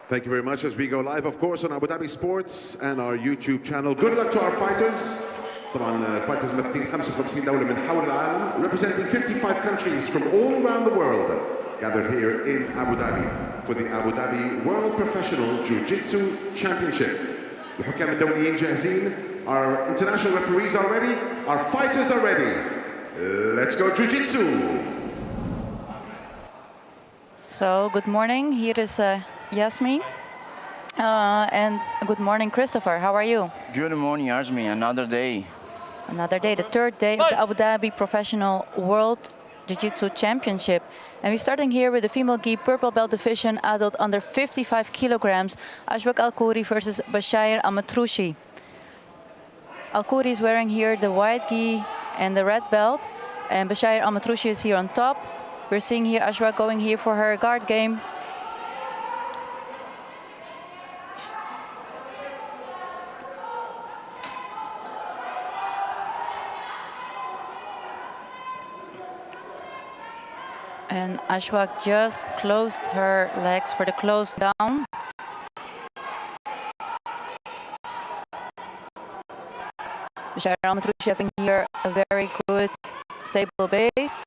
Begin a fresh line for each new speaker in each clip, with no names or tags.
Thank you very much as we go live, of course, on Abu Dhabi Sports and our YouTube channel. Good luck to our fighters. طبعا fighters ممثلين 55 دولة من حول العالم, representing 55 countries from all around the world, gathered here in Abu Dhabi for the Abu Dhabi World Professional Jiu-Jitsu Championship. الحكام الدوليين جاهزين. Our international referees are ready. Our fighters are ready. Let's go Jiu-Jitsu.
So good morning. Here is Yasmin. And good morning, Christopher. How are you?
Good morning, Yasmin. Another day.
Another day, the third day of the Abu Dhabi Professional World Jiu-Jitsu Championship. And we're starting here with the female gi purple belt division, adult under 55 kilograms, Ashwak Al-Khouri versus Bashair Al-Matroushi. Al-Khouri is wearing here the white gi and the red belt, and Bashair Al-Matroushi is here on top. We're seeing here Ashwak going here for her guard game. And Ashwak just closed her legs for the close down. Bashair Al-Matroushi having here a very good stable base.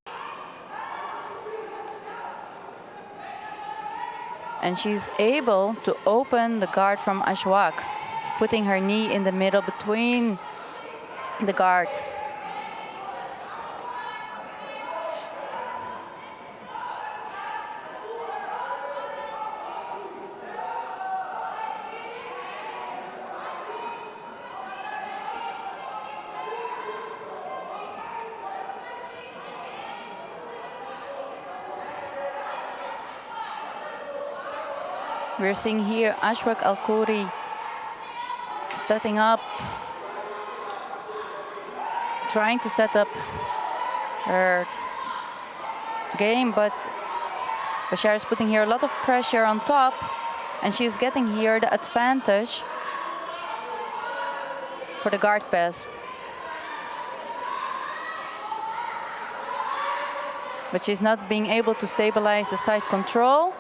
And she's able to open the guard from Ashwak, putting her knee in the middle between the guard. We're seeing here Ashwak Al-Khouri setting up, trying to set up her game, but Bashair is putting here a lot of pressure on top, and she's getting here the advantage for the guard pass. But she's not being able to stabilize the side control,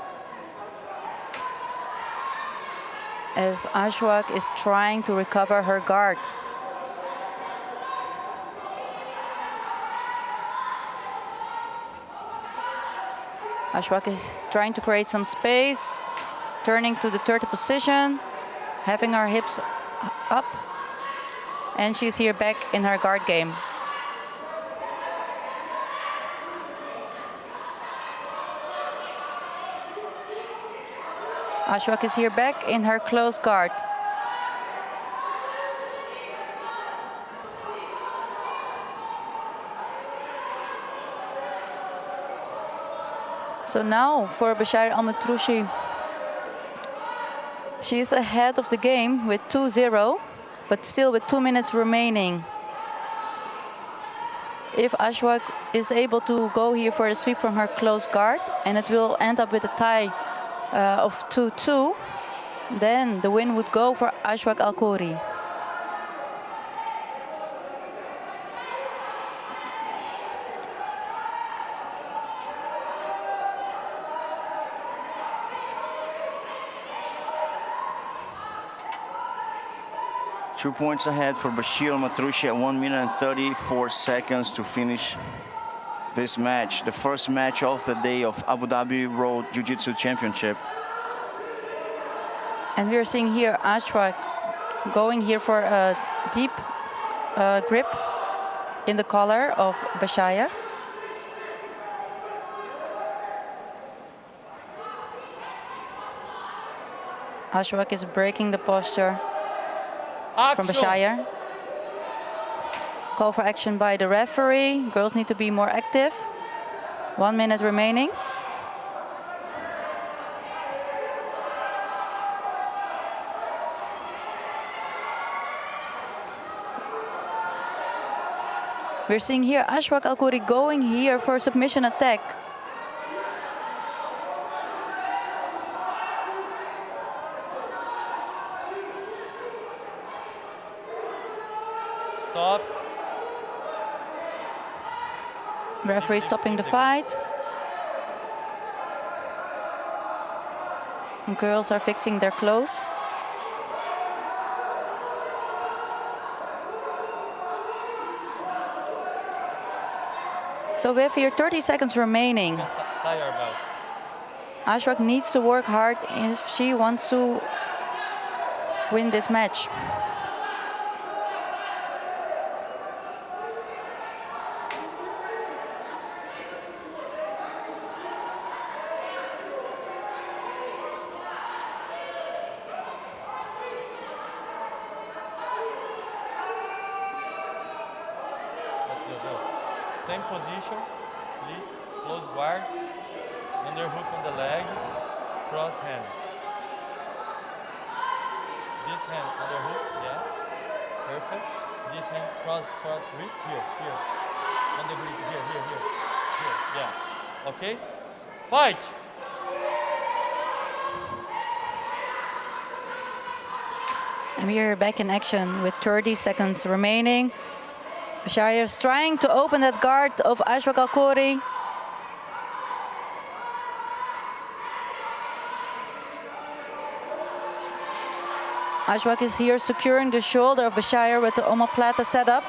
as Ashwak is trying to recover her guard. Ashwak is trying to create some space, turning to the third position, having her hips up, and she's here back in her guard game. Ashwak is here back in her close guard. So now for Bashair Al-Matroushi, she is ahead of the game with 2-0, but still with 2 minutes remaining. If Ashwak is able to go here for a sweep from her close guard, and it will end up with a tie of 2-2, then the win would go for Ashwak Al-Khouri.
Two points ahead for Bashair Al-Matroushi at 1 minute and 34 seconds to finish this match, the first match of the day of Abu Dhabi World Jiu-Jitsu Championship.
And we're seeing here Ashwak going here for a deep grip in the collar of Bashair. Ashwak is breaking the posture from Bashair. Call for action by the referee. Girls need to be more active. 1 minute remaining. We're seeing here Ashwak Al-Khouri going here for a submission attack.
Stop.
Referee stopping the fight. Girls are fixing their clothes. So we have here 30 seconds remaining. Ashwack needs to work hard if she wants to win this match.
Same position, please. Close guard, underhook on the leg, cross hand. This hand underhook, yeah, perfect. This hand cross grip, here. On the grip, here, yeah. Okay, fight!
And we are back in action with 30 seconds remaining. Bashir is trying to open that guard of Ashwack Al-Khoury. Ashwack is here securing the shoulder of Bashir with the omoplata setup.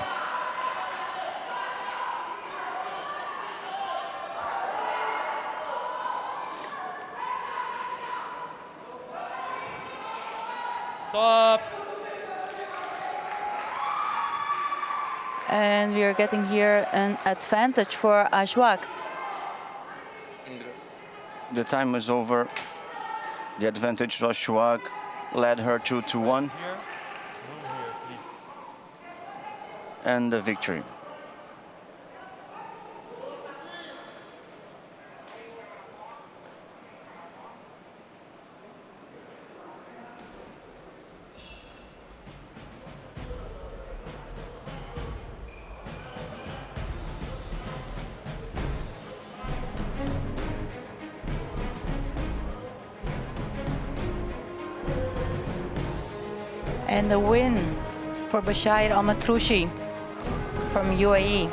Stop!
And we are getting here an advantage for Ashwack.
The time is over. The advantage to Ashwack led her to 2-1.
Here, move here, please.
And the victory.
And the win for Bashir Al-Matroushi from UAE.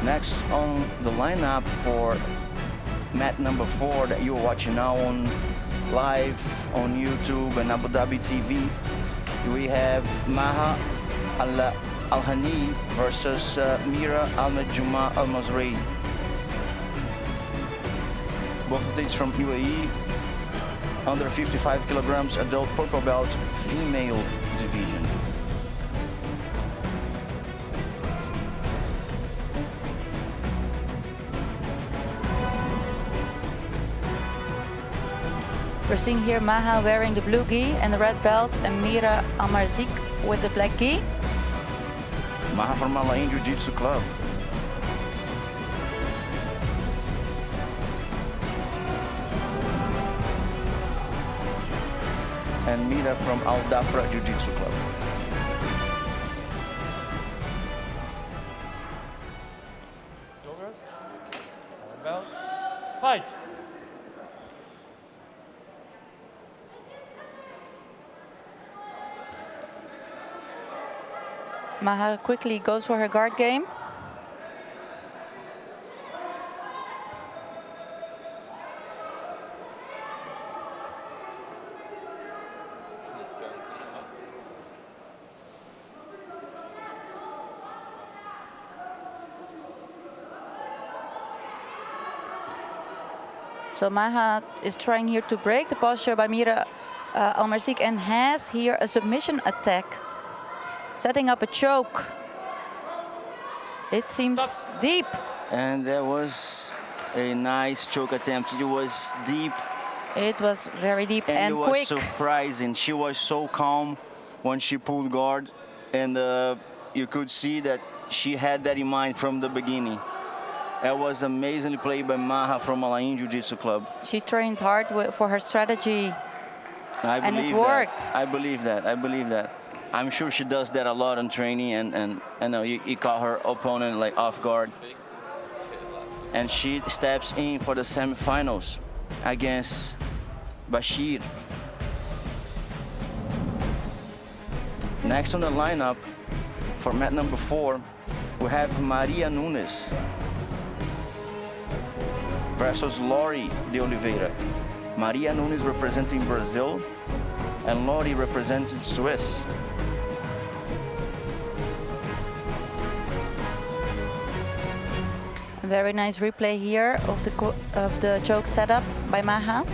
Next on the lineup for mat number 4 that you're watching now on live on YouTube and Abu Dhabi TV, we have Maha Al-Hani versus Mira Al-Majuma Al-Mazri. Both athletes from UAE, under 55 kilograms adult purple belt female division.
We're seeing here Maha wearing the blue gi and the red belt, and Mira Al-Marzik with the black gi.
Maha from JIU-JITSU club. And Mira from Al Dafra Jiu-Jitsu club.
Shoulders, belt, fight!
Maha quickly goes for her guard game. So Maha is trying here to break the posture by Mira Al-Marzik and has here a submission attack, setting up a choke. It seems deep.
And there was A nice choke attempt. It was deep.
It was very deep and
it was
quick.
surprising. She was so calm when she pulled guard, and you could see that she had that in mind from the beginning. That was amazingly played by Maha from Alain Jiu-Jitsu Club.
She trained hard for her strategy, and it worked.
I believe that. I believe that. I'm sure she does that a lot in training, and I know you caught her opponent like off guard. And she steps in for the semifinals against Bashir. Next on the lineup for mat number 4, we have Maria Nunes versus Lori de Oliveira. Maria Nunes representing Brazil and Lori representing Swiss.
A very nice replay here of the choke setup by Maha,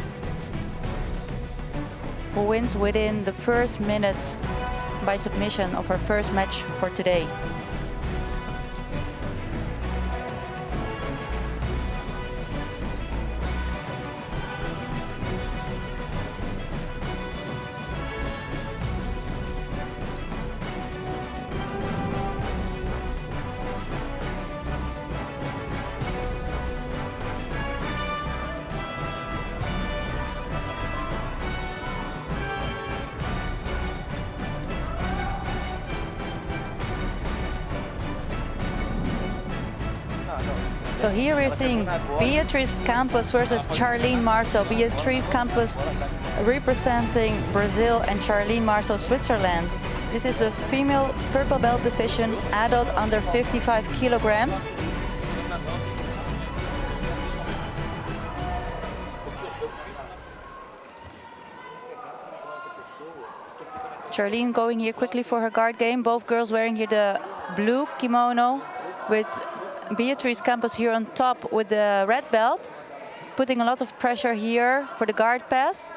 who wins within the first minute by submission of her first match for today. So here we're seeing Beatriz Campos versus Charlene Marceau. Beatriz Campos representing Brazil and Charlene Marceau, Switzerland. This is a female purple belt division, adult under 55 kilograms. Charlene going here quickly for her guard game. Both girls wearing here the blue kimono with Beatriz Campos here on top with the red belt, putting a lot of pressure here for the guard pass.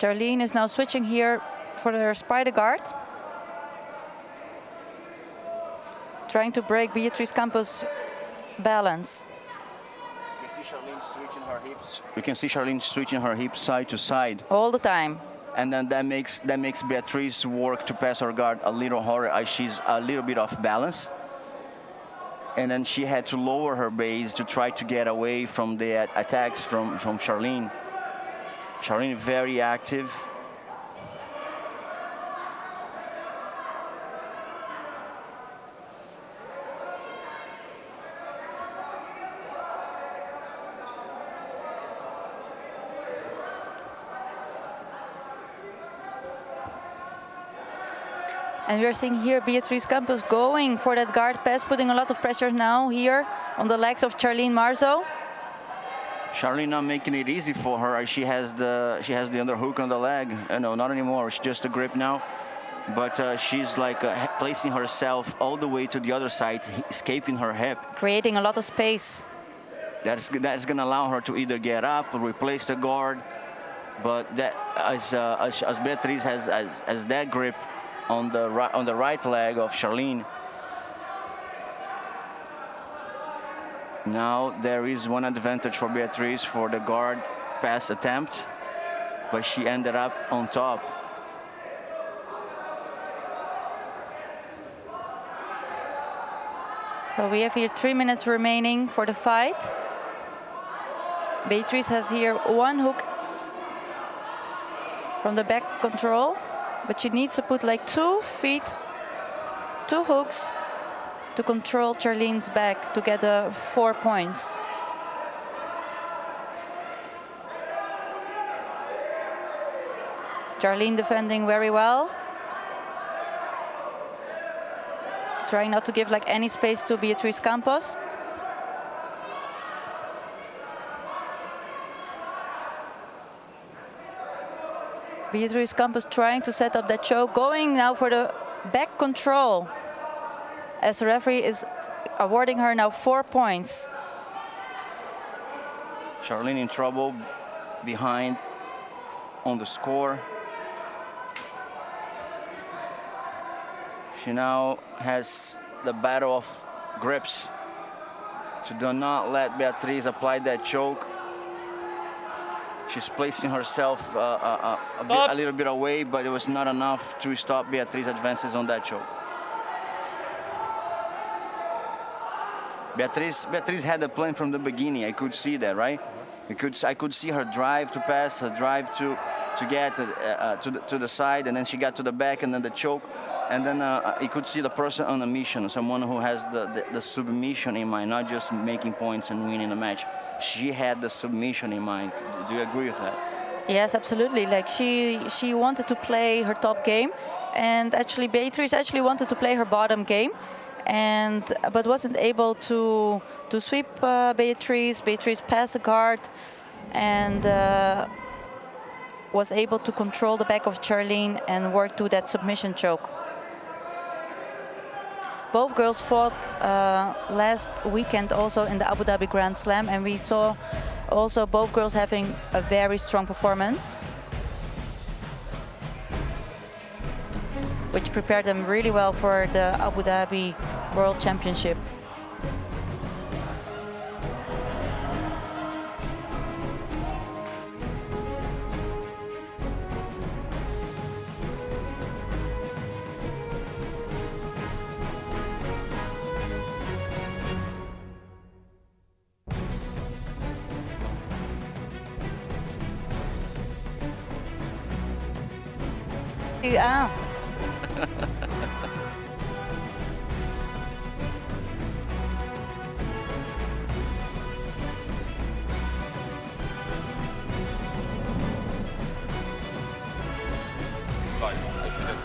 Charlene is now switching here for her spider guard, trying to break Beatriz Campos' balance.
You can see Charlene switching her hips. You can see Charlene switching her hips side to side
all the time.
And then that makes Beatriz work to pass her guard a little harder as she's a little bit off balance. And then she had to lower her base to try to get away from the attacks from Charlene. Charlene very active.
And we're seeing here Beatriz Campos going for that guard pass, putting a lot of pressure now here on the legs of Charlene Marceau.
Charlene not making it easy for her. She has the underhook on the leg. No, not anymore. It's just a grip now. But she's like placing herself all the way to the other side, escaping her hip.
Creating a lot of space.
That's going to allow her to either get up or replace the guard. But that as Beatriz has that grip on the right leg of Charlene. Now there is one advantage for Beatriz for the guard pass attempt, but she ended up on top.
So we have here 3 minutes remaining for the fight. Beatriz has here one hook from the back control, but she needs to put like 2 hooks to control Charlene's back to get 4 points. Charlene defending very well. Trying not to give like any space to Beatriz Campos. Beatriz Campos trying to set up that choke, going now for the back control, as the referee is awarding her now 4 points.
Charlene in trouble behind on the score. She now has the battle of grips to do not let Beatriz apply that choke. She's placing herself a little bit away, but it was not enough to stop Beatriz advances on that choke. Beatriz had a plan from the beginning. I could see that, right? I could see her drive to pass, her drive to get to the side, and then she got to the back, and then the choke, and then you could see the person on a mission, someone who has the submission in mind, not just making points and winning the match. She had the submission in mind. Do you agree with that?
Yes, absolutely. Like she wanted to play her top game, and actually Beatriz actually wanted to play her bottom game, but wasn't able to sweep Beatriz. Beatriz passed the guard and was able to control the back of Charlene and work to that submission choke. Both girls fought last weekend also in the Abu Dhabi Grand Slam, and we saw also both girls having a very strong performance, which prepared them really well for the Abu Dhabi World Championship. Yeah.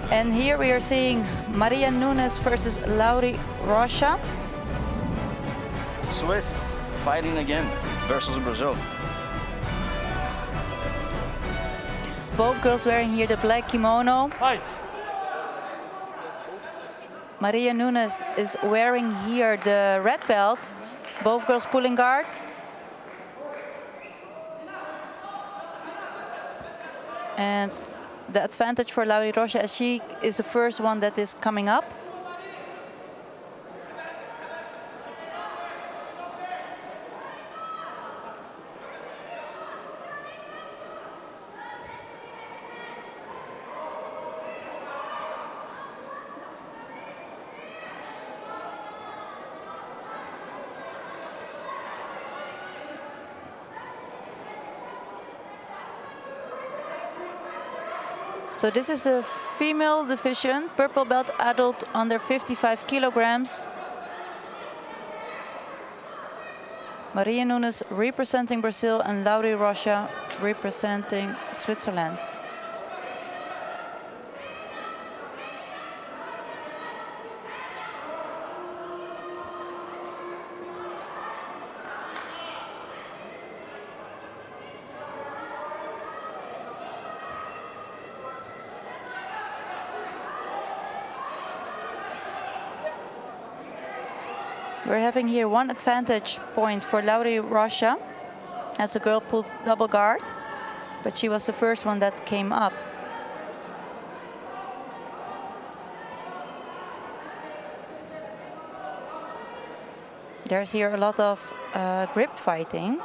And here we are seeing Maria Nunes versus Lauri Rocha.
Swiss fighting again versus Brazil.
Both girls wearing here the black kimono.
Fight.
Maria Nunes is wearing here the red belt. Both girls pulling guard. And the advantage for Lauri Rocha, as she is the first one that is coming up. So this is the female division, purple belt adult under 55 kilograms. Maria Nunes representing Brazil and Lauri Rocha representing Switzerland. We're having here one advantage point for Lauri Rocha, as the girl pulled double guard, but she was the first one that came up. There's here a lot of grip fighting.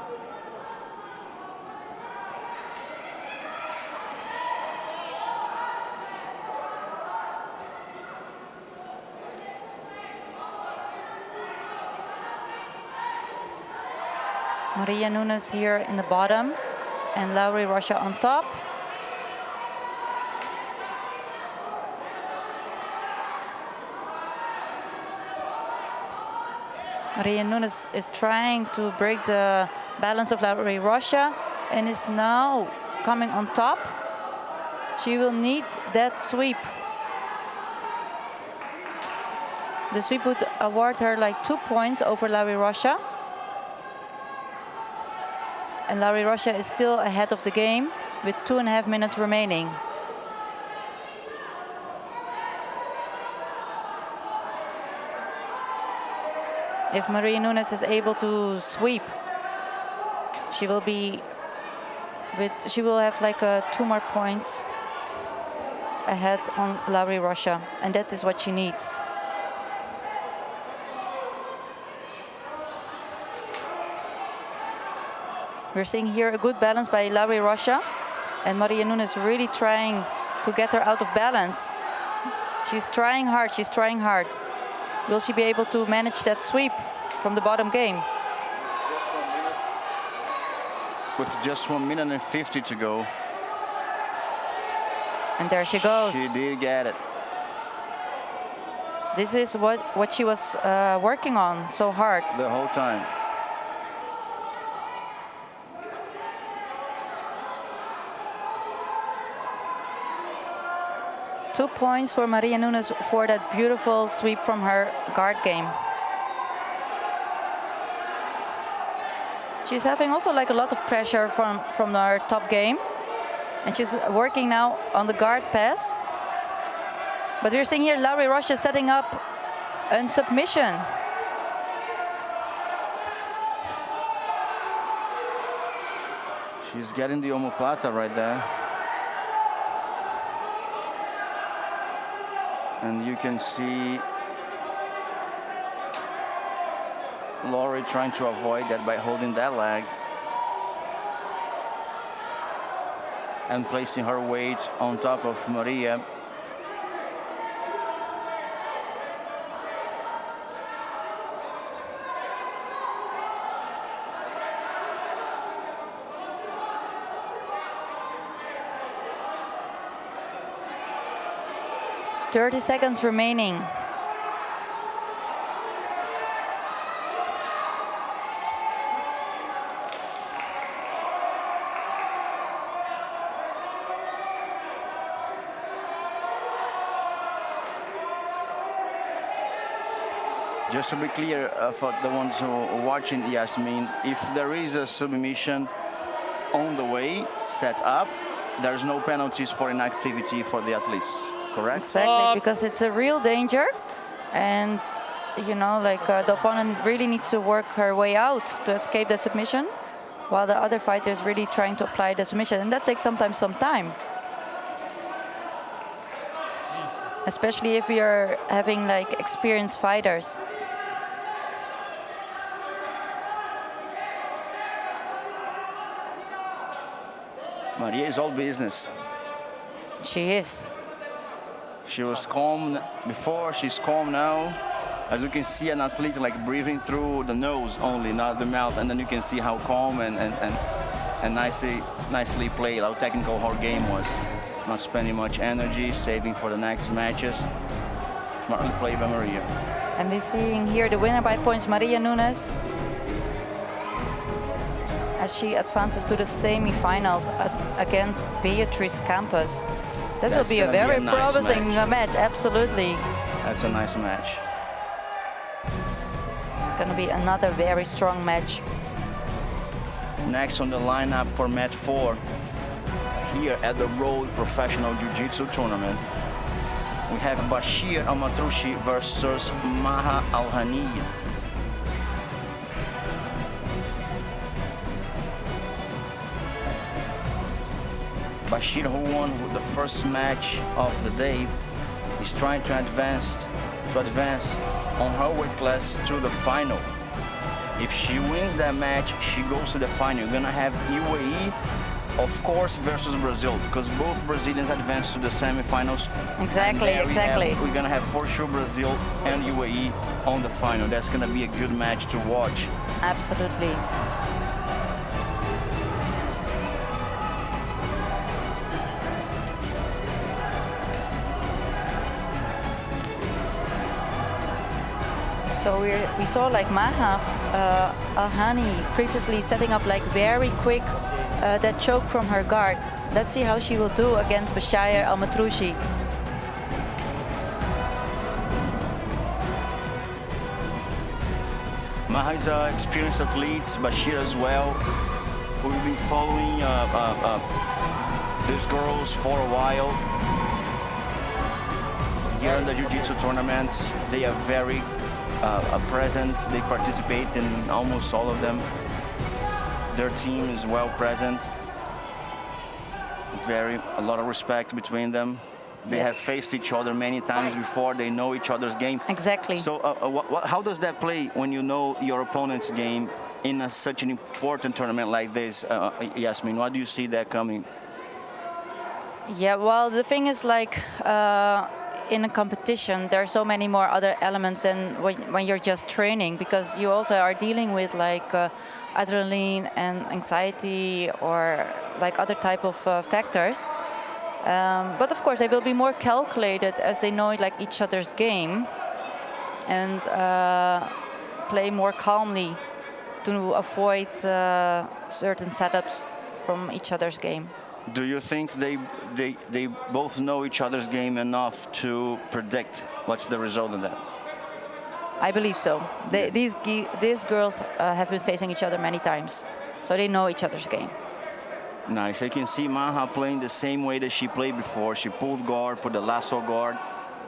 Maria Nunes here in the bottom and Lauri Rocha on top. Maria Nunes is trying to break the balance of Lauri Rocha and is now coming on top. She will need that sweep. The sweep would award her like 2 points over Lauri Rocha. And Lauri Rocha is still ahead of the game with 2.5 minutes remaining. If Maria Nunes is able to sweep, she will have like 2 more points. ahead on Lauri Rocha, and that is what she needs. We're seeing here a good balance by Lauri Rocha, and Maria Nunes really trying to get her out of balance. She's trying hard, she's trying hard. Will she be able to manage that sweep from the bottom game?
With just 1 minute and 50 to go.
And there she goes.
She did get it.
This is what she was working on so hard.
The whole time.
Two points for Maria Nunes for that beautiful sweep from her guard game. She's having also like a lot of pressure from her top game. And she's working now on the guard pass. But we're seeing here Lauri Rocha setting up a submission.
She's getting the omoplata right there. And you can see Lauri trying to avoid that by holding that leg and placing her weight on top of Maria.
"30 seconds remaining."
Just to be clear for the ones who are watching, Yasmin, if there is a submission on the way, set up, there's no penalties for inactivity for the athletes, correct?
Exactly, because it's a real danger. And, you know, like the opponent really needs to work her way out to escape the submission, while the other fighter is really trying to apply the submission. And that takes sometimes some time. Especially if we are having like experienced fighters.
Maria is all business.
She is.
She was calm before, she's calm now. As you can see, an athlete like breathing through the nose only, not the mouth, and then you can see how calm and nicely played, how technical her game was. Not spending much energy, saving for the next matches. Smartly played by Maria.
And we're seeing here the winner by points, Maria Nunes, as she advances to the semi-finals against Beatriz Campos. That will be a very promising match, absolutely.
That's a nice match.
It's going to be another very strong match.
Next on the lineup for match 4, here at the Road Professional Jiu-Jitsu Tournament, we have Bashir Al-Matroushi versus Maha Al-Hani. Bashir, who won the first match of the day, is trying to advance on her weight class to the final. If she wins that match, she goes to the final. You're gonna have UAE, of course, versus Brazil, because both Brazilians advanced to the semifinals.
Exactly.
We're gonna have for sure Brazil and UAE on the final. That's gonna be a good match to watch.
Absolutely. So we saw like Maha Al-Hani previously setting up like very quick that choke from her guard. Let's see how she will do against Bashir Al-Matroushi.
Maha is an experienced athlete, Bashir as well. We've been following these girls for a while. Here in the Jiu-Jitsu tournaments, they are very present. They participate in almost all of them. Their team is well present. A lot of respect between them. They have faced each other many times before. They know each other's game.
Exactly.
So how does that play when you know your opponent's game in such an important tournament like this? Yasmin, why do you see that coming?
Yeah, well, the thing is, like, in a competition, there are so many more other elements than when you're just training, because you also are dealing with, like, adrenaline and anxiety, or like other type of factors. But of course, they will be more calculated as they know, like, each other's game, and play more calmly to avoid certain setups from each other's game.
Do you think they both know each other's game enough to predict what's the result of that?
I believe so. These girls have been facing each other many times, so they know each other's game.
Nice. I can see Maha playing the same way that she played before. She pulled guard, put the lasso guard.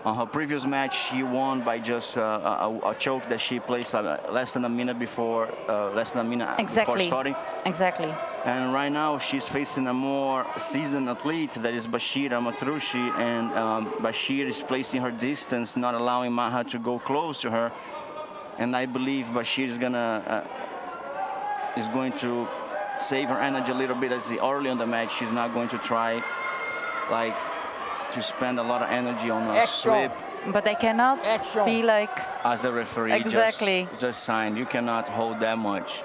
On her previous match, she won by just a choke that she placed less than a minute before, before starting.
Exactly.
And right now, she's facing a more seasoned athlete, that is Bashira Matrushi, and Bashir is placing her distance, not allowing Maha to go close to her. And I believe Bashir is going to save her energy a little bit as early on the match. She's not going to try, like, to spend a lot of energy on a sweep.
But they cannot be like...
As the referee just signed, you cannot hold that much.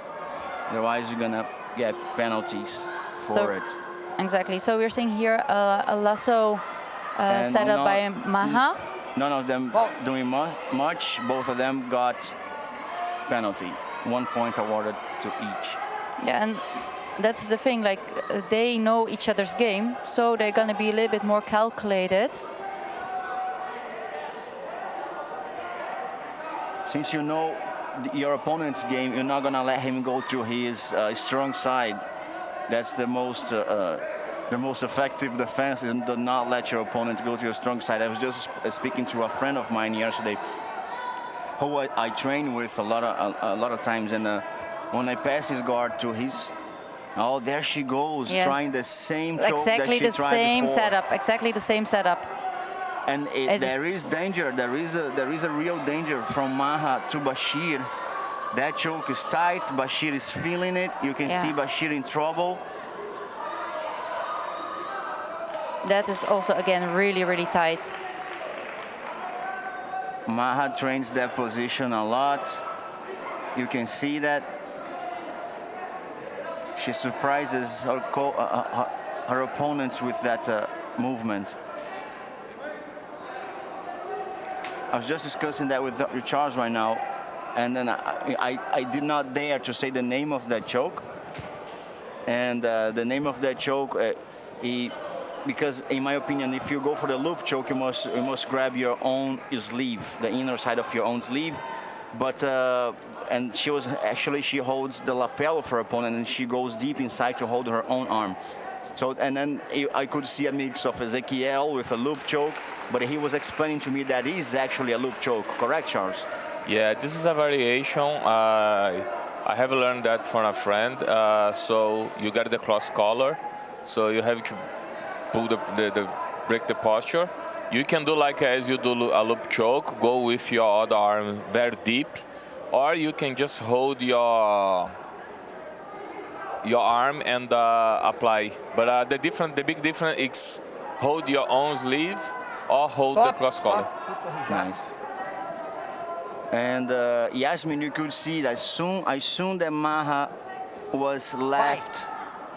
Otherwise, you're going to get penalties for it.
Exactly. So we're seeing here a lasso set up by Maha.
None of them doing much. Both of them got penalty. 1 point awarded to each.
Yeah, and that's the thing, like, they know each other's game, so they're going to be a little bit more calculated.
Since you know your opponent's game, you're not going to let him go to his strong side. That's the most effective defense, is to not let your opponent go to your strong side. I was just speaking to a friend of mine yesterday, who I train with a lot of times, and when I pass his guard to his, oh, there she goes, trying the same choke that she tried before.
Exactly the same setup. Exactly the same setup.
And there is danger. There is a real danger from Maha to Bashir. That choke is tight. Bashir is feeling it. You can see Bashir in trouble.
That is also, again, really, really tight.
Maha trains that position a lot. You can see that. She surprises her opponents with that movement. I was just discussing that with Dr. Charles right now, and then I did not dare to say the name of that choke. And the name of that choke, because in my opinion, if you go for the loop choke, you must grab your own sleeve, the inner side of your own sleeve. But and she holds the lapel of her opponent, and she goes deep inside to hold her own arm. So, and then I could see a mix of Ezequiel with a loop choke, but he was explaining to me that is actually a loop choke. Correct, Charles?
Yeah, this is a variation. I have learned that from a friend. So you got the cross collar, so you have to pull break the posture. You can do like as you do a loop choke, go with your other arm very deep, or you can just hold your arm and apply. But the big difference is hold your own sleeve or hold the cross collar.
Nice. And Yasmin, you could see that as soon that Maha was left,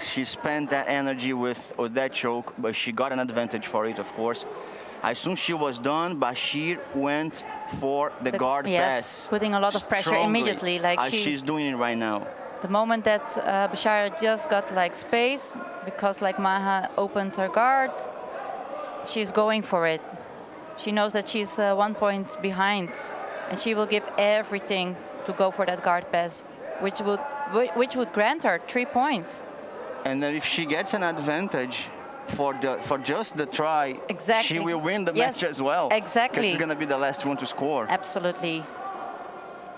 she spent that energy with that choke, but she got an advantage for it, of course. As soon as she was done, Bashir went for the guard pass.
Putting a lot of pressure immediately, like
she's doing it right now.
The moment that Bashir just got like space, because like Maha opened her guard, she's going for it. She knows that she's 1 point behind, and she will give everything to go for that guard pass, which would grant her 3 points.
And then if she gets an advantage for just the try, she will win the match as well.
Exactly.
Because she's going to be the last one to score.
Absolutely.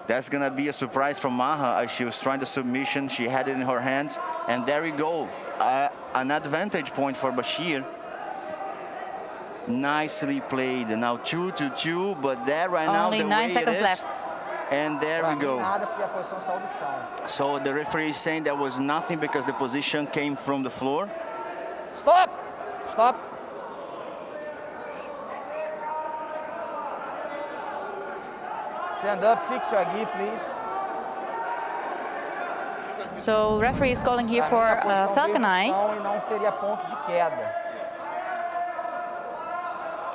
That's going to be a surprise from Maha. As she was trying the submission, she had it in her hands. And there we go. An advantage point for Bashir. Nicely played. Now 2-2, but that right now
Only
the
9
way
seconds
it is,
left.
and there
Pra
we
mim,
go.
nada, porque a posição saiu do chão.
So the referee is saying there was nothing because the position came from the floor.
Stop! Stop! Stand up, fix your gi, please.
So referee is calling here
Pra
for
mim, a posição veio
Falcon
do
Eye.
chão e não teria ponto de queda.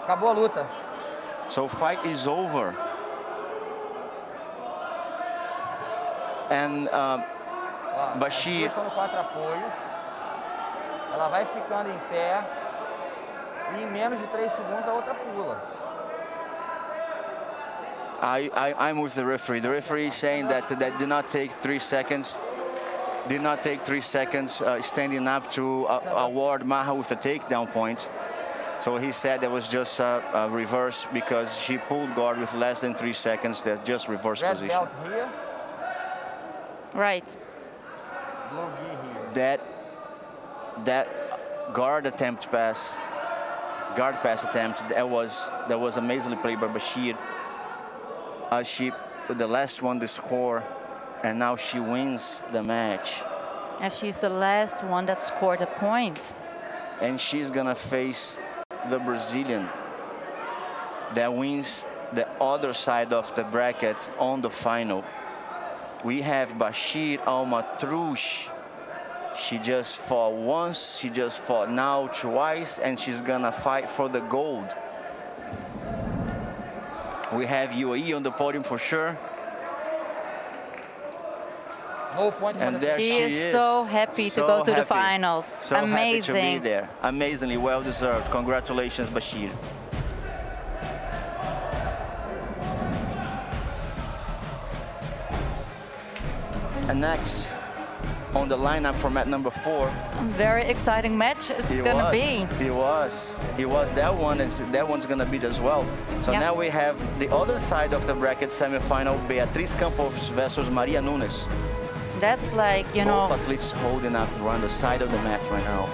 Acabou a luta.
So fight is over. And
Ó, as
Bashir,
duas estão no 4 apoios. Ela vai ficando em pé. E em menos de 3 segundos a outra pula.
I'm with the referee. The referee is saying that did not take 3 seconds. Did not take 3 seconds standing up to award Maha with a takedown point. So he said that was just a reverse because she pulled guard with less than 3 seconds. That's just reverse
Red
position.
belt here.
Right.
Blue gi here.
That guard pass attempt, that was amazingly played by Bashir. She the last one to score, and now she wins the match.
And she's the last one that scored a point.
And she's gonna face the Brazilian that wins the other side of the bracket on the final. We have Bashir Almatrouche. She just fought once, she just fought now twice, and she's gonna fight for the gold. We have UAE on the podium for sure.
No points for
And
the
there
She
she
is so happy to
So
go to the
happy.
finals.
So happy to be
Amazing.
there. Amazingly well deserved. Congratulations, Bashir. And next on the lineup for match number 4.
Very exciting match it's gonna be.
He was. That one's gonna beat as well. So
Yeah.
now we have the other side of the bracket semifinal: Beatriz Campos versus Maria Nunes.
That's like, you know,
Both athletes holding up around the side of the mat right now.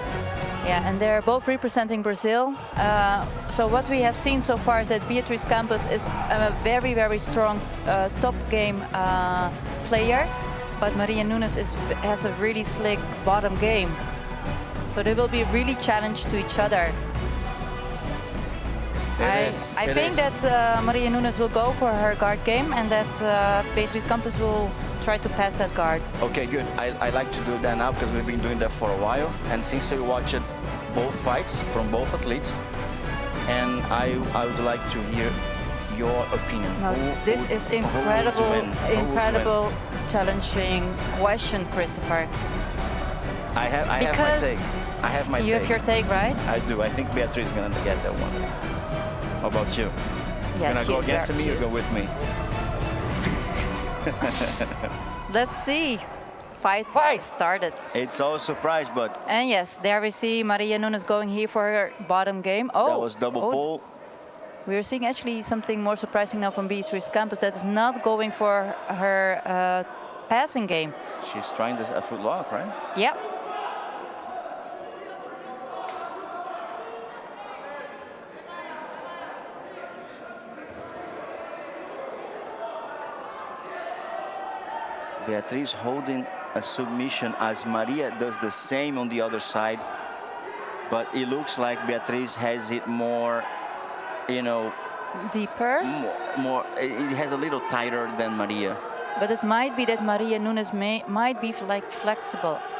yeah, and they're both representing Brazil. So what we have seen so far is that Beatriz Campos is a very, very strong top game player, but Maria Nunes has a really slick bottom game. So they will be really challenged to each other. I think that Maria Nunes will go for her guard game and that Beatriz Campos will try to pass that guard.
Okay, good. I like to do that now because we've been doing that for a while. And since we watched both fights from both athletes, and I would like to hear your opinion.
Now, this is incredible, challenging question, Christopher.
I have my
Because
take. I have my
You
take.
have your take, right?
I do. I think Beatriz is gonna get that one. How about you?
Yeah,
Gonna go against me or go with me?
Let's see. Fight started.
It's all a surprise, but
And yes, there we see Maria Nunes going here for her bottom game. Oh,
that was double pull.
We're seeing actually something more surprising now from Beatriz Campos that is not going for her passing game.
She's trying a foot lock, right?
Yep.
Beatriz holding a submission as Maria does the same on the other side. But it looks like Beatriz has it more, you know,
Deeper.
it has a little tighter than Maria.
But it might be that Maria Nunes might be like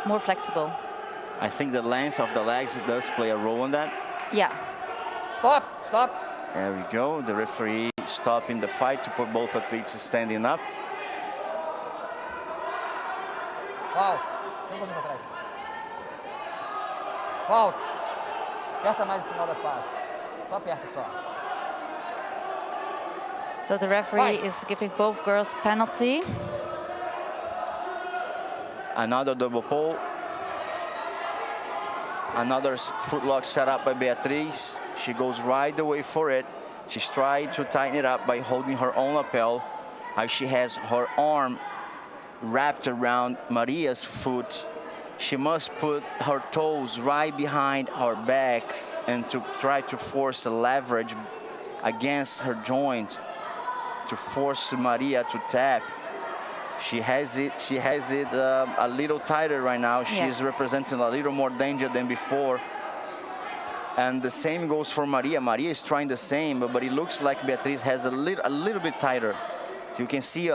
more flexible.
I think the length of the legs does play a role in that.
Yeah.
Stop, stop.
There we go. The referee stopping the fight to put both athletes standing up.
Falta. Deixa um pouquinho pra trás. Falta. Aperta mais em cima da faixa. Só aperta só.
So the referee
Fight.
is giving both girls penalty.
Another double pull. Another footlock set up by Beatriz. She goes right away for it. She's trying to tighten it up by holding her own lapel. As she has her arm wrapped around Maria's foot. She must put her toes right behind her back and to try to force a leverage against her joint to force Maria to tap. She has it a little tighter right now. She's representing a little more danger than before. And the same goes for Maria. Maria is trying the same, but it looks like Beatriz has a little bit tighter. You can see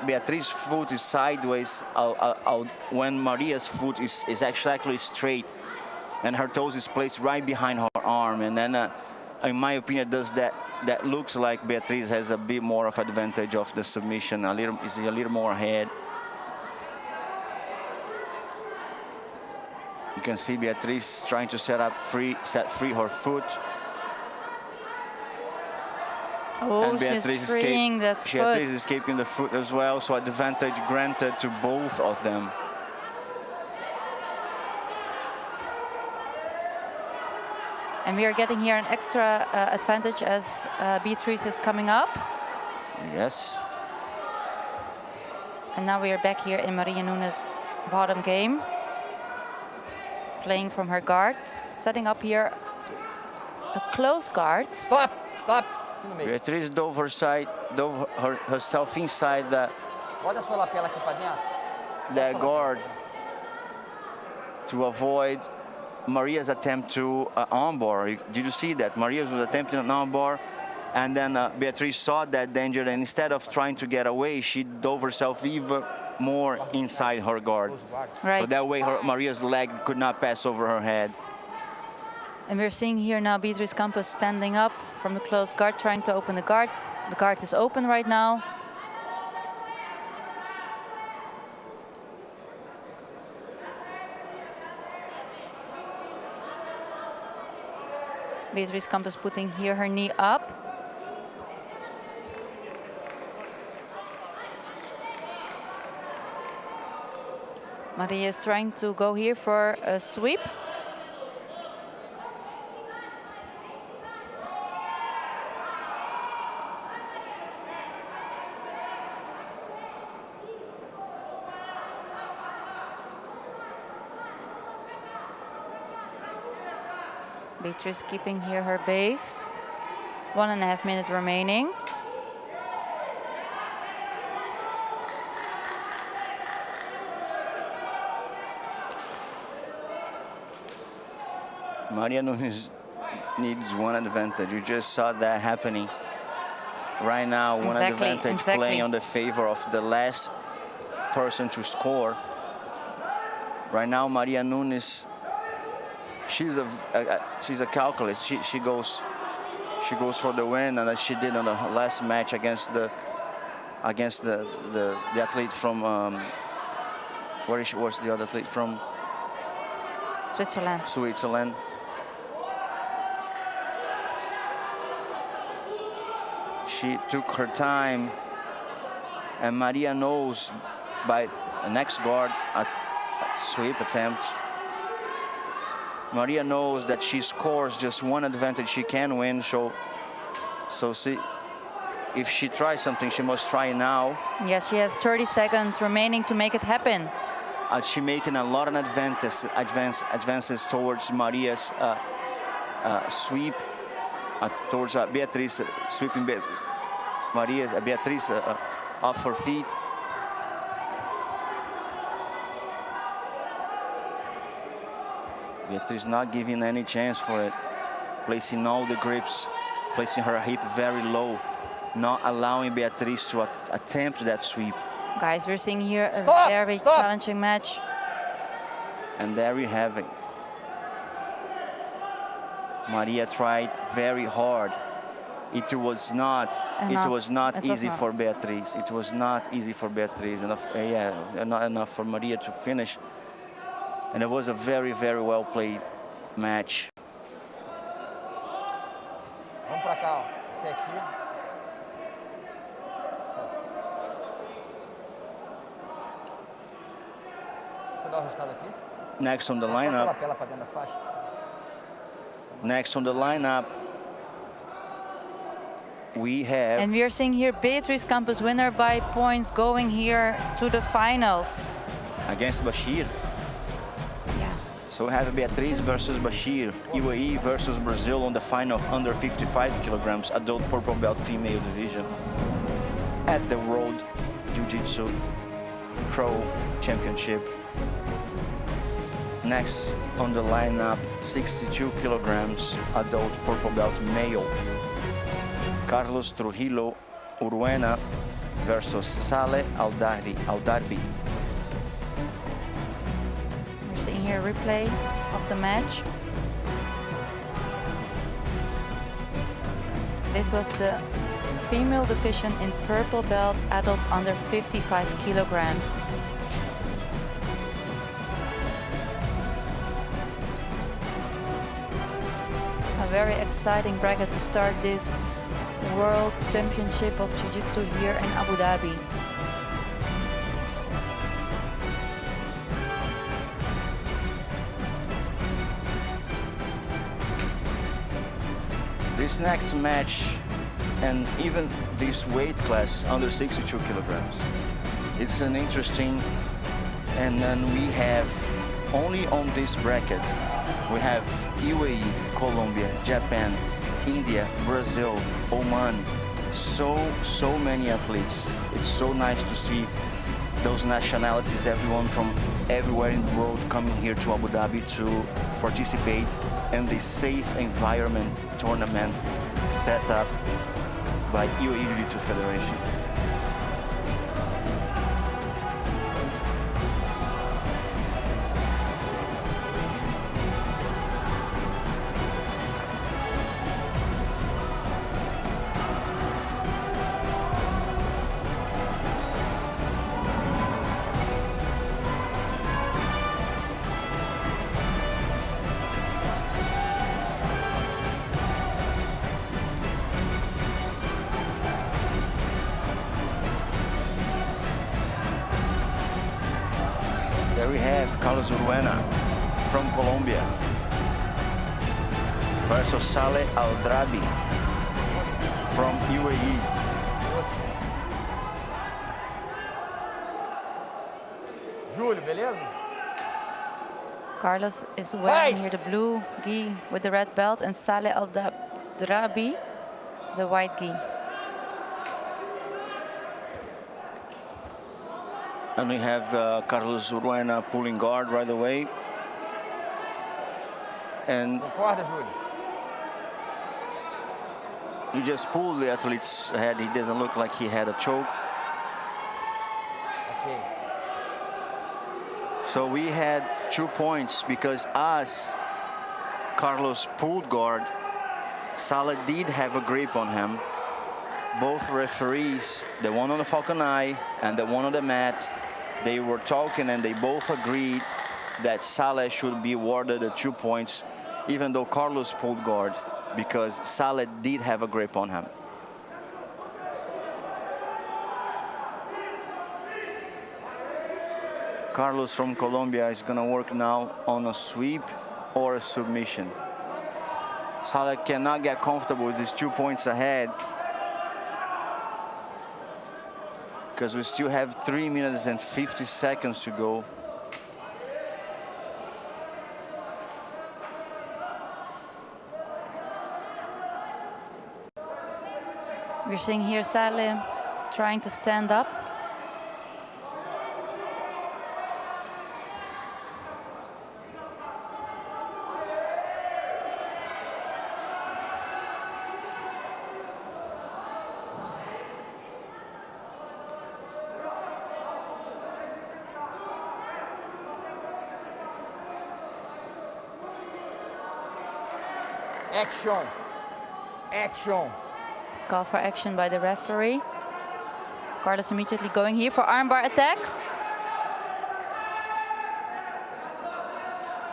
Beatriz's foot is sideways when Maria's foot is actually straight, and her toes is placed right behind her arm. And then, in my opinion, that looks like Beatriz has a bit more of advantage of the submission. Is a little more ahead. You can see Beatriz trying to set free her foot.
Oh,
and
she's freeing that foot.
Beatriz is escaping the foot as well, so advantage granted to both of them.
And we are getting here an extra advantage as Beatriz is coming up.
Yes.
And now we are back here in Maria Nunes' bottom game. Playing from her guard, setting up here a close guard.
Stop!
Beatriz dove herself inside
Olha sua lapela aqui para dentro.
that guard to avoid Maria's attempt to armbar. Did you see that? Maria was attempting an armbar, and then Beatriz saw that danger, and instead of trying to get away, she dove herself even more inside her guard.
Right.
So that way Maria's leg could not pass over her head.
And we're seeing here now Beatriz Campos standing up from the closed guard, trying to open the guard. The guard is open right now. Beatriz Campos putting here her knee up. Maria is trying to go here for a sweep. Beatriz keeping here her base. 1.5 minutes remaining.
Maria Nunes needs one advantage. You just saw that happening. Right now, one advantage playing on the favor of the last person to score. Right now, Maria Nunes, she's a calculus. She goes for the win, and as she did on the last match against the athlete from where's the other athlete from? Switzerland. She took her time, and Maria knows by the next guard a sweep attempt. Maria knows that she scores just one advantage, she can win. So see, if she tries something, she must try now.
Yes, she has 30 seconds remaining to make it happen.
She's making a lot of advances towards Maria's sweep, towards Beatriz, sweeping Beatriz off her feet. Beatriz not giving any chance for it, placing all the grips, placing her hip very low, not allowing Beatriz to attempt that sweep.
Guys, we're seeing here a very challenging match.
And there we have it. Maria tried very hard. It was not easy for Beatriz. It was not easy for Beatriz. Not enough for Maria to finish. And it was a very, very well played match.
Vamos pra cá, ó. Esse aqui. Deixa eu dar o resultado aqui.
Next on the lineup.
Lapela pra dentro da faixa.
Next on the lineup, we have.
And we are seeing here Beatriz Campos, winner by points, going here to the finals.
Against Bashir.
Yeah.
So we have Beatriz versus Bashir, UAE versus Brazil on the final of under 55 kilograms adult purple belt female division at the World Jiu-Jitsu Pro Championship. Next on the lineup, 62 kilograms adult purple belt male, Carlos Trujillo Uruena versus Saleh Al-Darbi.
We're seeing here a replay of the match. This was the female division in purple belt adult under 55 kilograms. A very exciting bracket to start this World Championship of Jiu-Jitsu here in Abu Dhabi.
This next match, and even this weight class under 62 kilograms, it's an interesting, and then we have only on this bracket we have UAE, Colombia, Japan, India, Brazil, Oman, so many athletes. It's so nice to see those nationalities, everyone from everywhere in the world coming here to Abu Dhabi to participate in this safe environment tournament set up by UAE Jiu-Jitsu Federation. There we have Carlos Uruena from Colombia versus Saleh Al-Darbi from UAE.
Júlio, beleza?
Carlos is wearing here the blue gi with the red belt and Saleh Al-Darbi the white gi.
And we have Carlos Uruena pulling guard right away. And
Concorda, Júlio?
he just pulled the athlete's head. He doesn't look like he had a choke.
Ok.
So we had 2 points because as Carlos pulled guard, Saleh did have a grip on him. Both referees, the one on the Falcon Eye and the one on the mat, they were talking and they both agreed that Saleh should be awarded the 2 points, even though Carlos pulled guard, because Saleh did have a grip on him. Carlos from Colombia is gonna work now on a sweep or a submission. Saleh cannot get comfortable with these 2 points ahead, because we still have 3 minutes and 50 seconds to go.
We're seeing here Saleh trying to stand up.
Action. Action.
Call for action by the referee. Carlos immediately going here for armbar attack.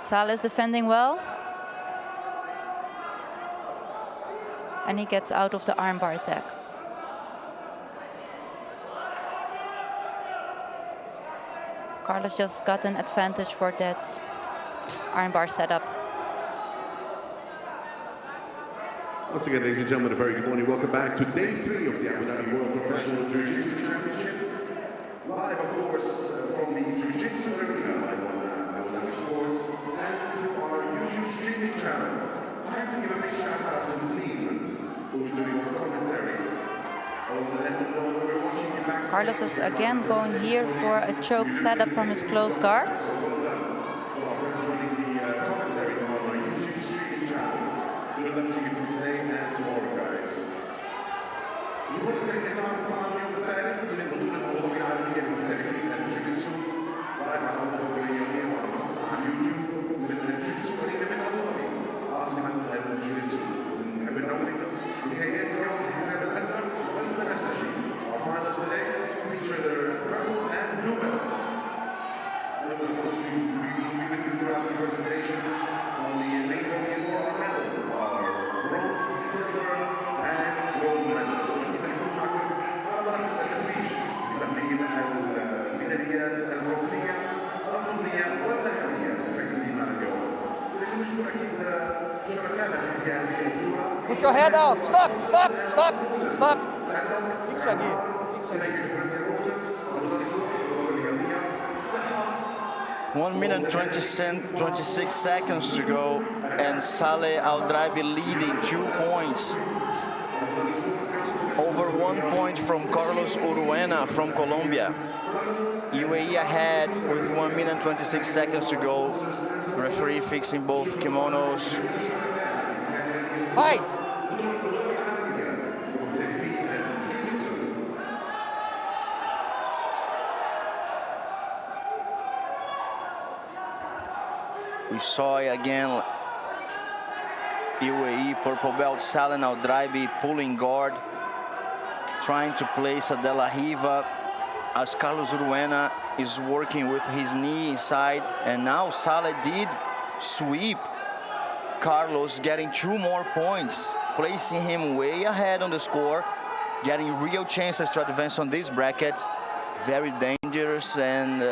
Saleh is defending well. And he gets out of the armbar attack. Carlos just got an advantage for that armbar setup.
Once again, ladies and gentlemen, a very good morning. Welcome back to day 3 of the Abu Dhabi World Professional Jiu-Jitsu Championship. Live, of course, from the Jiu-Jitsu arena, live on Abu Abu Dhabi Sports and through our YouTube streaming channel. I have to give a big shout out to the team who is doing all the commentary. Let them know that we're watching you backstage.
Carlos is again going here for a choke setup from his close guard.
Put your head out. Stop, stop, stop, stop. Fixa aqui. Fixa aqui.
1 minute 26 seconds to go, and Saleh Al-Draibi leading 2 points. Over 1 point from Carlos Uruena from Colombia. UAE ahead with 1 minute 26 seconds to go. Referee fixing both kimonos.
Fight!
We saw again UAE purple belt Saleh Al-Draibi pulling guard, trying to place a De La Riva as Carlos Uruena is working with his knee inside, and now Saleh did sweep Carlos, getting 2 more points, placing him way ahead on the score, getting real chances to advance on this bracket. Very dangerous and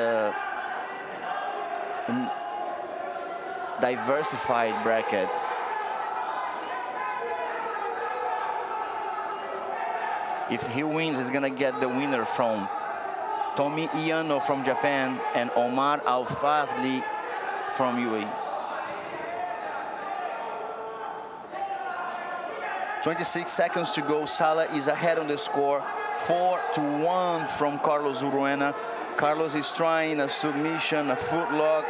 diversified bracket. If he wins, he's gonna get the winner from Tomi Iano from Japan and Omar Al-Fadli from UAE. 26 seconds to go. Saleh is ahead on the score, 4-1 from Carlos Uruena. Carlos is trying a submission, a foot lock,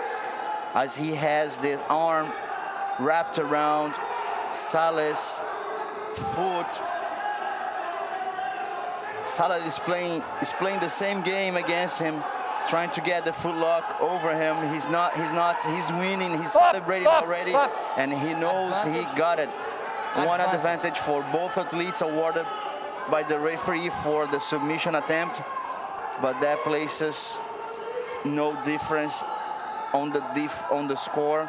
as he has the arm wrapped around Saleh's foot. Saleh is playing the same game against him, trying to get the foot lock over him. He's winning, he's celebrating already, and he knows he got it. One advantage for both athletes awarded by the referee for the submission attempt, but that places no difference on the score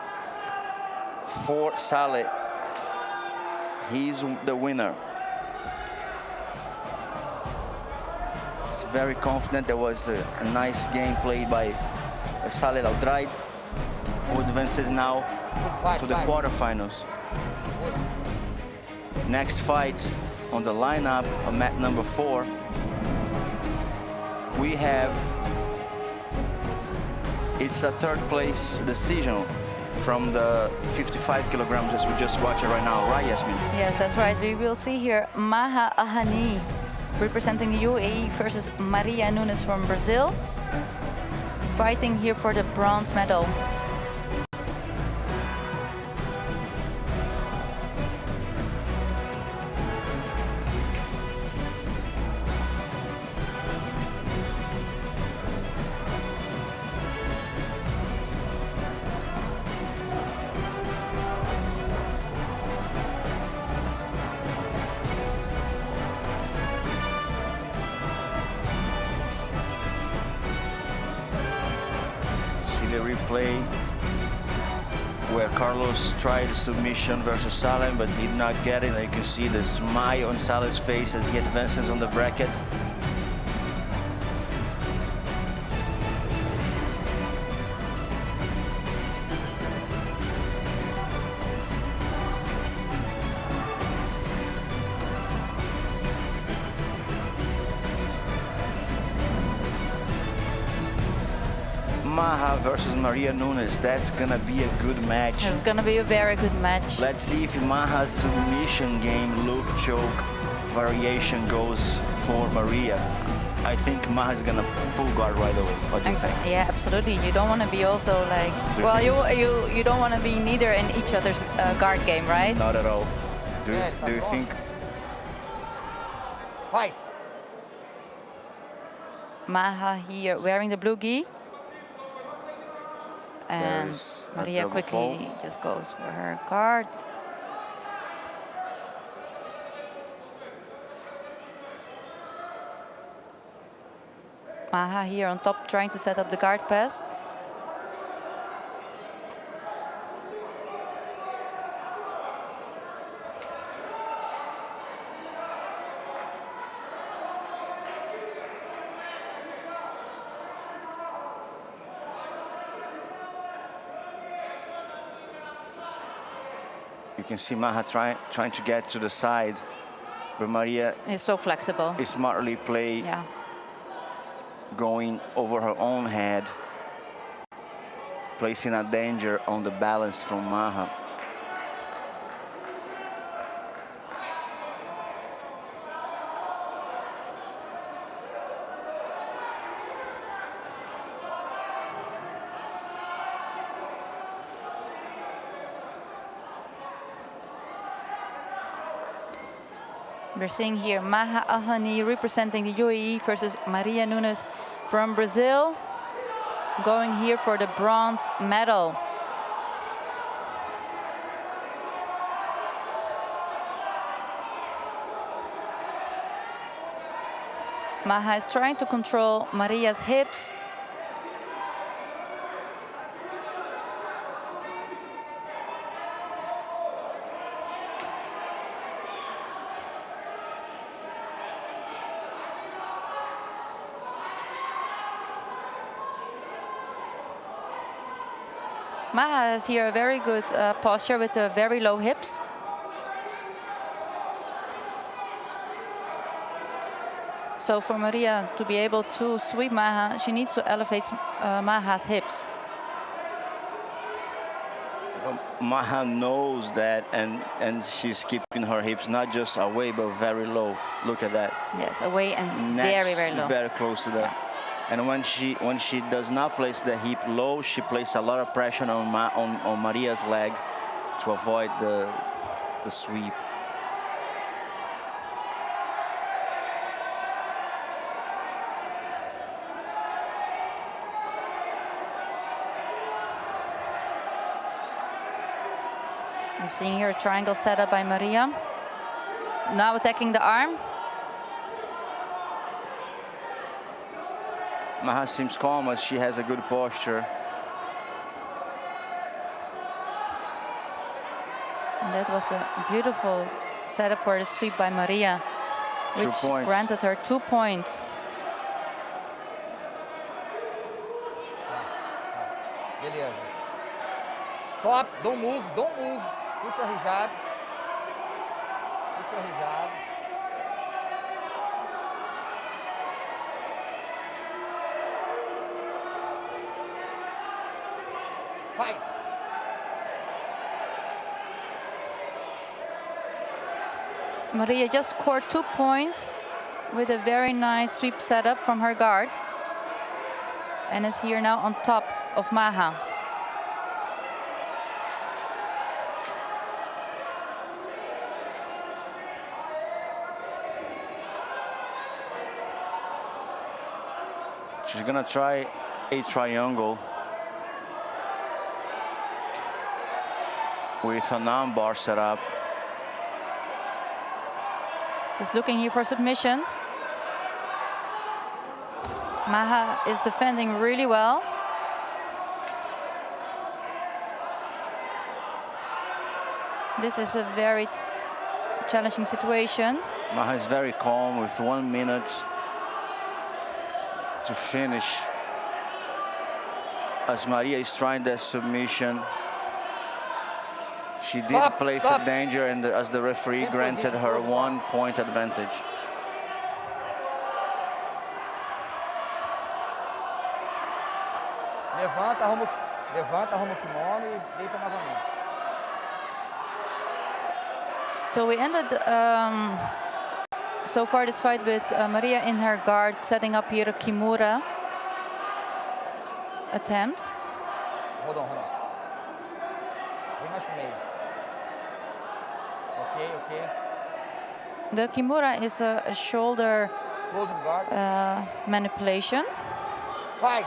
for Saleh. He's the winner. He's very confident. There was a nice game played by Saleh Al-Draibi, who advances now to the quarterfinals. Next fight on the lineup of mat number 4, we have, it's a 3rd place decision from the 55 kilograms as we just watch it right now, right, Yasmin?
Yes, that's right. We will see here Maha Ahani representing the UAE versus Maria Nunes from Brazil, fighting here for the bronze medal.
The replay where Carlos tried submission versus Saleh but did not get it. You can see the smile on Saleh's face as he advances on the bracket. Maha versus Maria Nunes. That's gonna be a good match.
It's gonna be a very good match.
Let's see if Maha's submission game, loop choke variation goes for Maria. I think Maha's gonna pull guard right away. What do you think?
Yeah, absolutely. You don't want to be also like, well, you don't want to be neither in each other's guard game, right?
Not at all. Do you think?
Fight.
Maha here wearing the blue gi. And
There's a
Maria
double
quickly
pole.
just goes for her guard. Maha here on top trying to set up the guard pass.
You can see Maha trying to get to the side, but Maria
Is so flexible.
is smartly played,
Yeah.
going over her own head, placing a danger on the balance from Maha.
We're seeing here Maha Ahani representing the UAE versus Maria Nunes from Brazil, going here for the bronze medal. Maha is trying to control Maria's hips. Maha has here a very good posture with very low hips. So for Maria to be able to sweep Maha, she needs to elevate Maha's hips.
Maha knows that, and she's keeping her hips not just away, but very low. Look at that.
Yes, away and
Next,
very low.
very close to that. And when she does not place the hip low, she places a lot of pressure on Maria's leg to avoid the sweep.
You're seeing here a triangle set up by Maria. Now attacking the arm.
Maha seems calm as she has a good posture.
And that was a beautiful setup for the sweep by Maria,
2
which
points.
granted her 2 points.
Beleza. Stop, don't move, don't move. Put your hijab. Put your hijab. Fight.
Maria just scored 2 points with a very nice sweep setup from her guard. And is here now on top of Maha.
She's gonna try a triangle with an arm bar set up.
Just looking here for submission. Maha is defending really well. This is a very challenging situation.
Maha is very calm with 1 minute to finish. As Maria is trying that submission, she did place a danger, and as the referee granted her 1 point advantage.
Levanta, arruma o kimono e deita novamente.
So we ended so far this fight with Maria in her guard, setting up here a Kimura attempt.
Hold on. Vem mais pro meio. Ok.
The Kimura is a shoulder
Close the guard.
manipulation.
Fight!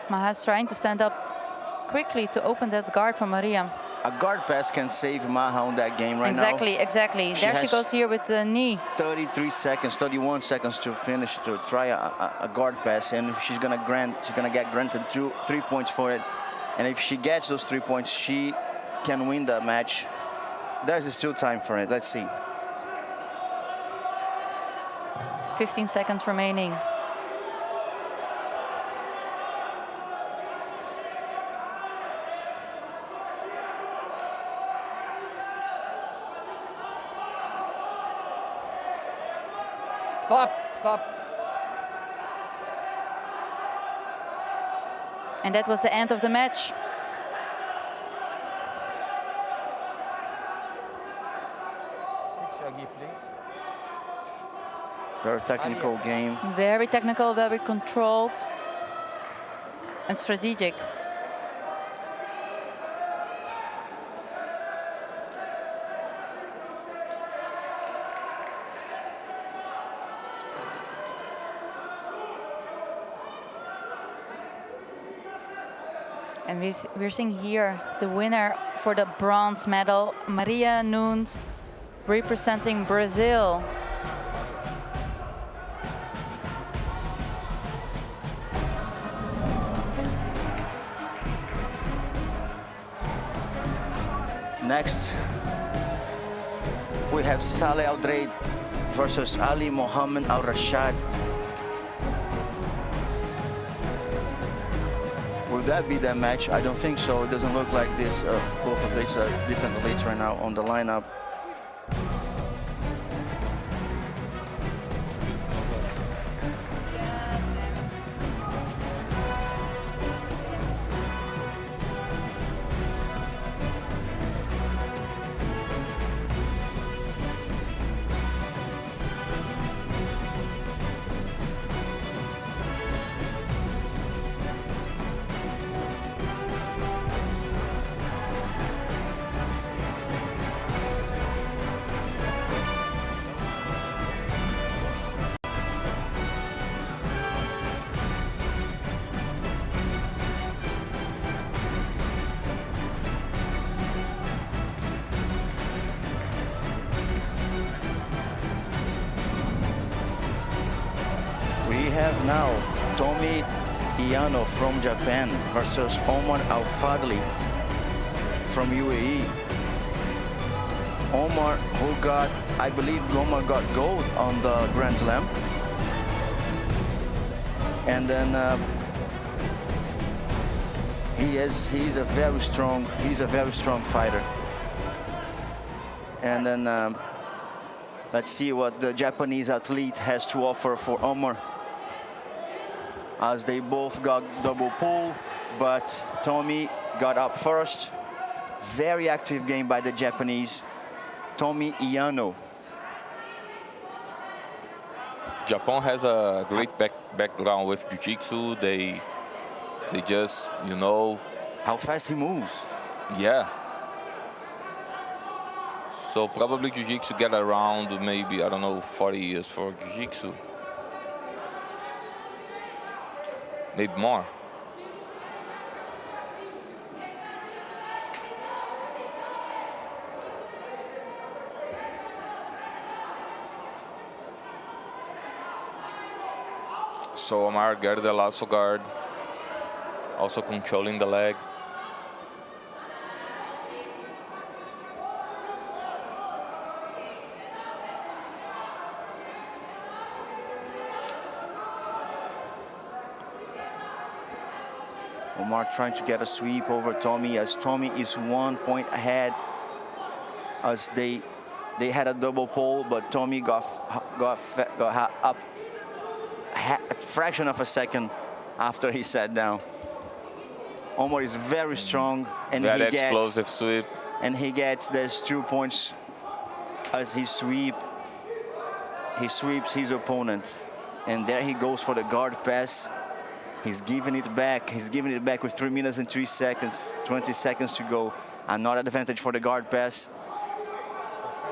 Maha's trying to stand up quickly to open that guard for Maria.
A guard pass can save Maha on that game right now.
Exactly. There she
has
goes here with the knee.
33 seconds, 31 seconds to finish, to try a guard pass, and she's gonna get granted 3 points for it. And if she gets those 3 points, she can win the match. There's still time for it. Let's see.
15 seconds remaining.
Stop.
And that was the end of the match.
Fix your gi, please.
Very technical game.
Very technical, very controlled, and strategic. And we're seeing here the winner for the bronze medal, Maria Nunes, representing Brazil.
Next, we have Saleh Aldrade versus Ali Mohammed Al Rashad. Will that be that match? I don't think so. It doesn't look like this. Both athletes are different athletes right now on the lineup. We have now Tomi Iyano from Japan versus Omar Al Fadli from UAE. Omar, I believe Omar got gold on the Grand Slam. And then he's a very strong fighter. And then let's see what the Japanese athlete has to offer for Omar, as they both got double pull, but Tomi got up first. Very active game by the Japanese. Tomi Iyano.
Japan has a great background with jiu-jitsu. They just, you know.
How fast he moves.
Yeah. So probably jiu-jitsu get around maybe, I don't know, 40 years for jiu-jitsu. Maybe more. So Omar get the lasso guard, also controlling the leg.
Omar trying to get a sweep over Tomi, as Tomi is 1 point ahead, as they They had a double pole, but Tommy got up a fraction of a second after he sat down. Omar is very strong, and
Very explosive sweep.
And he gets those 2 points as he sweeps his opponent. And there he goes for the guard pass. He's giving it back. He's giving it back with 3 minutes and 3 seconds, 20 seconds to go. Another advantage for the guard pass.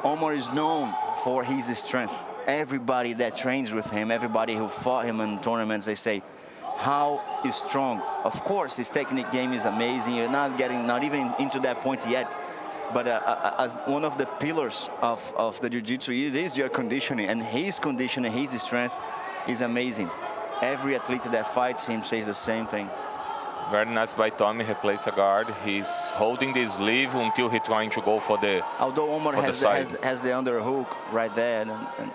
Omar is known for his strength. Everybody that trains with him, everybody who fought him in tournaments, they say, how he's strong. Of course, his technique game is amazing. You're not even into that point yet. But as one of the pillars of the jiu-jitsu, it is your conditioning. And his conditioning, his strength is amazing. Every athlete that fights him says the same thing.
Very nice by Tommy. He plays a guard. He's holding the sleeve until he's trying to go for the.
Although Omar has the underhook right there, and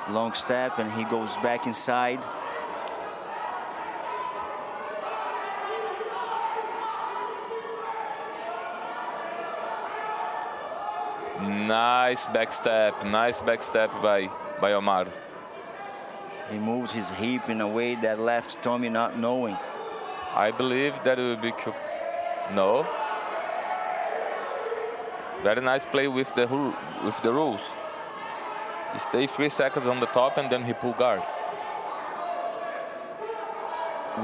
long step, and he goes back inside.
Nice back step by Omar.
He moves his hip in a way that left Tommy not knowing.
I believe that it will be true. No. Very nice play with the rules. He stay 3 seconds on the top and then he pull guard.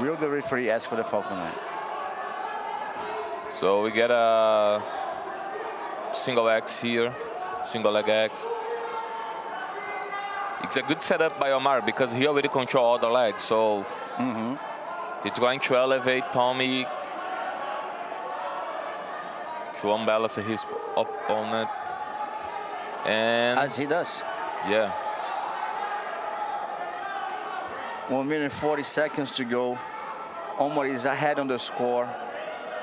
Will the referee ask for the falcon line?
So we get a single X here, single leg X. It's a good setup by Omar because he already control all the legs. So he's going to elevate Tommy to unbalance his opponent. And
as he does.
Yeah.
1 minute 40 seconds to go. Omar is ahead on the score.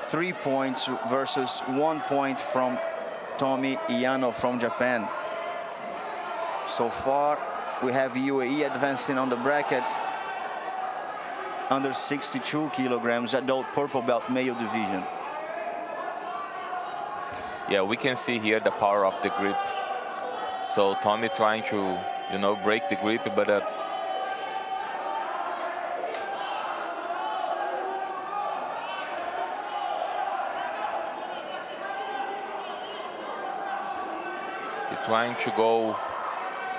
3 points versus 1 point from Tommy Iyano from Japan. So far, we have UAE advancing on the bracket. Under 62 kilograms, adult purple belt male division.
Yeah, we can see here the power of the grip. So Tommy trying to, break the grip, but he's trying to go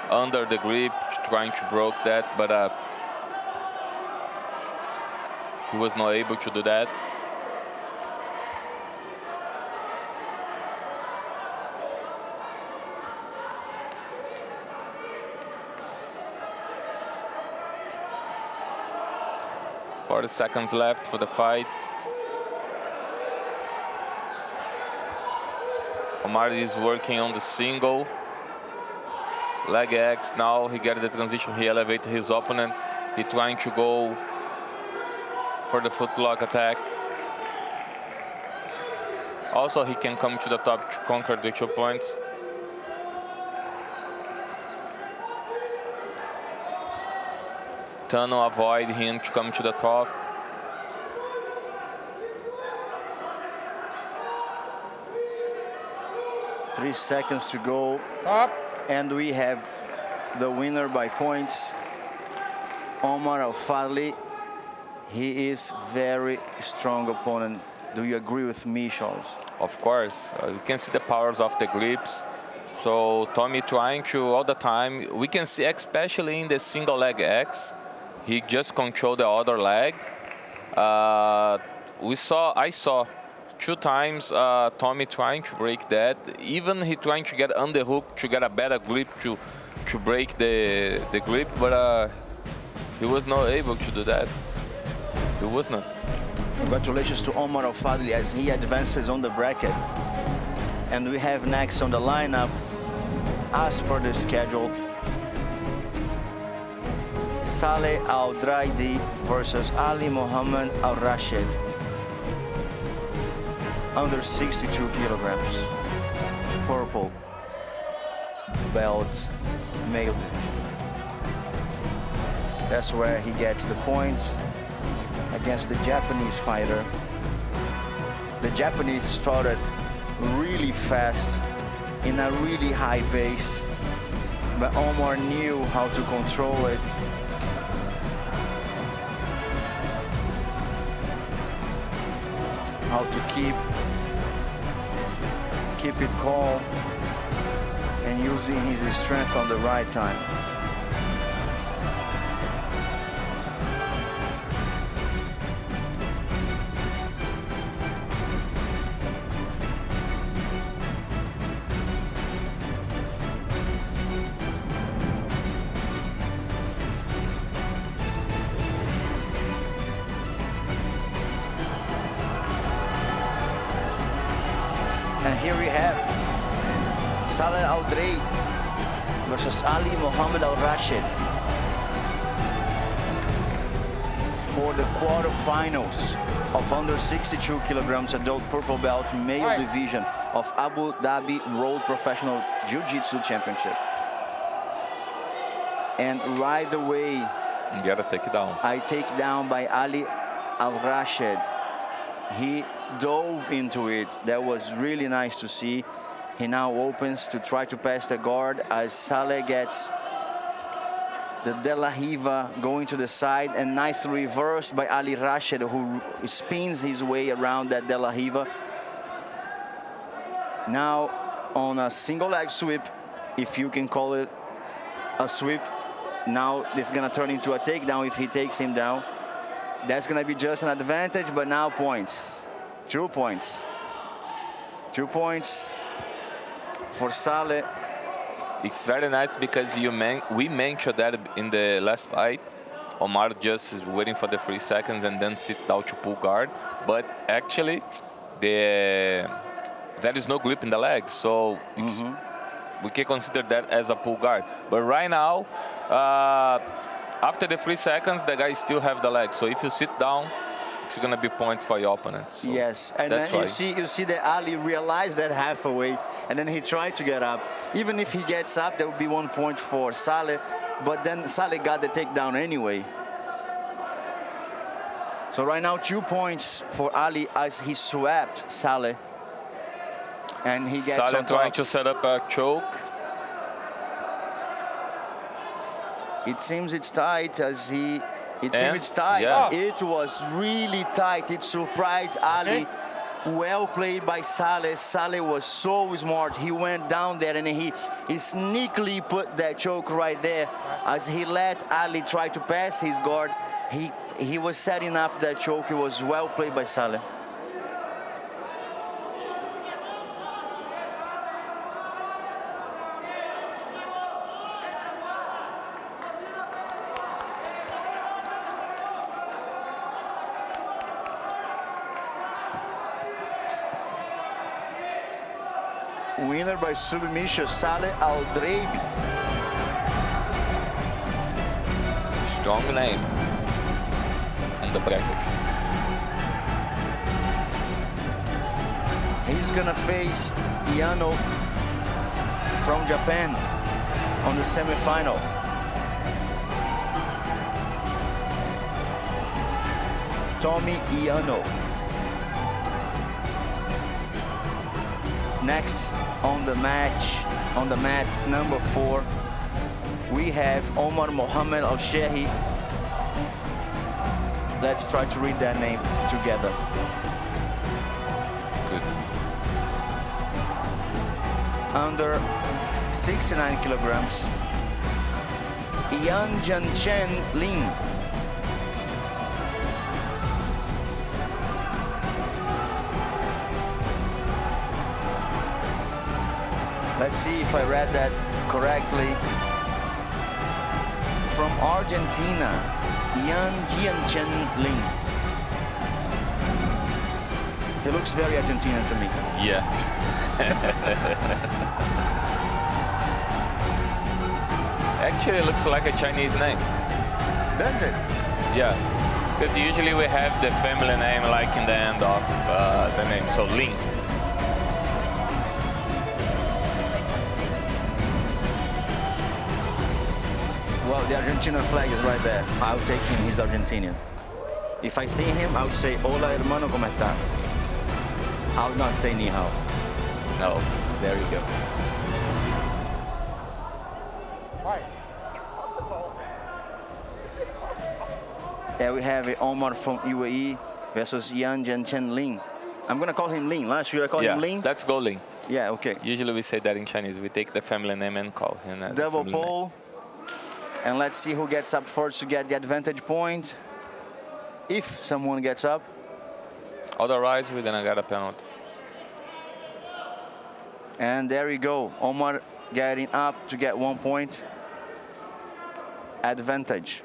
under the grip, trying to break that, but he was not able to do that. $40 seconds left for the fight. Omar is working on the single leg X. Now he gets the transition. He elevates his opponent. He's trying to go for the footlock attack. Also, he can come to the top to conquer the 2 points. Tano avoid him to come to the top.
Three seconds to go.
Stop.
And we have the winner by points, Omar Al-Fadli. He is very strong opponent. Do you agree with me, Charles?
Of course. You can see the powers of the grips. So Tommy trying to all the time. We can see, especially in the single leg X, he just controlled the other leg. I saw 2 times Tommy trying to break that. Even he trying to get underhook to get a better grip to break the grip, but he was not able to do that. He was not.
Congratulations to Omar Al-Fadli as he advances on the bracket. And we have next on the lineup, as per the schedule, Saleh Al-Draidi versus Ali Mohammed Al-Rashid. Under 62 kilograms. Purple belt male division. That's where he gets the points against the Japanese fighter. The Japanese started really fast in a really high pace, but Omar knew how to control it. How to keep it calm and using his strength on the right time. And here we have Saleh Al-Draid versus Ali Mohammed Al-Rashid for the quarterfinals of under 62 kilograms adult purple belt male division of Abu Dhabi World Professional Jiu-Jitsu Championship. And right away,
You gotta take it down.
I take down by Ali Al-Rashid. He dove into it. That was really nice to see. He now opens to try to pass the guard as Saleh gets the De La Riva going to the side and nicely reversed by Ali Rashid, who spins his way around that De La Riva. Now on a single leg sweep, if you can call it a sweep. Now this is gonna turn into a takedown if he takes him down. That's gonna be just an advantage, but now points. 2 points. 2 points for Saleh.
It's very nice because we mentioned that in the last fight. Omar just is waiting for the 3 seconds and then sit down to pull guard. But actually, there is no grip in the legs, so we can consider that as a pull guard. But right now, after the 3 seconds, the guy still have the legs. So if you sit down, it's gonna be point for your opponent. So
yes, and then you see that Ali realized that halfway, and then he tried to get up. Even if he gets up, there would be 1 point for Saleh, but then Saleh got the takedown anyway. So right now, 2 points for Ali as he swept Saleh, and he gets
Saleh
on top.
trying to set up a choke.
It seems it's tight as he. It seems it's tight.
Yeah.
It was really tight. It surprised Ali. Well played by Saleh. Saleh was so smart. He went down there and he sneakily put that choke right there. As he let Ali try to pass his guard, he was setting up that choke. It was well played by Saleh. Winner by submission, Saleh Al-Draid.
Strong name on the bracket.
He's gonna face Yano from Japan on the semifinal. Tommy Yano. Next on the mat number 4, we have Omar Mohammed Al-Shehi. Let's try to read that name together.
Good.
Under 69 kilograms, Yan Chen Lin. Let's see if I read that correctly. From Argentina, Yan Chen Lin. He looks very Argentinian to me.
Yeah. Actually, it looks like a Chinese name.
Does it?
Yeah. Because usually we have the family name like in the end of the name, so Lin.
Well, the Argentinian flag is right there. I'll take him, he's Argentinian. If I see him, I would say, hola hermano, ¿cómo está? I would not say ni hao.
No.
There you go. And we have Omar from UAE versus Yan Jianchen Lin. I'm gonna call him Lin. Should I call him Lin?
Let's go Lin.
Yeah, okay.
Usually we say that in Chinese. We take the family name and call him. As
Double
family name.
pole. And let's see who gets up first to get the advantage point. If someone gets up.
Otherwise, we're gonna get a penalty.
And there we go. Omar getting up to get 1 point. Advantage.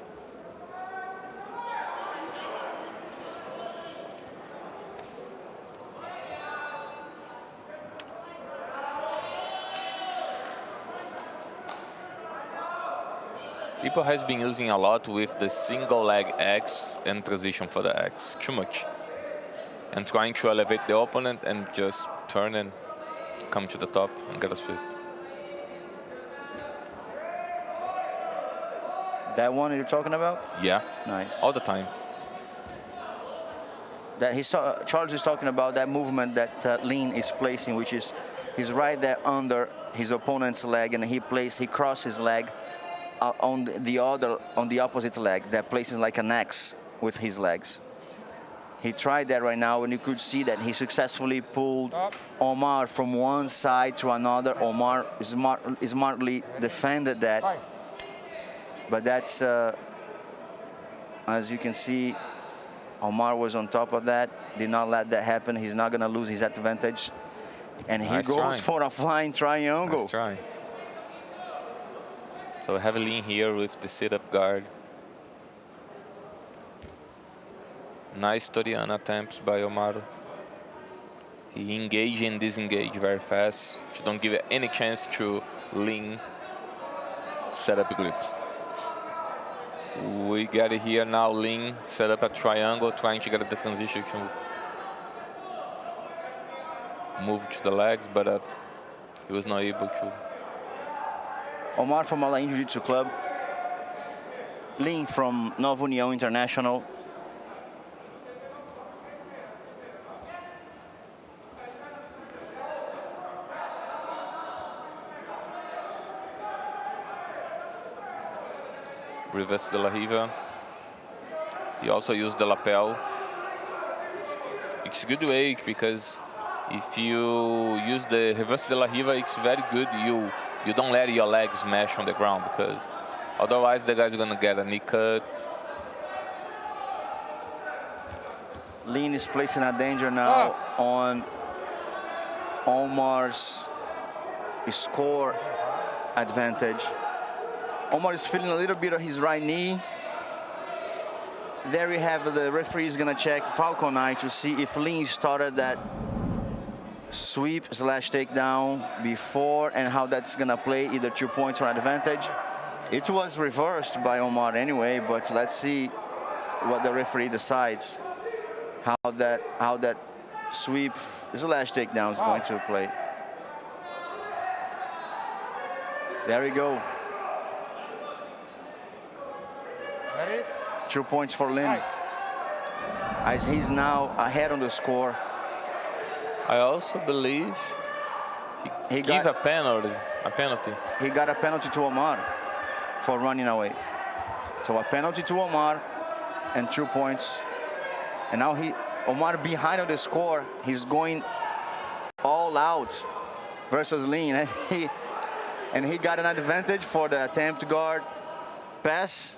People has been using a lot with the single leg X and transition for the X. Too much. And trying to elevate the opponent and just turn and come to the top and get a sweep.
That one you're talking about?
Yeah.
Nice.
All the time.
That Charles is talking about that movement that Lin is placing, which is he's right there under his opponent's leg, and he crosses his leg on the opposite leg. That places like an X with his legs. He tried that right now, and you could see that he successfully pulled Omar from one side to another. Omar smartly defended that. But that's, as you can see, Omar was on top of that, did not let that happen. He's not going to lose his advantage. And he goes for a flying triangle.
Nice try. So heavily in here with the sit-up guard. Nice Torian attempts by Omar. He engage and disengage very fast. You don't give it any chance to Lin set up grips. We get it here now. Lin set up a triangle, trying to get the transition to move to the legs, but he was not able to.
Omar from Alain Jiu-Jitsu Club. Lin from Nova União International.
Reverse de la Riva. He also used the lapel. It's a good way because if you use the reverse de la Riva, it's very good. You don't let your legs smash on the ground because otherwise the guy's gonna get a knee cut.
Lin is placing a danger now on Omar's score advantage. Omar is feeling a little bit of his right knee. There we have the referee is gonna check Falcon Eye to see if Lin started that sweep / takedown before and how that's gonna play, either 2 points or advantage. It was reversed by Omar anyway, but let's see what the referee decides. How that sweep / takedown is going to play. There we go.
Ready?
2 points for Lin, as he's now ahead on the score.
I also believe he gave a penalty.
He got a penalty to Omar for running away. So a penalty to Omar and 2 points. And now Omar behind on the score. He's going all out versus Lin. And he got an advantage for the attempt guard pass.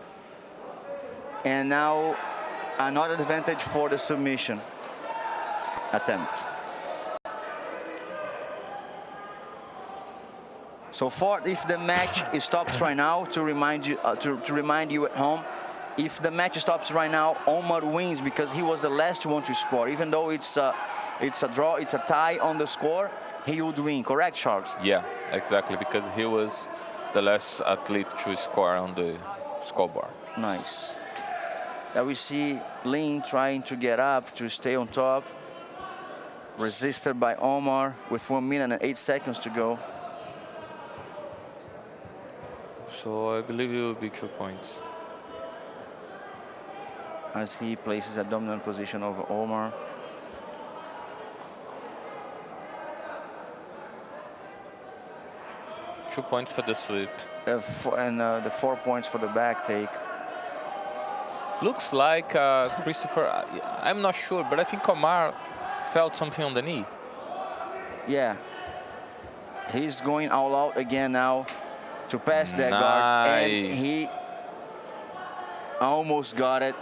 And now another advantage for the submission attempt. So if the match stops right now, to remind you at home, if the match stops right now, Omar wins because he was the last one to score. Even though it's a draw, it's a tie on the score, he would win. Correct, Charles?
Yeah, exactly, because he was the last athlete to score on the scoreboard.
Nice. Now we see Lin trying to get up to stay on top. Resisted by Omar with 1 minute and 8 seconds to go.
So I believe it will be 2 points.
As he places a dominant position over Omar.
Two points for the sweep.
And the 4 points for the back take.
Looks like Christopher, I'm not sure, but I think Omar felt something on the knee.
Yeah. He's going all out again now to pass that guard. And he almost got it.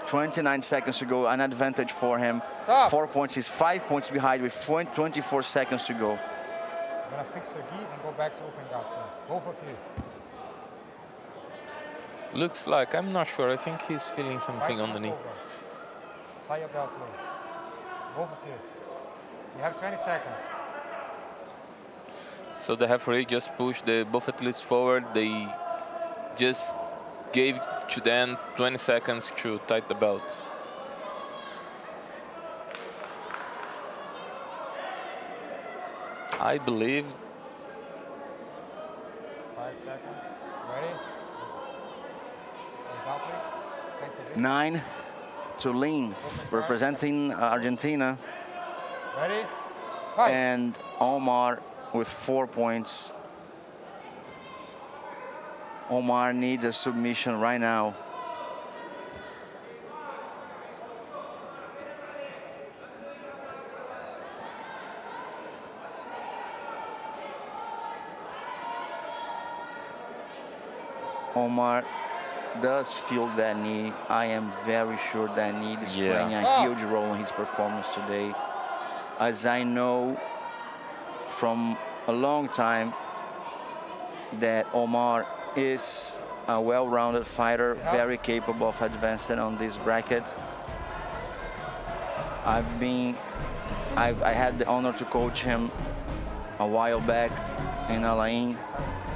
29 seconds to go, an advantage for him.
Stop.
4 points, he's 5 points behind with 24 seconds to go.
I'm gonna fix your gi and go back to open guard, please. Both of you.
Looks like, I'm not sure, I think he's feeling something on the knee.
Tie your belt, please. Both of you. You have 20 seconds.
So the referee just pushed both athletes forward. They just gave to them 20 seconds to tie the belt. I believe.
5 seconds. Ready? Down, please. Same position.
9 to Lin, representing Argentina.
Ready? Fight.
And Omar with 4 points. Omar needs a submission right now. Omar does feel that knee. I am very sure that knee is playing a huge role in his performance today. As I know from a long time that Omar is a well-rounded fighter, very capable of advancing on this bracket. I had the honor to coach him a while back in Alain,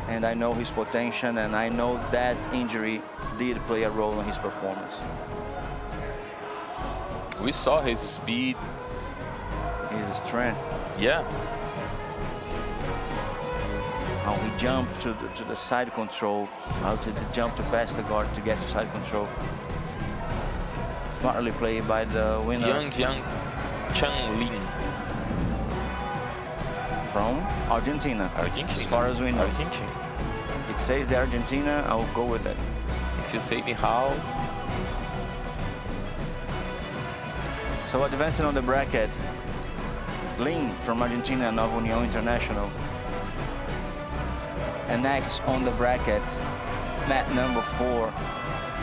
and I know his potential, and I know that injury did play a role in his performance.
We saw his speed,
his strength.
Yeah.
How he jumped to the side control, how to jump to pass the guard to get to side control. Smartly played by the winner.
Yang Chang Lin.
From Argentina.
Argentina.
As far as we know.
Argentina.
It says the Argentina, I'll go with it.
If you say ni hao.
So advancing on the bracket, Lin from Argentina, Nova União International. And next on the bracket, mat number 4,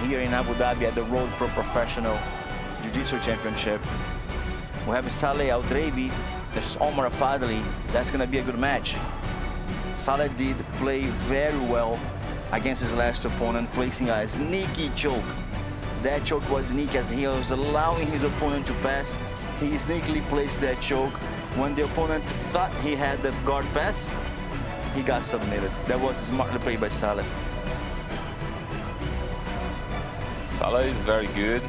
here in Abu Dhabi at the World Pro Professional Jiu-Jitsu Championship. We have Saleh Al-Draibi versus Omar Fadli. That's gonna be a good match. Saleh did play very well against his last opponent, placing a sneaky choke. That choke was sneaky as he was allowing his opponent to pass. He sneakily placed that choke. When the opponent thought he had the guard pass, he got submitted. That was smartly played by Saleh.
Saleh is very good.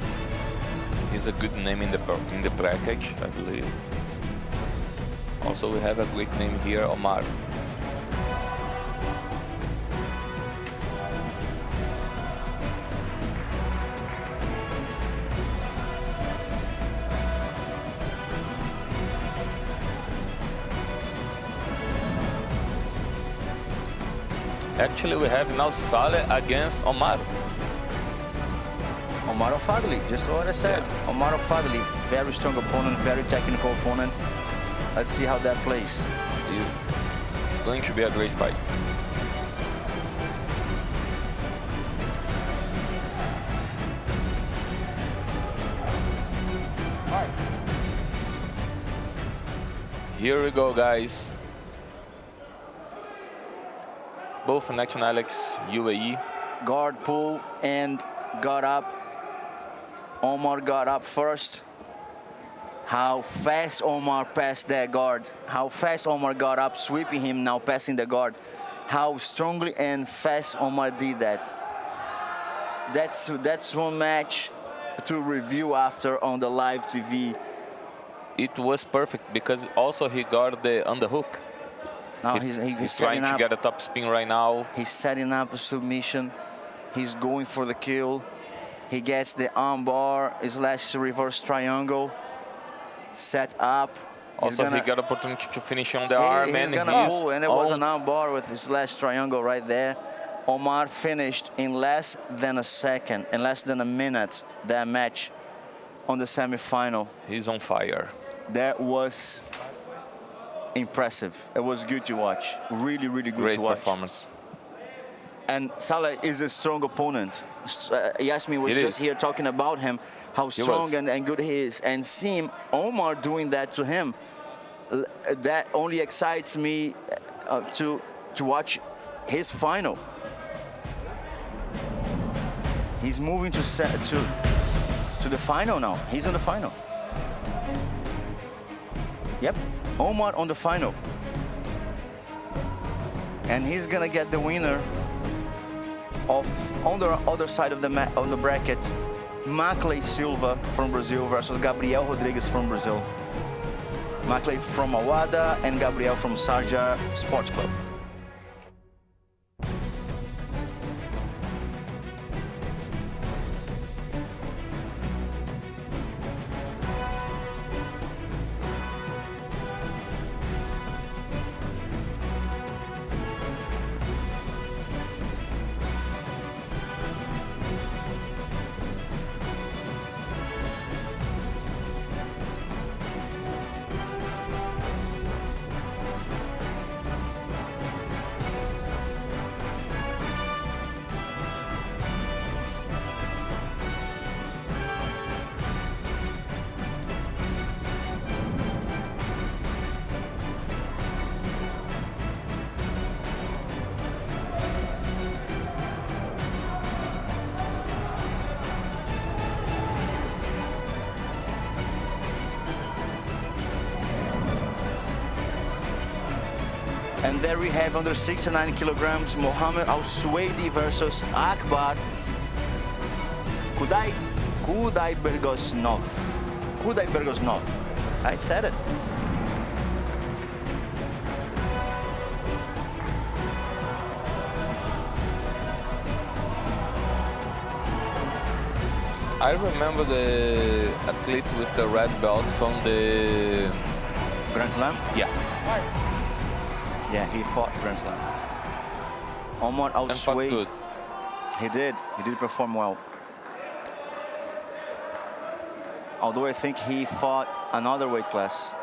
He's a good name in the bracket, I believe. Also, we have a great name here, Omar. Actually, we have now Saleh against Omar.
Omar Fadli, just what I said.
Yeah.
Omar Fadli, very strong opponent, very technical opponent. Let's see how that plays.
It's going to be a great fight. Here we go, guys. Both nationalities, UAE.
Guard pull and got up. Omar got up first. How fast Omar passed that guard. How fast Omar got up, sweeping him, now passing the guard. How strongly and fast Omar did that. That's one match to review after on the live TV.
It was perfect because also he got the underhook.
Now he's
trying to get a top spin right now.
He's setting up a submission. He's going for the kill. He gets the arm bar / reverse triangle. Set up.
Also, he got opportunity to finish on the arm,
and
it
was an arm bar with his / triangle right there. Omar finished in less than a second, in less than a minute, that match on the semifinal.
He's on fire.
That was impressive. It was good to watch. Really, really good
Great
to watch.
performance.
And Salah is a strong opponent. Yasmin was
It
just
is.
here talking about him, how strong
was.
and good he is. And seeing Omar doing that to him, that only excites me to watch his final. He's moving to the final now. He's in the final. Yep, Omar on the final. And he's gonna get the winner of, on the other side of the bracket, Maclay Silva from Brazil versus Gabriel Rodrigues from Brazil. Maclay from Awada and Gabriel from Sarja Sports Club. And there we have under 69 kilograms, Mohammed Al-Suwaidi versus Akbar Kudaibergosnov. I said it.
I remember the athlete with the red belt from the
Grand Slam?
Yeah.
Yeah, he fought Grand Slam. Omar
And fought
Al-Suwaidi.
good.
He did perform well. Although I think he fought another weight class.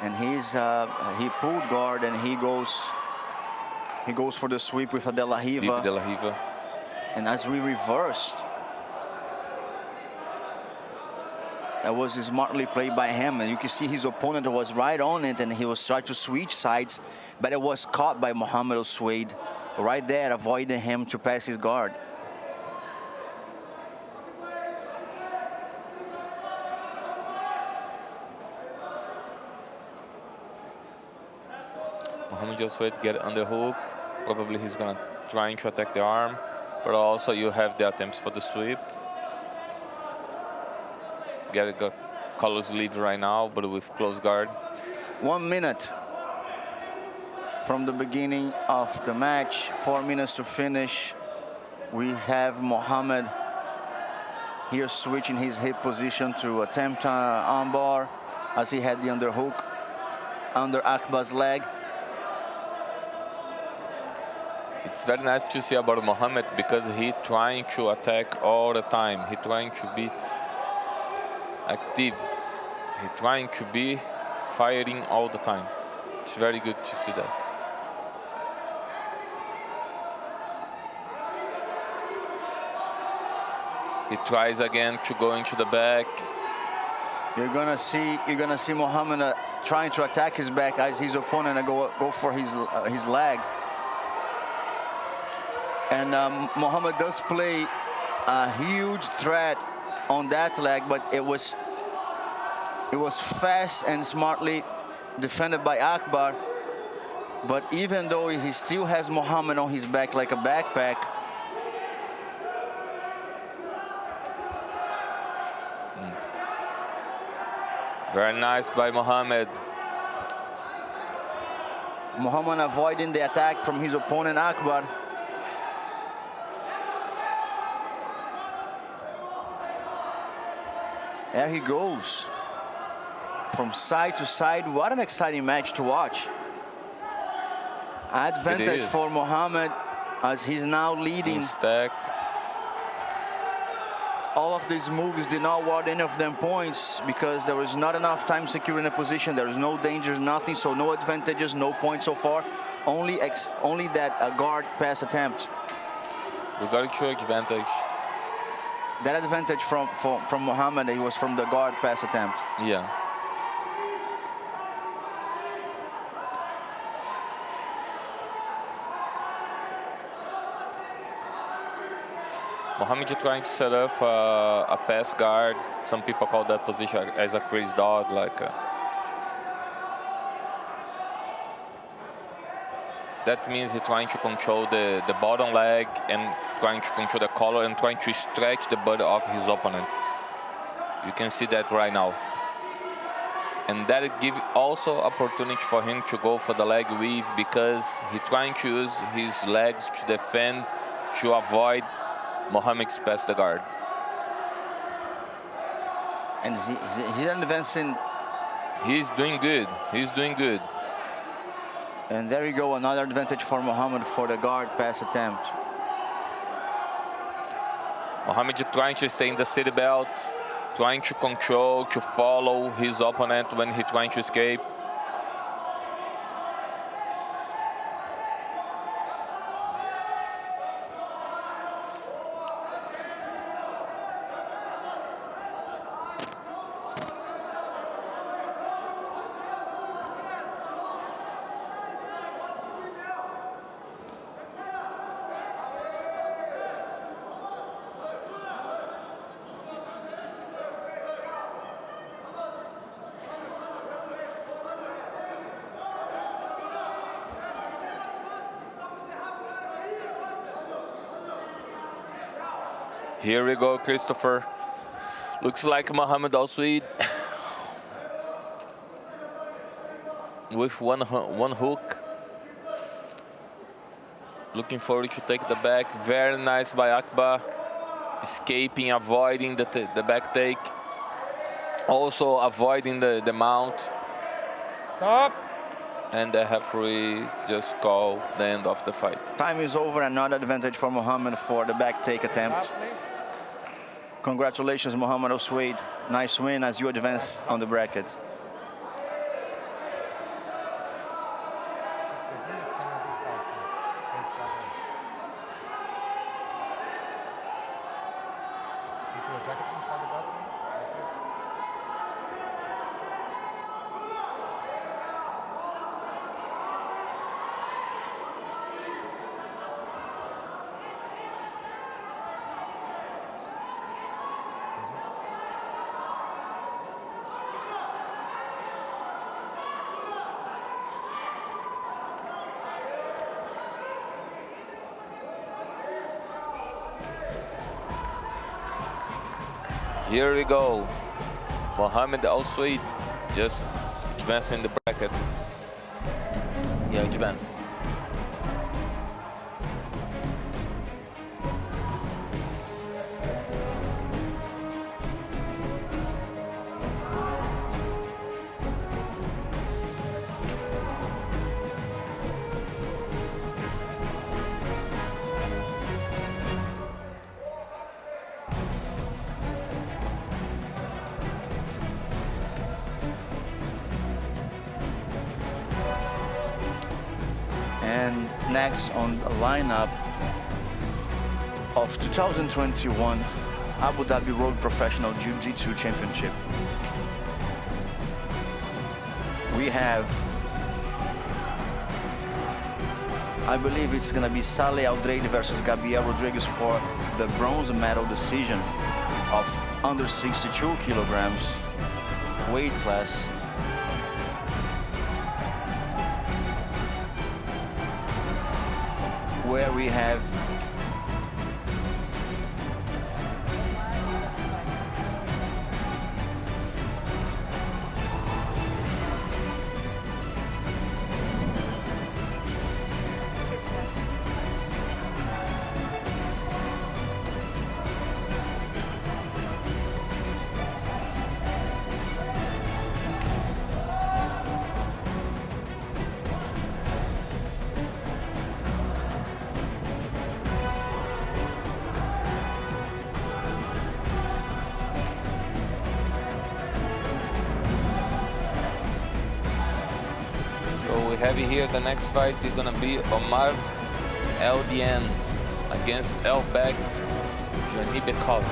And he pulled guard and he goes for the sweep with a De La
Deep
Riva.
De La Riva.
And as we reversed, that was smartly played by him. And you can see his opponent was right on it and he was trying to switch sides, but it was caught by Mohammed Al-Suwaidi right there, avoiding him to pass his guard.
Mohammed Al-Suwaidi get on the hook. Probably he's gonna try to attack the arm, but also you have the attempts for the sweep. Get a colors lead right now, but with close guard.
1 minute from the beginning of the match, 4 minutes to finish. We have Mohammed here switching his hip position to attempt armbar as he had the underhook under Akbar's leg.
It's very nice to see about Mohammed because he trying to attack all the time. He trying to be active. He trying to be firing all the time. It's very good to see that. He tries again to go into the back.
You're gonna see Mohammed trying to attack his back as his opponent go for his leg. And Mohammed does play a huge threat on that leg, but it was fast and smartly defended by Akbar. But even though he still has Mohammed on his back like a backpack,
Very nice by Mohammed.
Mohammed avoiding the attack from his opponent Akbar. There he goes. From side to side. What an exciting match to watch. Advantage
is.
for Mohammed as he's now leading.
Stack.
All of these moves did not award any of them points because there was not enough time securing a position. There was no dangers, nothing, so no advantages, no points so far. Only that guard pass attempt.
We got to show advantage.
That advantage from Mohammed, it was from the guard pass attempt.
Yeah. Mohammed trying to set up a pass guard. Some people call that position as a crazy dog, like. That means he's trying to control the bottom leg and trying to control the collar and trying to stretch the butt of his opponent. You can see that right now. And that gives also opportunity for him to go for the leg weave because he's trying to use his legs to defend, to avoid Mohammed's pass the guard.
And he's advancing.
He's doing good. He's doing good.
And there you go, another advantage for Mohammed for the guard pass attempt.
Mohammed trying to stay in the city belt, trying to control, to follow his opponent when he's trying to escape. Here we go, Christopher. Looks like Mohammed Al-Sweed with one hook. Looking forward to take the back. Very nice by Akbar. Escaping, avoiding the back take. Also avoiding the mount.
Stop.
And the referee just called the end of the fight.
Time is over, another advantage for Mohammed for the back take attempt. Congratulations, Mohammed Al-Sweid. Nice win as you advance on the bracket.
Here we go. Mohammed Al-Sweid just advancing the bracket. Yeah, advance.
And next on the lineup of 2021 Abu Dhabi World Professional Jiu-Jitsu Championship, we have, I believe it's gonna be Saleh Aldrade versus Gabriel Rodriguez for the bronze medal decision of under 62 kilograms weight class. Where we have
we have here the next fight is gonna be Omar LDN against Elbek Janibekov.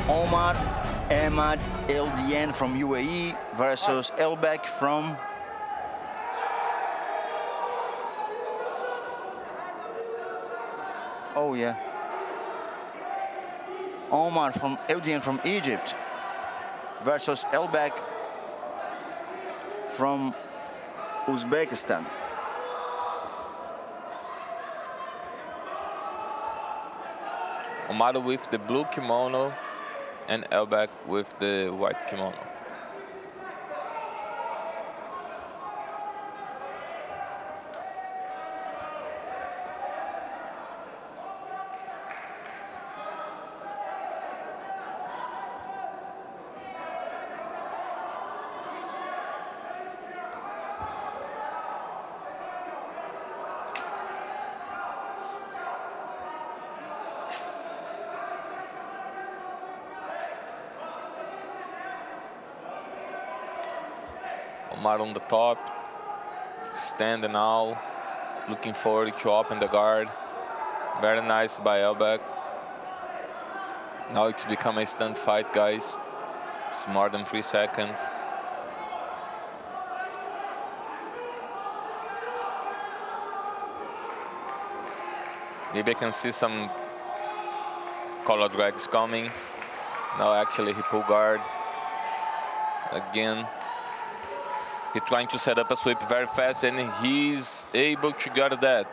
Omar Ahmad LDN from UAE versus Elbek from Omar from LDN from Egypt versus Elbek from Uzbekistan.
Omar with the blue kimono and Elbek with the white kimono. Omar on the top, standing now, looking forward to open the guard. Very nice by Elbek. Now it's become a stunt fight, guys. It's more than 3 seconds. Maybe I can see some collar drags coming. Now actually he pulled guard again. He's trying to set up a sweep very fast, and he's able to get that.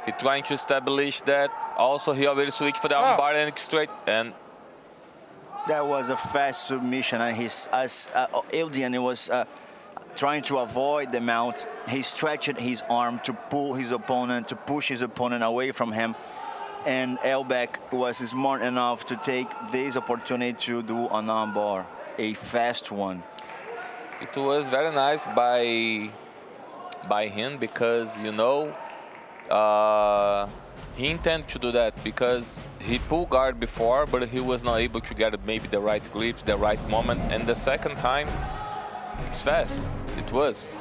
He's trying to establish that. Also, he already switched for the armbar and it's straight. And
that was a fast submission, and Eldian was trying to avoid the mount. He stretched his arm to pull his opponent, to push his opponent away from him. And Elbek was smart enough to take this opportunity to do an armbar, a fast one.
It was very nice by him because, you know, he intended to do that because he pulled guard before, but he was not able to get maybe the right grip, the right moment. And the second time, it's fast. It was.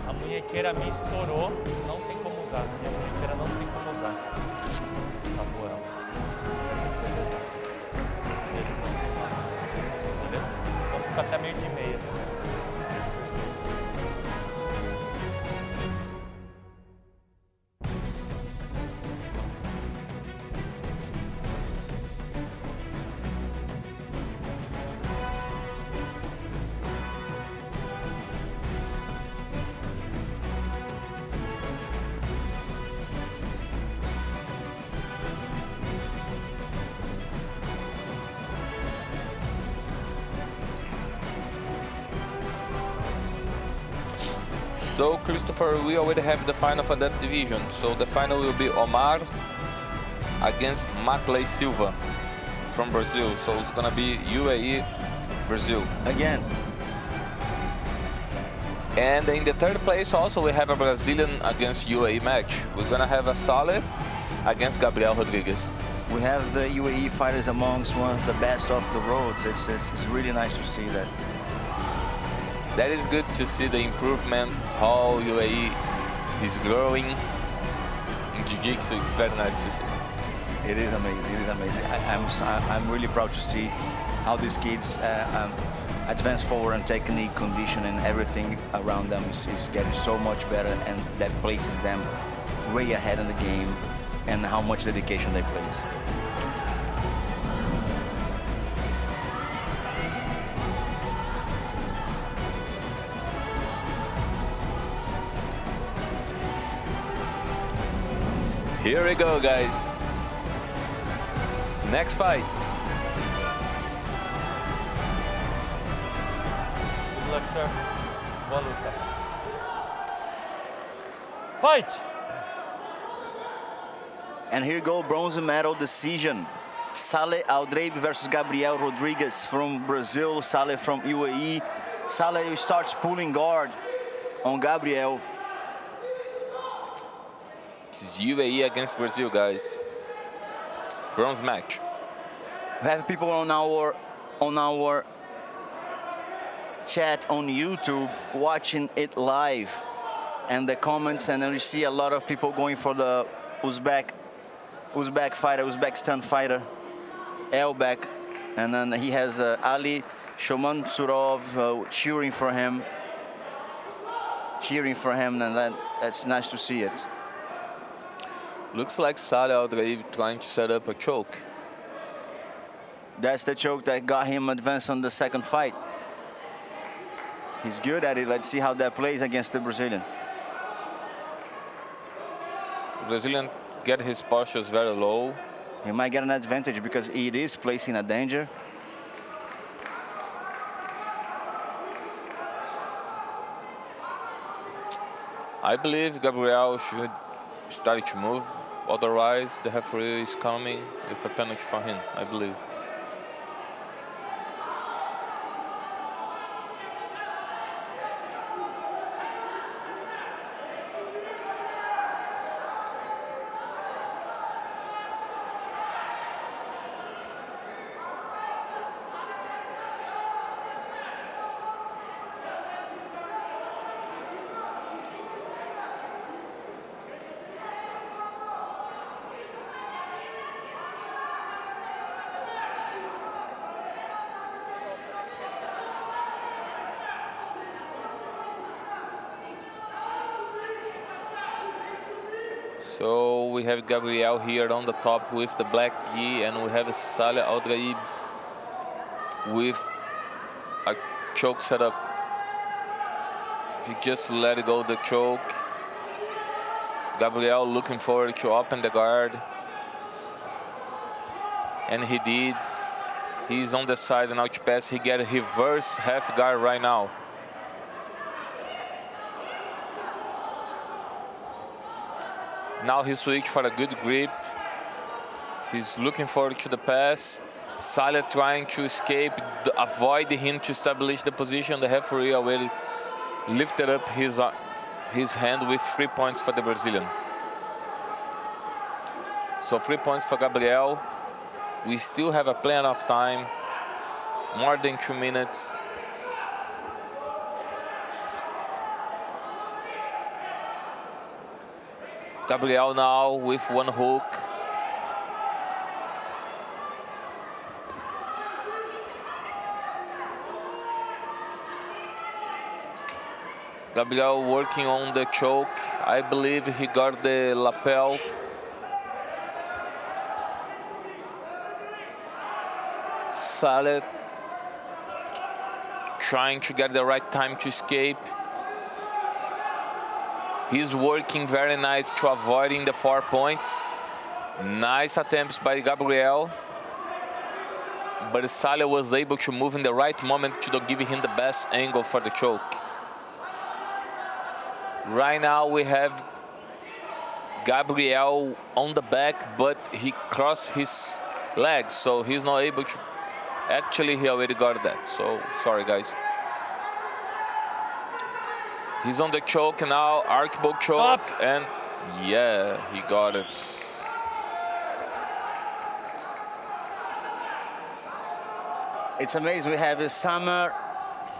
A munhequeira me estourou, não tem como usar. Minha munhequeira não tem como usar. Acabou ela. Eles não tem como. Beleza? Então fica até meio de meia.
So, Christopher, we already have the final for that division. So the final will be Omar against Matley Silva from Brazil. So it's gonna be UAE, Brazil.
Again.
And in the third place also we have a Brazilian against UAE match. We're gonna have a Saleh against Gabriel Rodriguez.
We have the UAE fighters amongst one of the best of the roads. It's really nice to see that.
That is good to see the improvement, how UAE is growing in Jiu-Jitsu. It's very nice to see.
It is amazing. It is amazing. I'm really proud to see how these kids advance forward in technique, condition, and everything around them is getting so much better, and that places them way ahead in the game, and how much dedication they place.
Here we go, guys. Next fight.
Good luck, sir. Boa luta. Fight!
And here you go, bronze medal decision. Saleh Aldrabe versus Gabriel Rodriguez from Brazil. Saleh from UAE. Saleh starts pulling guard on Gabriel.
This is UAE against Brazil, guys. Bronze match.
We have people on our chat on YouTube watching it live, and the comments, and then we see a lot of people going for the Uzbekistan fighter, Elbek, and then he has Ali Shomansurov cheering for him, and that's nice to see it.
Looks like Saleh Aldrabe trying to set up a choke.
That's the choke that got him advanced on the second fight. He's good at it. Let's see how that plays against the Brazilian.
Brazilian get his postures very low.
He might get an advantage because it is placing a danger.
I believe Gabriel should start to move. Otherwise, the referee is coming with a penalty for him, I believe. So we have Gabriel here on the top with the black gi, and we have Saleh Aldrabe with a choke setup. He just let go the choke. Gabriel looking forward to open the guard. And he did. He's on the side and out to pass. He get a reverse half guard right now. Now he switched for a good grip. He's looking forward to the pass. Saleh trying to escape, avoid him to establish the position. The referee already lifted up his hand with 3 points for the Brazilian. So 3 points for Gabriel. We still have a plenty of time, more than 2 minutes. Gabriel now with one hook. Gabriel working on the choke. I believe he got the lapel. Saleh trying to get the right time to escape. He's working very nice to avoiding the 4 points. Nice attempts by Gabriel. But Saleh was able to move in the right moment to give him the best angle for the choke. Right now we have Gabriel on the back, but he crossed his legs, so he's not able to. Actually, he already got that, so sorry guys. He's on the choke now, archbow choke, up. And yeah, he got it.
It's amazing. We have Summer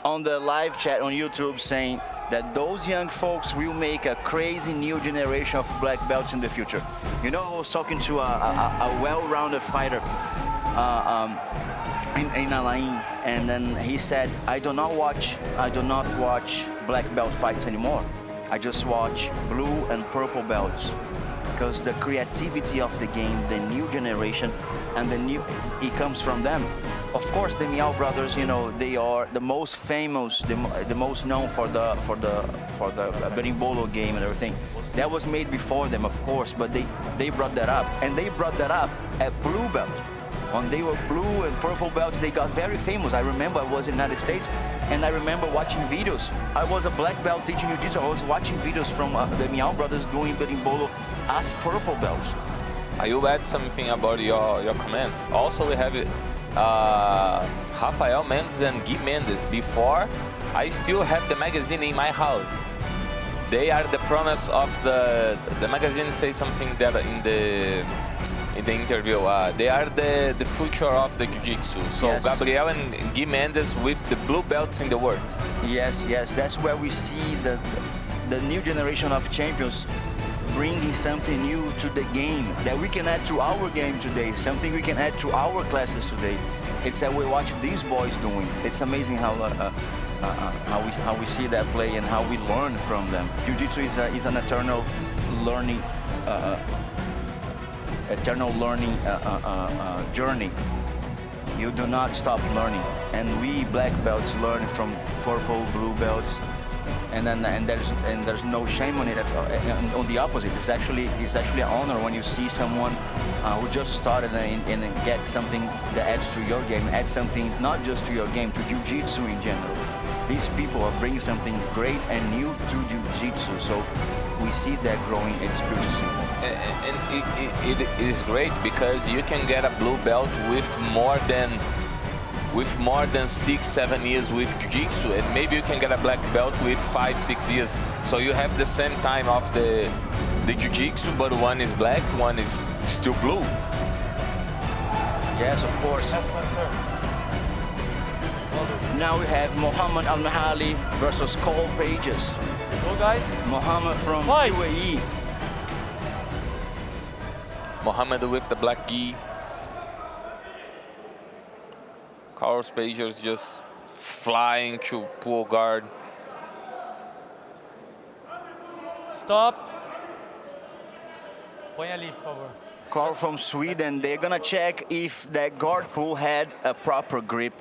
on the live chat on YouTube saying that those young folks will make a crazy new generation of black belts in the future. You know, I was talking to a well-rounded fighter in Alain, and then he said, I do not watch black belt fights anymore. I just watch blue and purple belts, because the creativity of the game, the new generation, and it comes from them. Of course, the Miao brothers, you know, they are the most famous, the most known for the berimbolo game and everything. That was made before them, of course, but they brought that up, and they brought that up at blue belt. When they were blue and purple belts, they got very famous. I remember I was in the United States, and I remember watching videos. I was a black belt teaching jiu-jitsu. I was watching videos from the Miao brothers doing berimbolo as purple belts.
I will add something about your comments. Also, we have Rafael Mendes and Gui Mendes. Before, I still have the magazine in my house. They are the promise of the magazine. Say something that in the interview. They are the future of the jiu-jitsu. So
Yes.
Gabriel and Gui Mendes with the blue belts in the works.
Yes, yes, that's where we see the new generation of champions bringing something new to the game that we can add to our game today, something we can add to our classes today. It's that we watch these boys doing. It's amazing how we see that play and how we learn from them. Jiu-jitsu is an eternal learning journey. You do not stop learning, and we black belts learn from purple, blue belts, and there's no shame on it. On the opposite, it's actually an honor when you see someone who just started and get something that adds to your game, adds something not just to your game, to jiu-jitsu in general. These people are bringing something great and new to jiu-jitsu, so we see that growing. It's good to see.
And it is great because you can get a blue belt with more than 6-7 years with jiu-jitsu, and maybe you can get a black belt with 5-6 years. So you have the same time of the jiu-jitsu, but one is black, one is still blue.
Yes, of course. Now we have Muhammad Al-Mahali versus Cole Pages.
Go, guys.
Muhammad from
Fight.
UAE.
Mohammed with the black gi. Carlos Pagers just flying to pull guard.
Stop. Põe ali, por favor.
Carl from Sweden. They're gonna check if that guard pull had a proper grip.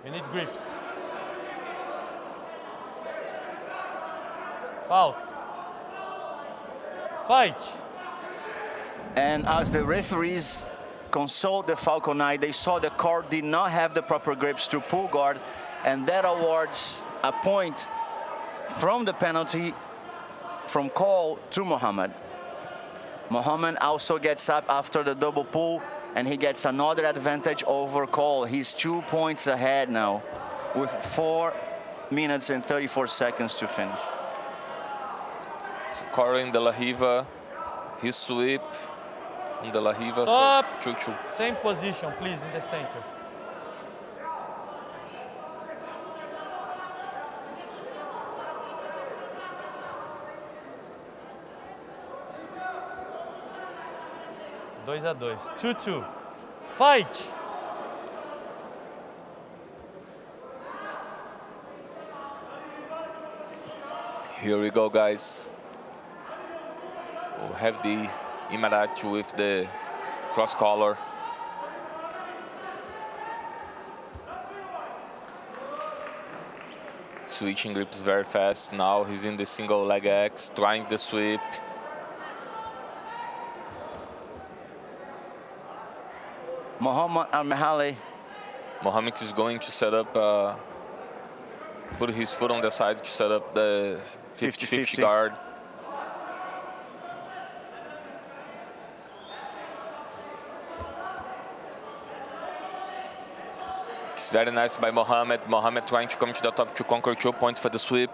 We need grips. Foul. Fight.
And as the referees consult the Falcon Eye, they saw the court did not have the proper grips to pull guard, and that awards a point from the penalty from Cole to Muhammad. Muhammad also gets up after the double pull, and he gets another advantage over Cole. He's 2 points ahead now with 4 minutes and 34 seconds to finish.
So Carl in the La Riva, his sweep in the La Riva.
Stop.
So, choo-choo.
Same position, please, in the center. Dois a dois. 2-2. Fight.
Here we go, guys. We'll have the Imaratu with the cross collar. Switching grips very fast. Now he's in the single leg X, trying the sweep.
Muhammad Al-Mahali.
Mohamed is going to set up, put his foot on the side to set up the 50-50 guard. It's very nice by Mohamed. Mohamed trying to come to the top to conquer 2 points for the sweep.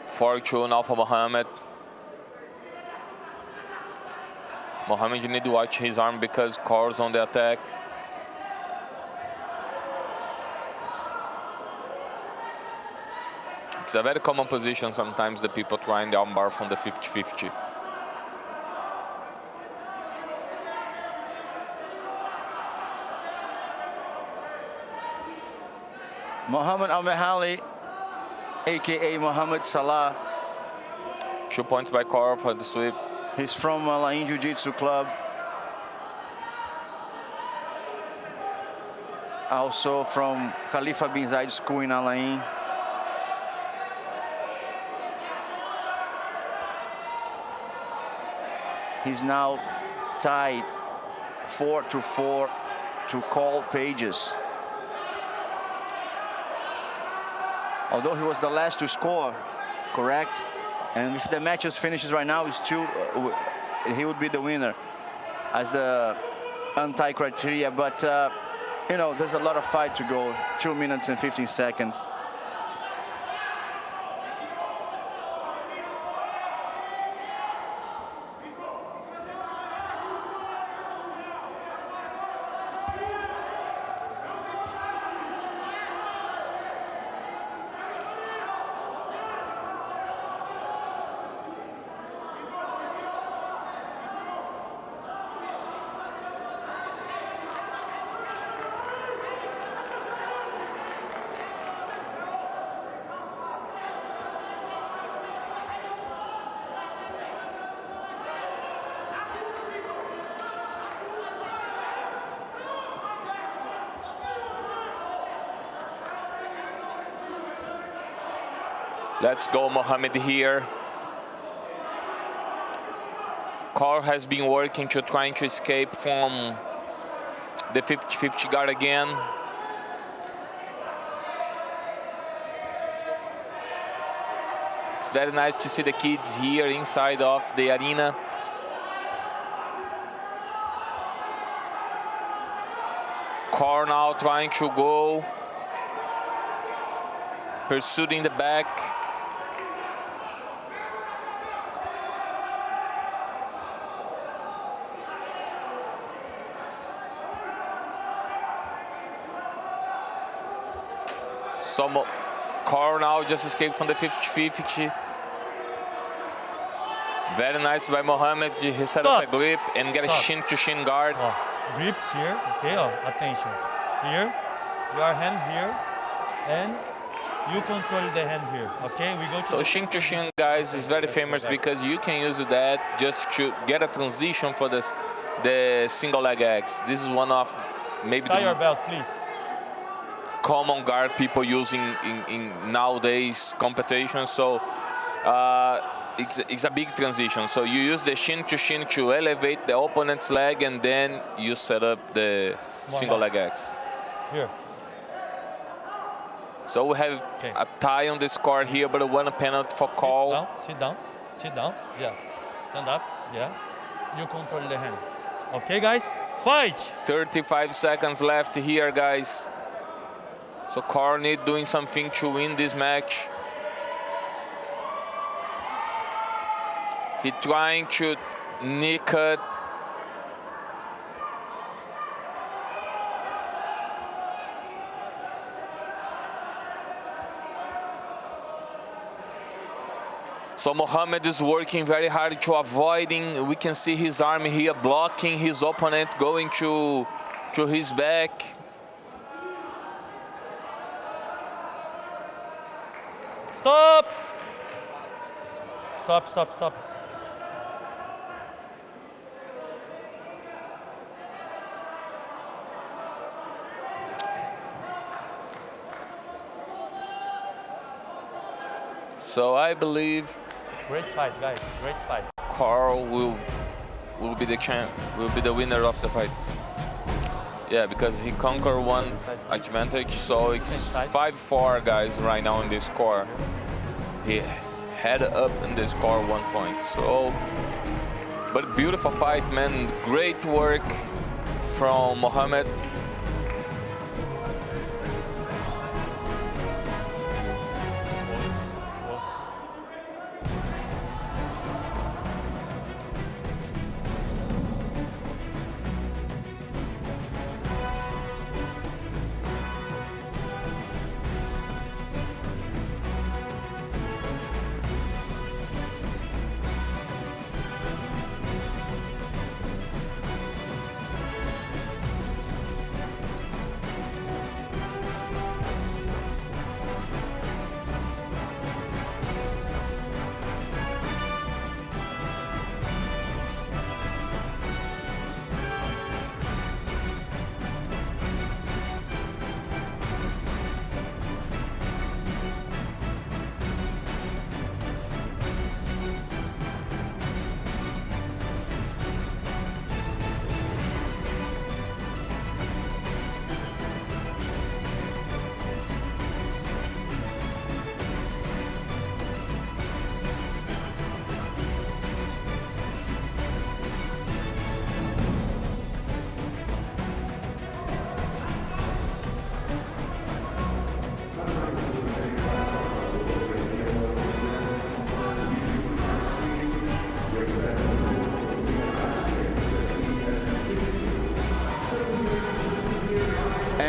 Four-2 now for Mohamed. Mohamed, you need to watch his arm because Carl's on the attack. It's a very common position sometimes the people trying the armbar from the 50-50.
Muhammad Al-Mahali, aka Muhammad Salah.
2 points by Carl for the sweep.
He's from Alain Jiu-Jitsu Club. Also from Khalifa bin Zayed School in Alain. He's now tied 4-4 to call pages. Although he was the last to score, correct? And if the match just finishes right now, it's still, he would be the winner as the untie criteria. But, you know, there's a lot of fight to go, 2 minutes and 15 seconds.
Let's go, Mohammed here. Carl has been working to trying to escape from the 50-50 guard again. It's very nice to see the kids here inside of the arena. Carl now trying to go, pursuing the back. Carl now just escaped from the 50-50. Very nice by Mohammed. He set up a grip and get a shin-to-shin guard.
Grips here, okay, attention. Here, your hand here, and you control the hand here, okay? We go to
so shin-to-shin, guys, is very famous because you can use that just to get a transition for the single leg X. This is one of maybe
tie your belt, please.
Common guard people using in nowadays competition. So it's a big transition. So you use the shin to shin to elevate the opponent's leg, and then you set up the single leg X.
Here.
So we have a tie on the score here, but one penalty for call.
Sit down, sit down. Yeah. Stand up. Yeah. You control the hand. Okay, guys, fight.
35 seconds left here, guys. So Carl need doing something to win this match. He trying to knee cut. So Mohammed is working very hard to avoiding. We can see his arm here blocking his opponent, going to his back.
Stop! Stop, stop, stop.
So I believe
great fight, guys. Great fight.
Carl will be the champ, will be the winner of the fight. Yeah, because he conquered one advantage, so it's 5-4, guys, right now in the score. He had up in the score 1 point. So, but beautiful fight, man. Great work from Mohammed.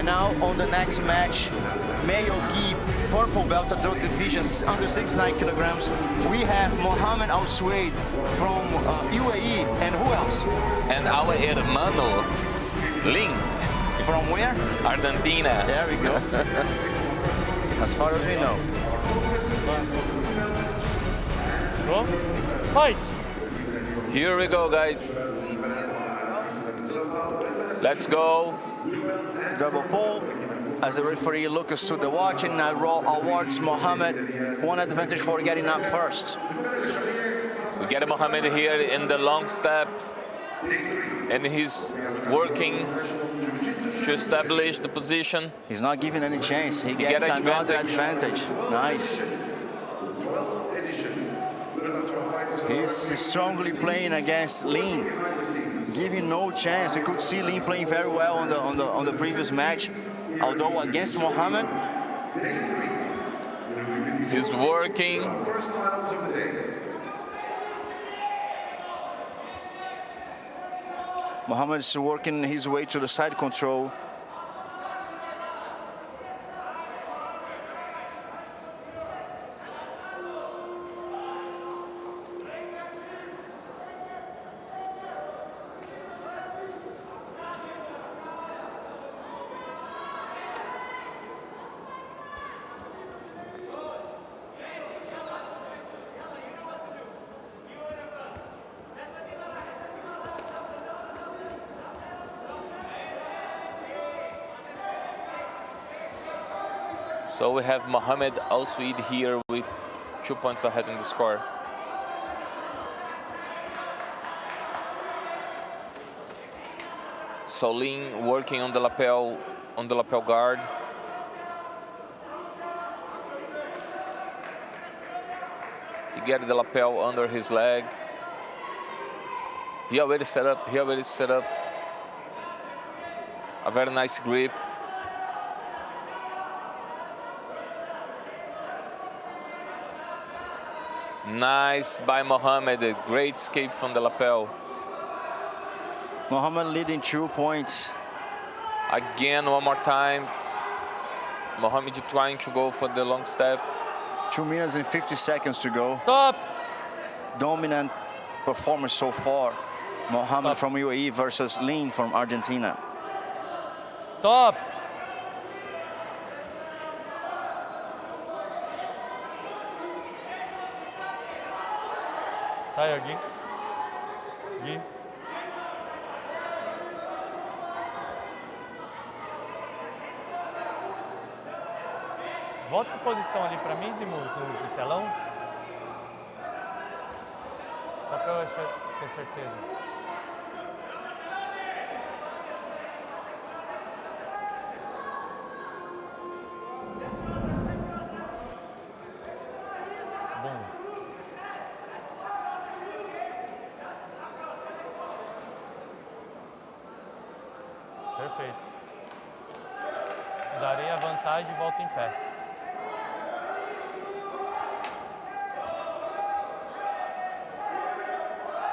now on the next match, male gi purple belt adult division under 69 kilograms. We have Mohammed Al Suwaid from UAE, and who else?
And our hermano, Lin.
From where?
Argentina.
There we go. As far as we know.
Go. Fight.
Here we go, guys. Let's go.
Double pull. As the referee looks to the watch and awards Mohammed one advantage for getting up first.
We get Mohammed here in the long step, and he's working to establish the position.
He's not giving any chance. He gets another advantage. Nice. He's strongly playing against Lin, giving no chance. You could see Lin playing very well on the previous match, although against Mohammed,
he's working.
Mohammed is working his way to the side control.
So we have Mohammed Al Suwaid here with 2 points ahead in the score. So Lin working on the lapel guard. He get the lapel under his leg. He already set up. A very nice grip. Nice by Mohammed, a great escape from the lapel.
Mohammed leading 2 points.
Again, one more time. Mohammed trying to go for the long step.
2 minutes and 50 seconds to go.
Stop.
Dominant performance so far. Mohammed from UAE versus Lin from Argentina.
Stop. Tire, Gui. Gui. Volta a posição ali para mim, Zimu, no telão. Só para eu ter certeza. Perfeito. Darei a vantagem e volto em pé.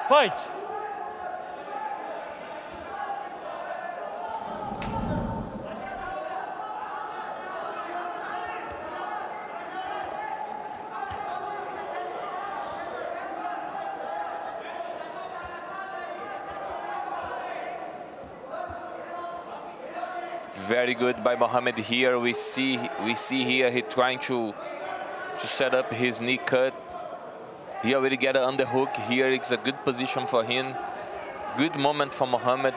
Fight!
Very good by Mohammed here. We see here he trying to set up his knee cut. He already get an underhook here. It's a good position for him. Good moment for Mohammed.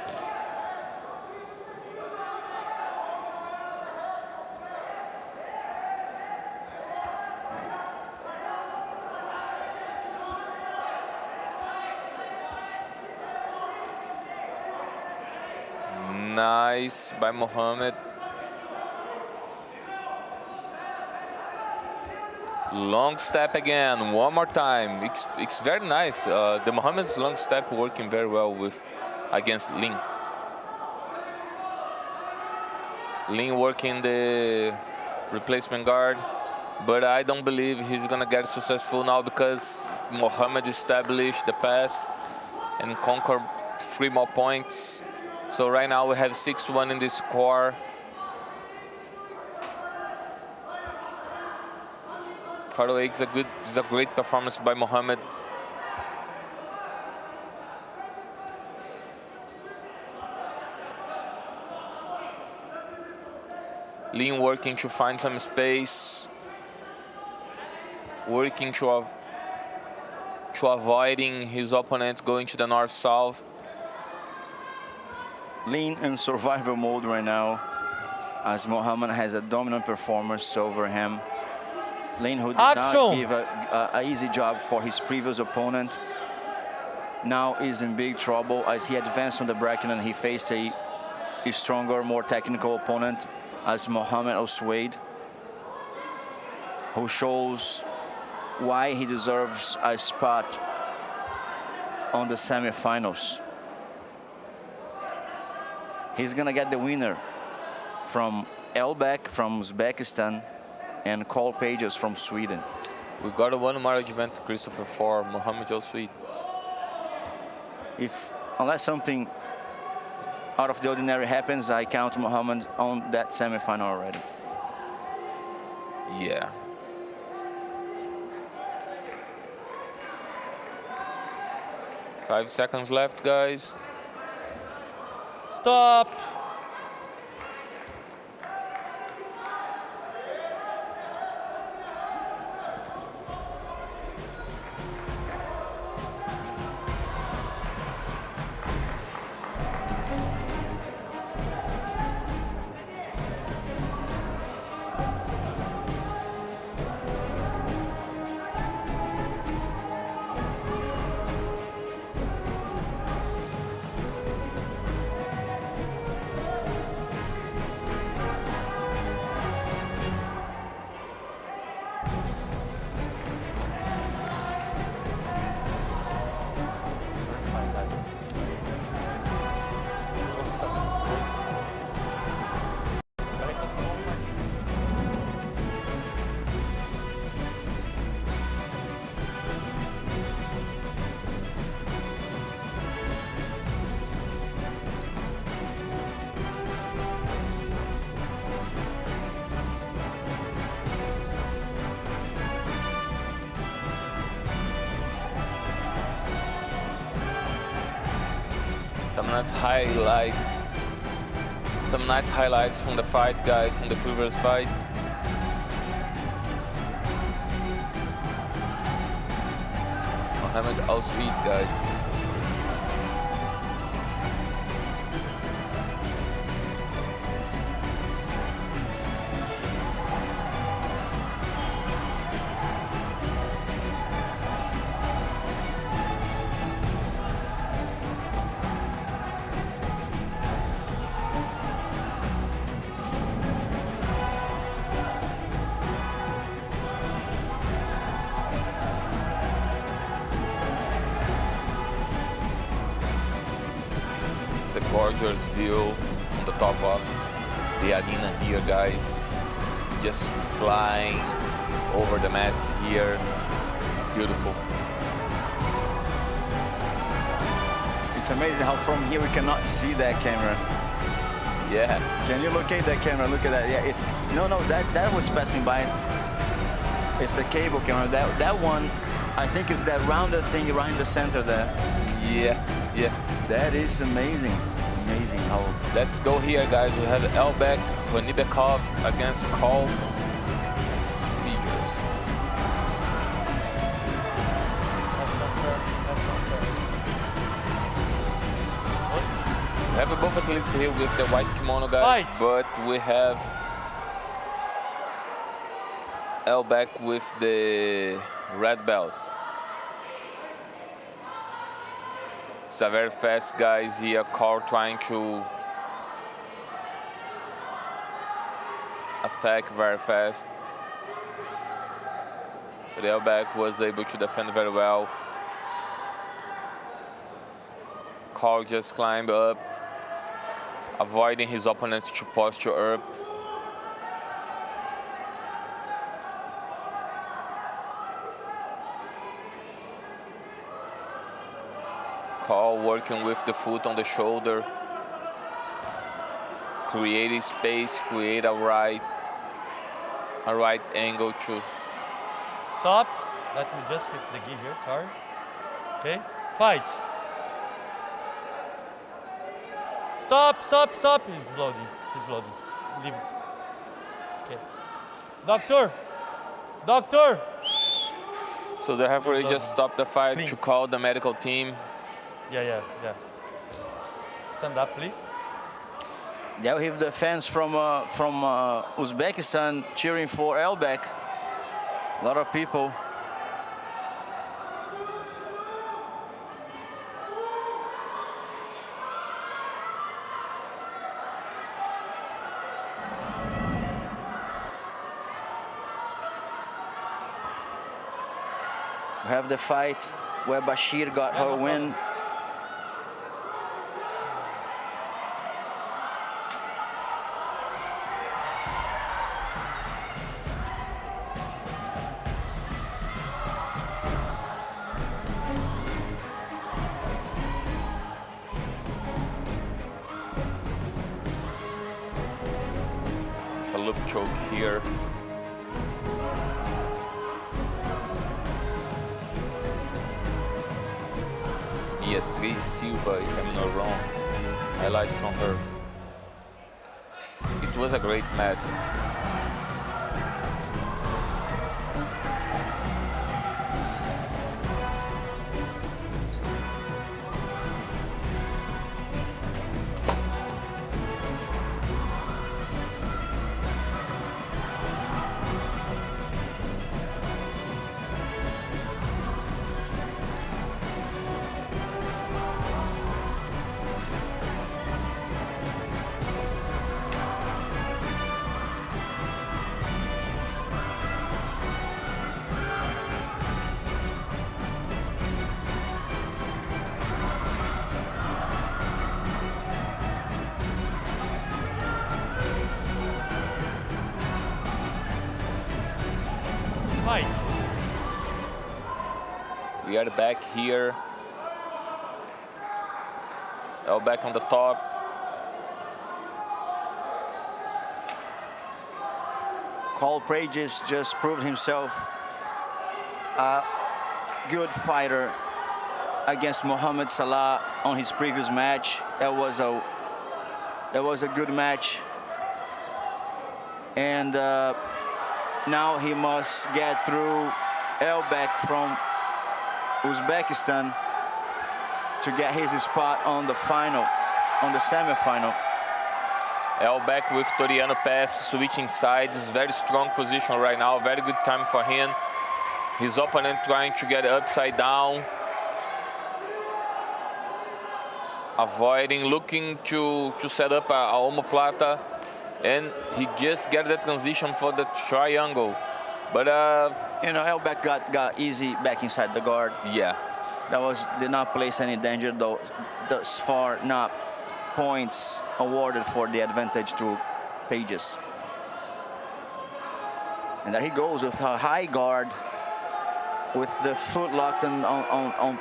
Nice by Mohammed. Long step again, one more time. It's very nice. The Mohammed's long step working very well against Lin. Lin working the replacement guard, but I don't believe he's gonna get successful now because Mohammed established the pass and conquer 3 more points. So right now we have 6-1 in the score. Far away is a great performance by Mohammed. Lin working to find some space, working to avoiding his opponent going to the north-south.
Lin in survival mode right now, as Mohammed has a dominant performance over him. Lin, who did not give an easy job for his previous opponent, now is in big trouble as he advanced on the bracket and he faced a stronger, more technical opponent as Mohammed Al-Suwaid, who shows why he deserves a spot on the semifinals. He's gonna get the winner from Elbek from Uzbekistan and Carl Pages from Sweden.
We got a one more event, Christopher, for Mohammed Al-Suwaid.
Unless something out of the ordinary happens, I count Mohammed on that semifinal already.
Yeah. Five seconds left, guys.
Stop.
Some nice highlights from the fight, guys, from the previous fight. Mohammed Al-Suwaid, guys. A gorgeous view on the top of the arena here, guys. Just flying over the mats here. Beautiful.
It's amazing how from here we cannot see that camera.
Yeah.
Can you locate that camera? Look at that. Yeah, it's no, that was passing by. It's the cable camera. That one, I think, is that rounded thing right in the center there.
Yeah.
That is amazing. Amazing how.
Let's go here, guys. We have Elbek Honibekov against Carl Pages. We have a both athletes here with the white kimono, guys, but we have Elbek with the red belt. It's a very fast guys here. Carl trying to attack very fast. But Elbek was able to defend very well. Carl just climbed up, avoiding his opponents to posture up. Carl working with the foot on the shoulder, creating space, create a right angle to
Stop. Let me just fix the gi here, sorry. Okay, fight. Stop, stop, stop. He's bloody. He's bloody. Leave him. Okay. Doctor. Doctor.
So the referee just stopped the fight to call the medical team.
Yeah. Stand up, please.
There we have the fans from Uzbekistan cheering for Elbek. A lot of people. We have the fight where Bashir got her win.
A loop choke here. Beatriz Silva, if I'm not wrong. Highlights from her. It was a great match.
Fight.
We are back here. Back on the top.
Carl Prages just proved himself a good fighter against Mohamed Salah on his previous match. That was a good match, and now he must get through Elbek from Uzbekistan to get his spot on the final, on the semi-final.
Elbek with Toriano pass, switching sides, very strong position right now, very good time for him. His opponent trying to get upside down. Avoiding, looking to set up a omoplata. And he just got the transition for the triangle. But,
you know, Elbek got easy back inside the guard.
Yeah.
Did not place any danger, though. Thus far, not points awarded for the advantage to Pages. And there he goes with a high guard, with the foot locked on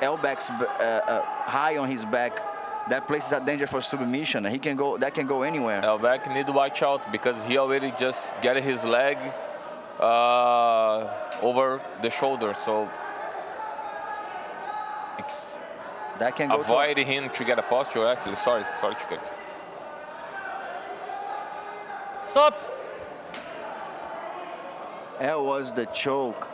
Elbek's high on his back. That places a danger for submission. He can go. That can go anywhere.
Elbek need to watch out because he already just got his leg over the shoulder, so
that can go.
Avoid him to get a posture. Actually, sorry, Chico.
Stop.
That was the choke.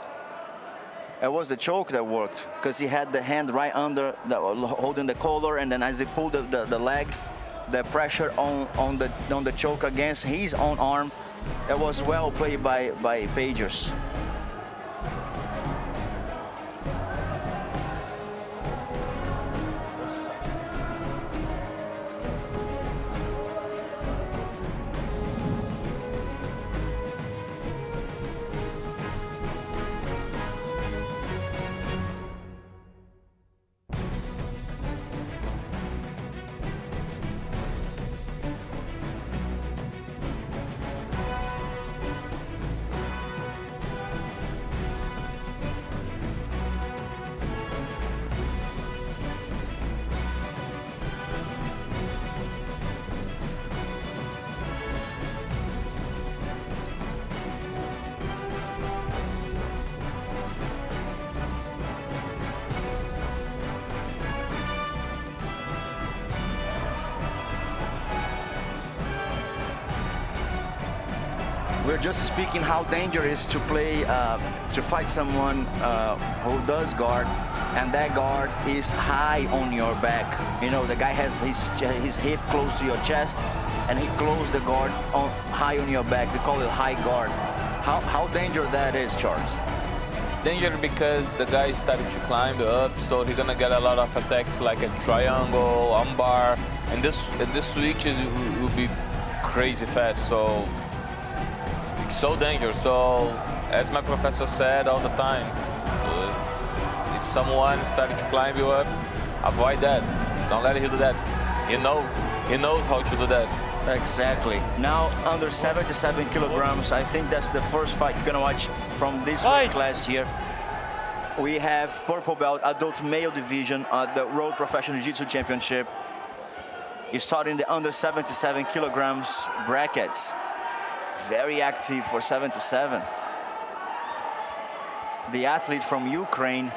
It was the choke that worked because he had the hand right under, holding the collar, and then as he pulled the leg, the pressure on the choke against his own arm. That was well played by Pages. We're just speaking how dangerous to play, to fight someone who does guard, and that guard is high on your back. You know, the guy has his hip close to your chest, and he closed the guard high on your back. They call it high guard. How dangerous that is, Charles?
It's dangerous because the guy started to climb up, so he's gonna get a lot of attacks like a triangle, armbar, and this switches will be crazy fast. So it's so dangerous. So as my professor said all the time, if someone started to climb you up, avoid that. Don't let him do that. He knows how to do that.
Exactly. Now under 77 kilograms, I think that's the first fight you're gonna watch from this weight class here. We have purple belt adult male division at the World Professional Jiu-Jitsu Championship. He's starting the under 77 kilograms brackets. Very active for 77. The athlete from Ukraine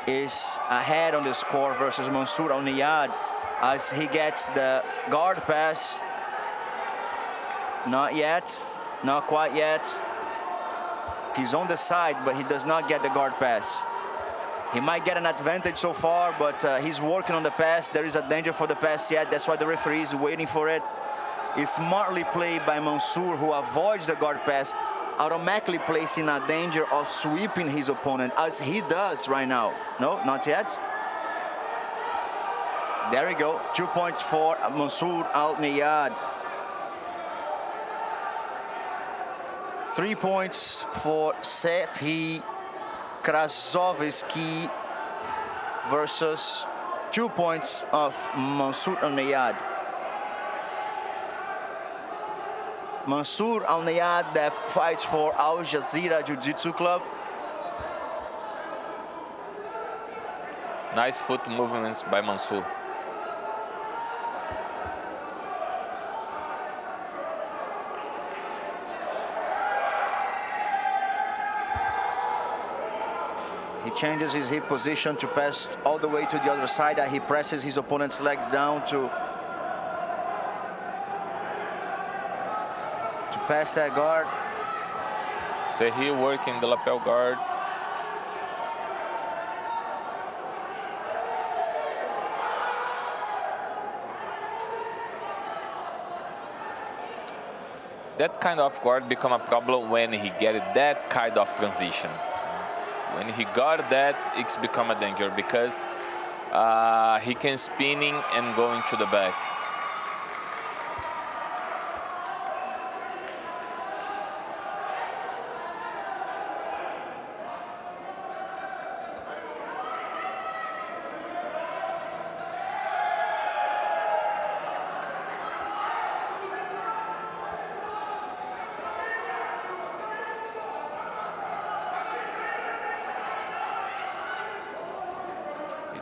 is ahead on the score versus Mansour Al-Niyad as he gets the guard pass. Not yet, not quite yet. He's on the side, but he does not get the guard pass. He might get an advantage so far, but he's working on the pass. There is a danger for the pass yet. That's why the referee is waiting for it. It's smartly played by Mansour, who avoids the guard pass, automatically placing a danger of sweeping his opponent, as he does right now. No, not yet. There we go. 2 points for Mansour Al-Niyad. 3 points for Serhii Krasovsky versus 2 points of Mansour Al-Niyad. Mansour Al-Niyad that fights for Al Jazeera Jiu-Jitsu Club.
Nice foot movements by Mansour.
He changes his hip position to pass all the way to the other side. He presses his opponent's legs down to pass that guard.
Serhii working the lapel guard. That kind of guard become a problem when he get that kind of transition. When he got that, it's become a danger because he can spinning and going to the back.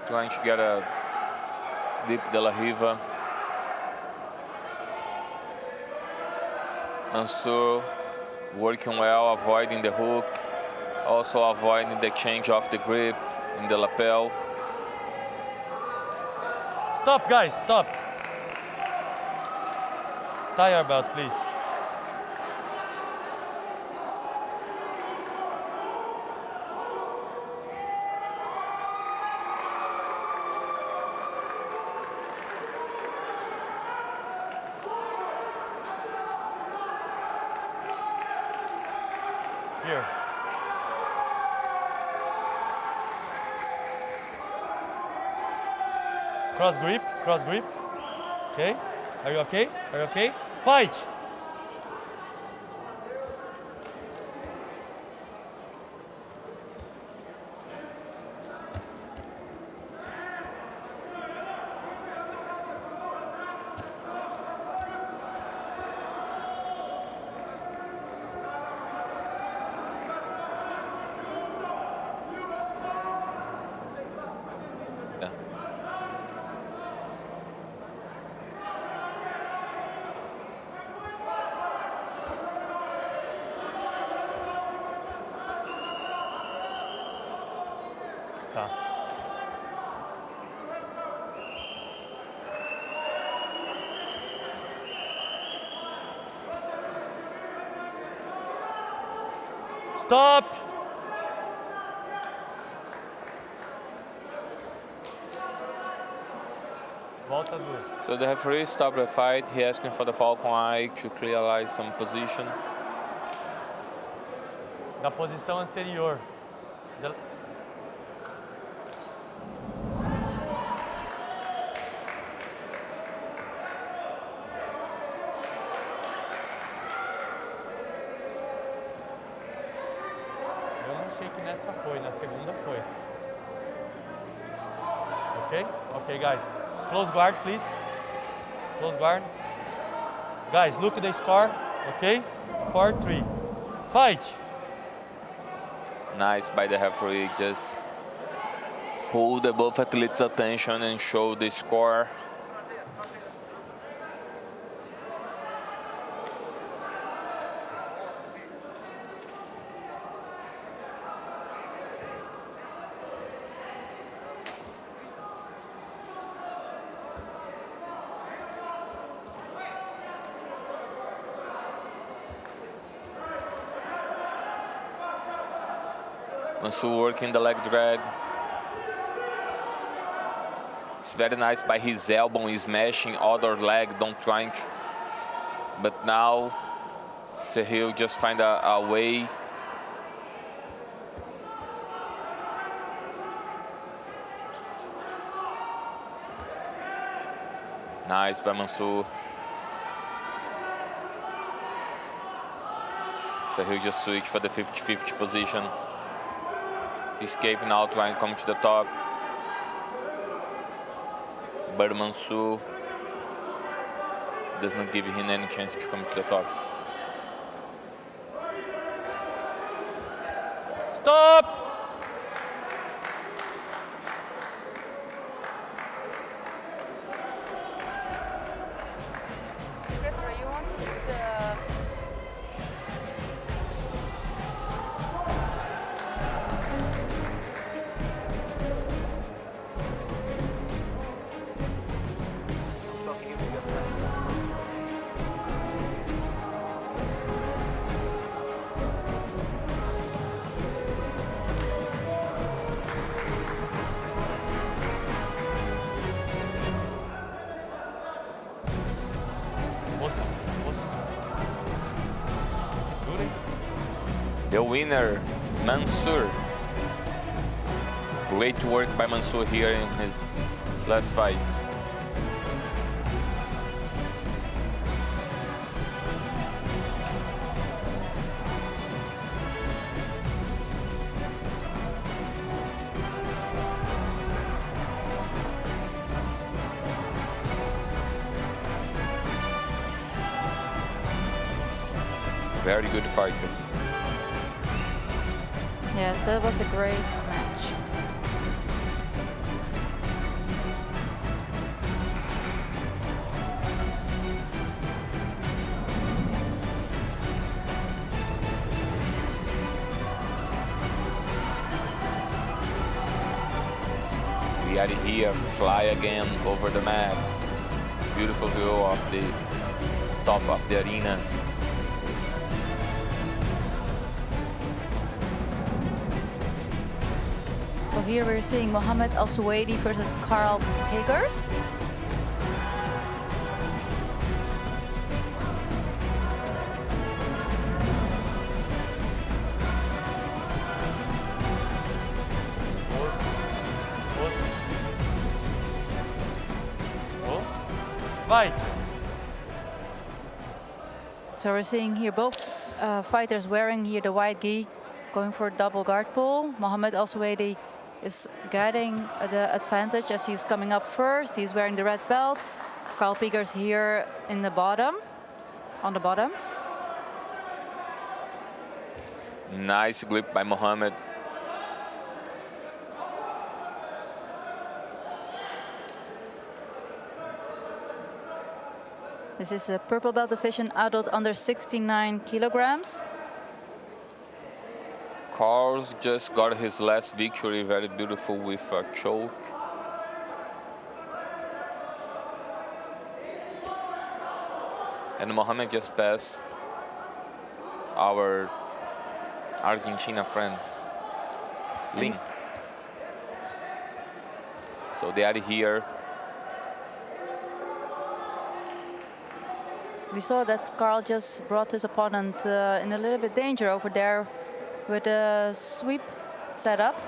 Trying to get a deep de la Riva. Mansour working well, avoiding the hook, also avoiding the change of the grip in the lapel.
Stop, guys, stop. Tie your belt, please. Here. Cross grip, cross grip. Okay. Are you okay? Are you okay? Fight! Stop! Volta duas.
So the referee stopped the fight. He asking for the Falcon Eye to clearize some position.
Da posição anterior. Eu não achei que nessa foi, na segunda foi. Ok? Ok, guys. Close guard, please. Close guard. Guys, look at the score. Okay? 4-3. Fight!
Nice by the referee. Just pull the both athletes' attention and show the score. Mansour working the leg drag. It's very nice by his elbow, he's smashing other leg, don't trying to. But now, Sehil just find a way. Nice by Mansour. Sehil just switch for the 50-50 position. Escape now, trying to come to the top. But Mansour does not give him any chance to come to the top.
Stop!
Christopher, you want to do the...
The winner, Mansour. Great work by Mansour here in his last fight. Very good fighter.
Yes, that was a great match.
We are here, fly again over the mats. Beautiful view of the top of the arena.
So here we're seeing Mohammed Al-Suwaidi versus Carl Pagers.
Fight!
So we're seeing here both fighters wearing here the white gi, going for a double guard pull. Mohammed Al-Suwaidi is getting the advantage as he's coming up first. He's wearing the red belt. Carl Pagers here in the bottom, on the bottom.
Nice grip by Mohammed.
This is a purple belt division, adult under 69 kilograms.
Carlos just got his last victory, very beautiful with a choke. And Mohammed just passed our Argentina friend, Lin. So they are here.
We saw that Carl just brought his opponent in a little bit danger over there with a sweep setup.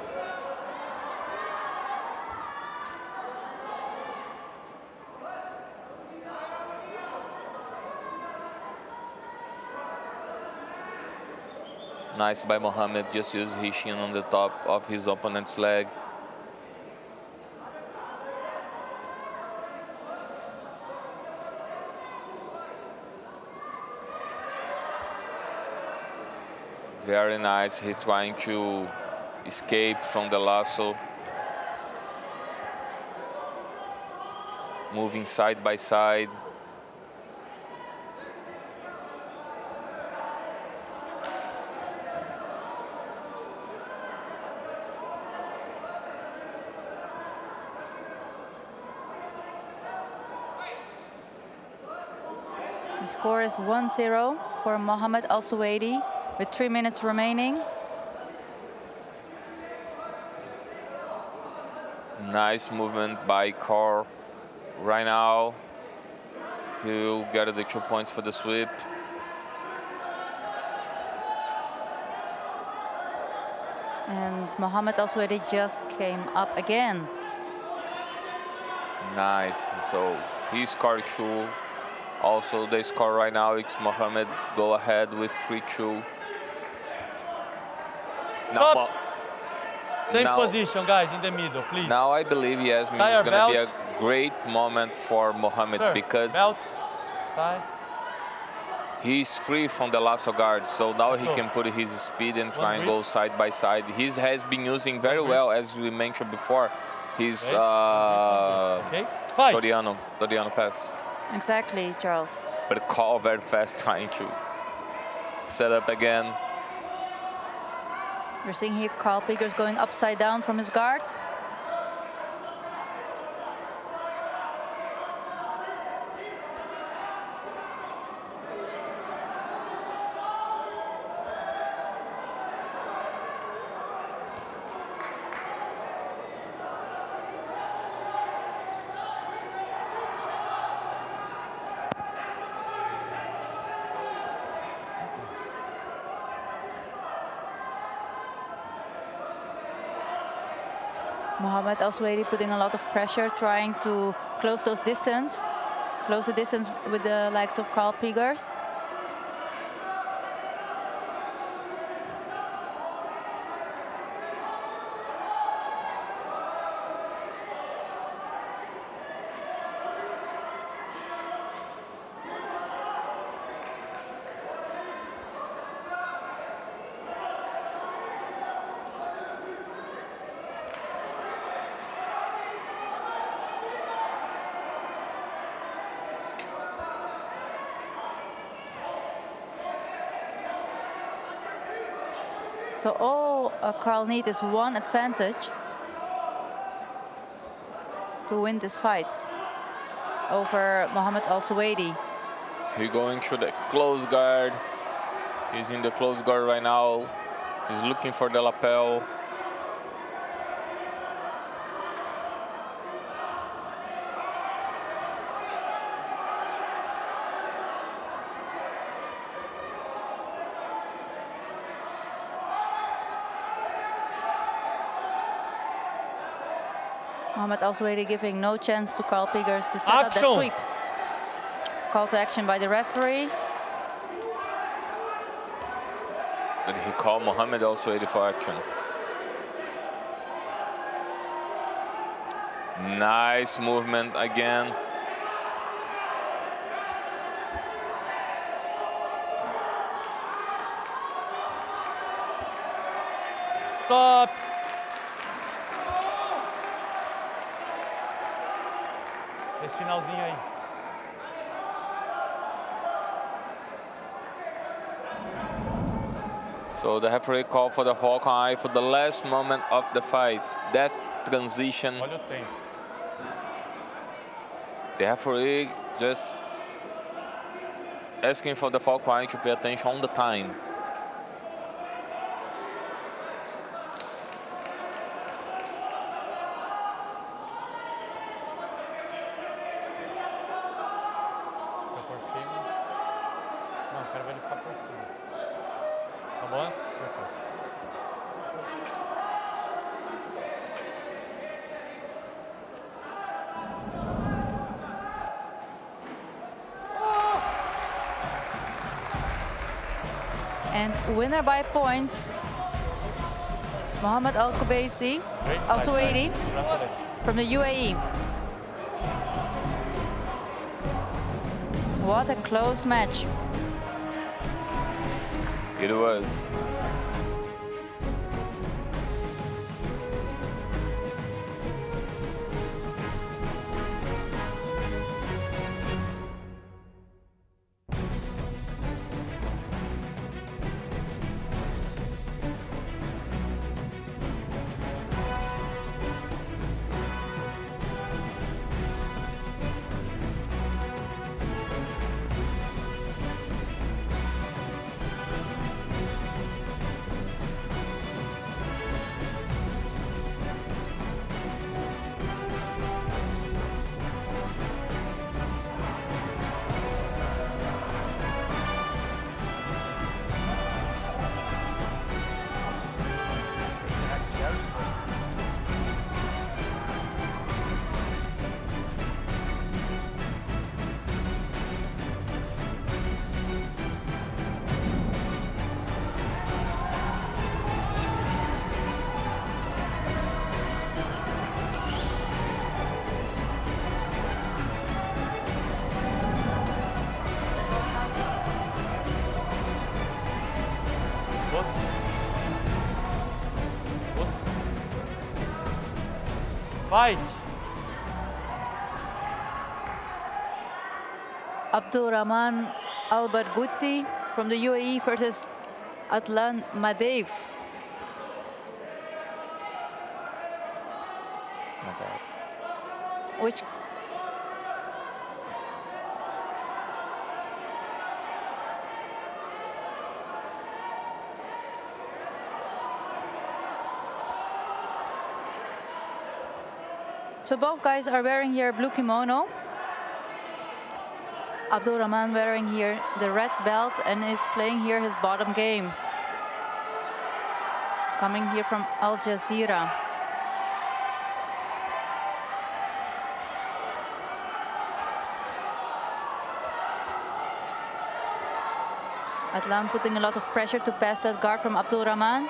Nice by Mohamed, just use his shin on the top of his opponent's leg. Very nice, he's trying to escape from the lasso. Moving side by side.
The score is 1-0 for Mohamed Al Suwaidi with 3 minutes remaining.
Nice movement by Carl. Right now, he'll get the 2 points for the sweep.
And Mohamed Al Suwaidi just came up again.
Nice, so he scored 2. Also, the score right now, it's Mohamed go ahead with 3-2.
Stop. Same
now-
position, guys, in the middle, please.
Now I believe, Yasmin,
Tie
it's
your
going to be a
belt.
great moment for Mohamed
Sir,
because
belt, tie.
he's free from the lasso guard. So now he
go.
can put his speed and try and
grip.
go side by side. He has been using very
grip.
well, as we mentioned before, his
Okay, fight.
Doriano pass.
Exactly, Charles.
But Carl very fast trying to set up again.
We're seeing here Carl Pickers going upside down from his guard. Mohamed Al Suwaidi putting a lot of pressure, trying to close the distance with the likes of Carl Pickers. So all Carl needs is one advantage to win this fight over Mohamed Al Suwaidi.
He's going to the close guard. He's in the close guard right now. He's looking for the lapel.
Mohamed Al Suwaidi giving no chance to Carl Pickers to set up that
Action.
sweep. Call to action by the referee.
And he called Mohamed Al Suwaidi for action. Nice movement again.
Stop. Esse finalzinho aí.
So the referee called for the Hawkeye for the last moment of the fight. That transition,
Olha o tempo.
the referee just asking for the Hawkeye to pay attention on the time.
ele ficar por cima. Tá bom? Perfeito.
And winner by points, Mohammed Al-Kubaisi, Al-Suwaidi from the UAE. What a close match.
It was.
Fight!
Abdurrahman Al-Barghouti from the UAE versus Adlan Madev. Which So both guys are wearing here blue kimono. Abdurrahman wearing here the red belt and is playing here his bottom game. Coming here from Al Jazeera. Adlan putting a lot of pressure to pass that guard from Abdurrahman.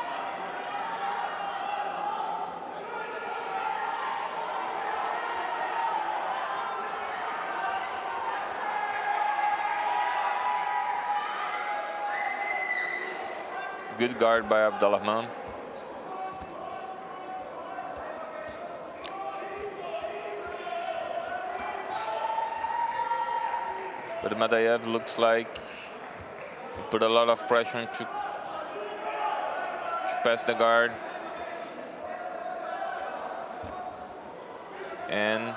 Good guard by Abdurrahman. But Madaev looks like he put a lot of pressure to pass the guard. And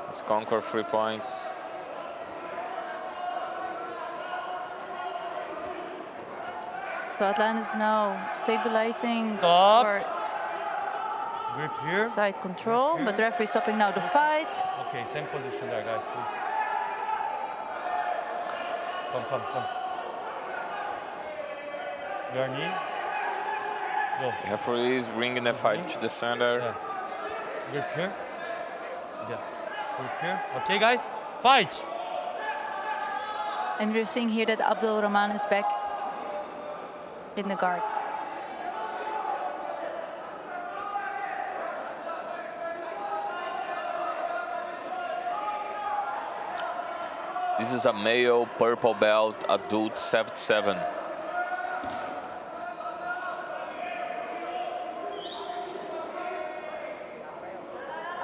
he's conquered 3 points.
So Adlan is now stabilizing
Stop.
for
Grip here.
side control, but the referee stopping now the fight.
Okay, same position there, guys, please. Come. Your knee. Go.
The referee is bringing the fight to the center.
Yeah. Grip here. Yeah. Grip here. Okay, guys, fight.
And we're seeing here that Abdurrahman is back in the guard.
This is a male purple belt, adult 77.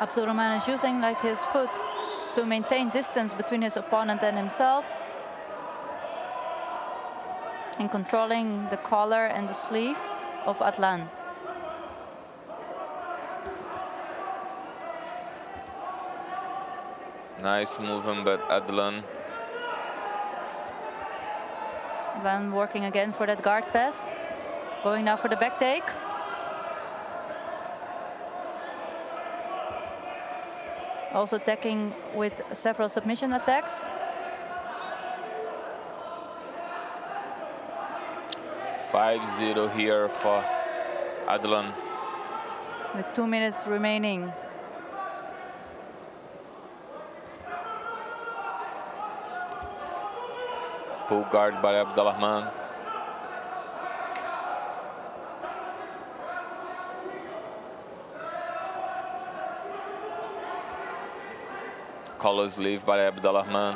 Abdurrahman is using like his foot to maintain distance between his opponent and himself, and controlling the collar and the sleeve of Adlan.
Nice movement, but Adlan.
Adlan working again for that guard pass. Going now for the back take. Also attacking with several submission attacks.
5-0 here for Adlan.
With 2 minutes remaining.
Pull guard by Abdulrahman. Collar sleeve by Abdulrahman.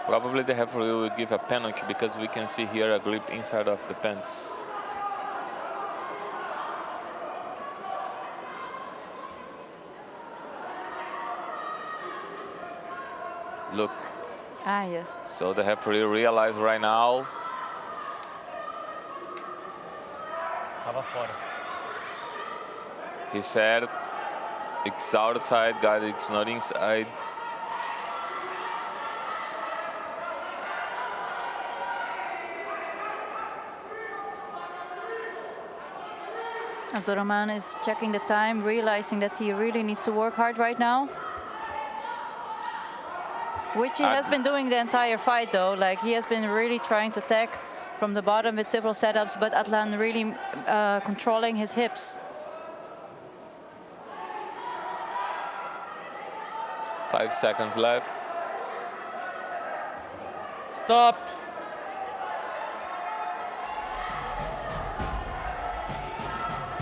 Probably the referee will give a penalty because we can see here a grip inside of the pants. Look.
Ah, yes.
So the referee realized right now.
Tava fora.
He said it's outside, guys, it's not inside.
Abdurrahman is checking the time, realizing that he really needs to work hard right now. Which he has been doing the entire fight, though. Like, he has been really trying to attack from the bottom with several setups, but Adlan really controlling his hips.
5 seconds left.
Stop.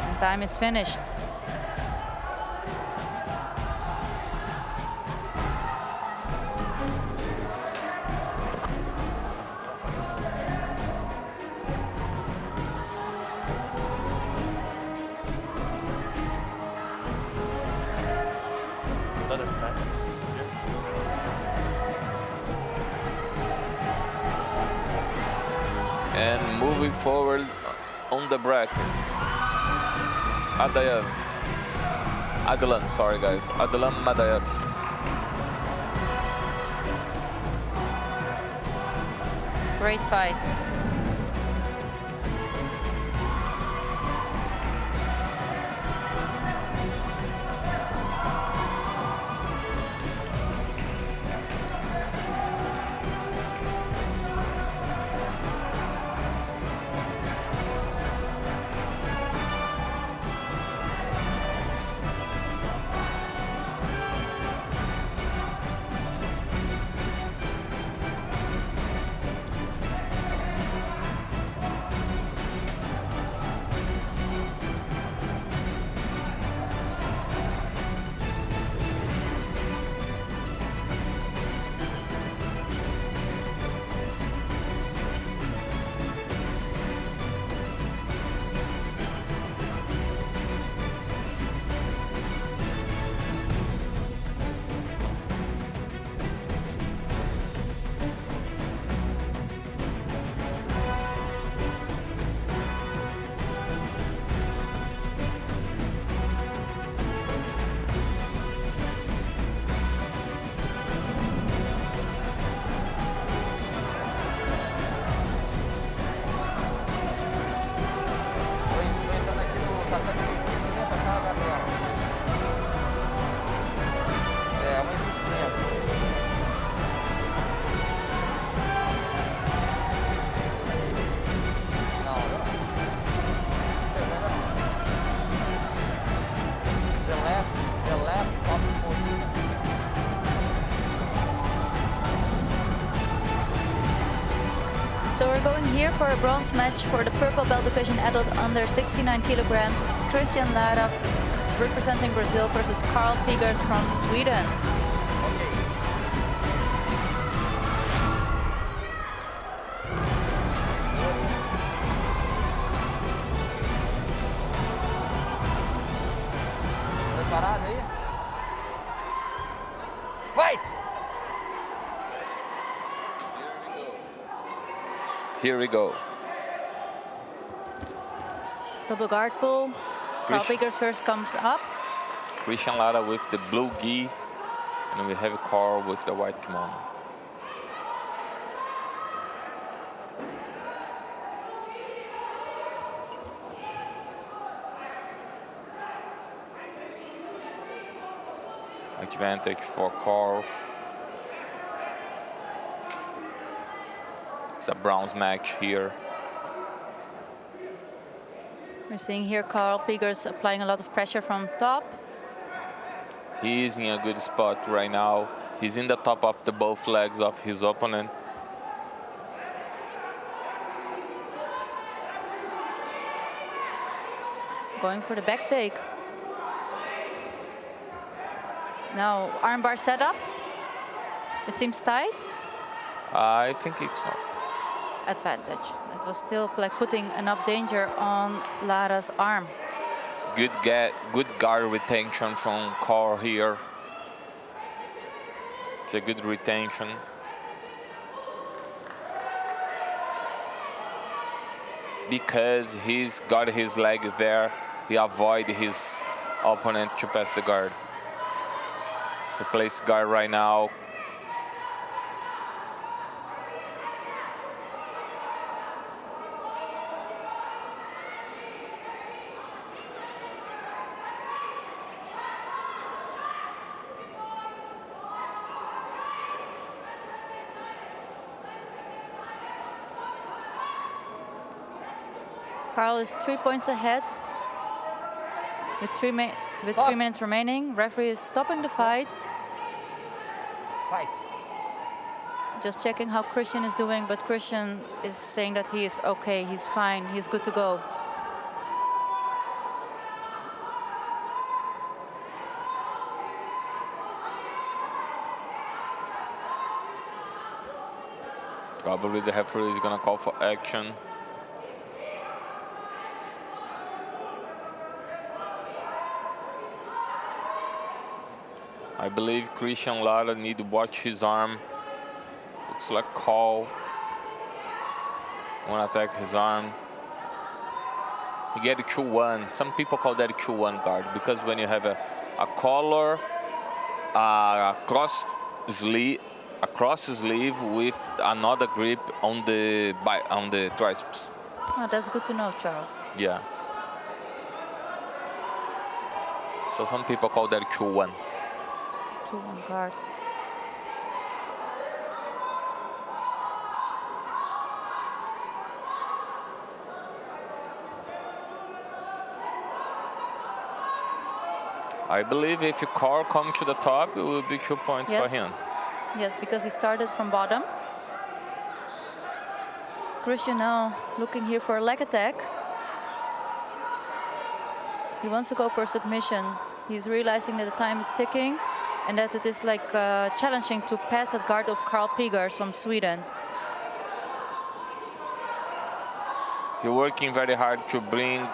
And time is finished.
Another time.
And moving forward on the bracket. Adlan, sorry guys, Adlan Madayev.
Great fight. So we're going here for a bronze match for the purple belt division adult under 69 kilograms. Christian Lara representing Brazil versus Carl Pigers from Sweden.
Ok. Fight!
Here we go.
Double guard pull. Carl
Christian.
Pickers first comes up.
Christian Lara with the blue gi, and we have Carl with the white kimono. Advantage for Carl. It's a bronze match here.
We're seeing here Carl Pickers applying a lot of pressure from top.
He is in a good spot right now. He's in the top of the both legs of his opponent.
Going for the back take. Now armbar setup. It seems tight.
I think it's not.
Advantage. It was still like putting enough danger on Lara's arm.
Good guard retention from Carl here. It's a good retention. Because he's got his leg there, he avoid his opponent to pass the guard. Replace guard right now.
Carl is 3 points ahead with 3 minutes remaining. Referee is stopping the fight.
Fight.
Just checking how Christian is doing, but Christian is saying that he is okay, he's fine, he's good to go.
Probably the referee is gonna call for action. I believe Christian Lara need to watch his arm. Looks like Carl wanna attack his arm. He get a Q1. Some people call that a Q1 guard because when you have a collar, cross sleeve with another grip on the triceps.
Oh, that's good to know, Charles.
Yeah. So some people call that Q1.
2-1 guard.
I believe if Carl comes to the top, it will be 2 points for him.
Yes, because he started from bottom. Christian now looking here for a leg attack. He wants to go for submission. He's realizing that the time is ticking and that it is like challenging to pass that guard of Carl Pickers from Sweden.
You're working very hard to bring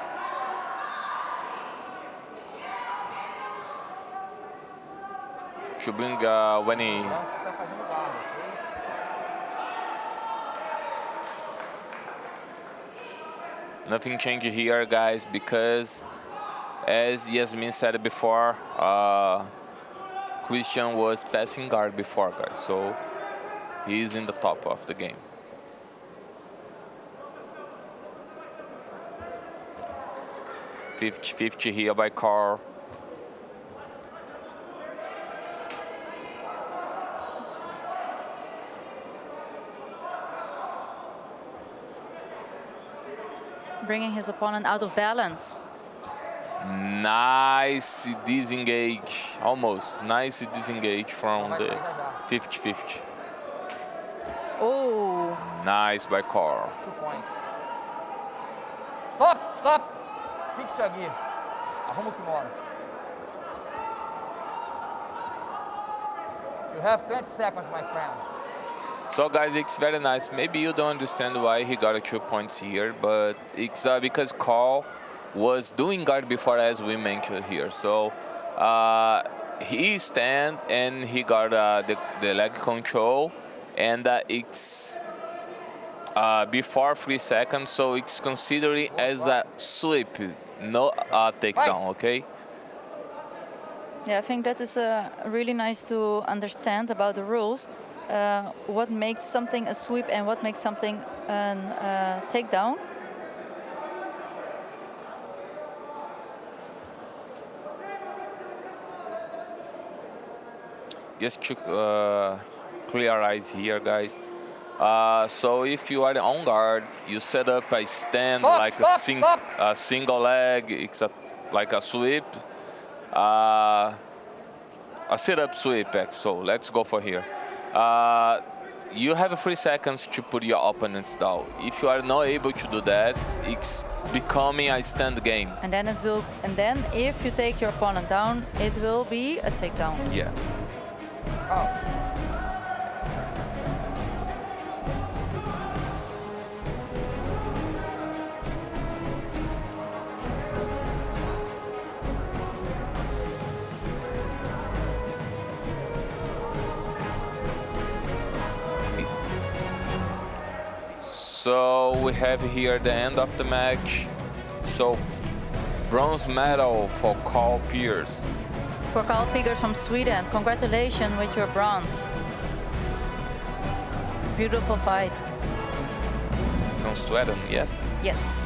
when he
Tá fazendo guarda, ok?
nothing changed here, guys, because as Yasmin said before, Christian was passing guard before, guys, so he's in the top of the game. $50-50 here by Carl.
Bringing his opponent out of balance.
Nice disengage, almost. Nice disengage from the 50-50.
Oh.
Nice by Carl.
2 points. Stop! Stop! Fixe aqui. Arruma o kimono. You have 20 seconds, my friend.
So guys, it's very nice. Maybe you don't understand why he got 2 points here, but it's because Carl was doing guard before, as we mentioned here. So he stand and he got the leg control, and it's before 3 seconds, so it's considered as a sweep, no takedown, okay?
Yeah, I think that is really nice to understand about the rules. What makes something a sweep and what makes something a takedown.
Just to clear eyes here, guys. So if you are on guard, you set up a stand like a single leg. It's like a sweep, a sit-up sweep. So let's go for here. You have 3 seconds to put your opponents down. If you are not able to do that, it's becoming a stand game.
And then it will. And then if you take your opponent down, it will be a takedown.
Yeah.
Oh.
So we have here the end of the match. So bronze medal for Carl Pierce.
For Carl Pierce from Sweden, congratulations with your bronze. Beautiful fight.
From Sweden, yeah?
Yes.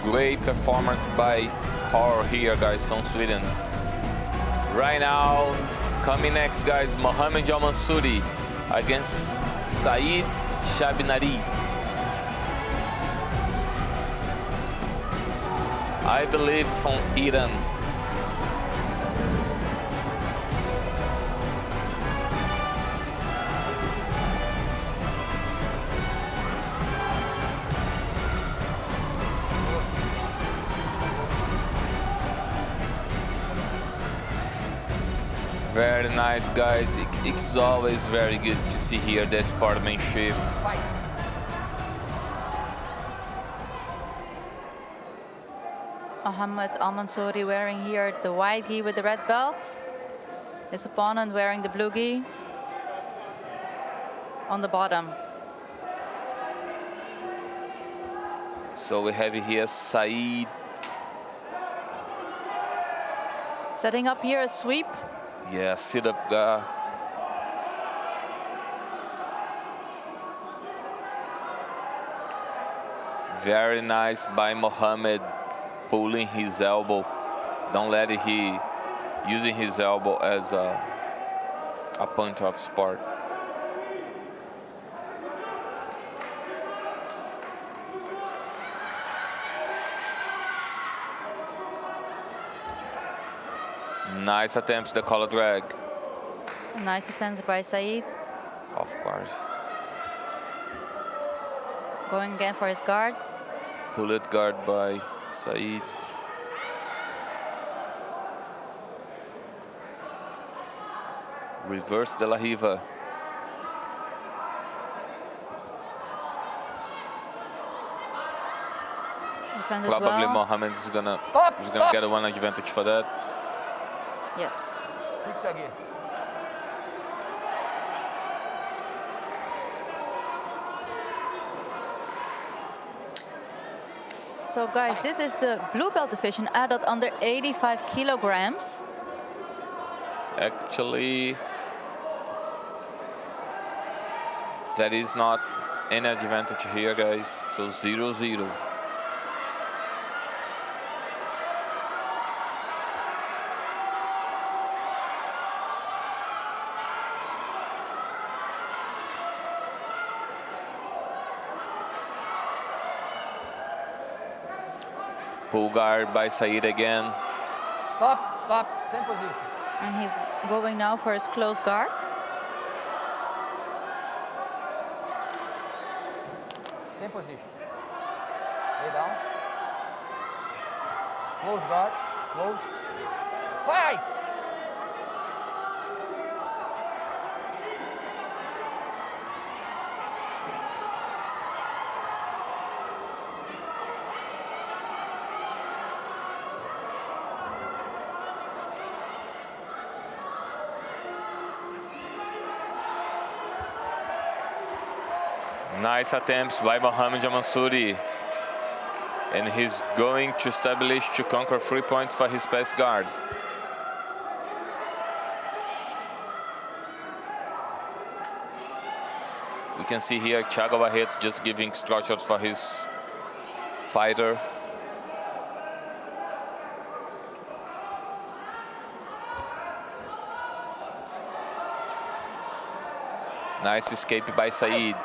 Great performance by Carl here, guys, from Sweden. Right now, coming next, guys, Mohamed Al Mansouri against Saeed Shabnari. I believe from Iran. Very nice, guys. It's always very good to see here the sportsmanship.
Mohamed Al Mansouri wearing here the white gi with the red belt. His opponent wearing the blue gi on the bottom.
So we have here Saeed.
Setting up here a sweep.
Yeah, sit up guy. Very nice by Mohamed, pulling his elbow. Don't let he using his elbow as a point of support. Nice attempts, the collar drag.
Nice defense by Saeed.
Of course.
Going again for his guard.
Bullet guard by Saeed. Reverse de la Riva.
Defended
Probably
well.
Mohamed is gonna get a one advantage for that.
Yes.
Fixa aqui.
So guys, this is the blue belt division, adult under 85 kilograms.
Actually, There is not any advantage here, guys. So 0-0. Pull guard by Said again.
Stop, stop, same position.
And he's going now for his close guard.
Same position. Lay down. Close guard, close. Fight!
Nice attempts by Mohamed Mansouri. And he's going to establish to conquer 3 points for his pass guard. We can see here Thiago Barreto just giving instructions for his fighter. Nice escape by Said.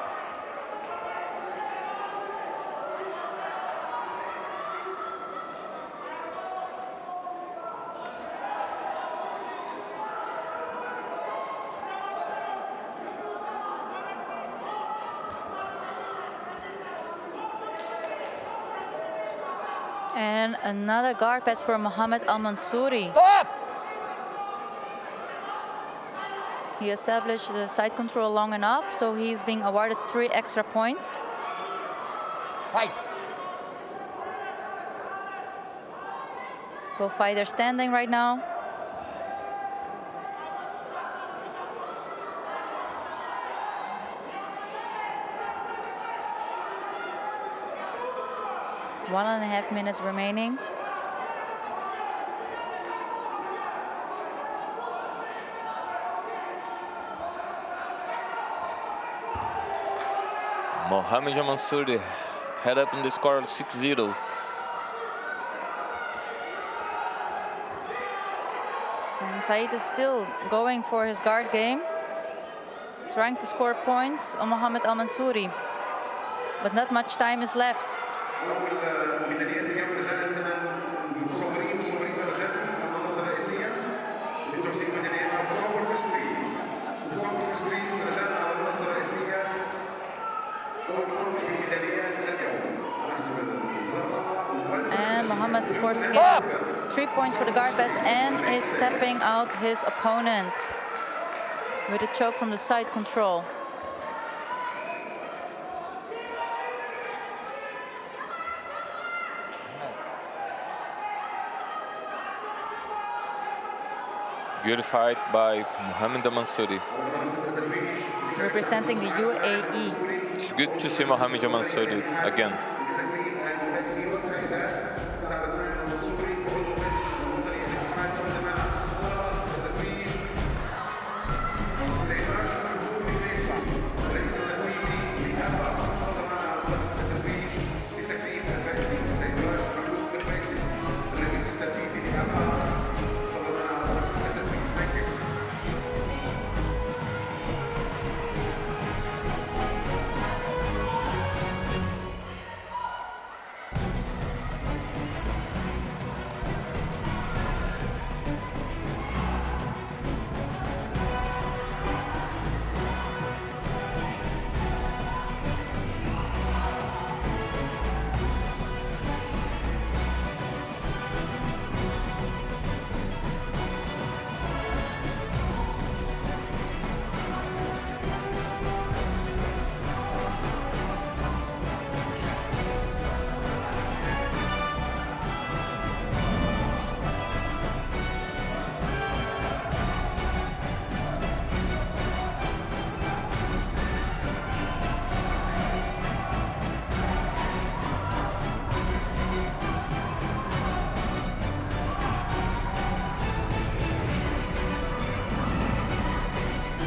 And another guard pass for Mohamed Al-Mansouri.
Stop!
He established the side control long enough, so he's being awarded 3 extra points.
Fight!
Both fighters standing right now. One and a half minute remaining.
Mohamed Mansouri head up in the score of 6-0.
And Said is still going for his guard game, trying to score points on Mohamed Al-Mansouri. But not much time is left. And Mohamed scores again. 3 points for the guard pass and is stepping out his opponent with a choke from the side control.
Good fight by Mohamed Mansouri.
Representing the UAE.
It's good to see Mohamed Mansouri again.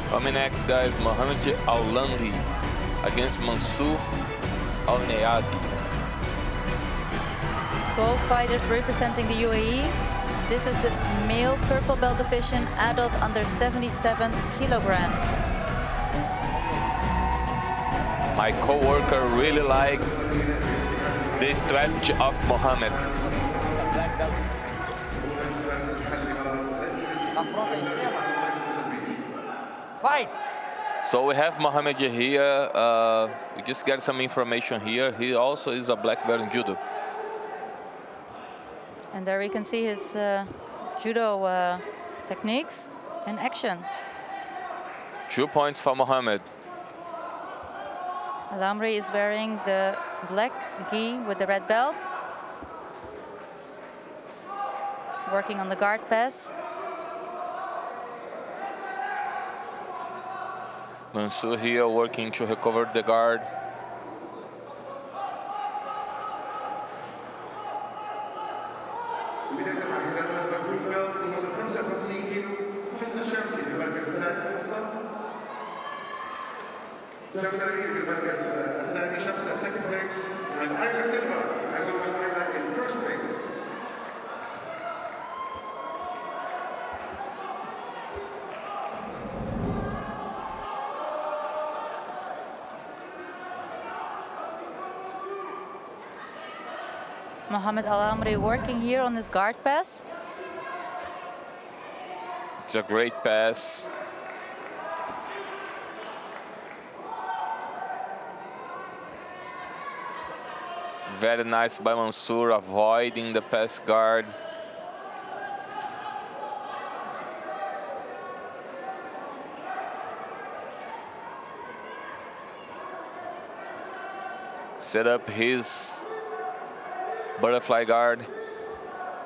Coming next, guys, Mohamed Al-Landi. against Mansour Al-Nayati.
Both fighters representing the UAE. This is the male purple belt division, adult under 77 kilograms.
My co-worker really likes the strategy of Mohammed.
Tá pronto aí em cima? Fight!
So we have Mohammed here. We just got some information here. He also is a black belt in judo.
And there we can see his judo techniques in action.
2 points for Mohammed.
Al-Amri is wearing the black gi with the red belt. Working on the guard pass.
Mansour here working to recover the guard.
شمسة نبيل بالمركز الثاني، شمسة second place, and Ayla Silva, as always, Ayla in first place.
Mohammed Al-Amri working here on his guard pass.
It's a great pass. Very nice by Mansour, avoiding the pass guard. Set up his butterfly guard.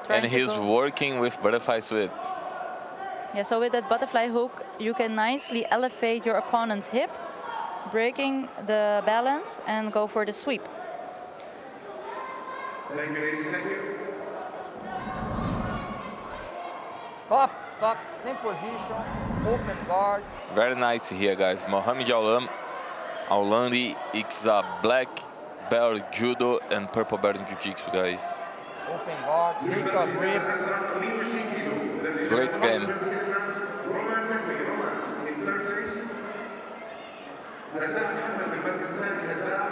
Trying
And
to
he's
go.
working with butterfly sweep.
Yeah, so with that butterfly hook, you can nicely elevate your opponent's hip, breaking the balance and go for the sweep.
Thank you, ladies. Thank you.
Stop, stop, same position, open guard.
Very nice here, guys. Mohamed Al-Amri is a black belt judo and purple belt in jiu-jitsu, guys.
Open guard, pick a grip.
Great game.
Roman in third place. رزاق محمد بالمركز الثاني. رزاق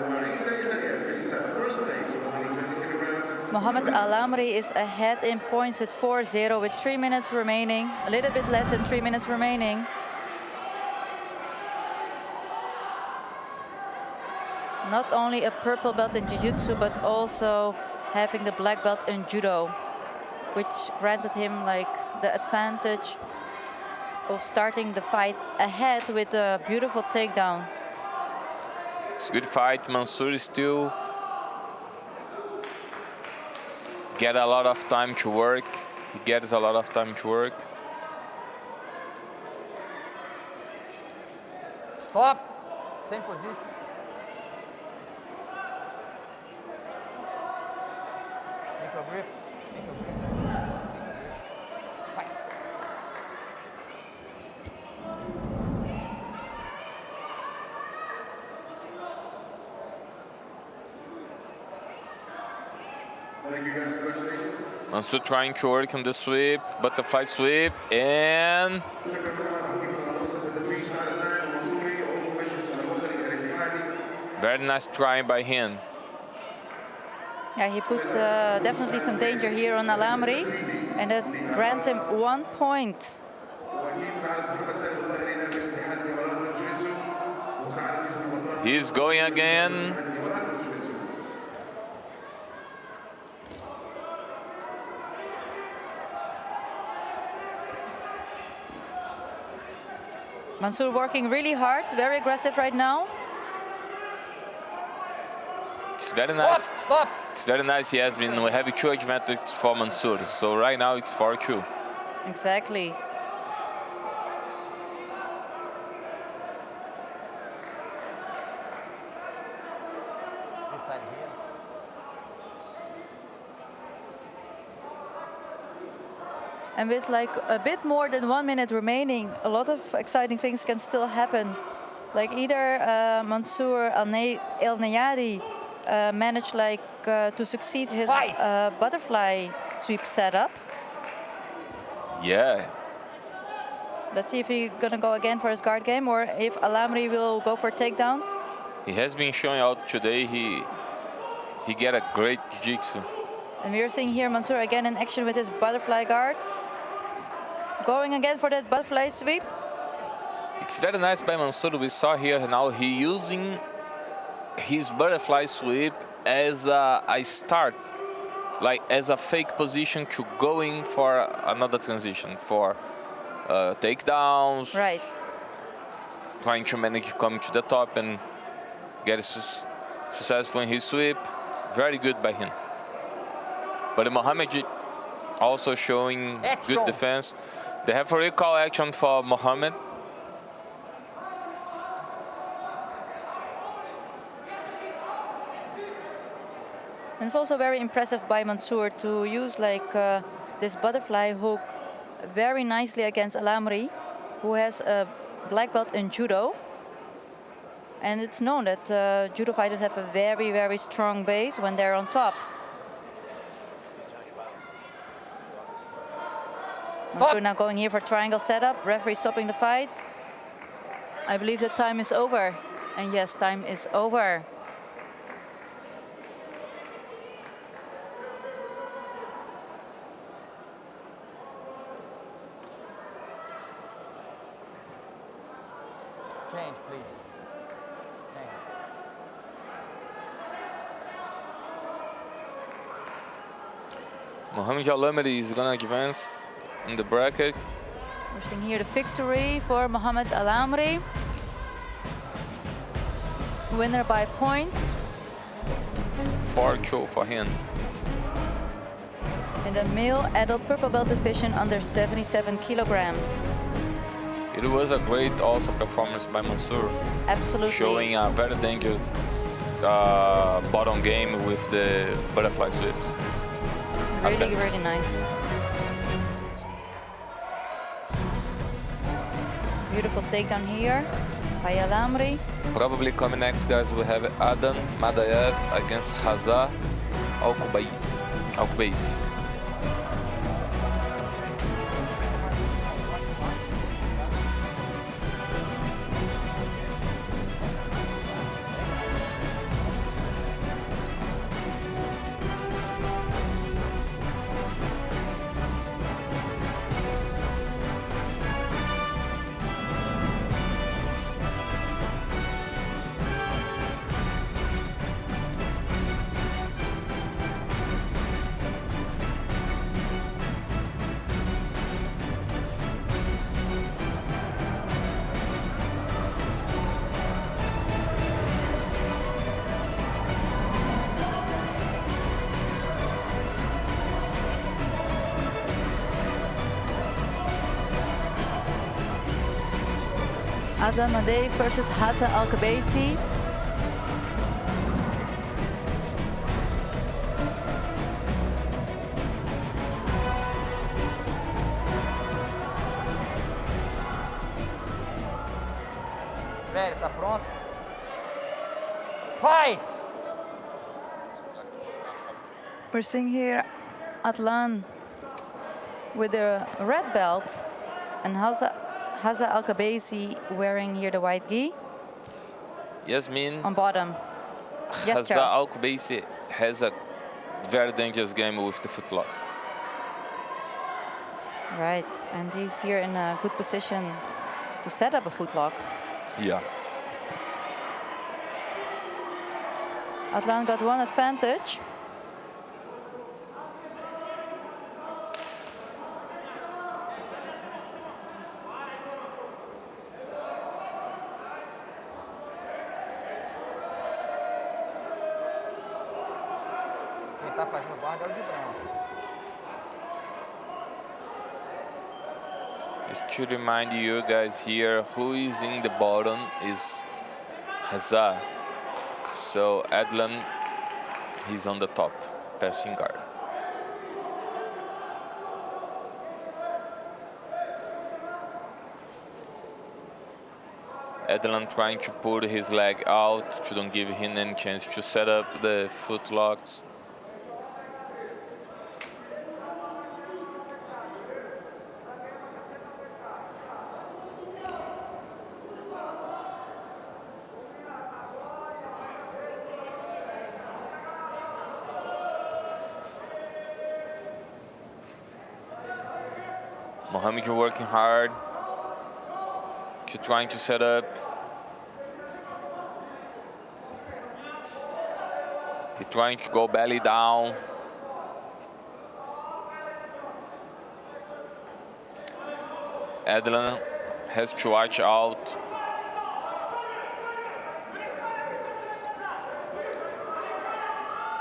وعيسى عيسى first place with 120 kilograms.
Mohammed Al-Amri is ahead in points with 4-0 with 3 minutes remaining, a little bit less than 3 minutes remaining. Not only a purple belt in jiu-jitsu, but also having the black belt in judo, which granted him like the advantage of starting the fight ahead with a beautiful takedown.
It's a good fight. Mansour still get a lot of time to work. He gets a lot of time to work.
Stop, same position. Make a grip, make a grip, make a grip. Fight.
Thank you guys, congratulations.
Mansour trying to work on the sweep, butterfly sweep, and very nice try by him.
Yeah, he put definitely some danger here on Al-Amri, and that grants him 1 point.
He's going again.
Mansour working really hard, very aggressive right now.
It's very nice.
Stop, stop.
It's very nice, Yasmin. We have 2 advantages for Mansour. So right now it's 4-2.
Exactly.
This side here.
And with like a bit more than 1 minute remaining, a lot of exciting things can still happen Like either Mansour El Nayari managed to succeed his butterfly sweep setup.
Yeah.
Let's see if he's gonna go again for his guard game or if Alamri will go for takedown.
He has been showing out today. He get a great jiu-jitsu.
And we are seeing here Mansour again in action with his butterfly guard. Going again for that butterfly sweep.
It's very nice by Mansour. We saw here now he using his butterfly sweep as a start, like as a fake position to going for another transition, for takedowns.
Right.
Trying to manage coming to the top and get successful in his sweep. Very good by him. But Mohamed also showing good defense. They have a recall action for Mohamed.
And it's also very impressive by Mansour to use this butterfly hook very nicely against Alamri, who has a black belt in judo. And it's known that judo fighters have a very, very strong base when they're on top. Mansour now going here for triangle setup. Referee stopping the fight. I believe the time is over. And yes, time is over.
Change, please. Change.
Mohamed Alamri is gonna advance in the bracket.
We're seeing here the victory for Mohamed Alamri. Winner by points.
4-2 for him.
In the male adult purple belt division under 77 kilograms.
It was a great also performance by Mansour.
Absolutely.
Showing a very dangerous bottom game with the butterfly sweeps.
Really, really nice. Beautiful takedown here by Alamri.
Probably coming next, guys, we have Adam Madayev against Hazar Alkubeis.
Adam Madayev versus Hazar Alkubeisi.
Velho, tá pronto? Fight!
We're seeing here Atlan with the red belt and Hazar Alkubeisi wearing here the white gi.
Yasmin.
On bottom. Yes,
Hazar
Charles.
Alkubeisi has a very dangerous game with the footlock.
Right, and he's here in a good position to set up a footlock.
Yeah.
Atlan got one advantage.
Quem tá fazendo guarda é o de branco.
Just to remind you guys here, who is in the bottom is Hazar. So Adlan, he's on the top, passing guard. Adlan trying to put his leg out to don't give him any chance to set up the foot locks. Mohamed working hard, trying to set up. He's trying to go belly down. Adlan has to watch out.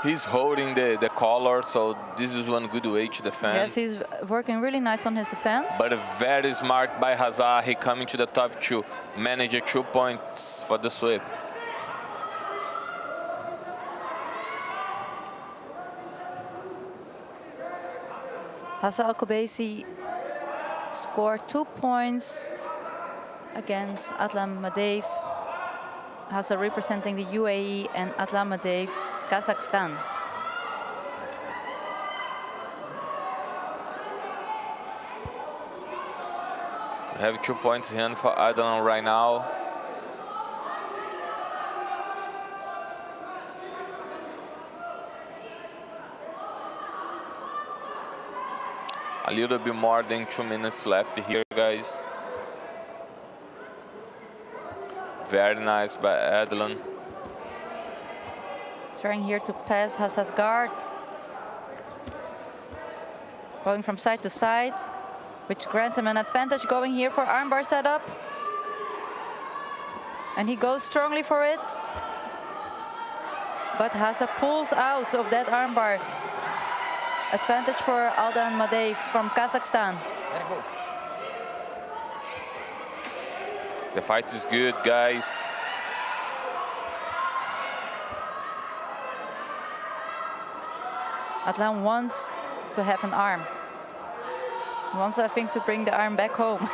He's holding the collar, so this is one good way to defend.
Yes, he's working really nice on his defense.
But very smart by Hazard. He coming to the top to manage 2 points for the sweep.
Hassan Al-Kubaisi scored 2 points against Adlan Madev. Hassan representing the UAE and Adlan Madev, Kazakhstan.
We have 2 points in for Adlan right now. A little bit more than 2 minutes left here, guys. Very nice by Adlan.
Trying here to pass Hassan's guard. Going from side to side, which grants him an advantage going here for armbar setup. And he goes strongly for it. But Hassan pulls out of that armbar. Advantage for Adlan Madev from Kazakhstan.
Let it go.
The fight is good, guys.
Adlan wants to have an arm. He wants, I think, to bring the arm back home.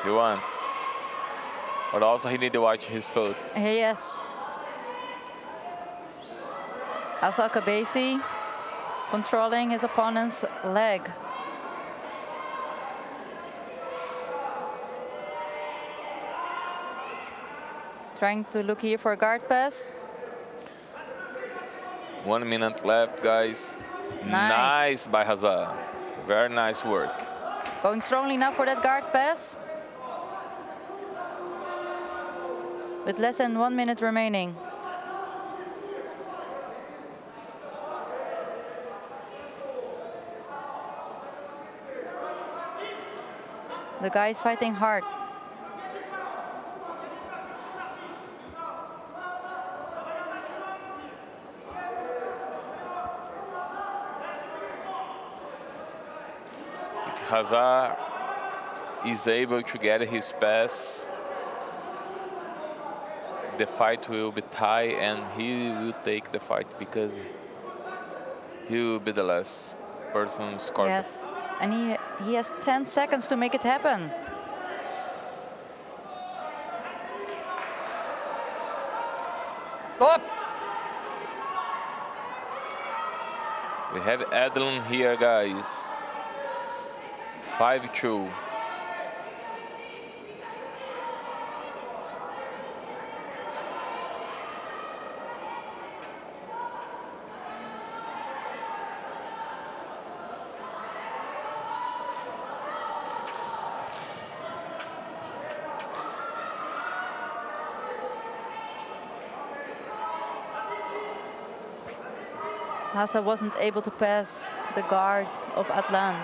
He wants. But also he need to watch his foot.
Yes. Hassan Al-Kubaisi controlling his opponent's leg. Trying to look here for a guard pass.
1 minute left, guys. Nice by Hazard. Very nice work.
Going strongly now for that guard pass. With less than 1 minute remaining. The guy is fighting hard.
If Hazard is able to get his pass, the fight will be tied and he will take the fight because he will be the last person scored.
Yes, and he has 10 seconds to make it happen.
Stop!
We have Adlan here, guys. 5-2.
Hassan wasn't able to pass the guard of Adlan.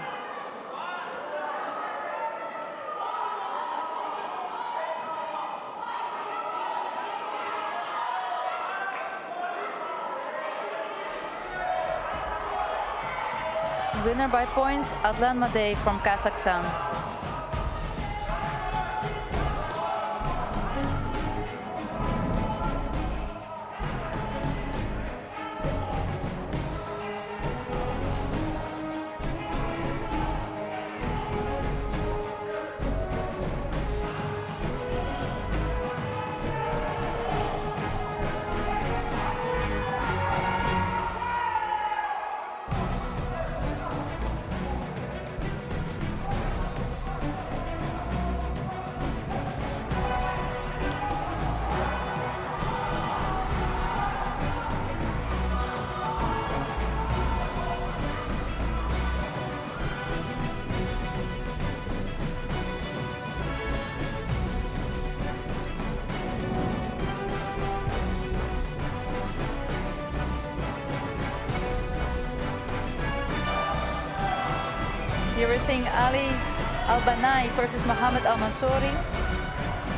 Winner by points, Adlan Madev from Kazakhstan. Here we're seeing Ali Al-Banai versus Mohammed Al-Mansouri.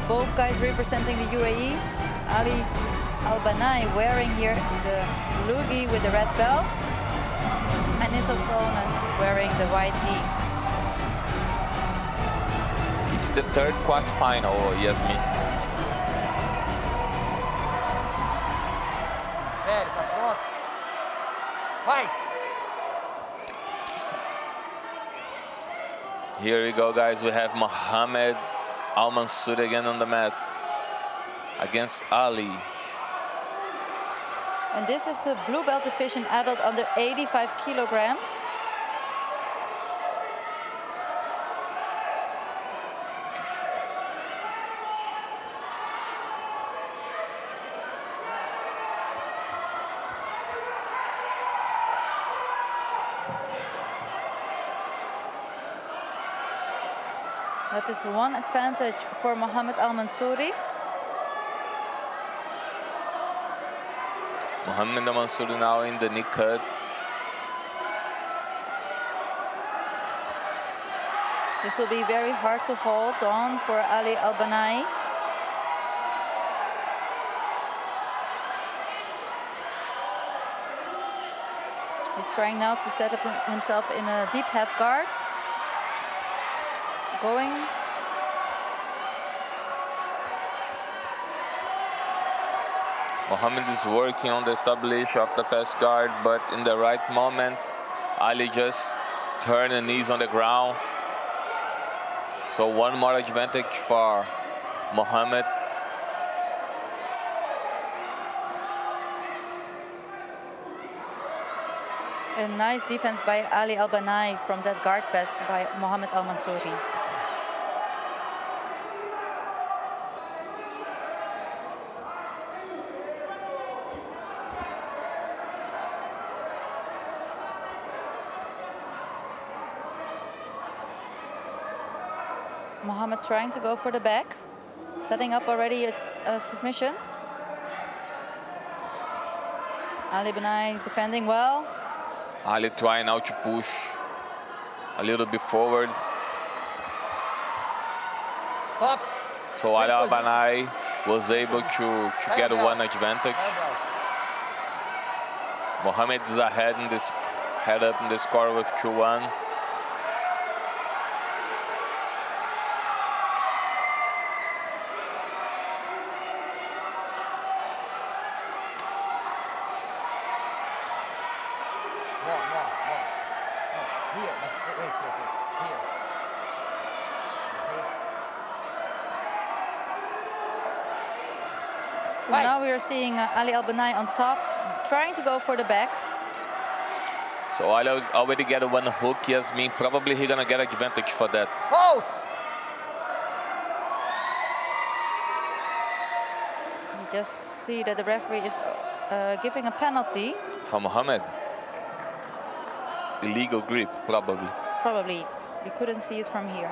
Both guys representing the UAE. Ali Al-Banai wearing here the blue gi with the red belt, and his opponent wearing the white gi.
It's the third quarterfinal, Yasmin.
Velho, tá pronto? Fight!
Here we go, guys. We have Mohammed Al-Mansouri again on the mat against Ali.
And this is the blue belt division, adult under 85 kilograms. That is one advantage for Mohammed Al-Mansouri.
Mohammed Al-Mansouri now in the knee cut.
This will be very hard to hold on for Ali Al-Banai. He's trying now to set up himself in a deep half guard. Going.
Mohammed is working on the establish of the pass guard, but in the right moment, Ali just turned the knees on the ground. So one more advantage for Mohammed.
A nice defense by Ali Al-Banai from that guard pass by Mohammed Al-Mansouri. Mohammed trying to go for the back, setting up already a submission. Ali Banai defending well.
Ali trying now to push a little bit forward.
Stop!
So Ali Al-Banai was able to get one advantage. Mohammed is ahead in this, head up in the score with 2-1.
So now we are seeing Ali Al-Banai on top, trying to go for the back.
So Ali already get one hook, Yasmin. Probably he's gonna get advantage for that.
Fault!
You just see that the referee is giving a penalty.
For Mohammed. Illegal grip, probably.
Probably. We couldn't see it from here.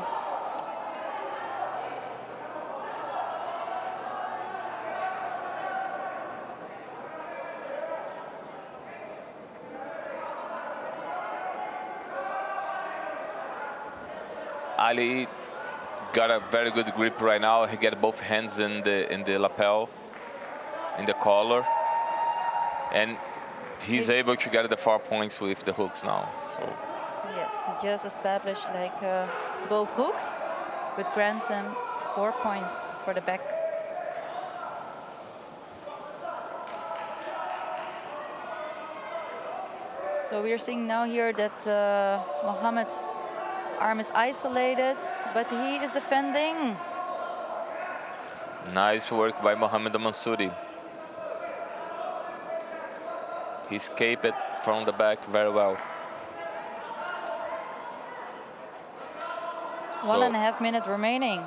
Ali got a very good grip right now. He got both hands in the lapel, in the collar, and he's able to get the 4 points with the hooks now. So
yes, he just established like both hooks, which grants him 4 points for the back. So we are seeing now here that Mohammed's arm is isolated, but he is defending.
nice work by Mohammed Al-Mansouri. He escaped it from the back very well.
1.5 minutes remaining.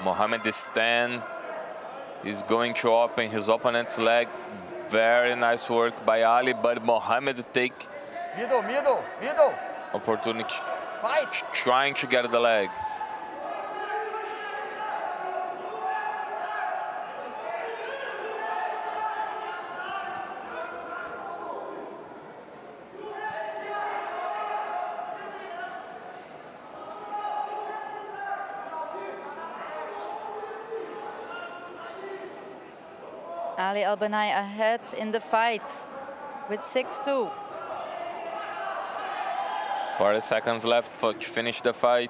Mohammed is stand. He's going to open his opponent's leg. Very nice work by Ali, but Mohammed take
Middle.
opportunity,
Fight!
trying to get the leg.
Ali Albanai ahead in the fight with 6-2.
40 seconds left to finish the fight.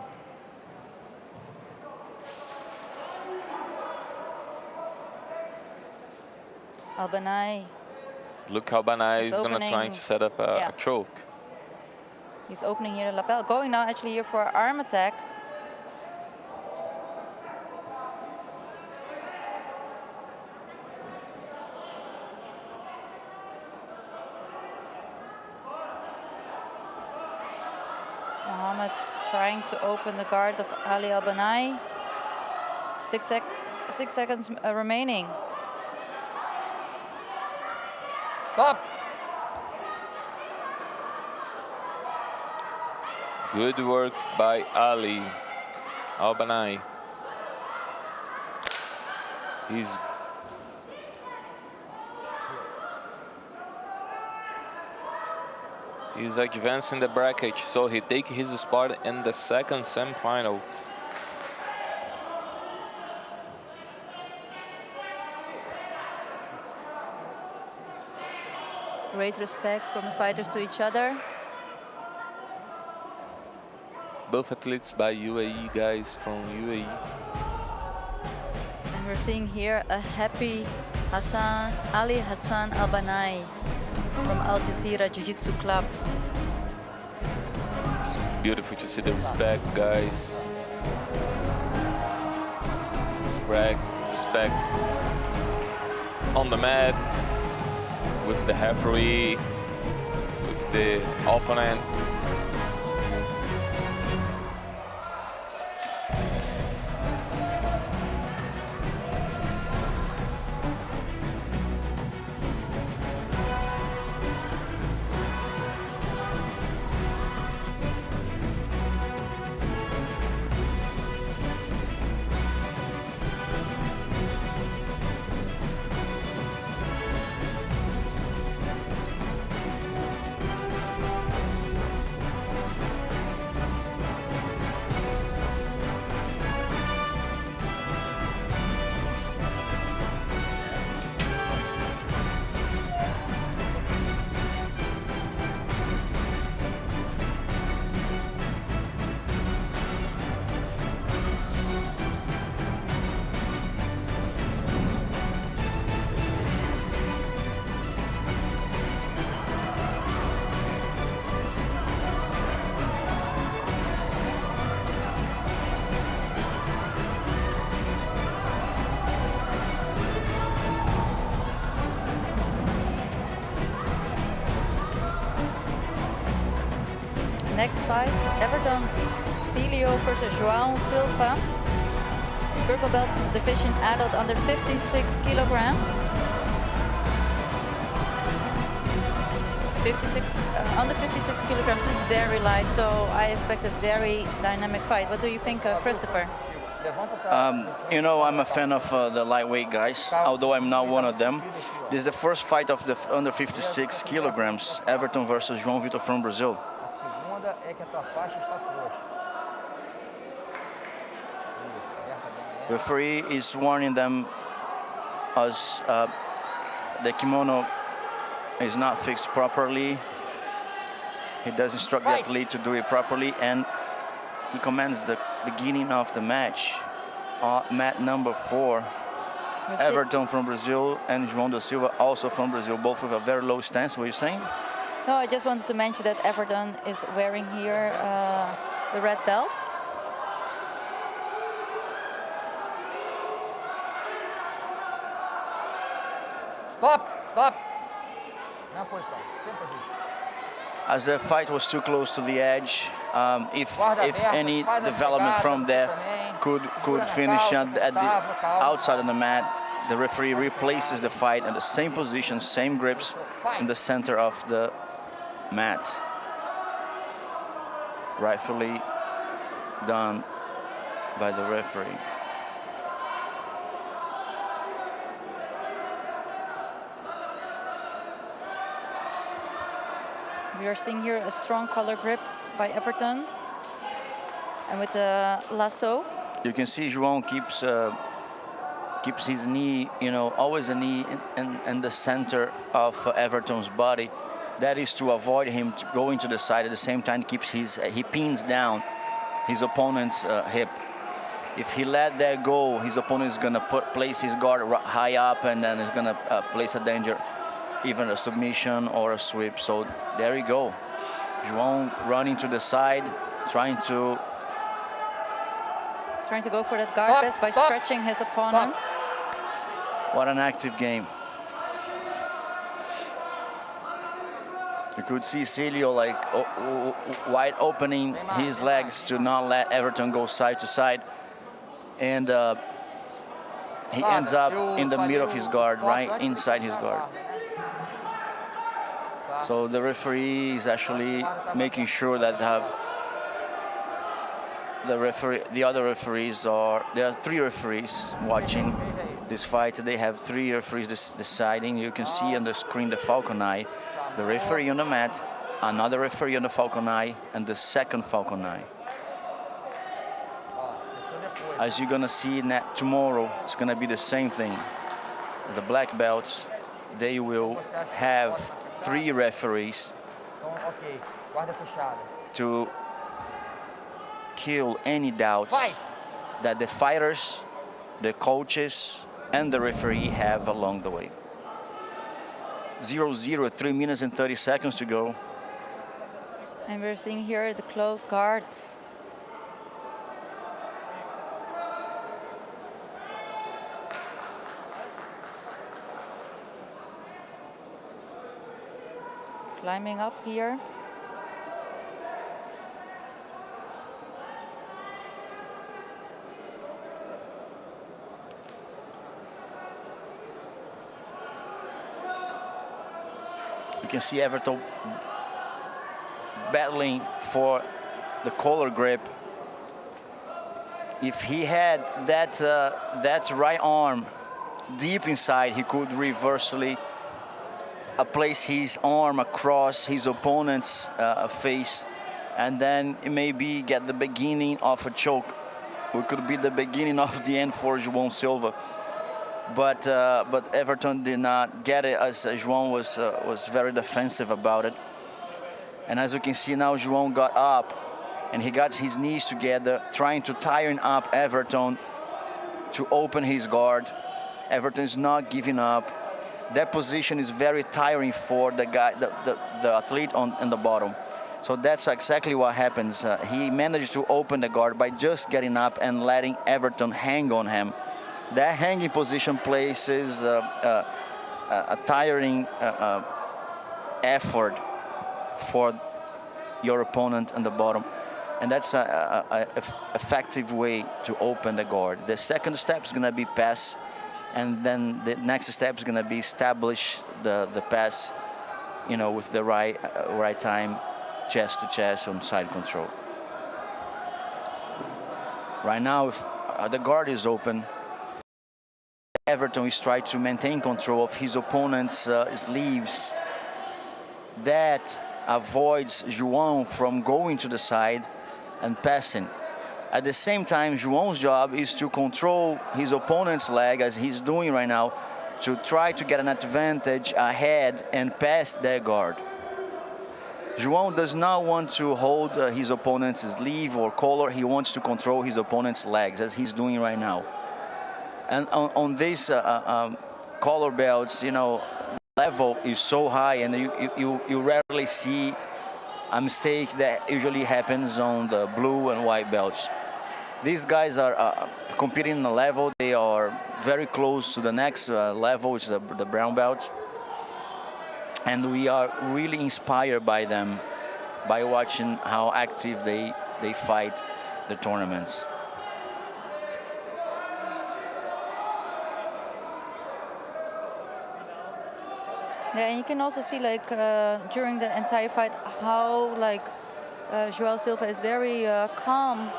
Albanai.
Look, Albanai is going to try
opening-
to set up a choke.
He's opening here the lapel. Going now actually here for an arm attack. Mohammed trying to open the guard of Ali Albanai. 6 seconds remaining.
Stop!
Good work by Ali Albanai. He's advancing the bracket, so he takes his spot in the second semifinal.
Great respect from the fighters to each other.
Both athletes by UAE, guys from UAE.
And we're seeing here a happy Ali Hassan Albanai from Al Jazeera Jiu-Jitsu Club.
It's beautiful to see the respect, guys. Respect on the mat, with the referee, with the opponent.
Next fight, Everton Celio versus João Silva. Purple belt division adult under 56 kilograms. 56 kilograms is very light, so I expect a very dynamic fight. What do you think, Christopher?
You know, I'm a fan of the lightweight guys, although I'm not one of them. This is the first fight of the under 56 kilograms, Everton versus João Vitor from Brazil.
A segunda é que a tua faixa está frouxa. Isso, aperta bem.
Referee is warning them as the kimono is not fixed properly. He does instruct the athlete to do it properly, and he commands the beginning of the match. Mat number 4, Everton from Brazil and João da Silva also from Brazil, both with a very low stance. What are you saying?
No, I just wanted to mention that Everton is wearing here the red belt.
Stop! Na posição, sem posição.
As the fight was too close to the edge, if any development from there could finish at the outside of the mat, the referee replaces the fight in the same position, same grips, in the center of the mat. Rightfully done by the referee.
We are seeing here a strong collar grip by Everton, and with the lasso.
You can see João keeps keeps his knee, always a knee in the center of Everton's body. That is to avoid him going to the side. At the same time, he pins down his opponent's hip. If he let that go, his opponent is gonna place his guard high up, and then is gonna place a danger, even a submission or a sweep. So there you go. João running to the side, trying to
go for that guard pass by stretching his opponent.
What an active game. You could see Celio like wide opening his legs to not let Everton go side to side. And he ends up in the middle of his guard, right inside his guard. So the referee is actually making sure that the other referees there are 3 referees watching this fight. They have 3 referees deciding. You can see on the screen the Falcon Eye, the referee on the mat, another referee on the Falcon Eye, and the second Falcon Eye. As you're gonna see tomorrow, it's gonna be the same thing. The black belts, they will have 3 referees to kill any doubts that the fighters, the coaches, and the referee have along the way. 0-0, 3 minutes and 30 seconds to go.
And we're seeing here the close guards. Climbing up here.
You can see Everton battling for the collar grip. If he had that right arm deep inside, he could reversely place his arm across his opponent's face, and then maybe get the beginning of a choke. It could be the beginning of the end for João Silva. But Everton did not get it, as João was very defensive about it. And as you can see now, João got up and he got his knees together, trying to tighten up Everton to open his guard. Everton is not giving up. That position is very tiring for the guy, the athlete in the bottom. So that's exactly what happens. He managed to open the guard by just getting up and letting Everton hang on him. That hanging position places a tiring effort for your opponent in the bottom. And that's an effective way to open the guard. The second step is going to be pass, and then the next step is going to be establish the pass, with the right time, chest to chest on side control. Right now, if the guard is open, Everton is trying to maintain control of his opponent's sleeves. That avoids João from going to the side and passing. At the same time, João's job is to control his opponent's leg, as he's doing right now, to try to get an advantage ahead and pass their guard. João does not want to hold his opponent's sleeve or collar. He wants to control his opponent's legs, as he's doing right now. And on these collar belts, level is so high, and you rarely see a mistake that usually happens on the blue and white belts. These guys are competing in a level. They are very close to the next level, which is the brown belt. And we are really inspired by them, by watching how active they fight the tournaments.
Yeah, and you can also see during the entire fight how João Silva is very calm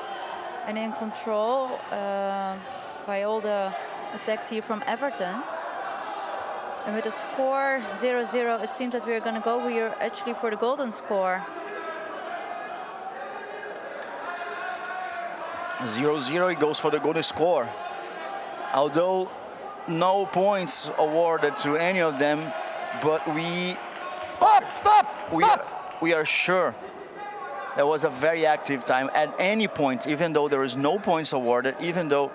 and in control by all the attacks here from Everton. And with the score 0-0, it seems that we're going to go here actually for the golden score.
0-0, it goes for the golden score. Although no points awarded to any of them, but we are sure that was a very active time at any point, even though there is no points awarded, even though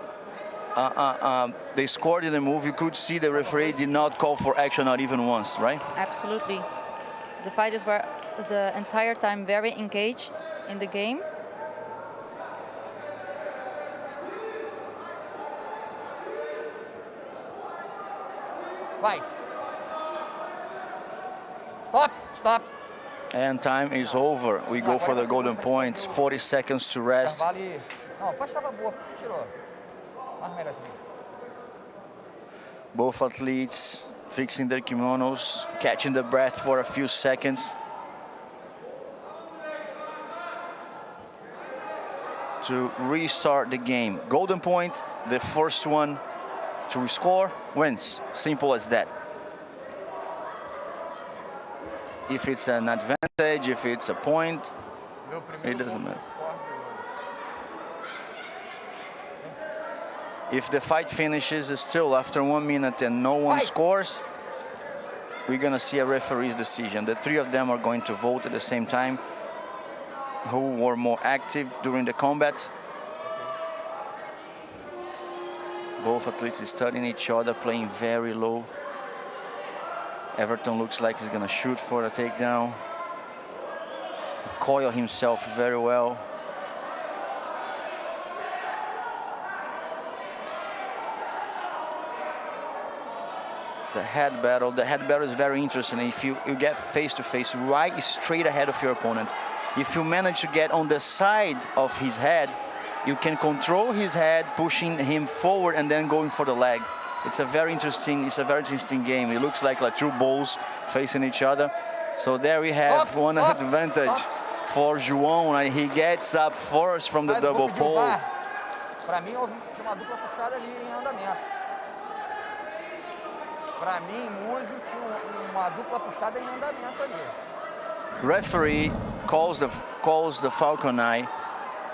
they scored in the move, you could see the referee did not call for action, not even once, right?
Absolutely. The fighters were the entire time very engaged in the game.
Fight. Stop, stop.
And time is over. We go for the golden points. 40 seconds to rest.
Vale. Não, a faixa estava boa, por que você tirou? Marca melhor isso aqui.
Both athletes fixing their kimonos, catching the breath for a few seconds to restart the game. Golden point, the first one to score wins. Simple as that. If it's an advantage, if it's a point, it doesn't matter. If the fight finishes still after 1 minute and no one scores, we're gonna see a referee's decision. The three of them are going to vote at the same time who were more active during the combat. Both athletes are studying each other, playing very low. Everton looks like he's gonna shoot for a takedown. Coil himself very well. The head battle is very interesting. If you get face to face, right straight ahead of your opponent. If you manage to get on the side of his head, you can control his head, pushing him forward and then going for the leg. It's a very interesting game. It looks like two bulls facing each other. So there we have one advantage for João. He gets up first from the double pole.
Para mim, tinha uma dupla puxada ali em andamento. Para mim, Múzio tinha uma dupla puxada em andamento ali.
Referee calls the falcon eye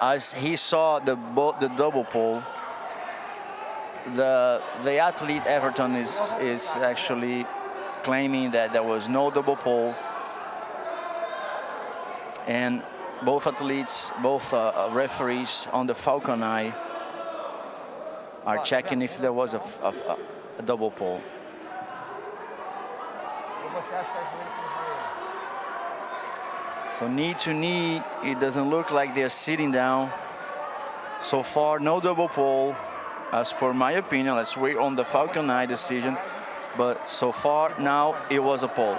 as he saw the double pole. The athlete Everton is actually claiming that there was no double pole, and both athletes, both referees on the falcon eye are checking if there was a double pole. So knee to knee, it doesn't look like they're sitting down. So far, no double pole. As per my opinion, let's wait on the falcon eye decision. But so far, now it was a pole.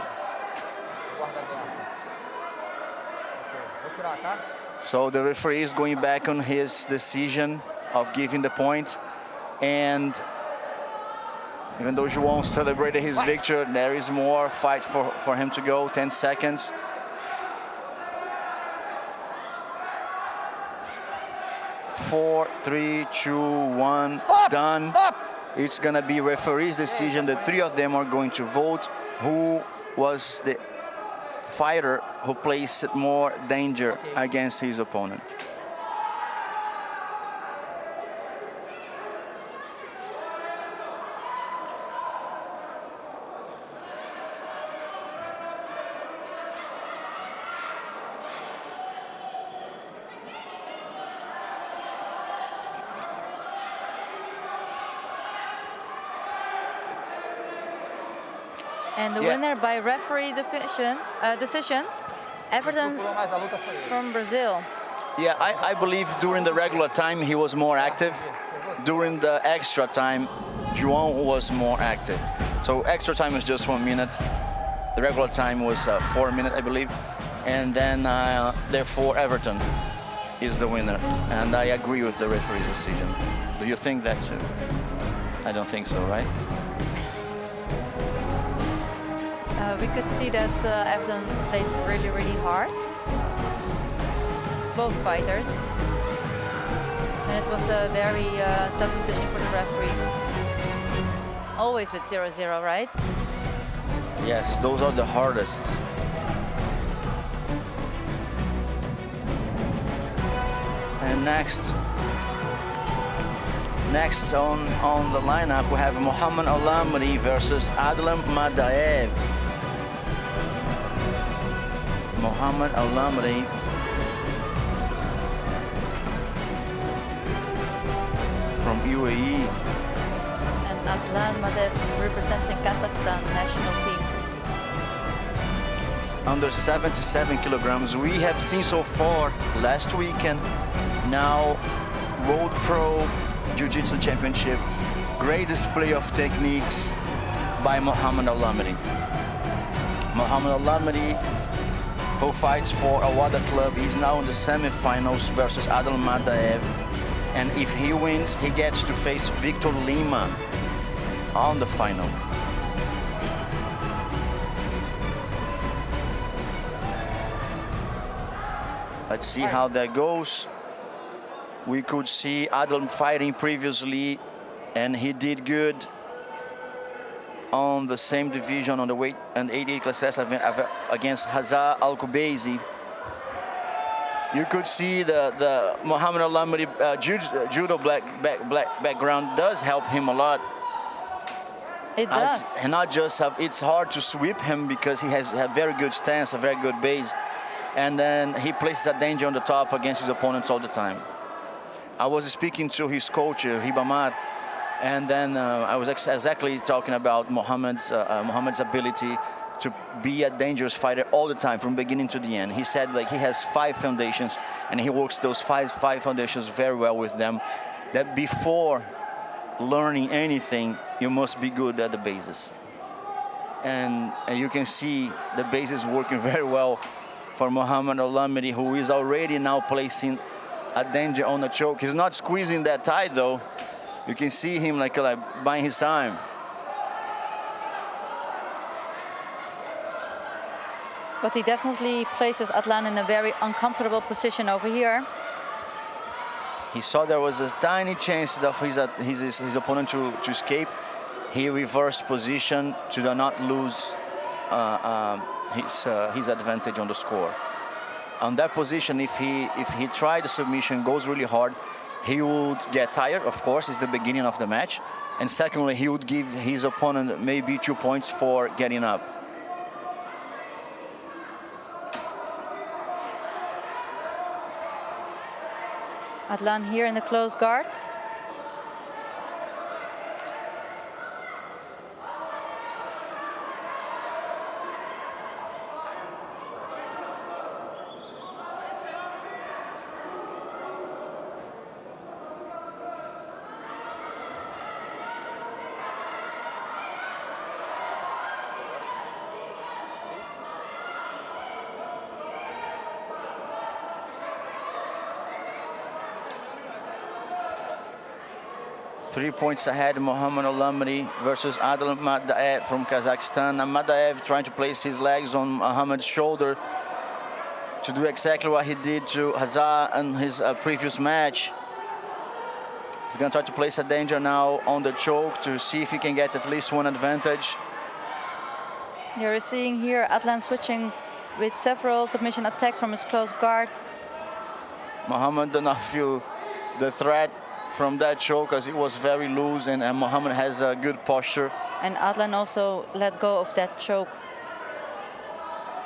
So the referee is going back on his decision of giving the point. And even though João celebrated his victory, there is more fight for him to go. 10 seconds. Four, three, two, one, done.
Stop.
It's gonna be referee's decision. The three of them are going to vote who was the fighter who placed more danger against his opponent.
And the winner by referee decision, Everton from Brazil.
Yeah, I believe during the regular time he was more active. During the extra time, João was more active. So extra time was just 1 minute. The regular time was 4 minutes, I believe. And then, therefore, Everton is the winner. And I agree with the referee's decision. Do you think that too? I don't think so, right?
We could see that Everton played really, really hard. Both fighters. And it was a very tough decision for the referees. Always with 0-0, right?
Yes, those are the hardest. And next, Next on the lineup, we have Mohamed Al-Amri versus Adlan Madaev. Mohamed Al-Amri from UAE.
And Adlan Madaev representing Kazakhstan national team.
Under 77 kilograms. We have seen so far last weekend, now World Pro Jiu-Jitsu Championship, great display of techniques by Mohamed Al-Amri. Mohamed Al-Amri, who fights for Awada Club, he's now in the semifinals versus Adlan Madaev. And if he wins, he gets to face Victor Lima on the final. Let's see how that goes. We could see Adlan fighting previously, and he did good on the same division on the weight and 88 class against Hazza Al-Kubaisi. You could see the Mohamed Al-Amri judo background does help him a lot.
It does.
And not just it's hard to sweep him because he has a very good stance, a very good base. And then he places a danger on the top against his opponents all the time. I was speaking to his coach, Ribamar, and then I was exactly talking about Mohamed's ability to be a dangerous fighter all the time, from beginning to the end. He said like he has 5 foundations, and he works those five foundations very well with them. That before learning anything, you must be good at the bases. And you can see the bases working very well for Mohamed Al-Amri, who is already now placing a danger on the choke. He's not squeezing that tight though. You can see him like buying his time.
But he definitely places Adlan in a very uncomfortable position over here.
He saw there was a tiny chance of his opponent to escape. He reversed position to not lose his advantage on the score. On that position, if he tried the submission, goes really hard, he would get tired. Of course, it's the beginning of the match. And secondly, he would give his opponent maybe 2 points for getting up.
Adlan here in the close guard.
Three points ahead, Mohamed Al-Amri versus Adlan Madaev from Kazakhstan. And Madaev trying to place his legs on Mohamed's shoulder to do exactly what he did to Hazza in his previous match. He's going to try to place a danger now on the choke to see if he can get at least one advantage.
You're seeing here Adlan switching with several submission attacks from his close guard.
Mohamed did not feel the threat from that choke as it was very loose, and Mohamed has a good posture.
And Adlan also let go of that choke.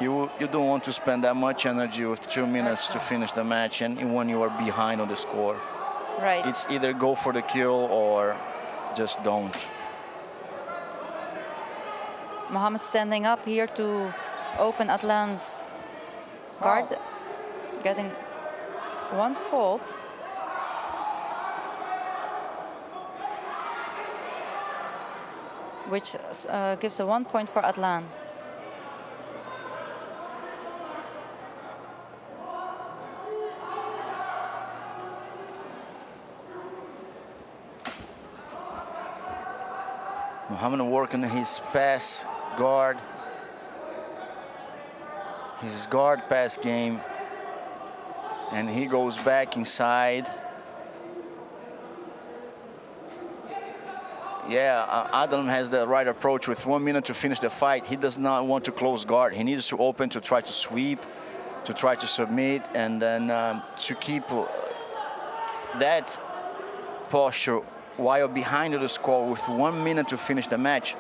You don't want to spend that much energy with 2 minutes to finish the match, and when you are behind on the score.
Right.
It's either go for the kill or just don't.
Mohamed standing up here to open Adlan's guard, getting one fault. Which gives a 1 point for Adlan.
Mohamed working his pass guard, his guard pass game, and he goes back inside. Yeah, Adlan has the right approach with 1 minute to finish the fight. He does not want to close guard. He needs to open to try to sweep, to try to submit, and then to keep that posture while behind the score with 1 minute to finish the match,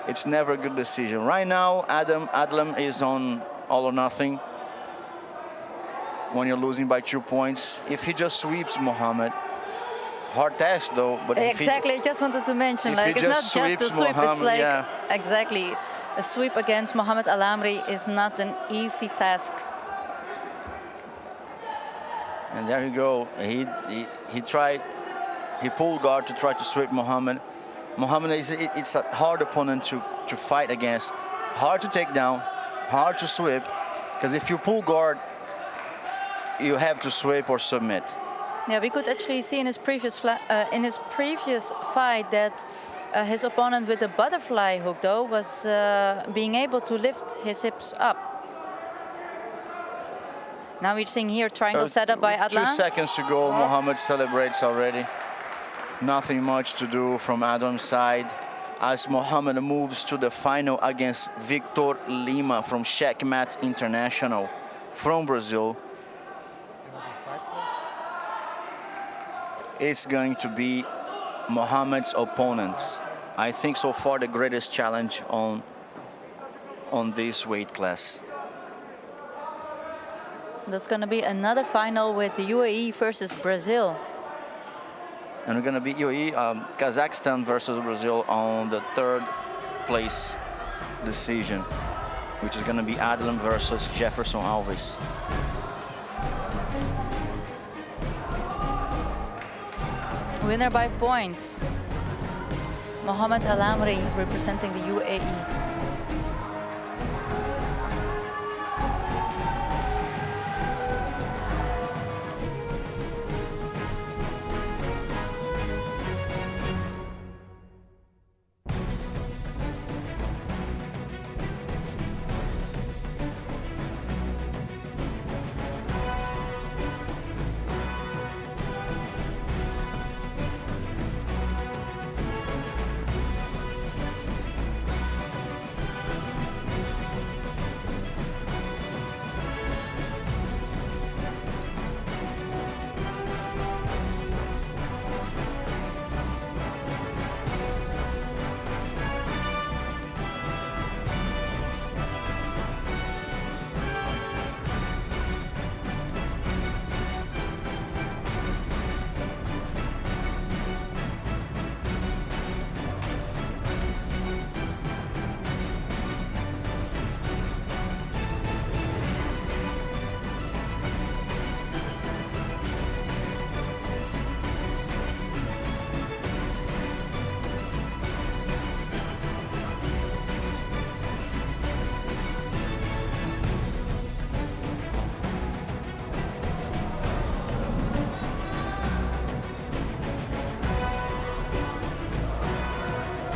it's never a good decision. Right now, Adlam is on all or nothing when you're losing by 2 points. If he just sweeps Mohammed, hard test though. But
exactly, I just wanted to mention, like, it's not just a sweep, it's like, exactly, a sweep against Mohammed Al Amri is not an easy task.
And there you go. He tried. He pulled guard to try to sweep Mohammed. Mohammed it's a hard opponent to fight against. Hard to take down, hard to sweep. Because if you pull guard, you have to sweep or submit.
Yeah, we could actually see in his previous fight that his opponent with the butterfly hook, though, was being able to lift his hips up. Now we're seeing here triangle setup by Adlan.
2 seconds to go. Mohammed celebrates already. Nothing much to do from Adam's side as Mohammed moves to the final against Victor Lima from Checkmate International from Brazil. It's going to be Mohammed's opponent. I think so far the greatest challenge on this weight class.
That's going to be another final with the UAE versus Brazil.
And we're going to be UAE, Kazakhstan versus Brazil on the 3rd place decision, which is going to be Adlan versus Jefferson Alves.
Winner by points. Mohammed Al Amri representing the UAE.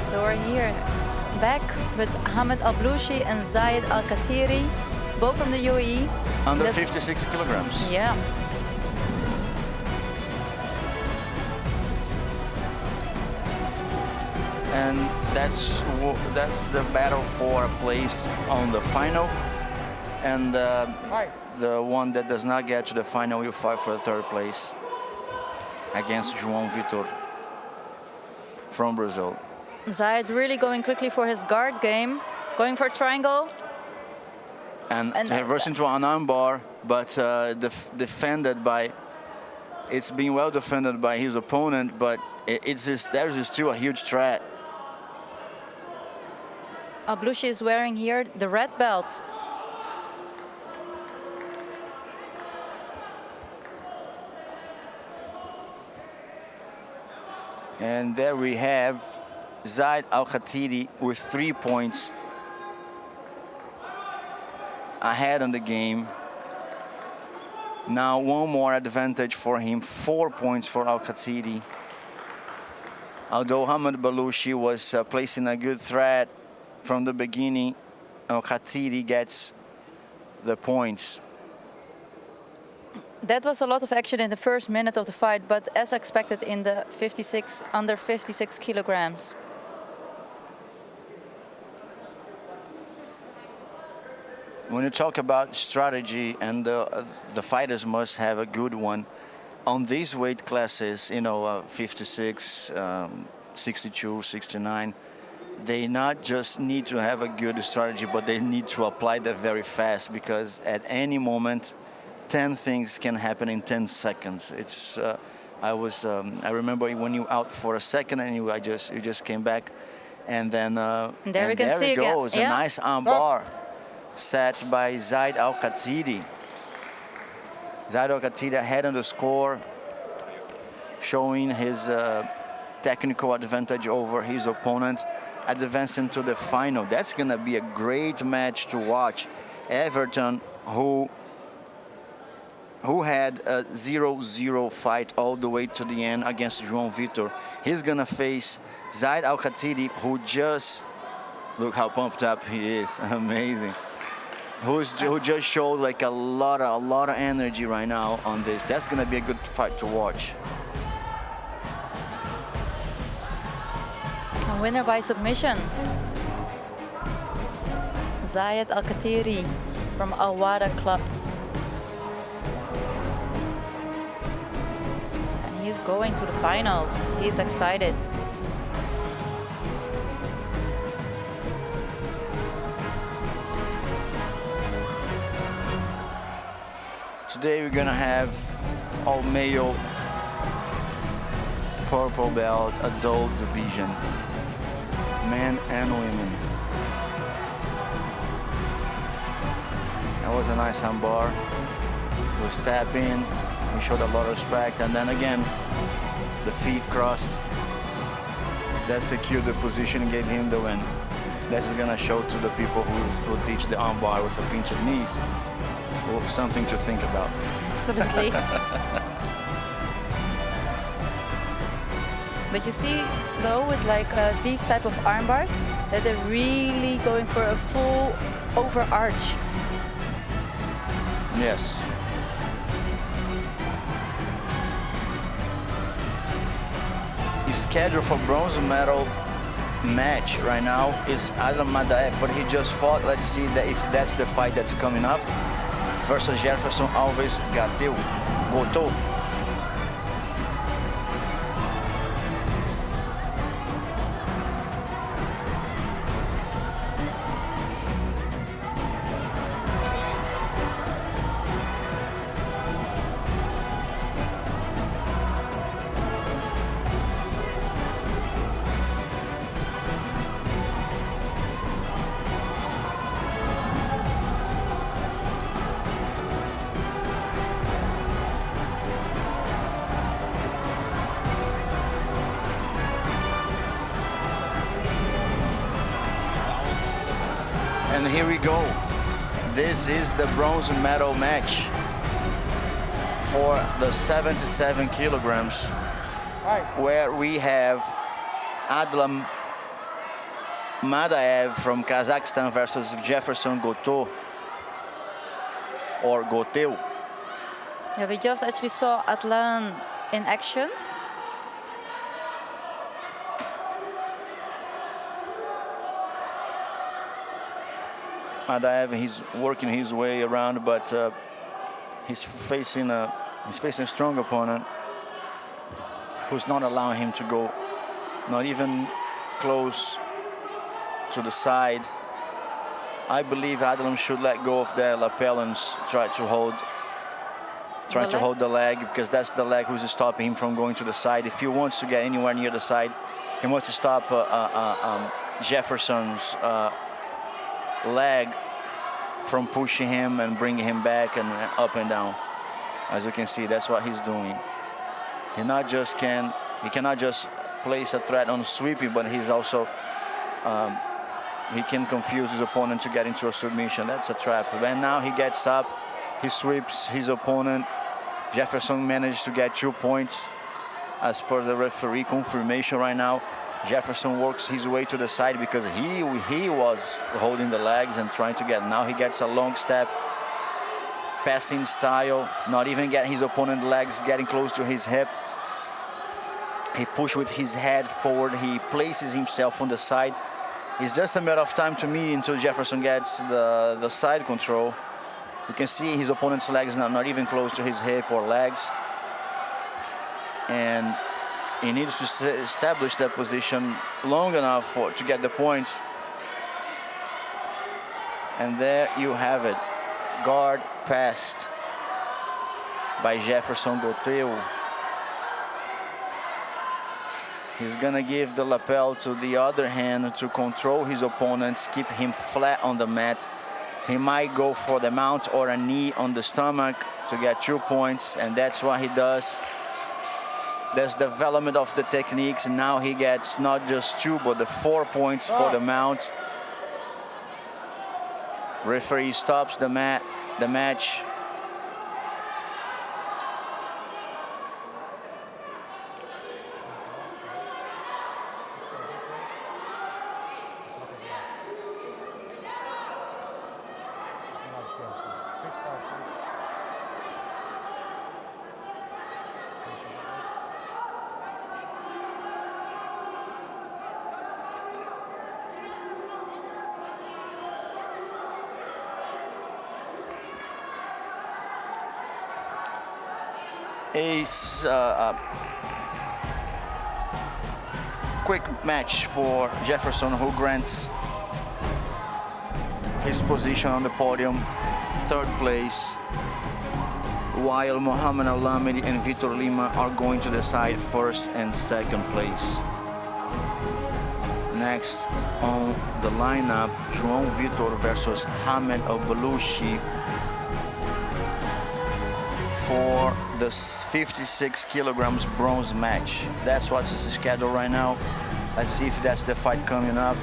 So we're here back with Hamid Abloushi and Zayed Al-Khatiri, both from the UAE.
Under 56 kilograms.
Yeah.
And that's the battle for a place on the final. And the one that does not get to the final will fight for the 3rd place against João Vitor from Brazil.
Zayed really going quickly for his guard game, going for a triangle.
And reverse into an armbar, but defended by, it's being well defended by his opponent, but there's still a huge threat.
Abloushi is wearing here the red belt.
And there we have Zayed Al-Khatiri with 3 points ahead on the game. Now one more advantage for him, 4 points for Al-Khatiri. Although Hamid Abloushi was placing a good threat from the beginning, Al-Khatiri gets the points.
That was a lot of action in the first minute of the fight, but as expected in the under 56 kilograms. When
you talk about strategy and the fighters must have a good one, on these weight classes, you know, 56, 62, 69, they not just need to have a good strategy, but they need to apply that very fast, because at any moment, 10 things can happen in 10 seconds. It's I remember when you out for a second and you just came back, and then
there
it goes,
again.
a nice armbar set by Zaid Al-Khatiri. Zaid Al-Khatiri ahead on the score, showing his technical advantage over his opponent, advancing to the final. That's gonna be a great match to watch. Everton, who had a 0-0 fight all the way to the end against João Vitor. He's gonna face Zaid Al-Khatiri, who just, look how pumped up he is, amazing. Who just showed like a lot of energy right now on this. That's gonna be a good fight to watch.
A winner by submission. Zaid Al-Khatiri from Al Wada Club. And he's going to the finals. He's excited.
Today we're gonna have all male purple belt adult division, men and women. That was a nice armbar. He was tapping, he showed a lot of respect, and then again, the feet crossed. That secured the position and gave him the win. This is gonna show to the people who teach the armbar with a pinch of knees. Something to think about.
Absolutely. But you see, though, with like these type of arm bars, that they're really going for a full overarch.
Yes. His schedule for bronze medal match right now is Adlam Madaev, but he just fought. Let's see that if that's the fight that's coming up, versus Jefferson Alves Goto. And here we go. This is the bronze medal match for the 77 kilograms, where we have Adlam Madaev from Kazakhstan versus Jefferson Goto, or Goteu.
Yeah, we just actually saw Adlan in action.
Madaev, he's working his way around, but he's facing a strong opponent who's not allowing him to go, not even close to the side. I believe Adlam should let go of the lapel and try to hold the leg, because that's the leg who's stopping him from going to the side. If he wants to get anywhere near the side, he wants to stop Jefferson's leg from pushing him and bringing him back and up and down. As you can see, that's what he's doing. He cannot just place a threat on sweeping, but he's also he can confuse his opponent to get into a submission. That's a trap. And now he gets up, he sweeps his opponent. Jefferson managed to get 2 points as per the referee confirmation right now. Jefferson works his way to the side because he was holding the legs and trying to get. Now he gets a long step, passing style, not even getting his opponent's legs getting close to his hip. He pushes with his head forward. He places himself on the side. It's just a matter of time to me until Jefferson gets the side control. You can see his opponent's legs not even close to his hip or legs. and he needs to establish that position long enough to get the points. And there you have it. Guard passed by Jefferson Doteu. He's gonna give the lapel to the other hand to control his opponents, keep him flat on the mat. He might go for the mount or a knee on the stomach to get 2 points, and that's what he does. There's development of the techniques. Now he gets not just 2, but the 4 points for the mount. Referee stops the match. A quick match for Jefferson, who grants his position on the podium, 3rd place, while Mohamed Al-Lamidi and Vitor Lima are going to decide 1st and 2nd place. Next on the lineup, João Vitor versus Hamed Al-Balushi for the 56 kilograms bronze match. That's what's scheduled right now. Let's see if that's the fight coming up.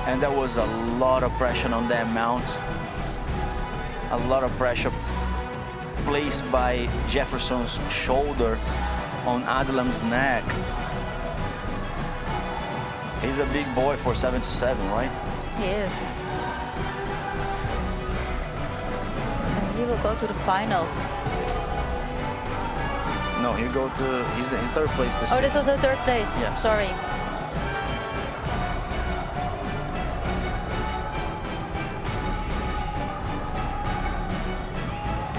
And there was a lot of pressure on that mount. A lot of pressure placed by Jefferson's shoulder on Adlam's neck. He's a big boy for 77, right?
He is. He will go to the finals.
No, he's in 3rd place this year.
Oh, this was a 3rd place.
Yes.
Sorry.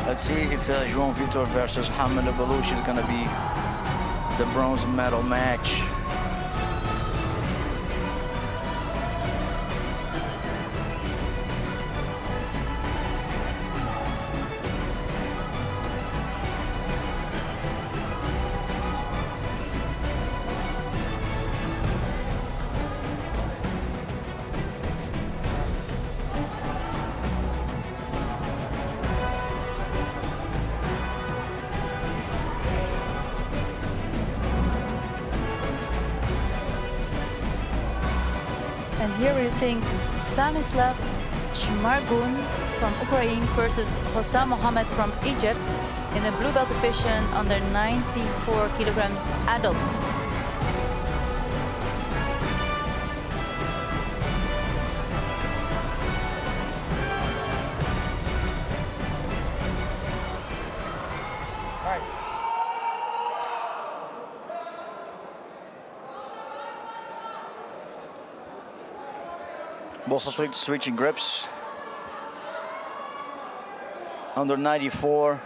Let's see if João Vitor versus Hamed Al-Balushi is going to be the bronze medal match.
And here we're seeing Stanislav Shmargun from Ukraine versus Hossam Mohammed from Egypt in the blue belt division under 94 kilograms adult.
Both athletes switching grips. Under 94,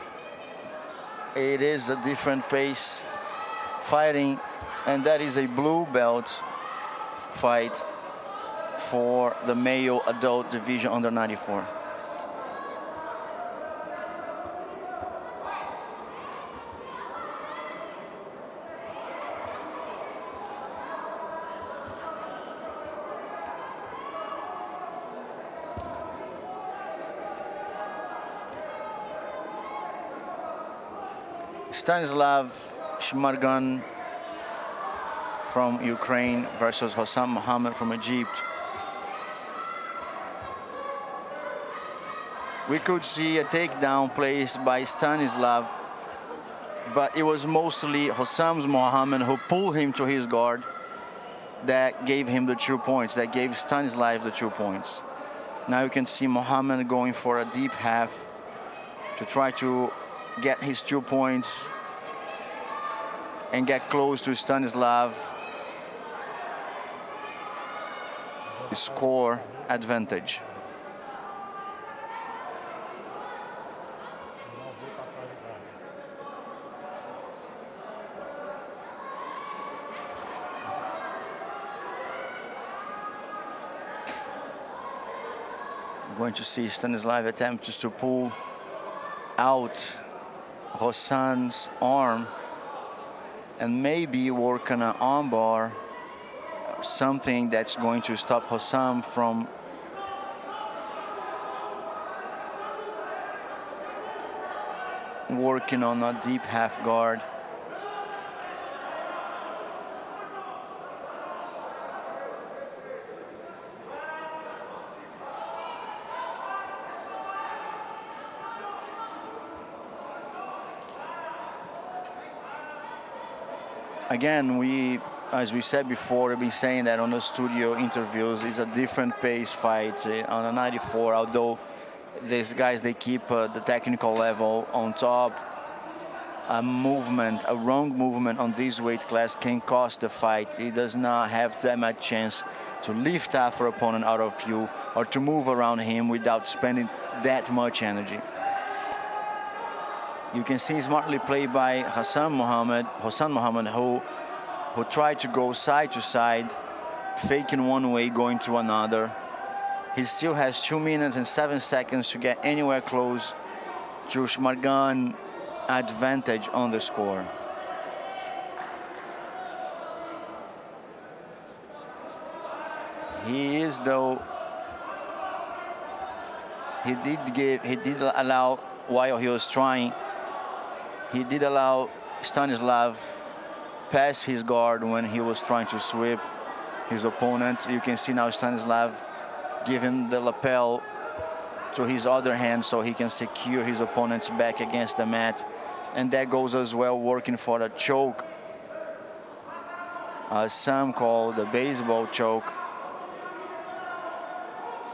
it is a different pace fighting, and that is a blue belt fight for the male adult division under 94. Stanislav Shmargun from Ukraine versus Hossam Mohammed from Egypt. We could see a takedown placed by Stanislav, but it was mostly Hossam Mohammed who pulled him to his guard that gave him the 2 points, that gave Stanislav the 2 points. Now you can see Mohammed going for a deep half to try to get his 2 points and get close to Stanislav. Score advantage. Going to see Stanislav attempts to pull out Hassan's arm and maybe work on an armbar, something that's going to stop Hassan from working on a deep half guard. Again, as we said before, we've been saying that on the studio interviews, it's a different pace fight on a 94, although these guys, they keep the technical level on top. A wrong movement on this weight class can cost the fight. He does not have that much chance to lift our opponent out of view or to move around him without spending that much energy. You can see smartly played by Hassan Mohammed, who tried to go side to side, faking one way, going to another. He still has 2 minutes and 7 seconds to get anywhere close to Shmargan advantage on the score. He is, though, he did allow, while he was trying, he did allow Stanislav pass his guard when he was trying to sweep his opponent. You can see now Stanislav giving the lapel to his other hand so he can secure his opponent's back against the mat. And that goes as well working for the choke, as some call the baseball choke,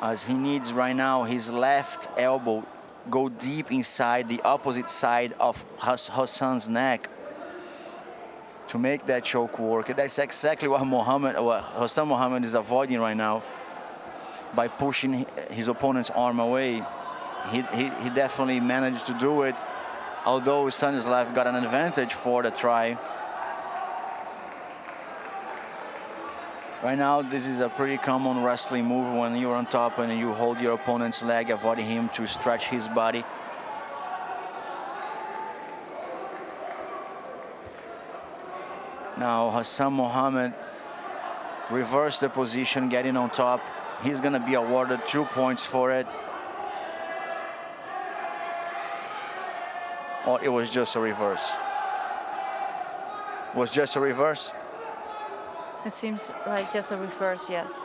as he needs right now his left elbow go deep inside the opposite side of Hassan's neck to make that choke work. That's exactly what Hassan Mohammed is avoiding right now by pushing his opponent's arm away. He definitely managed to do it, although Stanislav got an advantage for the try. Right now, this is a pretty common wrestling move when you're on top and you hold your opponent's leg, avoiding him to stretch his body. Now Hassan Mohammed reversed the position, getting on top. He's gonna be awarded 2 points for it. Or it was just a reverse. Was just a reverse?
It seems like just a reverse, yes.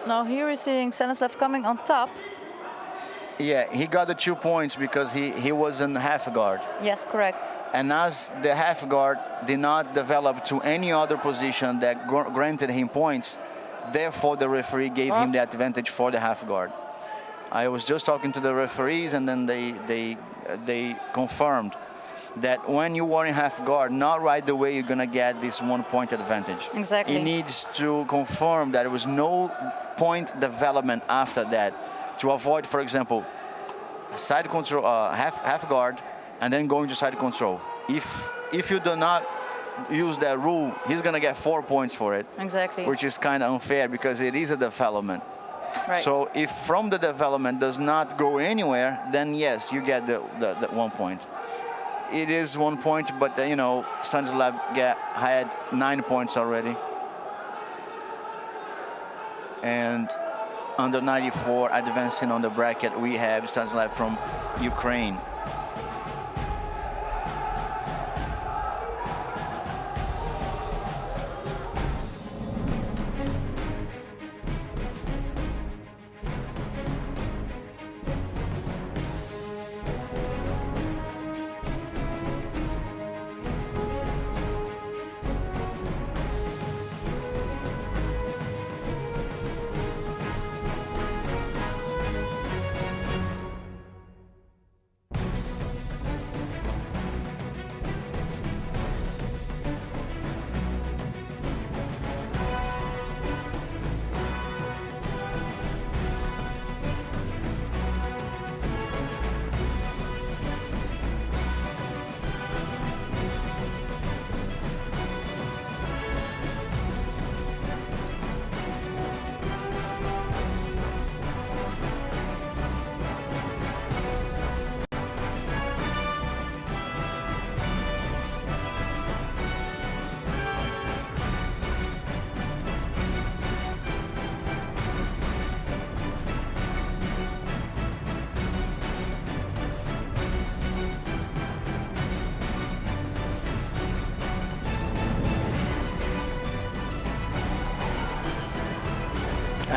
Now here we're seeing Stanislav coming on top.
Yeah, he got the 2 points because he was in half guard.
Yes, correct.
And as the half guard did not develop to any other position that granted him points, therefore the referee gave him the advantage for the half guard. I was just talking to the referees, and then they confirmed that when you are in half guard, not right away you're gonna get this 1 point advantage.
Exactly.
He needs to confirm that there was no point development after that to avoid, for example, side control, half guard, and then going to side control. If you do not use that rule, he's gonna get 4 points for it.
Exactly.
Which is kind of unfair because it is a development.
Right.
So if from the development does not go anywhere, then yes, you get the 1 point. It is 1 point, but you know, Stanislav had 9 points already. And under 94, advancing on the bracket, we have Stanislav from Ukraine.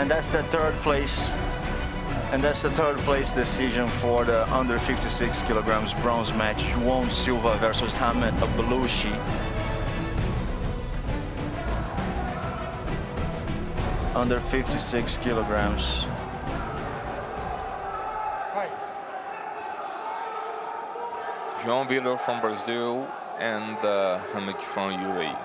And that's the third place. And that's the third place decision for the under 56 kilograms bronze match. João Silva versus Hamed Balushi. Under 56 kilograms.
João Vitor from Brazil and Hamed from UAE.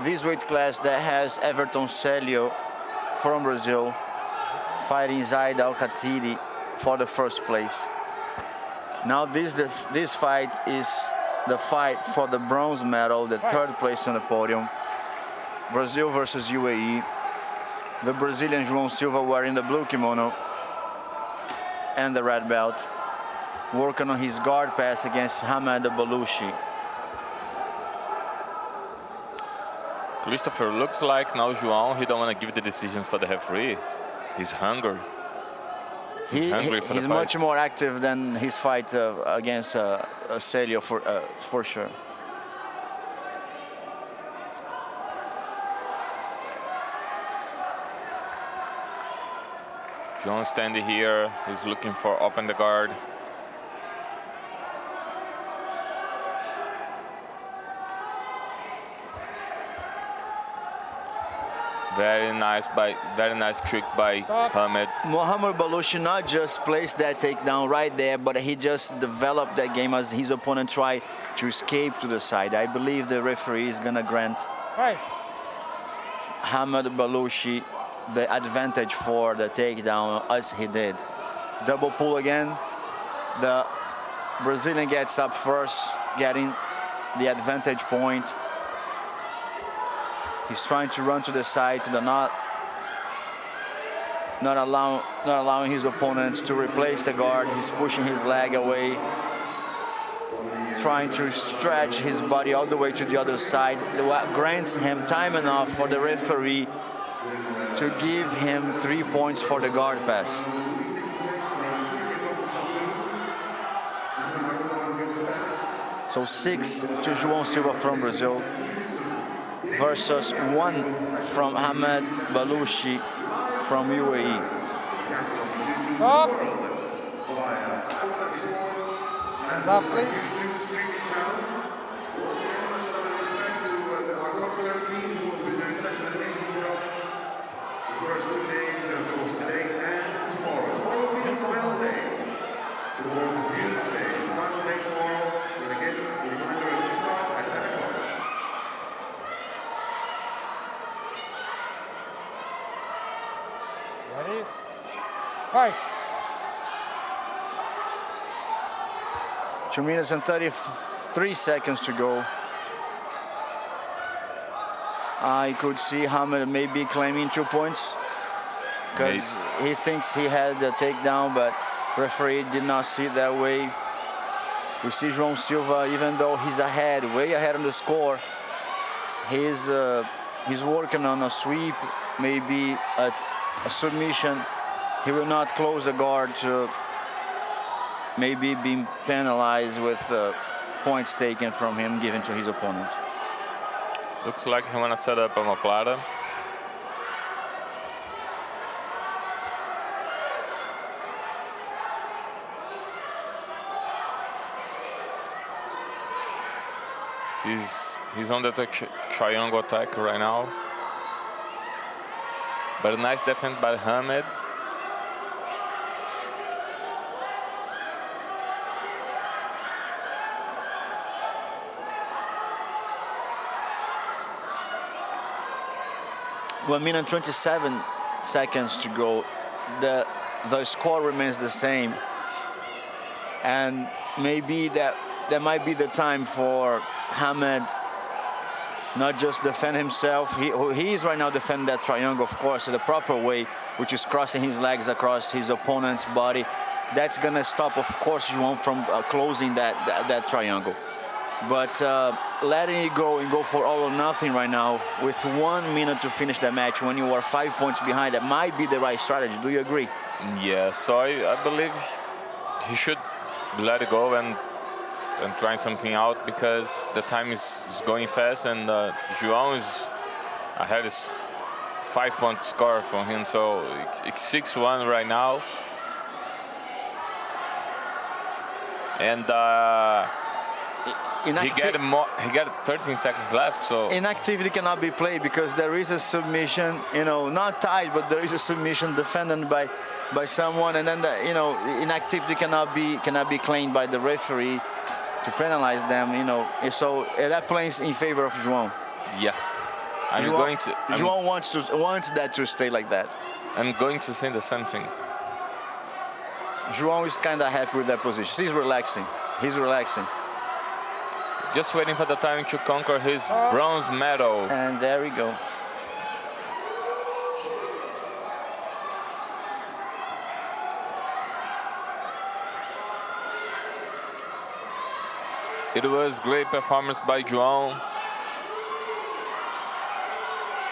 This weight class that has Everton Celio from Brazil fighting Zaid Al-Khatiri for the first place. Now this fight is the fight for the bronze medal, the third place on the podium. Brazil versus UAE. The Brazilian João Silva wearing the blue kimono and the red belt, working on his guard pass against Hamed Balushi.
Christopher, looks like now João, he don't want to give the decisions for the referee. He's hungry. He's hungry for the
he's
fight.
much more active than his fight against Celio for sure.
João standing here, he's looking for open the guard. Very nice trick by Hamed.
Mohamed Balushi not just placed that takedown right there, but he just developed that game as his opponent tried to escape to the side. I believe the referee is gonna grant Hamed Balushi the advantage for the takedown as he did. Double pull again. The Brazilian gets up first, getting the advantage point. He's trying to run to the side, to the not allowing his opponent to replace the guard. He's pushing his leg away, trying to stretch his body all the way to the other side. What grants him time enough for the referee to give him 3 points for the guard pass. So 6 to João Silva from Brazil versus 1 from Hamed Balushi from UAE.
Stop. Stop, please.
First 2 days, and of course today and tomorrow. Tomorrow will be the final day. It was a beautiful day. The final day tomorrow. And again, the reminder will start at 10 o'clock.
Ready? Fight.
2 minutes and 33 seconds to go. I could see Hamed maybe claiming 2 points because he thinks he had the takedown, but referee did not see it that way. We see João Silva, even though he's ahead, way ahead on the score, he's working on a sweep, maybe a submission. He will not close the guard to maybe being penalized with points taken from him given to his opponent.
Looks like he want to set up a omoplata. He's on the triangle attack right now. But a nice defense by Hamed.
One minute and 27 seconds to go. The score remains the same, and maybe that might be the time for Hamed not just defend himself. He is right now defending that triangle, of course, the proper way, which is crossing his legs across his opponent's body. That's going to stop, of course, João from closing that triangle. But letting it go and go for all or nothing right now with 1 minute to finish the match when you are 5 points behind, that might be the right strategy. Do you agree?
Yeah, so I believe he should let it go and try something out, because the time is going fast, and João is ahead, is 5-point score from him, so it's 6-1 right now. And he got 13 seconds left, so
inactivity cannot be played because there is a submission, not tied, but there is a submission defended by someone, and then inactivity cannot be claimed by the referee to penalize them, So that plays in favor of João.
Yeah,
João wants that to stay like that.
I'm going to say the same thing.
João is kind of happy with that position. He's relaxing.
Just waiting for the time to conquer his bronze medal.
And there we go.
It was great performance by João.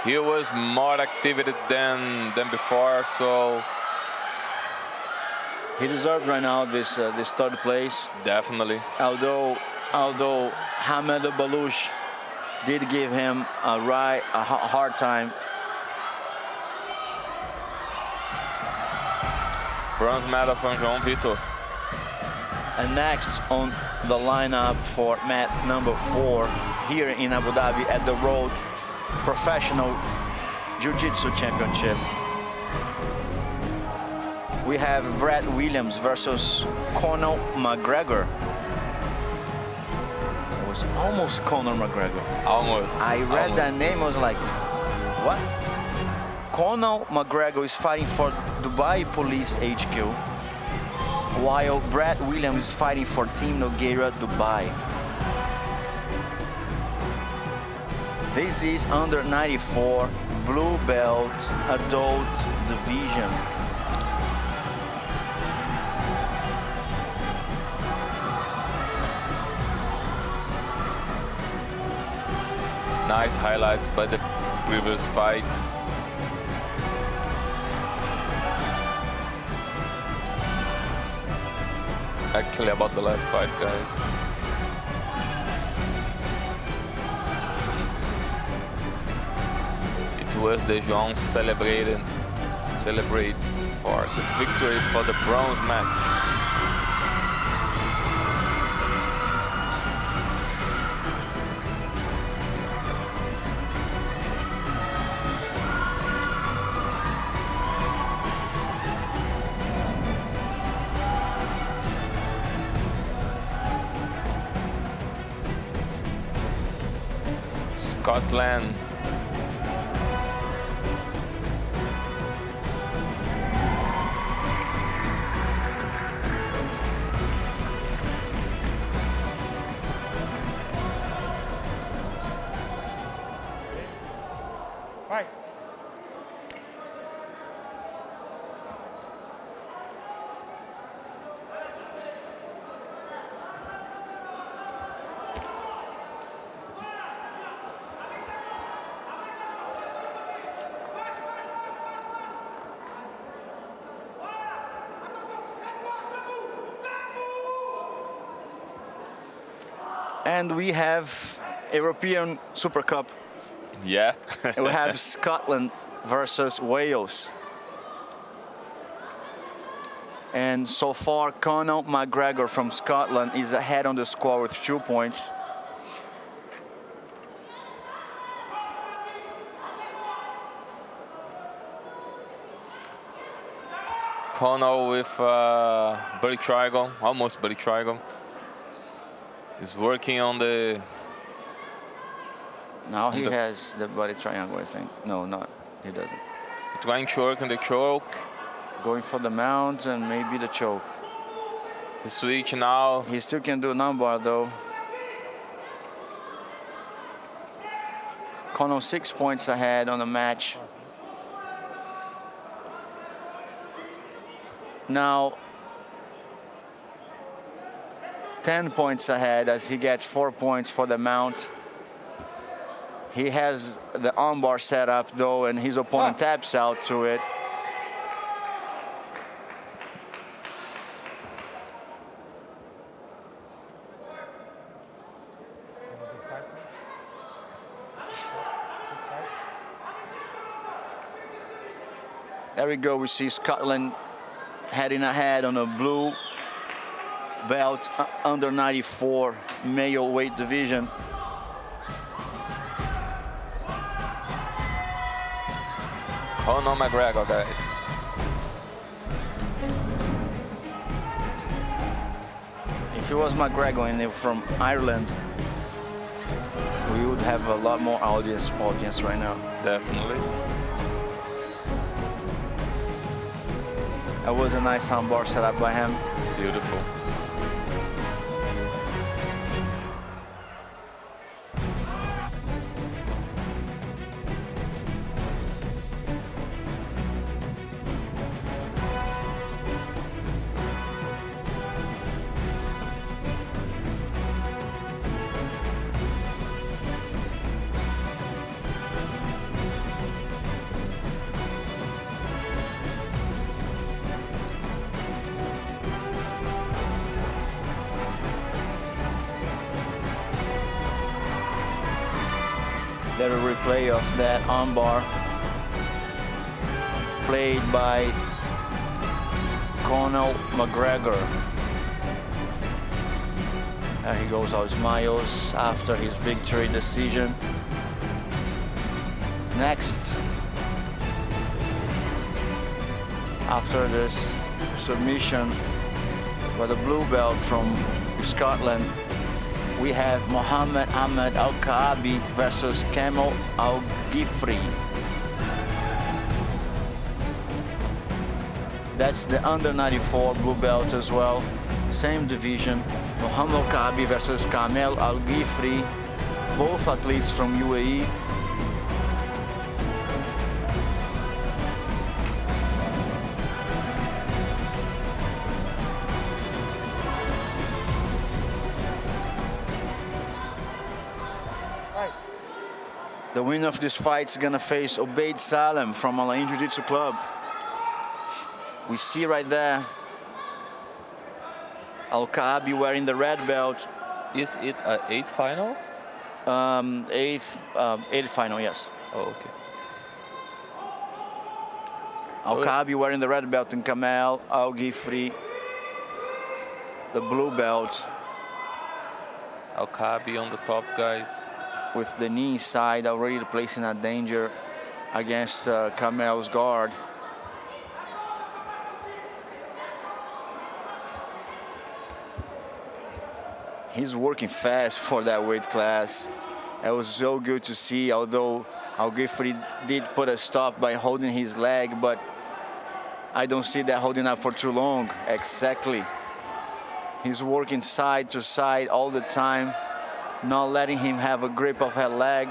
He was more activity than before, so
he deserves right now this third place.
Definitely.
Although Hamed Balouche did give him a hard time.
Bronze medal from João Vitor.
And next on the lineup for mat number 4 here in Abu Dhabi at the World Professional Jiu-Jitsu Championship, we have Brad Williams versus Conor McGregor. It was almost Conor McGregor.
Almost.
I read that name, I was like, what? Conor McGregor is fighting for Dubai Police HQ, while Brad Williams is fighting for Team Nogueira Dubai. This is under 94 blue belt adult division.
Nice highlights by the previous fight. Actually, about the last fight, guys. It was the João celebrate for the victory for the bronze match. Scotland.
Fight.
And we have European Super Cup.
Yeah.
We have Scotland versus Wales. And so far, Conor McGregor from Scotland is ahead on the score with 2 points.
Conor with Buddy Triangle, almost Buddy Triangle. He's working on the...
Now he has the body triangle, I think. No, not. He doesn't.
Trying to work on the choke.
Going for the mount and maybe the choke.
The switch now.
He still can do an armbar though. Conor 6 points ahead on the match. Now 10 points ahead as he gets 4 points for the mount. He has the armbar set up though, and his opponent taps out to it. There we go, we see Scotland heading ahead on a blue belt under 94 male weight division.
Conor McGregor, guys.
If it was McGregor and from Ireland, we would have a lot more audience right now.
Definitely.
That was a nice armbar set up by him.
Beautiful.
There a replay of that armbar played by Conor McGregor. There he goes, all smiles after his victory decision. Next, after this submission by the blue belt from Scotland, we have Mohammed Ahmed Al-Kaabi versus Kamel Al-Ghifri. That's the under 94 blue belt as well. Same division. Mohammed Al-Kaabi versus Kamel Al-Ghifri. Both athletes from UAE. The winner of this fight is gonna face Obeid Salem from Al Ain Jiu-Jitsu Club. We see right there Al-Kaabi wearing the red belt.
Is it an 8th final?
Eighth final, yes.
Oh, okay.
Al-Kaabi wearing the red belt and Kamel Al-Ghifri the blue belt.
Al-Kaabi on the top, guys.
With the knee inside, already placing a danger against Kamel's guard. He's working fast for that weight class. It was so good to see, although Al-Ghifri did put a stop by holding his leg, but I don't see that holding up for too long. Exactly. He's working side to side all the time, not letting him have a grip of her leg.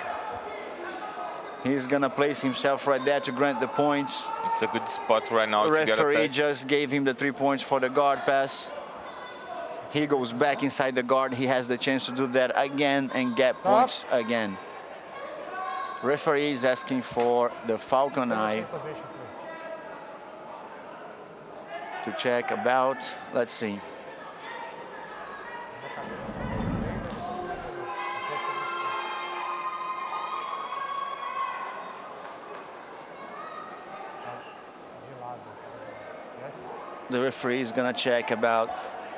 He's gonna place himself right there to grant the points.
It's a good spot right now
The
to get a
referee
touch.
just gave him the 3 points for the guard pass. He goes back inside the guard. He has the chance to do that again and get points again. Referee is asking for the falcon eye to check about, let's see. The referee is gonna check about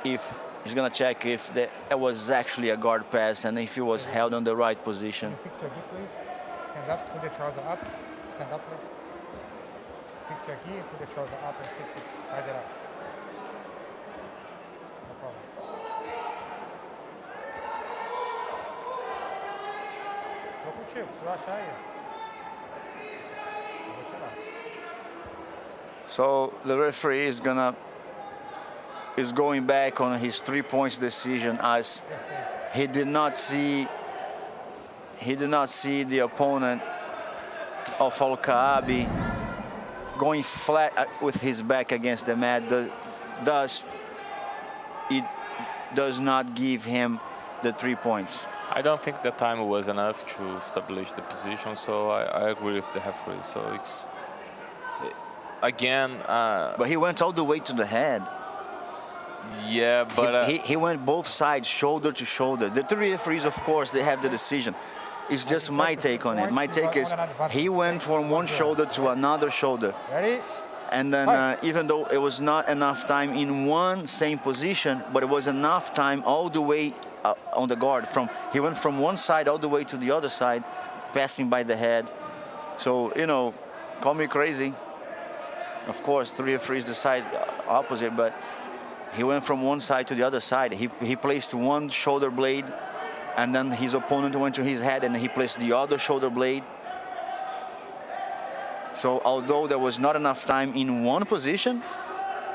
if he's gonna check if it was actually a guard pass and if he was held on the right position.
Fix your gi, please. Stand up, put the trouser up. Stand up, please. Fix your gi, put the trouser up and fix it. Tight it up. No problem. Tô contigo, tu acha aí? Eu vou tirar.
So the referee is going back on his 3 points decision as he did not see he did not see the opponent of Al-Kaabi going flat with his back against the mat. Thus, it does not give him the 3 points.
I don't think the time was enough to establish the position, so I agree with the referee. So it's again.
But he went all the way to the head.
Yeah, but
he went both sides, shoulder to shoulder. The three referees, of course, they have the decision. It's just my take on it. My take is he went from one shoulder to another shoulder.
Ready?
And then even though it was not enough time in one same position, but it was enough time all the way on the guard. He went from one side all the way to the other side, passing by the head. So, you know, call me crazy. Of course, three referees decide opposite, but he went from one side to the other side. He placed one shoulder blade, and then his opponent went to his head, and he placed the other shoulder blade. So although there was not enough time in one position,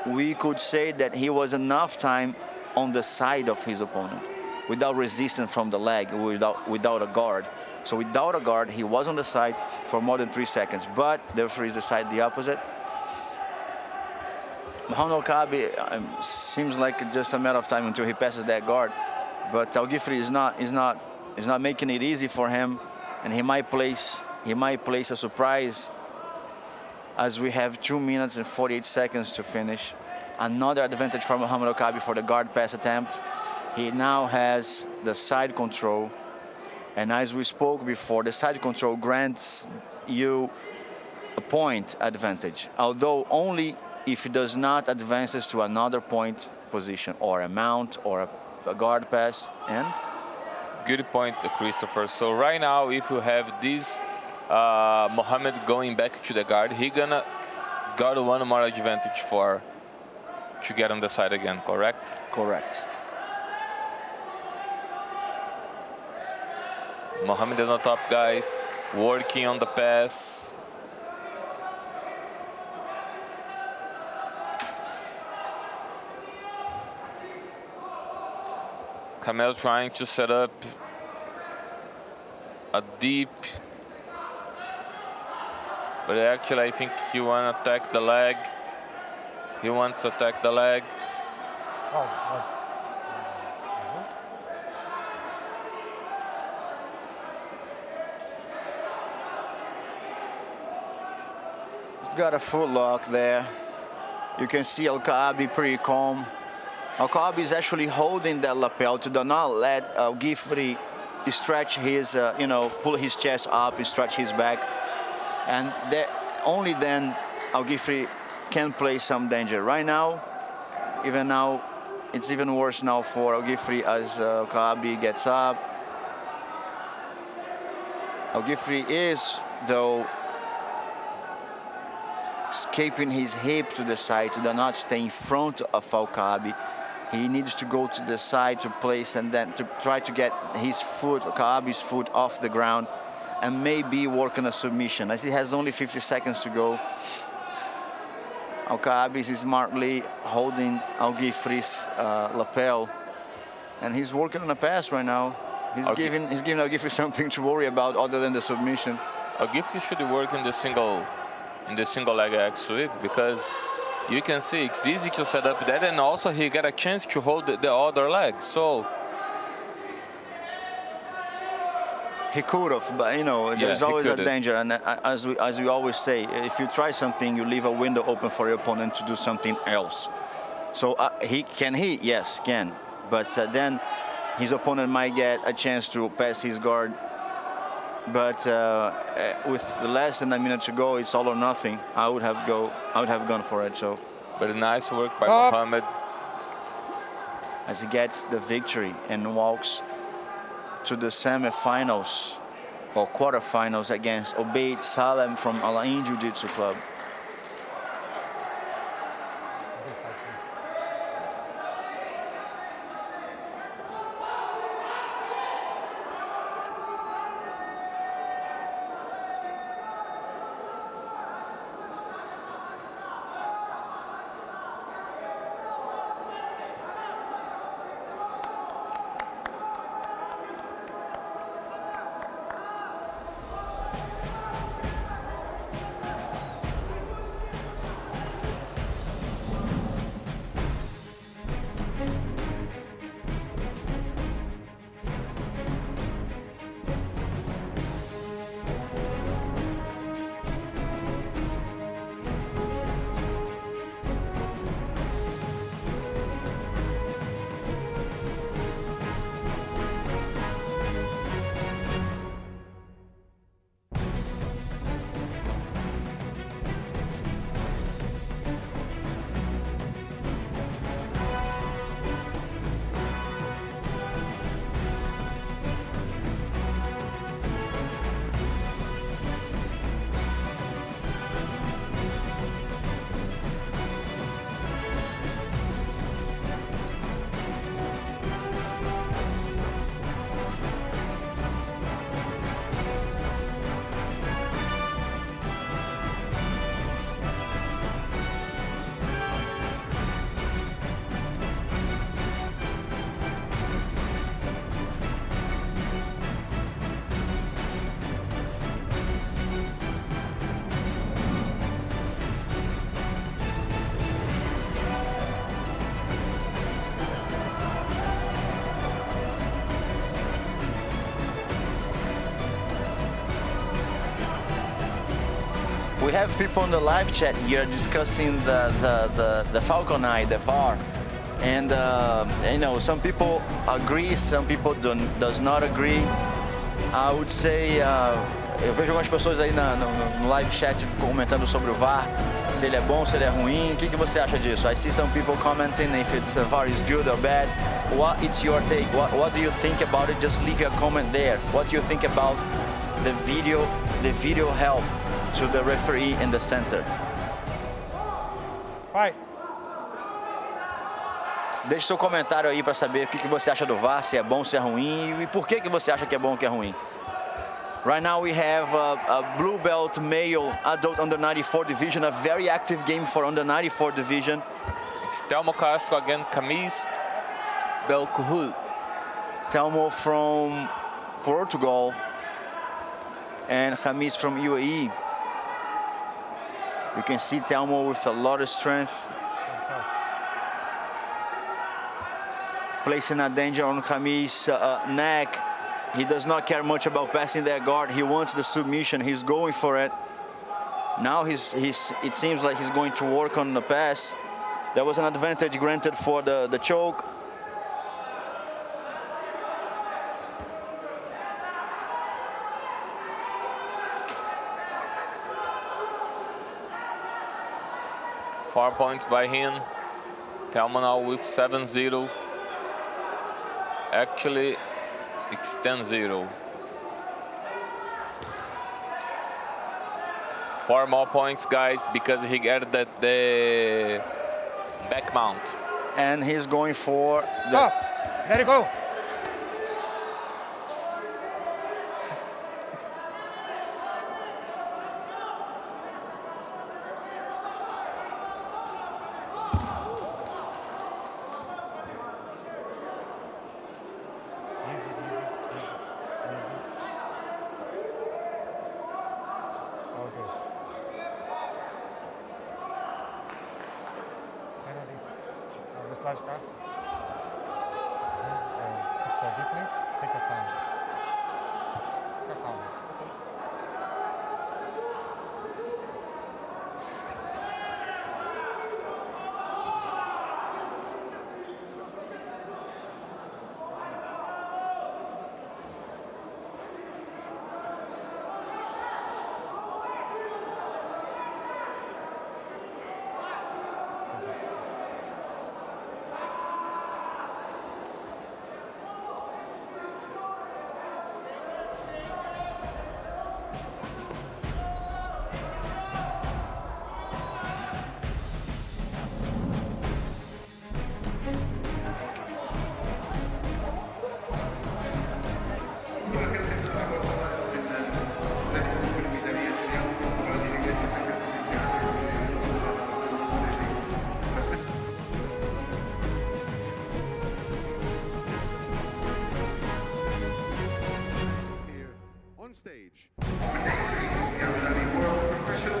we could say that he was enough time on the side of his opponent, without resistance from the leg, without a guard. So without a guard, he was on the side for more than 3 seconds. But the referees decide the opposite. Mohamed Al-Kaabi seems like just a matter of time until he passes that guard. But Al-Ghifri is not making it easy for him, and he might place a surprise, as we have 2 minutes and 48 seconds to finish. Another advantage for Mohamed Al-Kaabi for the guard pass attempt. He now has the side control, and as we spoke before, the side control grants you a point advantage, although only if it does not advances to another point position or a mount or a guard pass. And
good point, Christopher. So right now, if you have this Mohamed going back to the guard, he gonna got one more advantage to get on the side again, correct?
Correct.
Mohamed on the top, guys, working on the pass. Kamel trying to set up a deep, but actually I think he wants to attack the leg. He wants to attack the leg.
He's got a foot lock there. You can see Al-Kaabi pretty calm. Al-Kaabi is actually holding that lapel to do not let Al-Ghifri stretch his, pull his chest up and stretch his back. And only then Al-Ghifri can play some danger. Right now, even now, it's even worse now for Al-Ghifri as Al-Kaabi gets up. Al-Ghifri is, though, escaping his hip to the side to not stay in front of Al-Kaabi. He needs to go to the side to place and then to try to get his foot, Kaabi's foot, off the ground and maybe work on a submission. As he has only 50 seconds to go, Al-Kaabi is smartly holding Al-Ghifri's lapel, and he's working on a pass right now. He's giving Al-Ghifri something to worry about other than the submission.
Al-Ghifri should work in the single leg X sweep, because you can see it's easy to set up that, and also he got a chance to hold the other leg. So
he could have, but there's always a danger. And as we always say, if you try something, you leave a window open for your opponent to do something else. So yes, can. But then his opponent might get a chance to pass his guard. But with less than a minute to go, it's all or nothing. I would have gone for it. So,
but nice work by Mohamed
as he gets the victory and walks to the semifinals or quarterfinals against Obeid Salem from Al Ain Jiu-Jitsu Club. We have people in the live chat here discussing the Falcon Eye, the VAR. And you know, some people agree, some people does not agree. I would say, eu vejo algumas pessoas aí no live chat comentando sobre o VAR, se ele é bom, se ele é ruim. O que você acha disso? I see some people commenting if it's VAR is good or bad. What is your take? What do you think about it? Just leave your comment there. What do you think about the video help to the referee in the center?
Fight.
Deixe seu comentário aí para saber o que você acha do VAR, se é bom, se é ruim e por que você acha que é bom ou que é ruim. Right now we have a blue belt male adult under 94 division, a very active game for under 94 division.
It's Telmo Castro against Camis Belkuhul.
Telmo from Portugal and Camis from UAE. You can see Telmo with a lot of strength. Placing a danger on Camis' neck. He does not care much about passing that guard. He wants the submission. He's going for it. Now it seems like he's going to work on the pass. There was an advantage granted for the choke.
Four points by him. Telmo now with 7-0. Actually, it's 10-0. 4 more points, guys, because he got the back mount.
And he's going for the...
Stop. Let it go. Easy, easy, easy, easy. All good. Stand at this. Massage car. Fix your deep, please. Take your time. Fica calmo.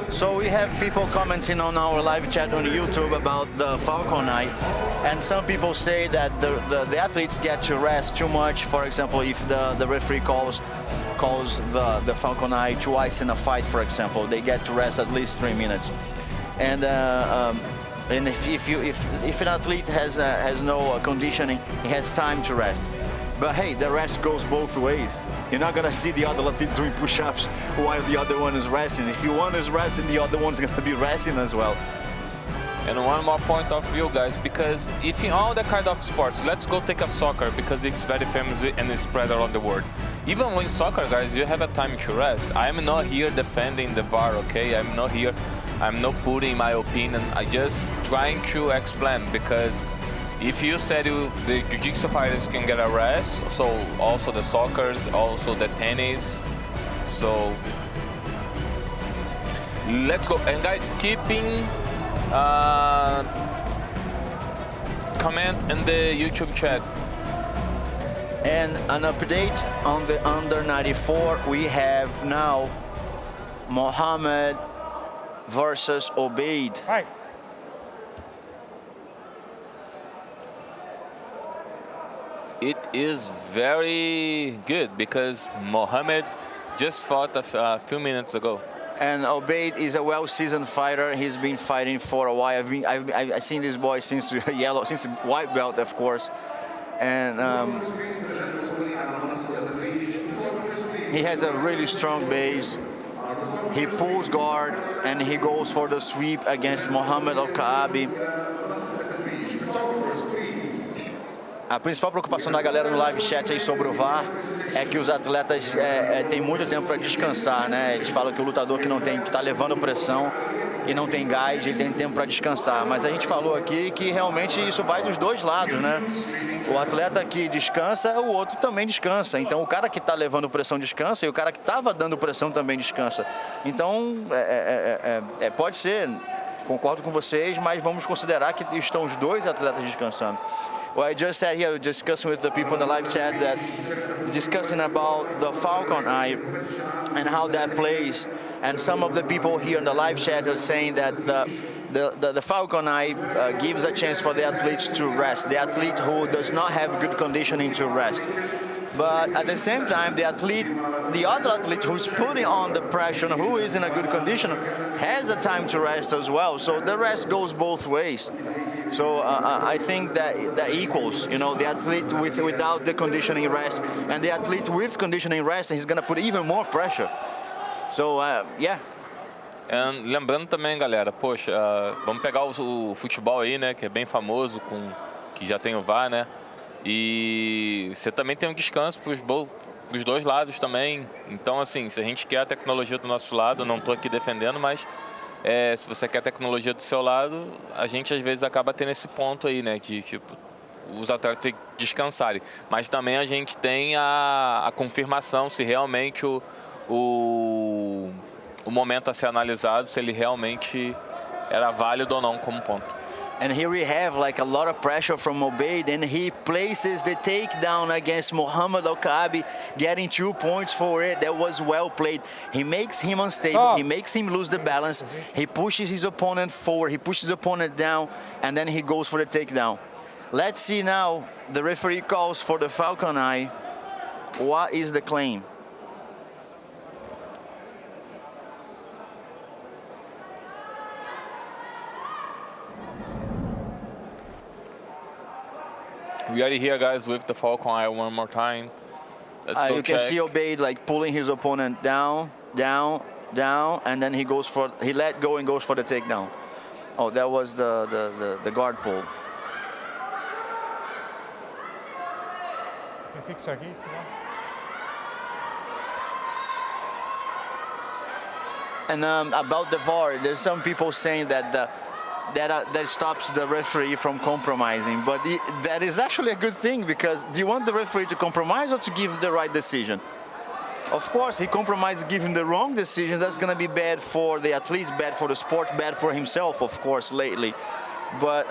So we have people commenting on our live chat on YouTube about the Falcon Eye, and some people say that the athletes get to rest too much. For example, if the referee calls the Falcon Eye twice in a fight, for example, they get to rest at least 3 minutes. And if an athlete has no conditioning, he has time to rest. But hey, the rest goes both ways. You're not gonna see the other athlete doing push-ups while the other one is resting. If one is resting, the other one's gonna be resting as well.
And one more point of view, guys, because if in all the kind of sports, let's go take a soccer because it's very famous and it's spread around the world. Even when soccer, guys, you have a time to rest. I'm not here defending the VAR, okay? I'm not putting my opinion. I just trying to explain because if you said the jiu-jitsu fighters can get a rest, so also the soccers, also the tennis, so let's go. And guys, keeping comment in the YouTube chat.
And an update on the under 94, we have now Mohammed versus Obeid.
Right.
It is very good because Mohammed just fought a few minutes ago.
And Obeid is a well-seasoned fighter. He's been fighting for a while. I've seen this boy since since white belt, of course. And he has a really strong base. He pulls guard and he goes for the sweep against Mohamed Al-Kaabi. A principal preocupação da galera no live chat aí sobre o VAR é que os atletas têm muito tempo para descansar, né? Eles falam que o lutador que está levando pressão e não tem gás, ele tem tempo para descansar. Mas a gente falou aqui que realmente isso vai dos dois lados, né? O atleta que descansa, o outro também descansa. Então o cara que está levando pressão descansa e o cara que estava dando pressão também descansa. Então pode ser, concordo com vocês, mas vamos considerar que estão os dois atletas descansando. Well, I just sat here discussing with the people in the live chat that discussing about the Falcon Eye and how that plays. And some of the people here in the live chat are saying that the Falcon Eye gives a chance for the athletes to rest, the athlete who does not have good conditioning to rest. But at the same time, the other athlete who's putting on the pressure, who is in a good condition, has a time to rest as well. So the rest goes both ways. So I think that equals, you know, the athlete without the conditioning rest and the athlete with conditioning rest, he's going to put even more pressure. So, yeah.
Lembrando também, galera, poxa, vamos pegar o futebol aí, né, que é bem famoso, que já tem o VAR, né? E você também tem um descanso para os dois lados também. Então, assim, se a gente quer a tecnologia do nosso lado, não estou aqui defendendo, mas se você quer a tecnologia do seu lado, a gente às vezes acaba tendo esse ponto aí, né, de tipo, os atletas têm que descansarem. Mas também a gente tem a confirmação se realmente o momento a ser analisado, se ele realmente era válido ou não como ponto.
And here we have like a lot of pressure from Obeid, and he places the takedown against Mohamed Al-Kaabi, getting 2 points for it. That was well played. He makes him unstable, he makes him lose the balance, he pushes his opponent forward, he pushes his opponent down, and then he goes for the takedown. Let's see now, the referee calls for the Falcon Eye. What is the claim?
We are here, guys, with the Falcon Eye one more time. Let's go
you
check.
can see Obeid like pulling his opponent down, down, down, and then he let go and goes for the takedown. Oh, that was the guard pull.
Quem fica isso aqui?
And about the VAR, there's some people saying that that stops the referee from compromising, but that is actually a good thing, because do you want the referee to compromise or to give the right decision? Of course, he compromised giving the wrong decision. That's going to be bad for the athletes, bad for the sport, bad for himself, of course, lately. But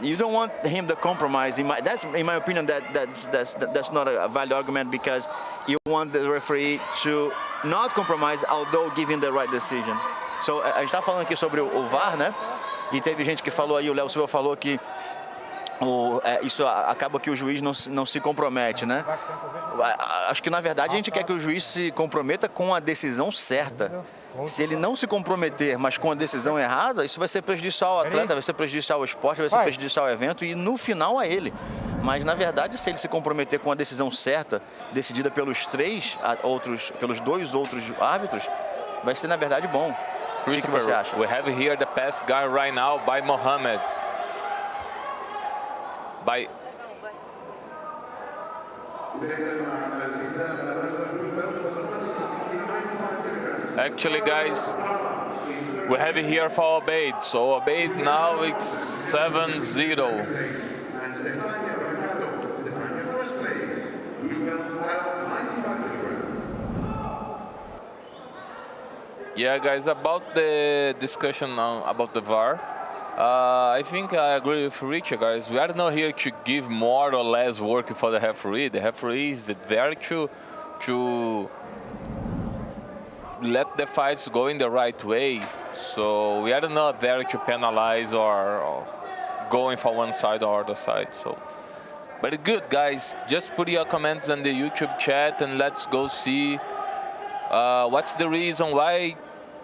you don't want him to compromise. In my opinion, that's not a valid argument, because you want the referee to not compromise, although giving the right decision. So a gente está falando aqui sobre o VAR, né? E teve gente que falou aí, o Léo Silva falou que isso acaba que o juiz não se compromete, né? Acho que na verdade a gente quer que o juiz se comprometa com a decisão certa. Se ele não se comprometer, mas com a decisão errada, isso vai ser prejudicial ao atleta, vai ser prejudicial ao esporte, vai ser prejudicial ao evento e no final a ele. Mas na verdade, se ele se comprometer com a decisão certa, decidida pelos dois outros árbitros, vai ser na verdade bom. O que você acha?
We have here the pass guy right now by Mohamed. Actually, guys, we have here for Obeid. So Obeid now it's 7-0. Yeah, guys, about the discussion about the VAR, I think I agree with Richard, guys. We are not here to give more or less work for the referee. The referee is there to let the fights go in the right way. So we are not there to penalize or going for one side or other side. So, but good, guys. Just put your comments in the YouTube chat and let's go see what's the reason why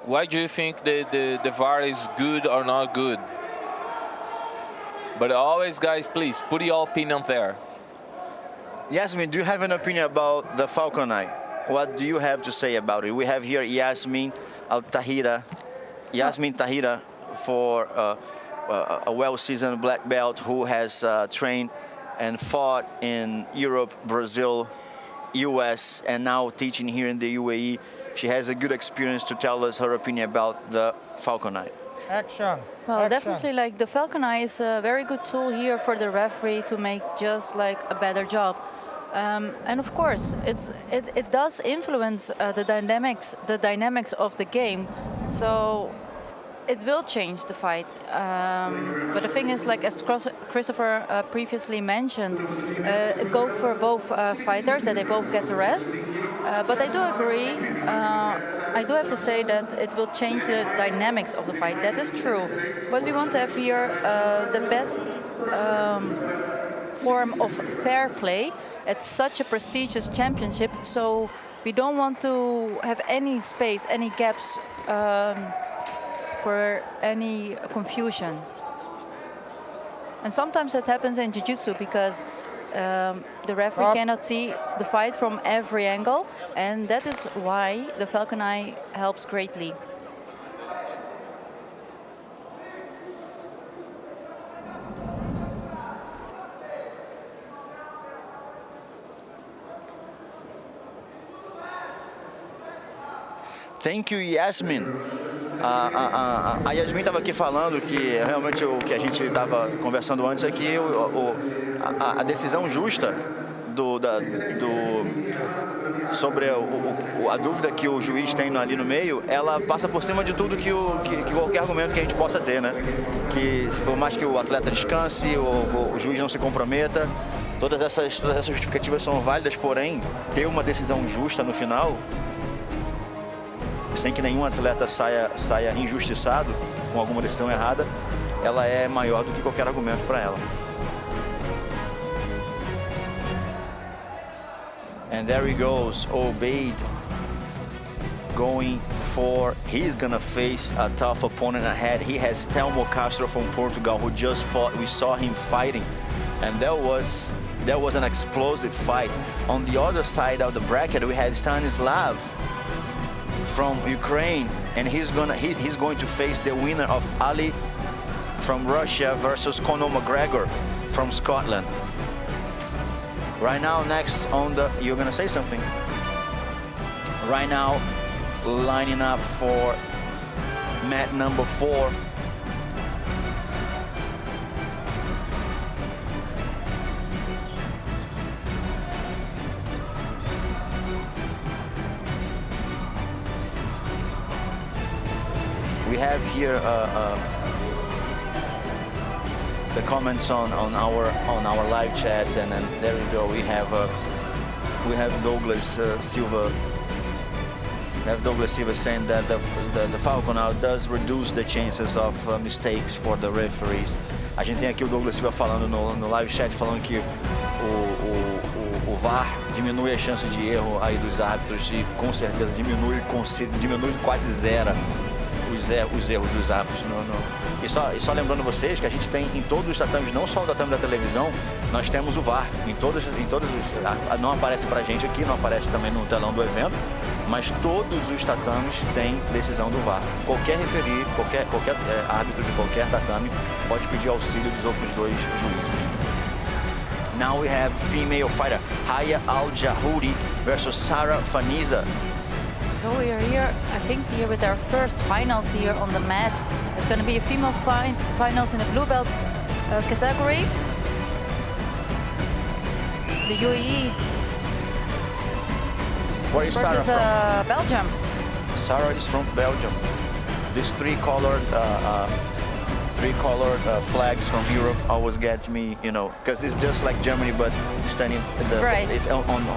why do you think the VAR is good or not good? But always, guys, please put your opinion there.
Yasmin, do you have an opinion about the Falcon Eye? What do you have to say about it? We have here Yasmin Tahira, for a well-seasoned black belt who has trained and fought in Europe, Brazil, US, and now teaching here in the UAE. She has a good experience to tell us her opinion about the Falcon Eye.
Action.
Well,
Action.
definitely, like the Falcon Eye is a very good tool here for the referee to make just like a better job. And of course, it does influence the dynamics of the game. So it will change the fight. But the thing is, like as Christopher previously mentioned, it goes for both fighters that they both get the rest. But I do agree. I do have to say that it will change the dynamics of the fight. That is true. But we want to have here the best form of fair play at such a prestigious championship. So we don't want to have any space, any gaps for any confusion. And sometimes that happens in Jiu-Jitsu because the referee cannot see the fight from every angle, and that is why the Falcon Eye helps greatly.
Thank you, Yasmin. A Yasmin estava aqui falando que realmente o que a gente estava conversando antes aqui, a decisão justa sobre a dúvida que o juiz tem ali no meio, ela passa por cima de tudo que qualquer argumento que a gente possa ter, né? Que por mais que o atleta descanse, o juiz não se comprometa, todas essas justificativas são válidas, porém, ter uma decisão justa no final, sem que nenhum atleta saia injustiçado com alguma decisão errada, ela é maior do que qualquer argumento para ela. And there he goes, Obeid going for, he's gonna face a tough opponent ahead. He has Telmo Castro from Portugal who just fought. We saw him fighting, and that was an explosive fight. On the other side of the bracket, we had Stanislav from Ukraine, and he's going to face the winner of Ali from Russia versus Conor McGregor from Scotland. Right now, next on the, you're gonna say something. Right now, lining up for mat number 4. We have here the comments on our live chat, and then there we go. We have Douglas Silva. We have Douglas Silva saying that the Falcon Eye does reduce the chances of mistakes for the referees. A gente tem aqui o Douglas Silva falando no live chat, falando que o VAR diminui a chance de erro aí dos árbitros e com certeza diminui quase zero os erros dos árbitros. E só lembrando vocês que a gente tem em todos os tatames, não só o tatame da televisão, nós temos o VAR. Em todos os, não aparece pra gente aqui, não aparece também no telão do evento, mas todos os tatames têm decisão do VAR. Qualquer referee, qualquer árbitro de qualquer tatame pode pedir auxílio dos outros dois juízes. Now we have female fighter Haya Al-Jahuri versus Sarah Faniza.
So we are here, I think, here with our first finals here on the mat. It's going to be a female finals in the blue belt category. The UAE
Where is
versus
Sarah from?
Belgium.
Sarah is from Belgium. These three-colored flags from Europe always get me, because it's just like Germany, but standing
Right.
It's on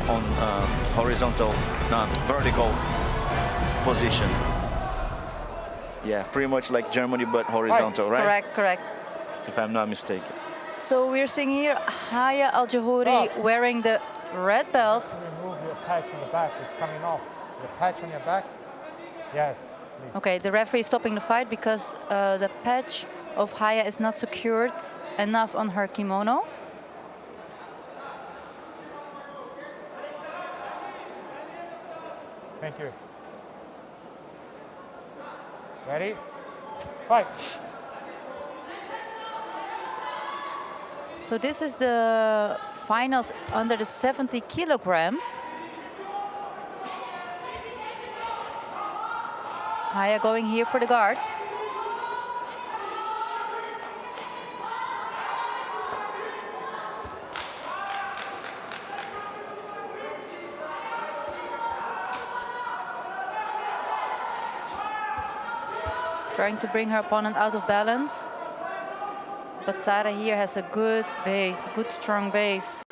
horizontal, vertical position. Yeah, pretty much like Germany, but horizontal, right?
Correct.
If I'm not mistaken.
So we're seeing here Haya Al-Jahuri wearing the red belt.
Remove your patch on the back, it's coming off. The patch on your back, yes. please.
Okay, the referee is stopping the fight because the patch of Haya is not secured enough on her kimono.
Thank you. Ready? Fight.
So this is the finals under the 70 kilograms. Haya going here for the guard. Trying to bring her opponent out of balance. But Sara here has a good base, good strong base.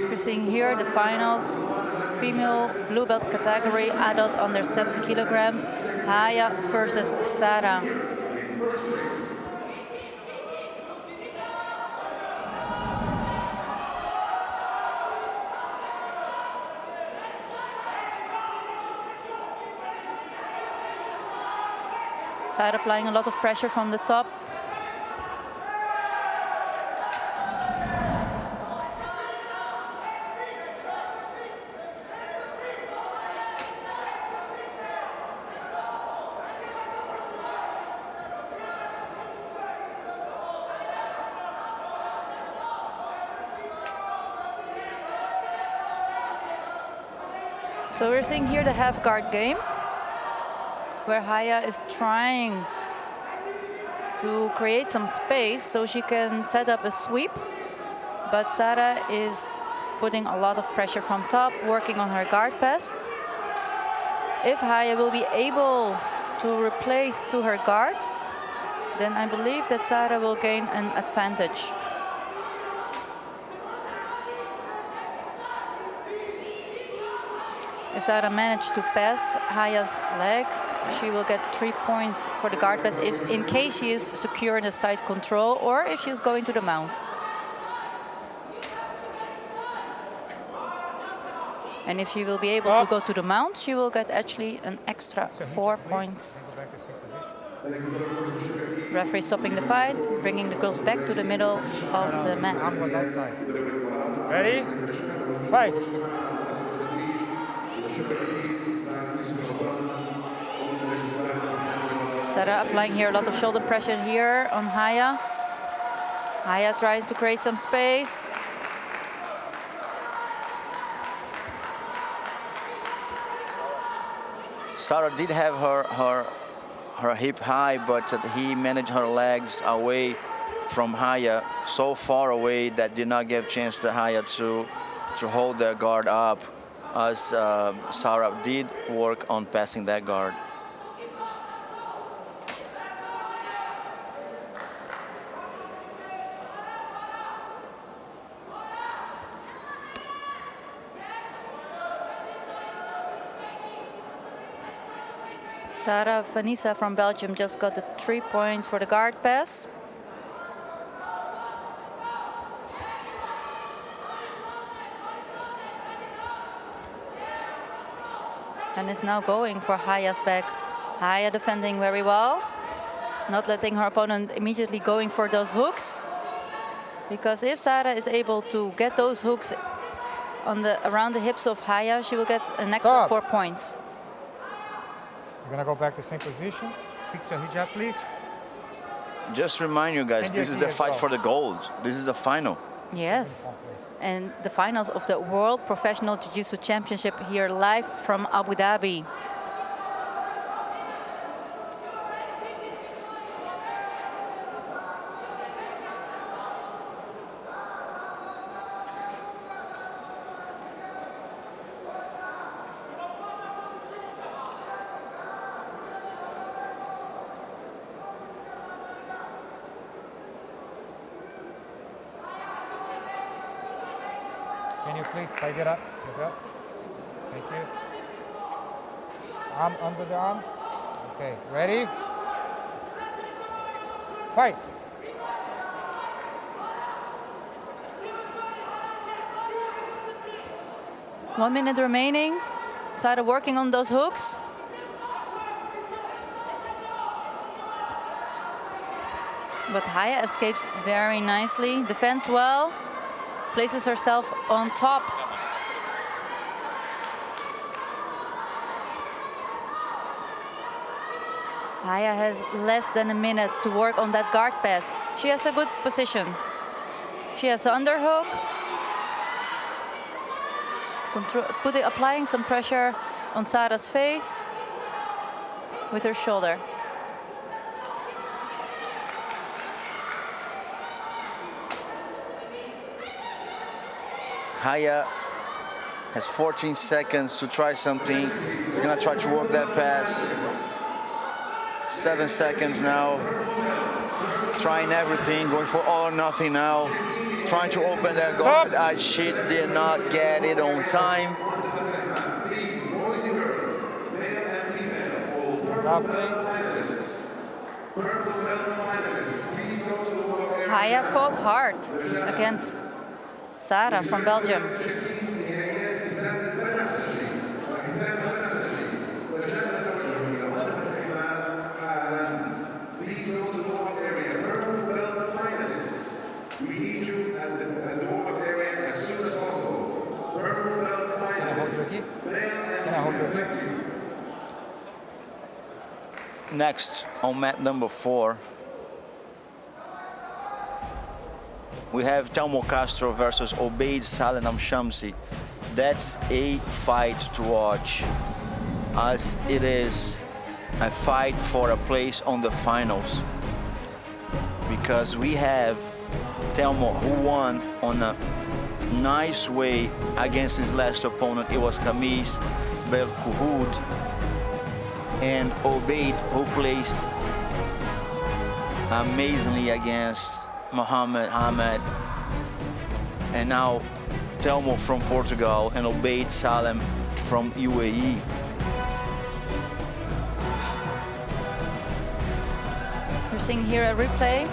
We're seeing here the finals, female blue belt category, adult under 70 kilograms, Haya versus Sara. Sara applying a lot of pressure from the top. So we're seeing here the half guard game, where Haya is trying to create some space so she can set up a sweep. But Sara is putting a lot of pressure from top, working on her guard pass. If Haya will be able to replace to her guard, then I believe that Sara will gain an advantage. If Sara managed to pass Haya's leg, she will get 3 points for the guard pass if in case she is secure in the side control or if she's going to the mount. And if she will be able to go to the mount, she will get actually an extra 4 points. Referee stopping the fight, bringing the girls back to the middle of the mat.
Arm was outside. Ready? Fight.
Sara applying here a lot of shoulder pressure here on Haya. Haya trying to create some space.
Sara did have her hip high, but he managed her legs away from Haya, so far away that did not give chance to Haya to hold their guard up, as Sara did work on passing that guard.
Sara Vanessa from Belgium just got the 3 points for the guard pass. And is now going for Haya's back. Haya defending very well, not letting her opponent immediately going for those hooks. Because if Sara is able to get those hooks on around the hips of Haya, she will get an extra 4 points.
You're gonna go back to same position. Fix your hijab, please.
Just remind you guys,
And
this
your
is
knee
the
as
fight
well.
for the gold. This is the final.
Yes. And the finals of the World Professional Jiu-Jitsu Championship here live from Abu Dhabi.
Can you please tidy it up? Your belt? Thank you. Arm under the arm. Okay, ready? Fight.
One minute remaining. Started working on those hooks. But Haya escapes very nicely, defends well, places herself on top. Haya has less than a minute to work on that guard pass. She has a good position. She has the underhook. Applying some pressure on Sara's face with her shoulder.
Haya has 14 seconds to try something. He's gonna try to work that pass. 7 seconds now. Trying everything, going for all or nothing now. Trying to open that guard. She did not get it on time.
Haya fought hard against Sara from Belgium.
Next, on mat number 4, we have Telmo Castro versus Obeid Salem Shamsi. That's a fight to watch, as it is a fight for a place on the finals. Because we have Telmo, who won on a nice way against his last opponent. It was Khamis Belkouhoud. And Obeid, who placed amazingly against Mohamed Ahmed. And now Telmo from Portugal and Obeid Salem from UAE.
We're seeing here a replay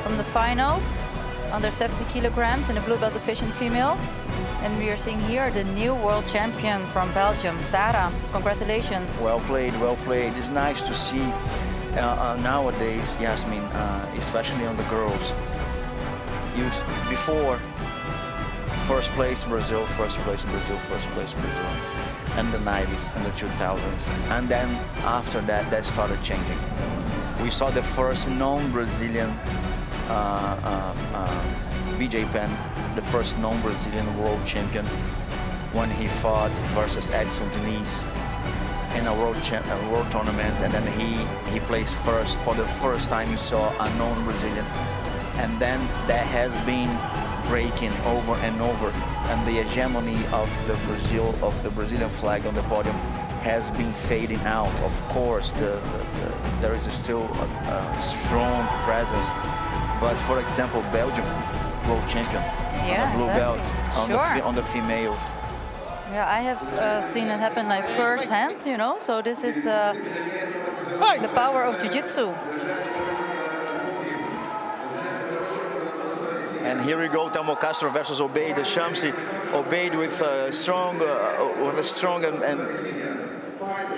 from the finals, under 70 kilograms in the blue belt division female. And we are seeing here the new world champion from Belgium, Sara. Congratulations.
Well played, well played. It's nice to see nowadays, Yasmin, especially on the girls. Before, first place Brazil, first place Brazil, first place Brazil. And the 90s and the 2000s. And then after that, that started changing. We saw the first non-Brazilian BJ Penn, the first non-Brazilian world champion, when he fought versus Edson Diniz in a world tournament, and then he placed first. For the first time you saw a non-Brazilian, and then that has been breaking over and over, and the hegemony of the Brazilian flag on the podium has been fading out. Of course, there is still a strong presence, but for example, Belgium world champion,
yeah,
blue
exactly.
belt on the females.
Yeah, I have seen it happen like firsthand, you know. So this is the power of jiu-jitsu.
And here we go, Telmo Castro versus Obeid Shamsi. Obeid with a strong and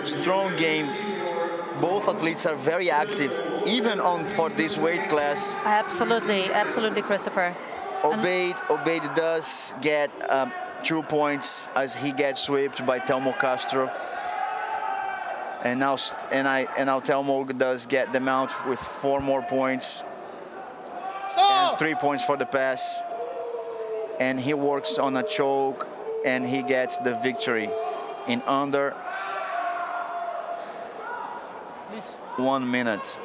strong game. Both athletes are very active, even for this weight class.
Absolutely, absolutely, Christopher.
Obeid does get 2 points as he gets swept by Telmo Castro. And now Telmo does get the mount with 4 more points. And 3 points for the pass. And he works on a choke and he gets the victory in under 1 minute.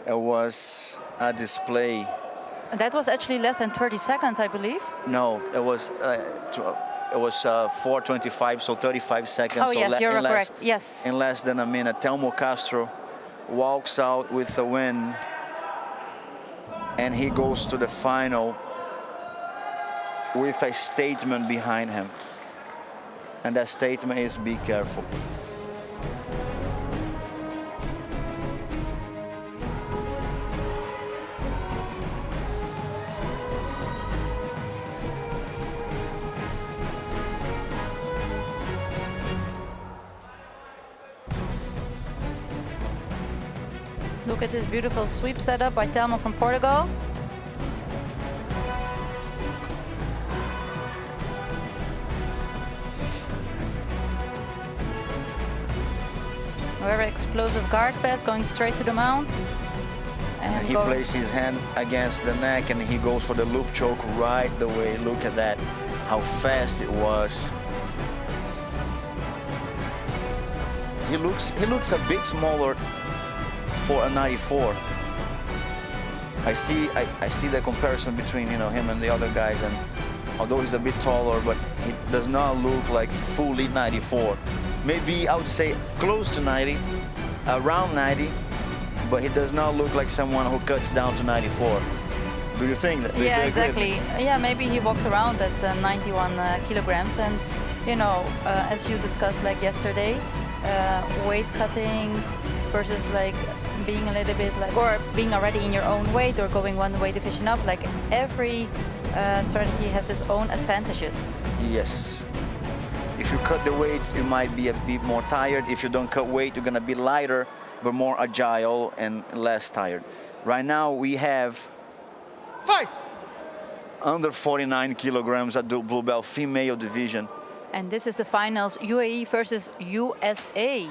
It was a display.
That was actually less than 30 seconds, I believe.
No, it was 4:25, so 35 seconds.
Oh,
so
yes, you're correct. Yes.
In less than a minute, Telmo Castro walks out with the win, and he goes to the final with a statement behind him. And that statement is be careful.
Look at this beautiful sweep setup by Telmo from Portugal. Very explosive guard pass going straight to the mount.
And he places his hand against the neck and he goes for the loop choke right away. Look at that, how fast it was. He looks a bit smaller for a 94. I see the comparison between him and the other guys, and although he's a bit taller, but he does not look like fully 94. Maybe I would say close to 90, around 90, but he does not look like someone who cuts down to 94. Do you think that?
Yeah, exactly. Yeah, maybe he walks around at 91 kilograms, and as you discussed like yesterday, weight cutting versus like being a little bit like, or being already in your own weight or going one weight division up, like every strategy has its own advantages.
Yes. If you cut the weight, you might be a bit more tired. If you don't cut weight, you're gonna be lighter, but more agile and less tired. Right now we have
Fight!
under 49 kilograms at the blue belt female division.
And this is the finals, UAE versus USA.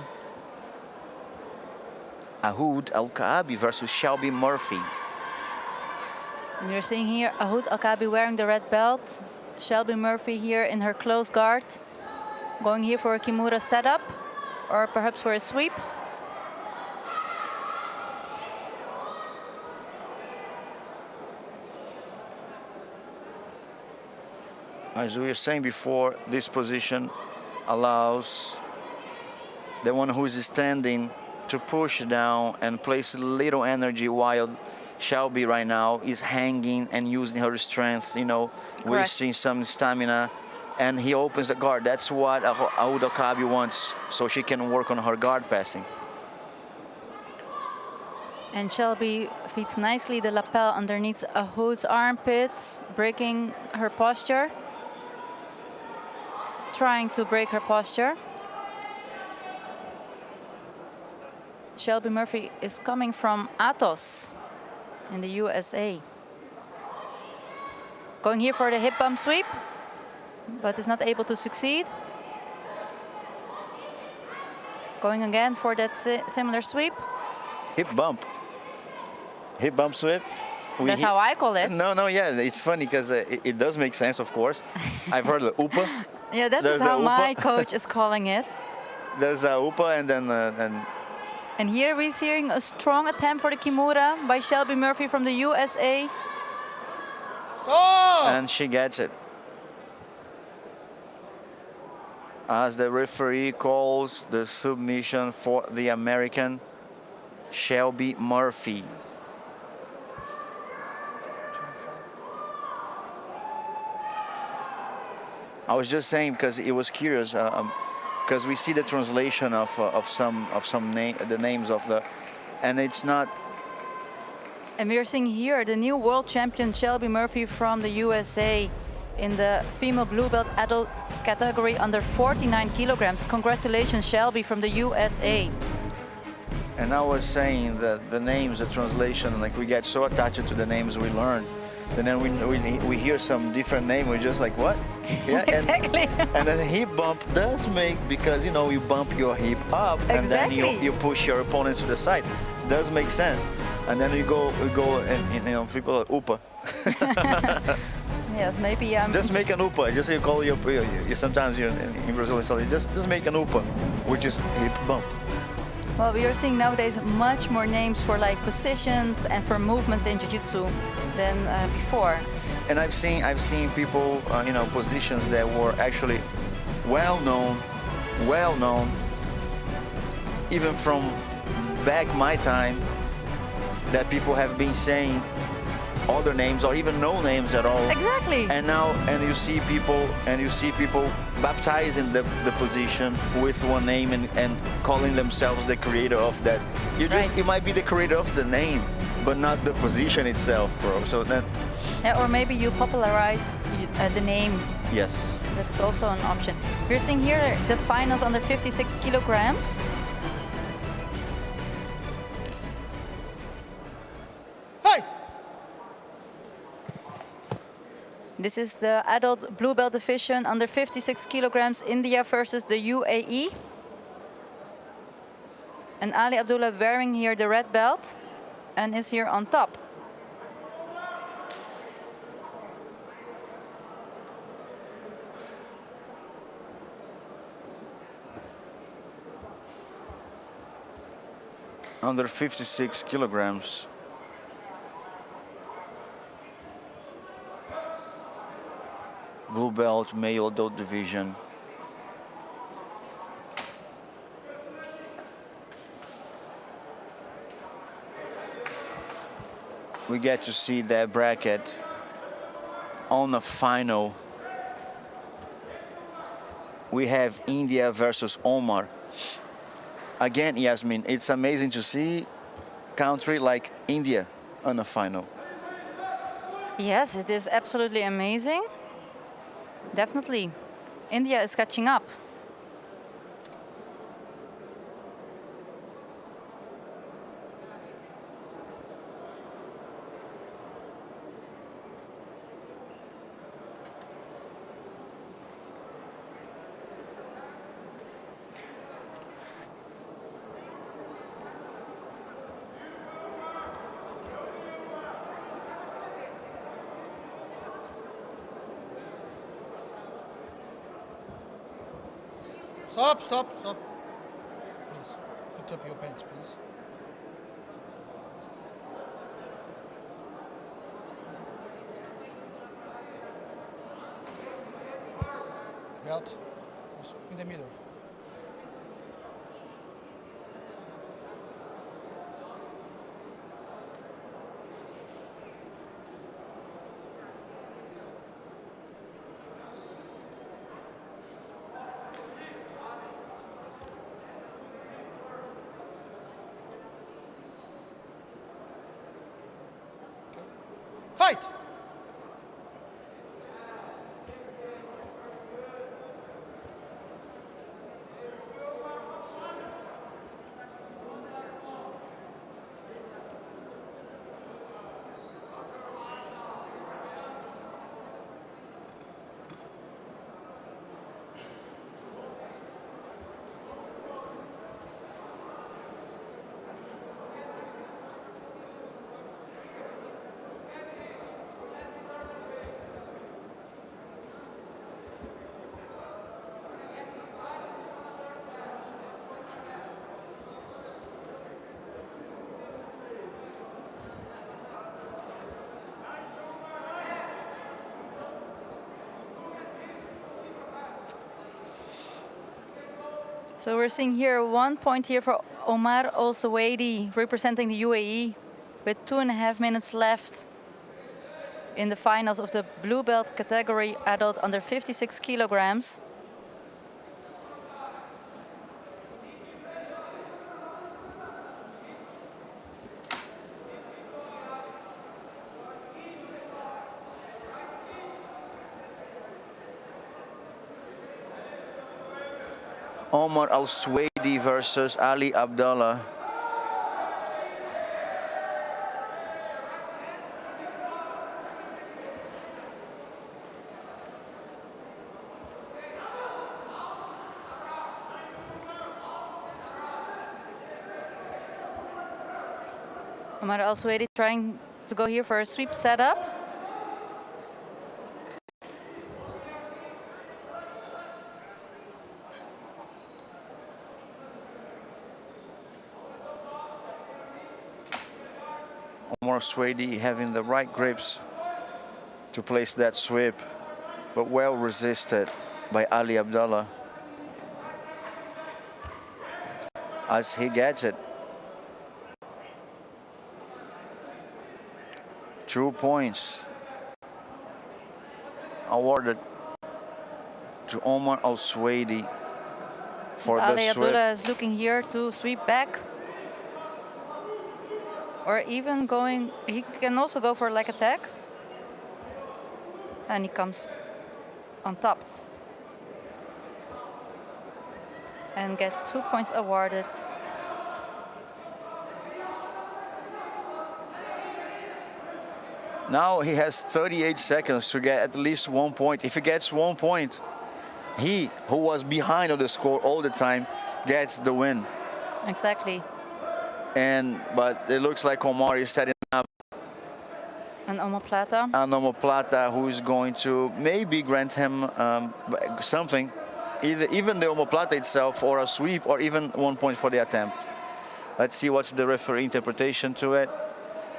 Ahoud Al-Kaabi versus Shelby Murphy.
And you're seeing here Ahoud Al-Kaabi wearing the red belt. Shelby Murphy here in her close guard. Going here for a Kimura setup, or perhaps for a sweep.
As we were saying before, this position allows the one who is standing to push down and place little energy, while Shelby right now is hanging and using her strength, wasting some stamina. And he opens the guard. That's what Ahoud Al-Kaabi wants, so she can work on her guard passing.
And Shelby feeds nicely the lapel underneath Ahoud's armpit, breaking her posture. Trying to break her posture. Shelby Murphy is coming from Atos in the USA. Going here for the hip bump sweep, but is not able to succeed. Going again for that similar sweep.
Hip bump sweep.
That's how I call it.
No, yeah, it's funny because it does make sense, of course. I've heard the UPA.
Yeah, that is how my coach is calling it.
There's a UPA and then...
And here we're seeing a strong attempt for the Kimura by Shelby Murphy from the USA.
Oh!
And she gets it. As the referee calls the submission for the American Shelby Murphy. I was just saying because it was curious, because we see the translation of the names of the, and it's not.
And we are seeing here the new world champion Shelby Murphy from the USA in the female blue belt adult category under 49 kilograms. Congratulations, Shelby from the USA.
And I was saying that the names, the translation, like we get so attached to the names we learn, and then we hear some different name, we're just like, what? Yeah,
exactly.
And then hip bump does make, because you bump your hip up,
exactly.
And then you push your opponents to the side. Does make sense. And then we go and people are UPA.
Yes, maybe.
Just make an UPA. Just you call your sometimes you're in Brazil, just make an UPA, which is hip bump.
Well, we are seeing nowadays much more names for like positions and for movements in Jiu-Jitsu than before.
And I've seen people, positions that were actually well known, even from back my time, that people have been saying, other names or even no names at all.
Exactly.
And now, you see people baptizing the position with one name and calling themselves the creator of that. You might be the creator of the name, but not the position itself, bro. So that.
Yeah, or maybe you popularize the name.
Yes.
That's also an option. We're seeing here the finals under 56 kilograms.
Fight!
This is the adult blue belt division under 56 kilograms, India versus the UAE. And Ali Abdullah wearing here the red belt and is here on top.
Under 56 kilograms. Blue belt male adult division. We get to see that bracket on the final. We have India versus Omar. Again, Yasmin, it's amazing to see country like India on the final.
Yes, it is absolutely amazing. Definitely. India is catching up.
Stop, stop, stop. Please, put up your pants, please. Belt in the middle. Fight!
So we're seeing here 1 point here for Omar Al Suwaidi representing the UAE with 2.5 minutes left in the finals of the blue belt category adult under 56 kilograms.
Omar Al Suwaidi versus Ali Abdullah.
Omar Al Suwaidi trying to go here for a sweep setup.
Omar Suwaidi having the right grips to place that sweep, but well resisted by Ali Abdullah as he gets it. 2 points awarded to Omar Al-Suwaidi for the
Ali
sweep.
Abdullah is looking here to sweep back. Or even going, he can also go for a leg attack. And he comes on top. And get 2 points awarded.
Now he has 38 seconds to get at least 1 point. If he gets 1 point, he, who was behind on the score all the time, gets the win.
Exactly.
But it looks like Omar is setting up
And omoplata.
an omoplata who is going to maybe grant him something, even the omoplata itself, or a sweep, or even 1 point for the attempt. Let's see what's the referee interpretation to it.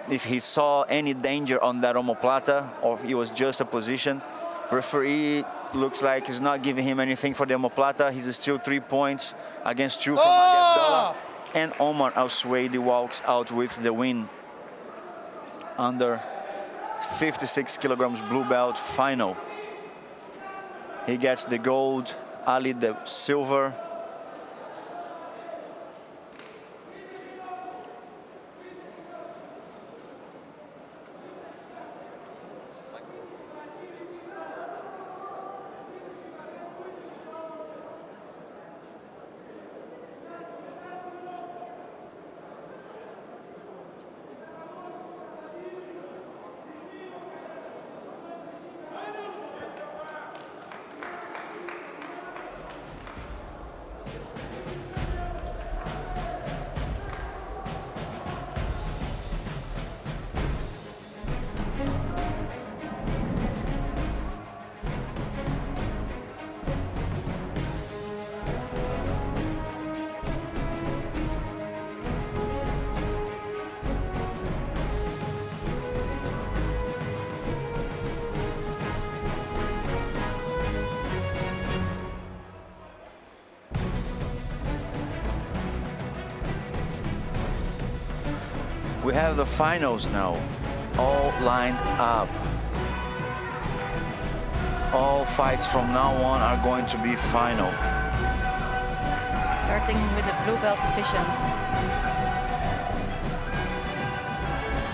If he saw any danger on that omoplata, or if it was just a position. Referee looks like he's not giving him anything for the omoplata. He's still 3 points against 2 from Ali Abdullah. And Omar Al-Suwaidi walks out with the win. Under 56 kilograms blue belt final. He gets the gold, Ali the silver. We have the finals now, all lined up. All fights from now on are going to be final.
Starting with the blue belt division.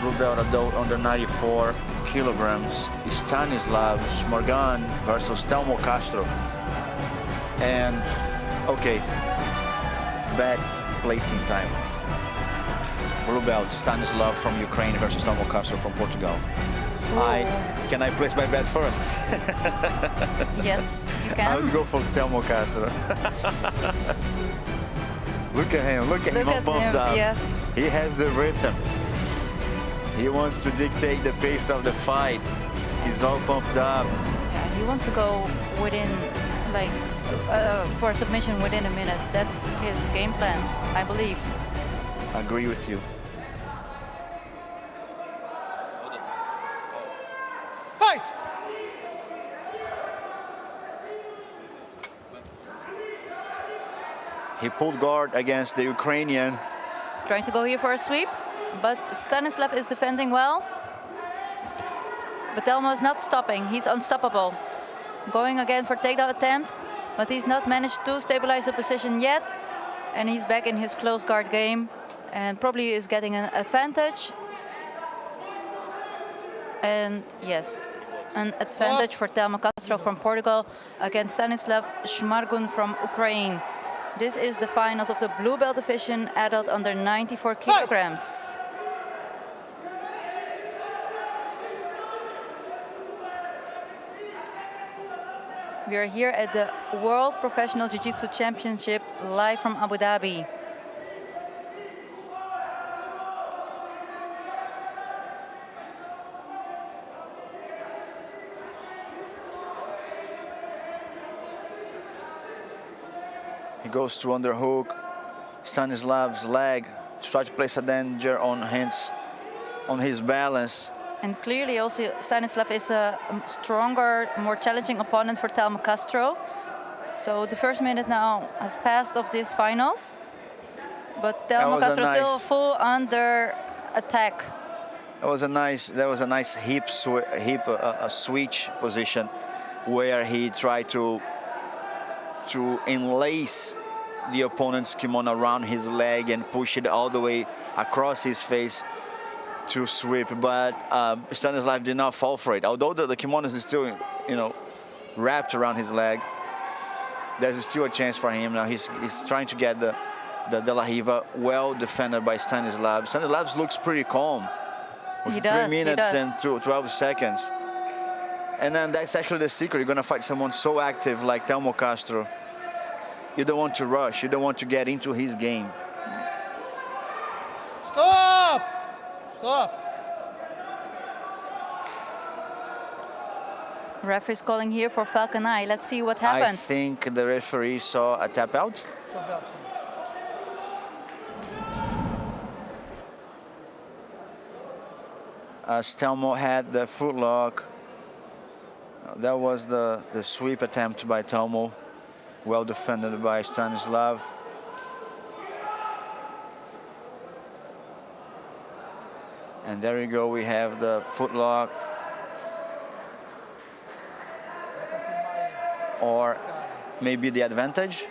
Blue belt adult under 94 kilograms. Stanislav Smorgan versus Telmo Castro. And, okay, bad placing time. Blue belt Stanislav from Ukraine versus Telmo Castro from Portugal. Can I place my bet first?
Yes, you
I
can.
would go for Telmo Castro. Look at him, look at him all pumped up.
Yes.
He has the rhythm. He wants to dictate the pace of the fight. He's all pumped up.
Yeah, he wants to go within, like, for a submission within a minute. That's his game plan, I believe.
I agree with you.
Fight!
He pulled guard against the Ukrainian.
Trying to go here for a sweep, but Stanislav is defending well. But Telmo is not stopping. He's unstoppable. Going again for takedown attempt, but he's not managed to stabilize the position yet. And he's back in his close guard game and probably is getting an advantage. And yes, an advantage for Telmo Castro from Portugal against Stanislav Smorgan from Ukraine. This is the finals of the blue belt division, adult under 94 kilograms. We are here at the World Professional Jiu-Jitsu Championship, live from Abu Dhabi.
He goes to underhook Stanislav's leg to try to place a danger on his balance.
And clearly also Stanislav is a stronger, more challenging opponent for Telmo Castro. So the first minute now has passed of these finals. But Telmo Castro still full under attack.
That was a nice hip switch position where he tried to enlace the opponent's kimono around his leg and push it all the way across his face to sweep. But Stanislav did not fall for it. Although the kimono is still, wrapped around his leg, there's still a chance for him. Now he's trying to get the De La Riva, well defended by Stanislav. Stanislav looks pretty calm. With 3 minutes and 12 seconds. And then that's actually the secret. You're going to fight someone so active like Telmo Castro. You don't want to rush. You don't want to get into his game.
Stop! Stop!
Referee's calling here for Falcon Eye. Let's see what happens.
I think the referee saw a tap out.
Stop belt, please.
As Telmo had the foot lock. That was the sweep attempt by Telmo. Well defended by Stanislav. And there you go, we have the foot lock. Or maybe the advantage.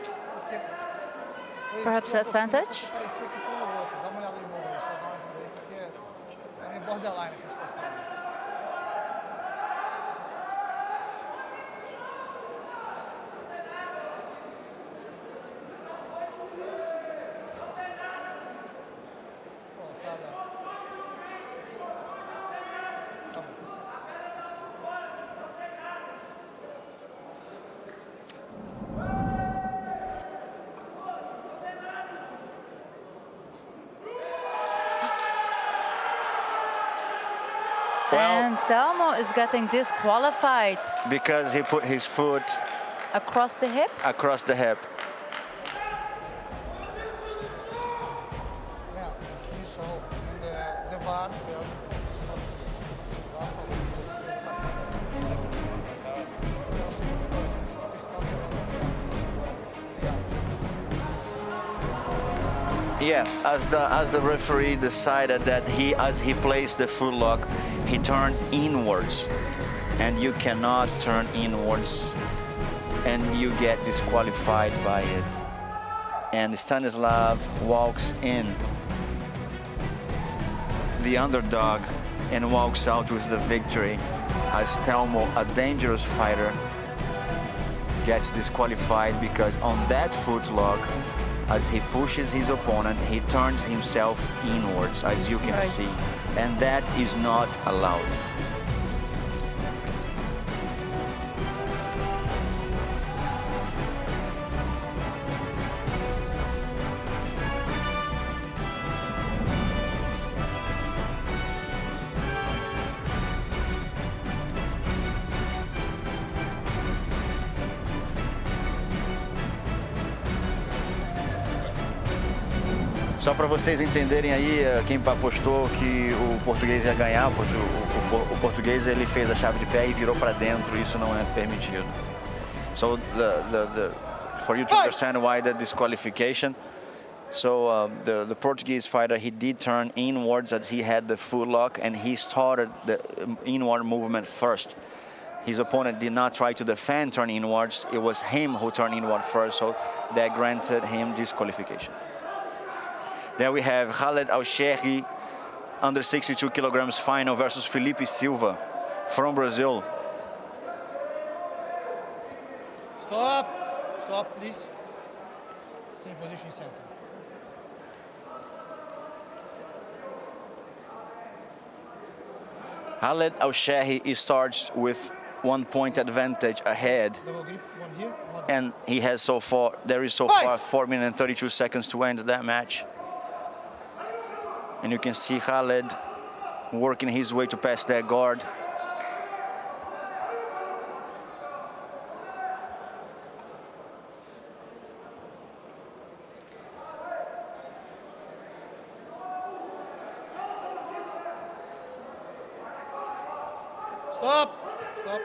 Perhaps advantage?
Parecia que foi o outro. Dá uma olhada de novo aí, só dá uma ajuda aí, porque tá meio borderline essa situação. Pô, Sada. Tá bom.
And Telmo is getting disqualified.
Because he put his foot
Across the hip?
across the hip.
Yeah, so in the VAR, it's not VAR falou que você
Yeah, as the referee decided that as he placed the foot lock, he turned inwards, and you cannot turn inwards, and you get disqualified by it. And Stanislav walks in, the underdog, and walks out with the victory. As Telmo, a dangerous fighter, gets disqualified because on that foot lock, as he pushes his opponent, he turns himself inwards, as you can see, and that is not allowed. Só para vocês entenderem aí, quem apostou que o português ia ganhar, o português ele fez a chave de pé e virou para dentro, isso não é permitido. So for you to understand why the disqualification, so the Portuguese fighter, he did turn inwards as he had the foot lock, and he started the inward movement first. His opponent did not try to defend turn inwards, it was him who turned inward first, so that granted him disqualification. There we have Khaled Al-Sherhi, under 62 kilograms final versus Felipe Silva from Brazil.
Stop! Stop, please. Same position center.
Khaled Al-Sherhi starts with 1 point advantage ahead.
Double grip, one here, one
And he has so far, there is so far 4 minutes and 32 seconds to end that match. And you can see Khaled working his way to pass that guard.
Stop! Stop.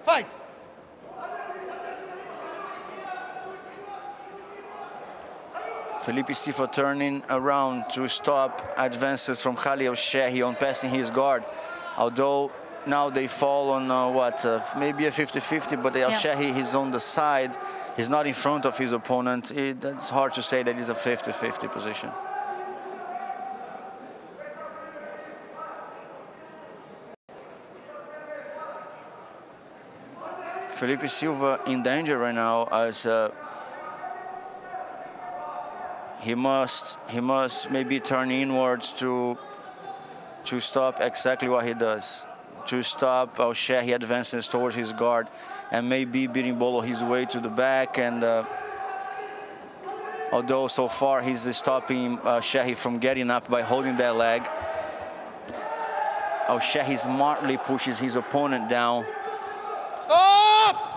Fight!
Felipe Stiefel turning around to stop advances from Khaled El-Shehi on passing his guard. Although now they fall on maybe a 50-50, but El-Shehi is on the side. He's not in front of his opponent. It's hard to say that it's a 50-50 position. Felipe Silva in danger right now, as he must maybe turn inwards to stop exactly what he does, to stop El-Shehi advances towards his guard, and maybe Birimbolo his way to the back. And although so far he's stopping El-Shehi from getting up by holding that leg, El-Shehi smartly pushes his opponent down.
Stop!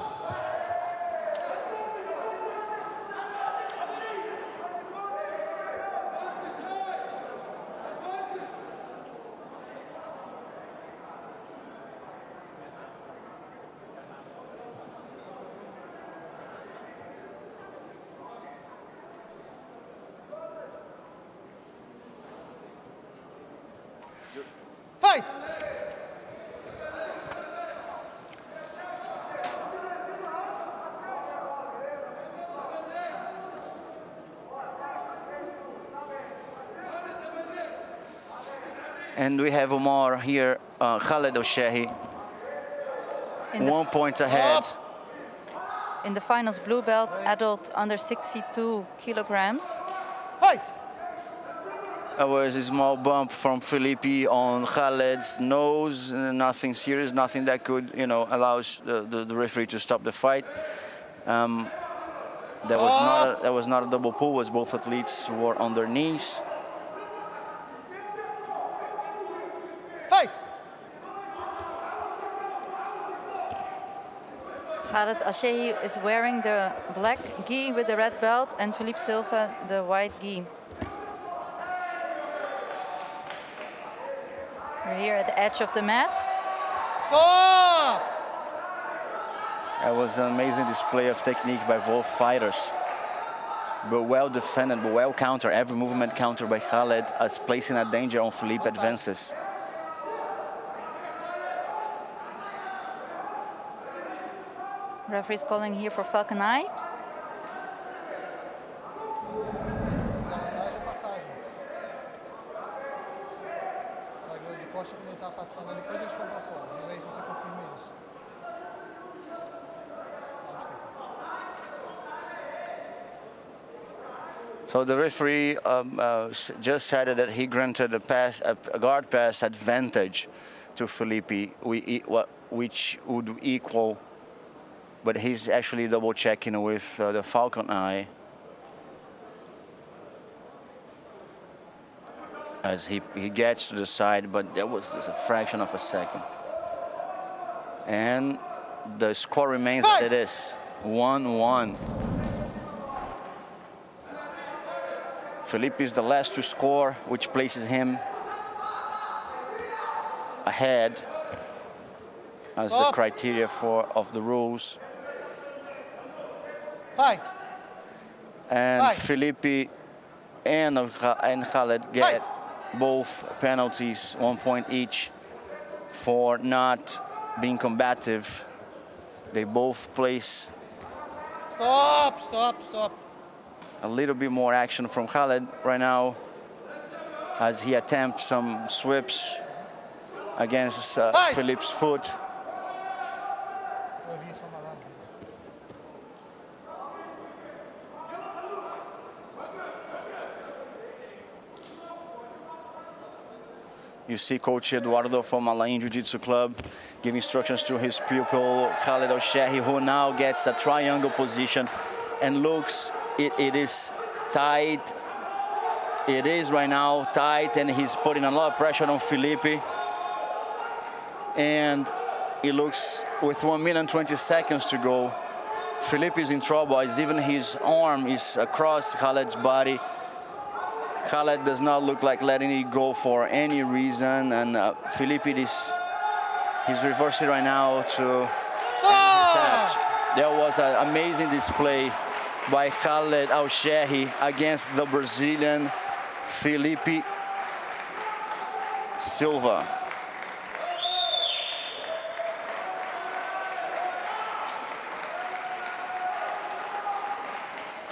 Fight!
And we have Omar here, Khaled El-Shehi, 1 point ahead.
In the finals, blue belt, adult under 62 kilograms.
Fight!
There was a small bump from Felipe on Khaled's nose, nothing serious, nothing that could, allow the referee to stop the fight. That was not a double pull, as both athletes were on their knees.
Fight!
Khaled El-Shehi is wearing the black gi with the red belt, and Felipe Silva the white gi. We're here at the edge of the mat.
Stop!
That was an amazing display of technique by both fighters. But well defended, but well countered. Every movement countered by Khaled, as placing a danger on Felipe advances.
Referee's calling here for Falcon Eye.
Vantagem é passagem. Zagueiro de costa que ele tá passando, depois eles foram pra fora. Diz aí se você confirma isso.
So the referee just said that he granted a guard pass advantage to Felipe, which would equal, but he's actually double checking with the Falcon Eye as he gets to the side, but there was just a fraction of a second. And the score remains as it is, 1-1. Felipe is the last to score, which places him ahead as the criteria of the rules.
Fight!
And
Fight.
Felipe and Khaled get both penalties, 1 point each, for not being combative. They both place
Stop! Stop! Stop!
a little bit more action from Khaled right now as he attempts some sweeps against Felipe's foot.
Eu vi isso amarrado.
You see Coach Eduardo from Alain Jiu-Jitsu Club give instructions to his pupil, Khaled El-Shehi, who now gets a triangle position and looks, it is tight. It is right now tight, and he's putting a lot of pressure on Felipe. And it looks, with 1 minute and 20 seconds to go, Felipe is in trouble, as even his arm is across Khaled's body. Khaled does not look like letting it go for any reason, and Felipe he's reversing right now to tap. There was an amazing display by Khaled Al-Shehi against the Brazilian Felipe Silva.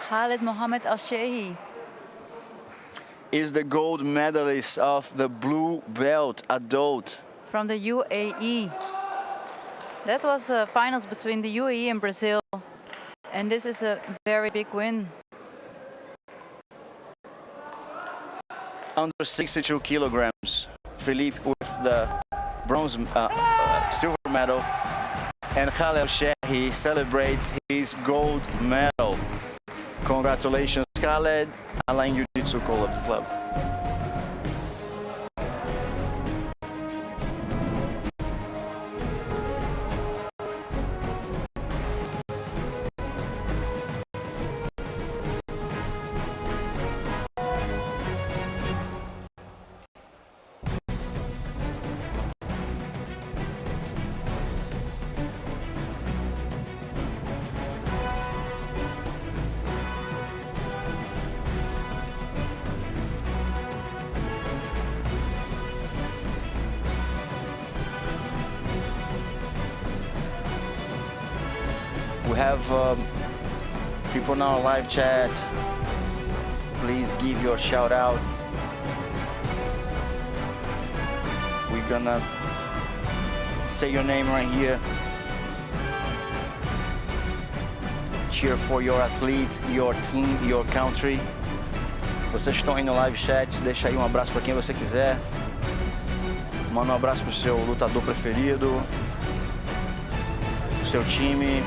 Khaled Mohammed Al-Shehi
is the gold medalist of the blue belt adult.
from the UAE. That was finals between the UAE and Brazil. And this is a very big win.
Under 62 kilograms, Felipe with the bronze, silver medal, and Khaled Al-Shehi celebrates his gold medal. Congratulations, Khaled, Alain Jiu-Jitsu Club. We have people in our live chat. Please give your shout out. We're gonna say your name right here. Cheer for your athlete, your team, your country. Vocês estão aí no live chat, deixa aí um abraço para quem você quiser. Manda um abraço pro seu lutador preferido, pro seu time.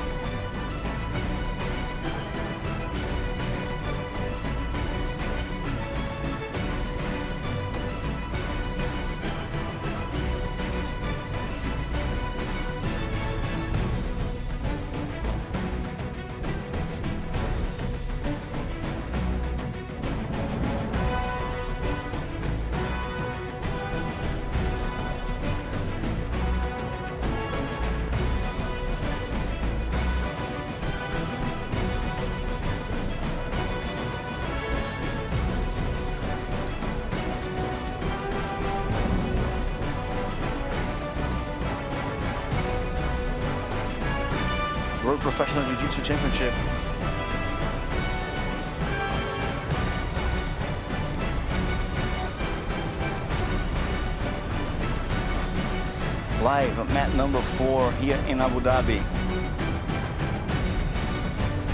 World Professional Jiu-Jitsu Championship. Live at mat number 4 here in Abu Dhabi.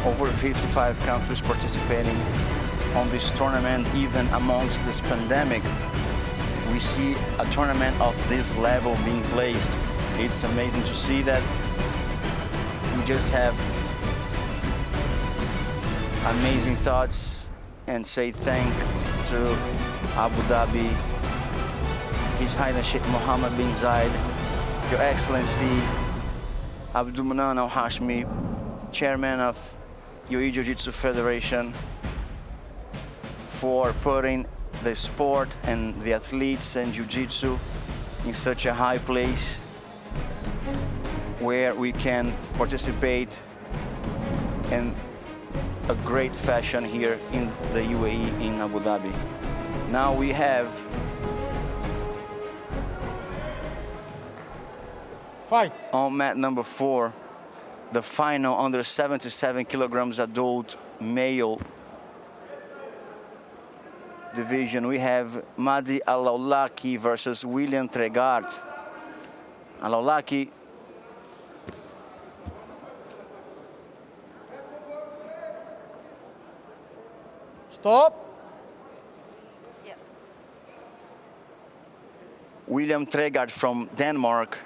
Over 55 countries participating on this tournament. Even amongst this pandemic, we see a tournament of this level being placed. It's amazing to see that. We just have amazing thoughts and say thank to Abu Dhabi, His Highness Sheikh Mohammed bin Zayed, Your Excellency Abdul Manan Al Hashmi, Chairman of JIU-JITSU Federation, for putting the sport and the athletes and Jiu-Jitsu in such a high place where we can participate in a great fashion here in the UAE in Abu Dhabi. Now we have
Fight.
on mat number 4 the final under 77 kilograms adult male division. We have Mahdi Al-Awlaki versus William Tregart. Al-Awlaki
Stop.
William Tregart from Denmark,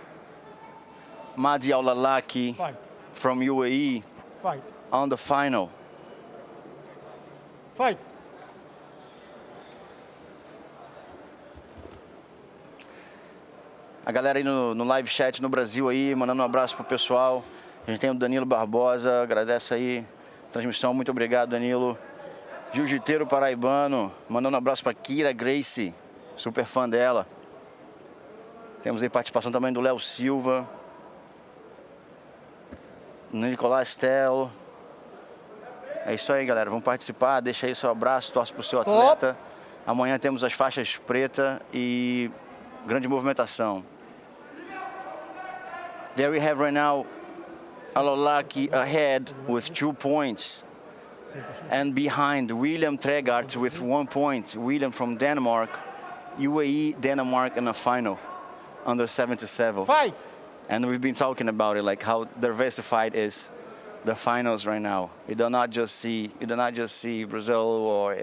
Mahdi Al-Awlaki
Fight.
from UAE
Fight.
on the final.
Fight.
A galera aí no live chat no Brasil aí, mandando um abraço pro pessoal. A gente tem o Danilo Barbosa, agradece aí a transmissão, muito obrigado, Danilo. Jiu-jiteiro paraibano, mandando um abraço para Kira Grace, super fã dela. Temos aí participação também do Léo Silva, Nicolás Stel, É isso aí, galera. Vamos participar. Deixa aí seu abraço, torce pro seu atleta. Amanhã temos as faixas preta e grande movimentação. There we have right now Alolaki ahead with 2 points. And behind William Tregart with 1 point. William from Denmark. UAE, Denmark in a final under 77.
Fight!
And we've been talking about it, like how diversified is the finals right now. You do not just see Brazil or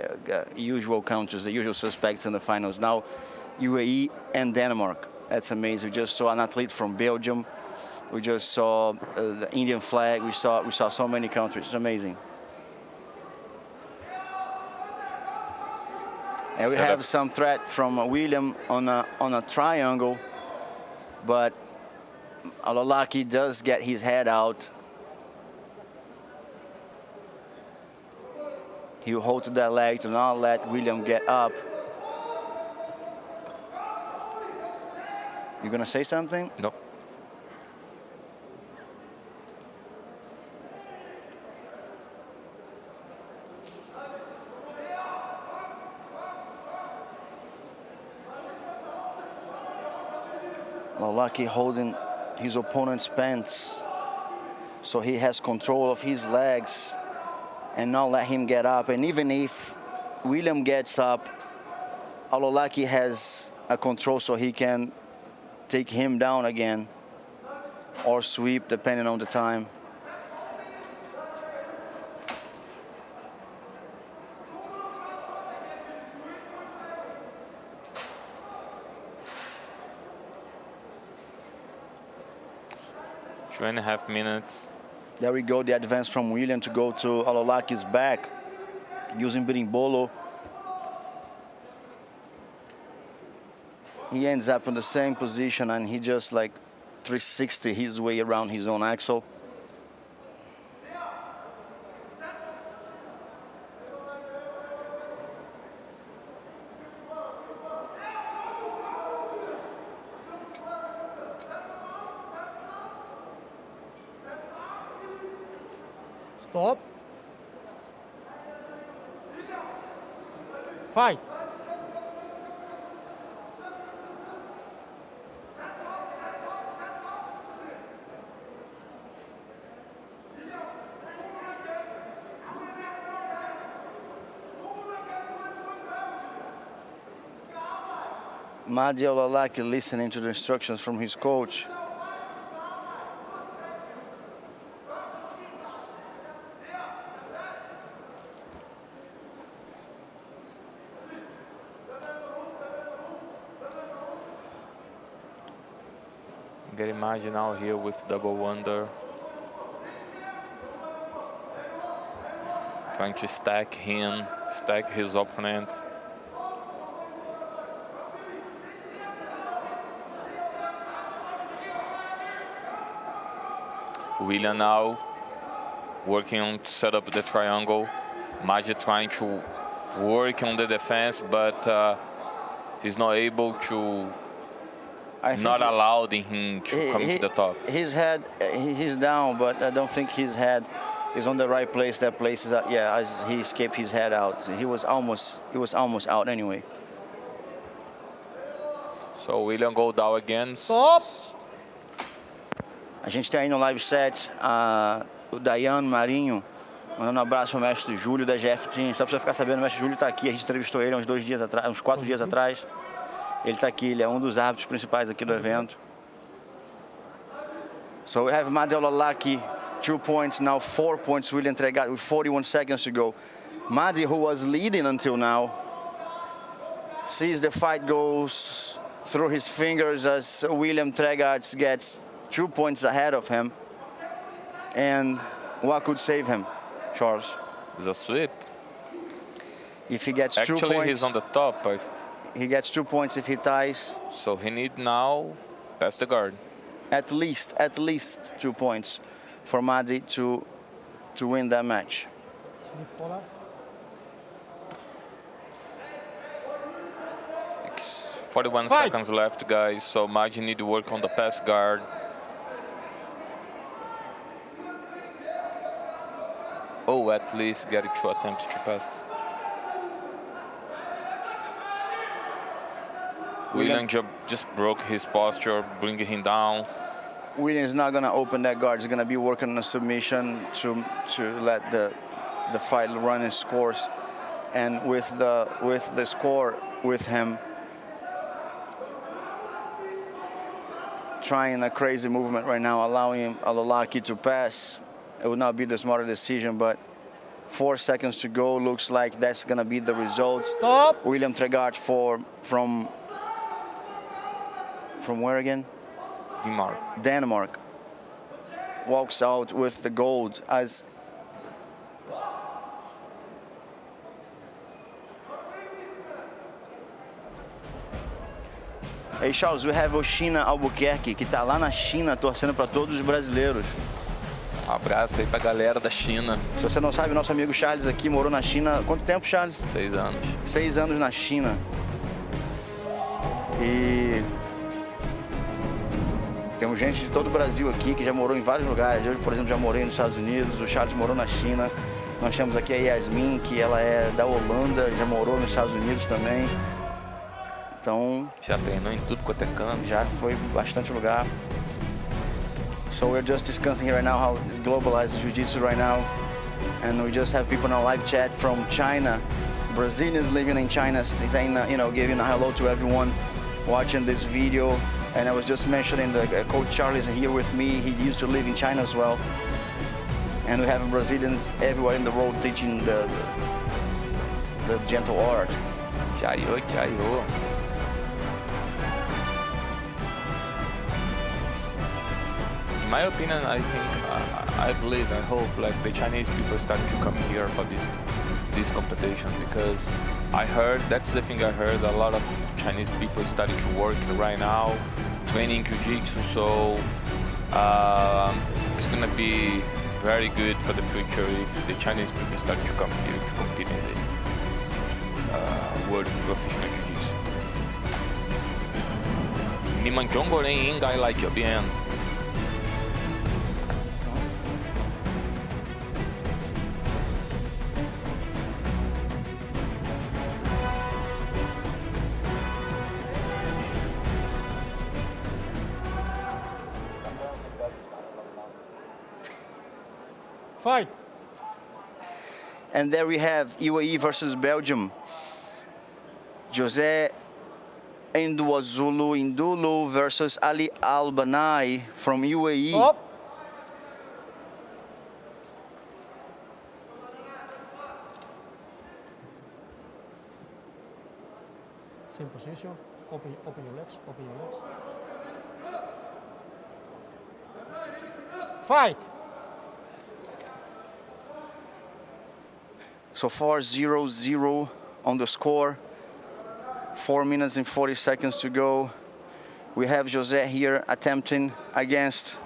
usual countries, the usual suspects in the finals. Now, UAE and Denmark. That's amazing. We just saw an athlete from Belgium. We just saw the Indian flag. We saw so many countries. It's amazing. And we have some threat from William on a triangle, but Alolaki does get his head out. He will hold to that leg to not let William get up. You gonna say something?
No.
Alolaki holding his opponent's pants, so he has control of his legs and not let him get up. And even if William gets up, Alolaki has a control so he can take him down again or sweep depending on the time.
Two and a half minutes.
There we go, the advance from William to go to Alolaki's back using berimbolo. He ends up in the same position and he just like 360 his way around his own axle.
Stop. Fight.
Madi Alolaki listening to the instructions from his coach.
Get Madi now here with double under. Trying to stack him, stack his opponent. William now working on to set up the triangle. Madi trying to work on the defense, but he's not able to. Not allowed him to come to the top.
His head, he's down, but I don't think his head is on the right place. That place is, yeah, he escaped his head out. He was almost out anyway.
So William go down again.
Stop.
A gente tem aí no live set o Dayan Marinho, mandando um abraço pro mestre Júlio da GF Team. Só pra você ficar sabendo, o mestre Júlio tá aqui. A gente entrevistou ele uns 4 dias atrás. Ele está aqui, ele é um dos árbitros principais aqui do evento. So we have Madi Alolaki, 2 points, now 4 points, William Tregart with 41 seconds to go. Madi, who was leading until now, sees the fight goes through his fingers as William Tregart gets 2 points ahead of him. And what could save him, Charles?
It's a sweep.
If he gets 2 points...
Actually, he's on the top.
He gets 2 points if he ties.
So he need now pass the guard.
At least 2 points for Madi to win that match.
Sleeve collar.
41 seconds left, guys. So Madi need to work on the pass guard. or at least get 2 attempts to pass. William just broke his posture, bringing him down.
William is not going to open that guard. He's going to be working on a submission to let the fight run its course. And with the score with him trying a crazy movement right now, allowing Alolaki to pass, it would not be the smarter decision, but 4 seconds to go. Looks like that's going to be the result.
Stop.
William Tregart from where again? Denmark walks out with the gold. As Hey Charles, we have Oshina Albuquerque, que tá lá na China torcendo para todos os brasileiros.
Abraço aí pra galera da China.
Se você não sabe, nosso amigo Charles aqui morou na China. Quanto tempo, Charles?
6 anos.
6 anos na China. E temos gente de todo o Brasil aqui que já morou em vários lugares. Eu, por exemplo, já morei nos Estados Unidos, o Charles morou na China. Nós temos aqui a Yasmin, que ela é da Holanda, já morou nos Estados Unidos também. Então,
já treinou em tudo quanto é canto.
Já foi bastante lugar. So we're just discussing here right now how globalized Jiu-Jitsu right now. And we just have people in our live chat from China. Brazilians living in China saying, giving a hello to everyone watching this video. And I was just mentioning that Coach Charlie is here with me. He used to live in China as well. And we have Brazilians everywhere in the world teaching the gentle art.
JIU-JITSU. In my opinion, I think, I believe, I hope, like the Chinese people starting to come here for this competition, because I heard, that's the thing I heard, a lot of Chinese people starting to work right now, training Jiu-Jitsu, so it's gonna be very good for the future if the Chinese people start to come here to compete in the World Professional Jiu-Jitsu. Nimanjongoreng Ingai Lai Jobian.
Fight.
And there we have UAE versus Belgium. José Nduwazulu Indulu versus Ali Albanai from UAE.
Up. Same position. Open your legs. Open your legs. Fight.
So far, 0-0 on the score. 4 minutes and 40 seconds to go. We have José here attempting against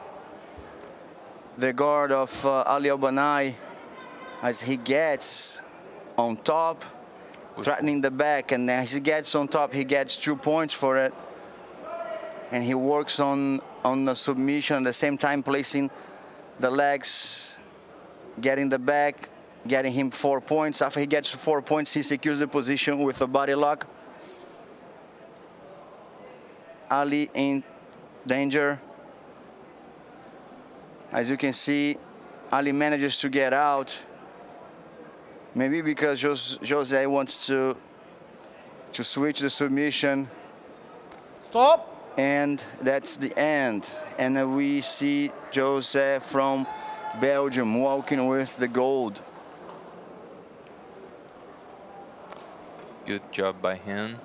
the guard of Ali Albanai as he gets on top, threatening the back, and as he gets on top, he gets 2 points for it. And he works on the submission, at the same time placing the legs, getting the back, getting him 4 points. After he gets 4 points, he secures the position with a body lock. Ali in danger. As you can see, Ali manages to get out. Maybe because José wants to switch the submission.
Stop.
And that's the end. And we see José from Belgium walking with the gold.
Good job by him.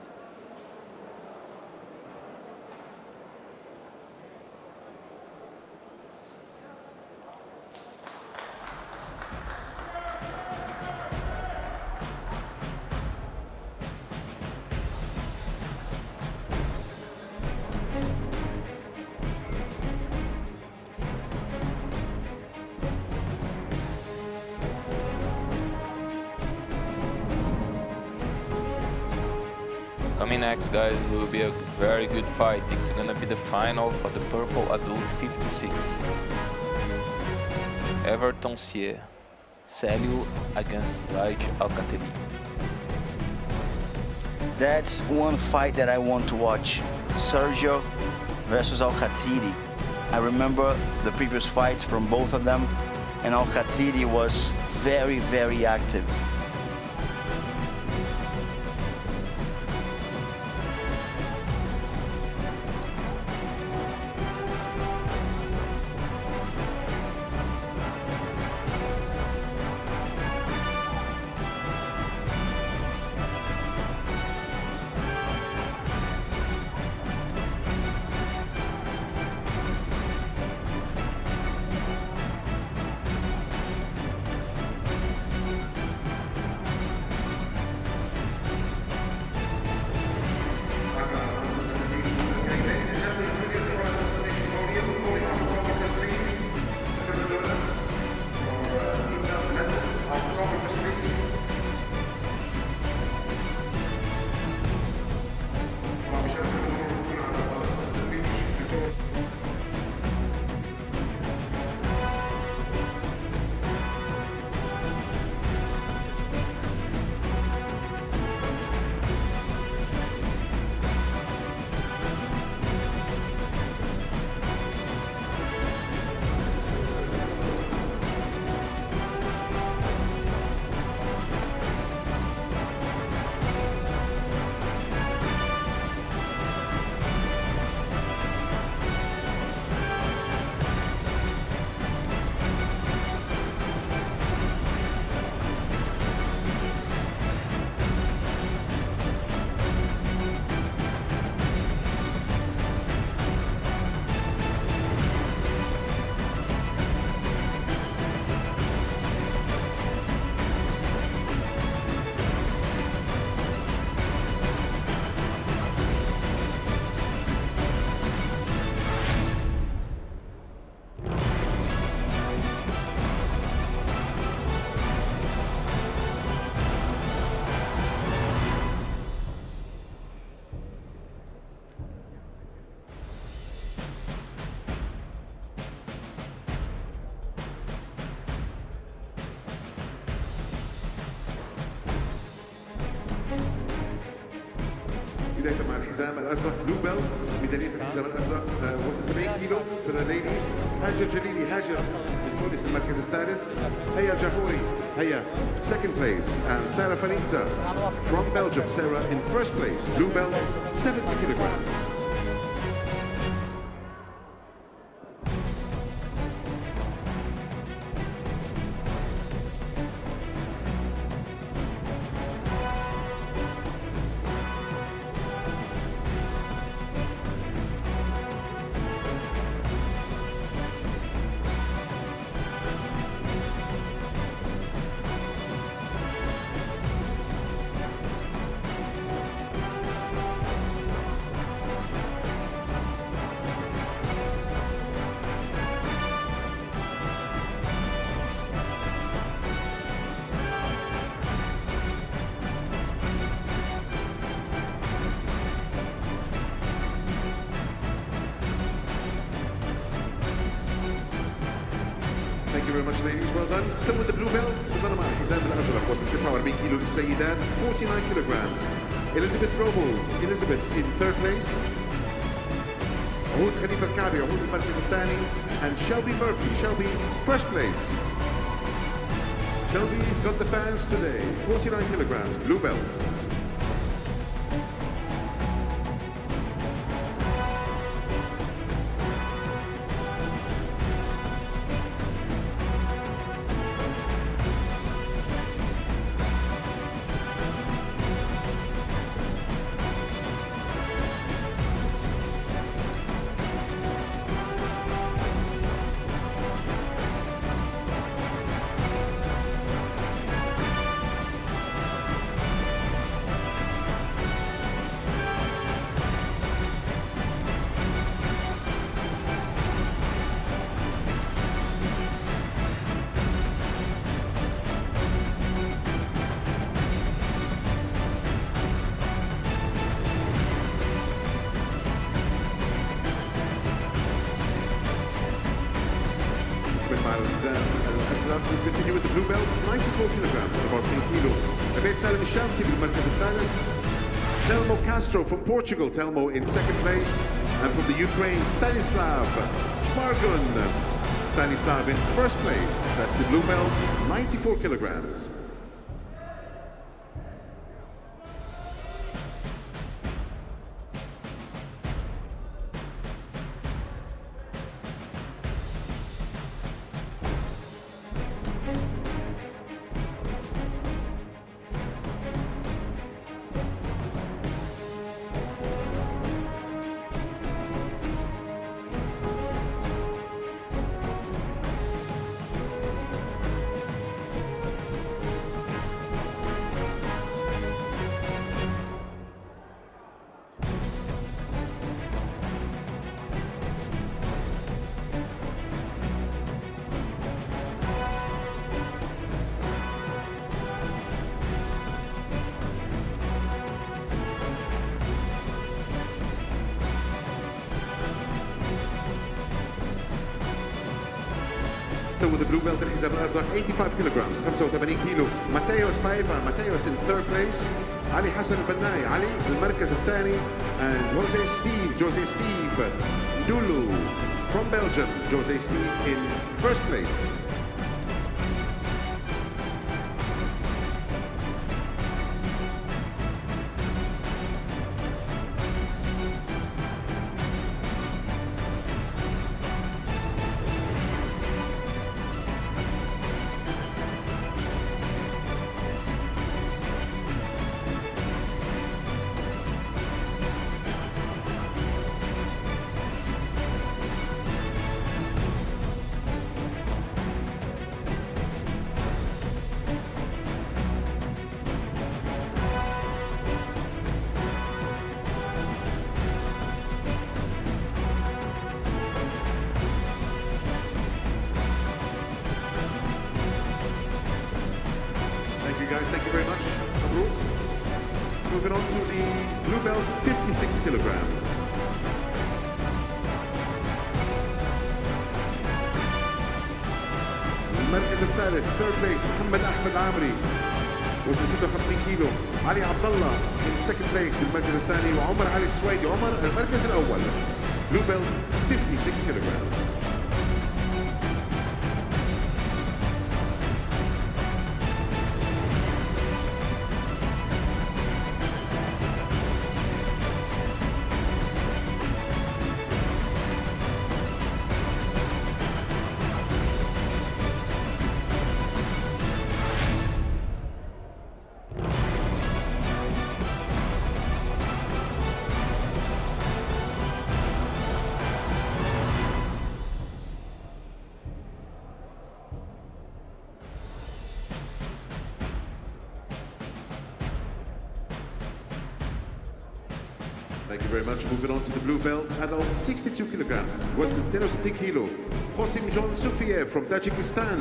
Coming next, guys, will be a very good fight. It's gonna be the final for the Purple Adult 56. Everton Sier, Célio against Zaid Al-Kateli.
That's one fight that I want to watch. Sergio versus Al-Khatiri. I remember the previous fights from both of them, and Al-Khatiri was very, very active.
بداية مع الحزام الأزرق بلو بيلتس ميدانية الحزام الأزرق وزن 70 كيلو for the ladies. هاجر جليلي هاجر من تونس المركز الثالث. هيا الجاهوري هيا second place, and Sarah Fanitza from Belgium. Sarah in first place, blue belt, 70 kilograms. Thank you very much, ladies. Well done. Still with the blue belt. بدنا مع الحزام الأزرق وزن 49 كيلو للسيدات, 49 kilograms. Elizabeth Robles. Elizabeth in third place. عهود خليفة الكعبي عهود المركز الثاني. And Shelby Murphy. Shelby first place. Shelby's got the fans today. 49 kilograms, blue belt. مع الحزام الأزرق الأزرق. We continue with the blue belt, 94 kilograms, 94 كيلو. عبيد سالم الشامسي بالمركز الثالث. Telmo Castro from Portugal, Telmo in second place. And from the Ukraine, Stanislav Shmargun. Stanislav in first place. That's the blue belt, 94 kilograms. With the blue belt الحزام الأزرق 85 kilograms 85 كيلو. ماتيوس بايفا, Mateos in third place. علي حسن البناي, علي المركز الثاني. And Jose Steve Ndulu from Belgium. Jose Steve in first place. Guys, thank you very much. Moving on to the blue belt, 56 kilograms. المركز الثالث, third place, محمد أحمد عامري, وزن 56 كيلو. علي عبد الله in second place بالمركز الثاني, وعمر علي السويدي, عمر المركز الأول. Blue belt, 56 kilograms. Thank you very much. Moving on to the blue belt, adult 62 kilograms, وزن 62 كيلو. Hosim John Sufiev from Tajikistan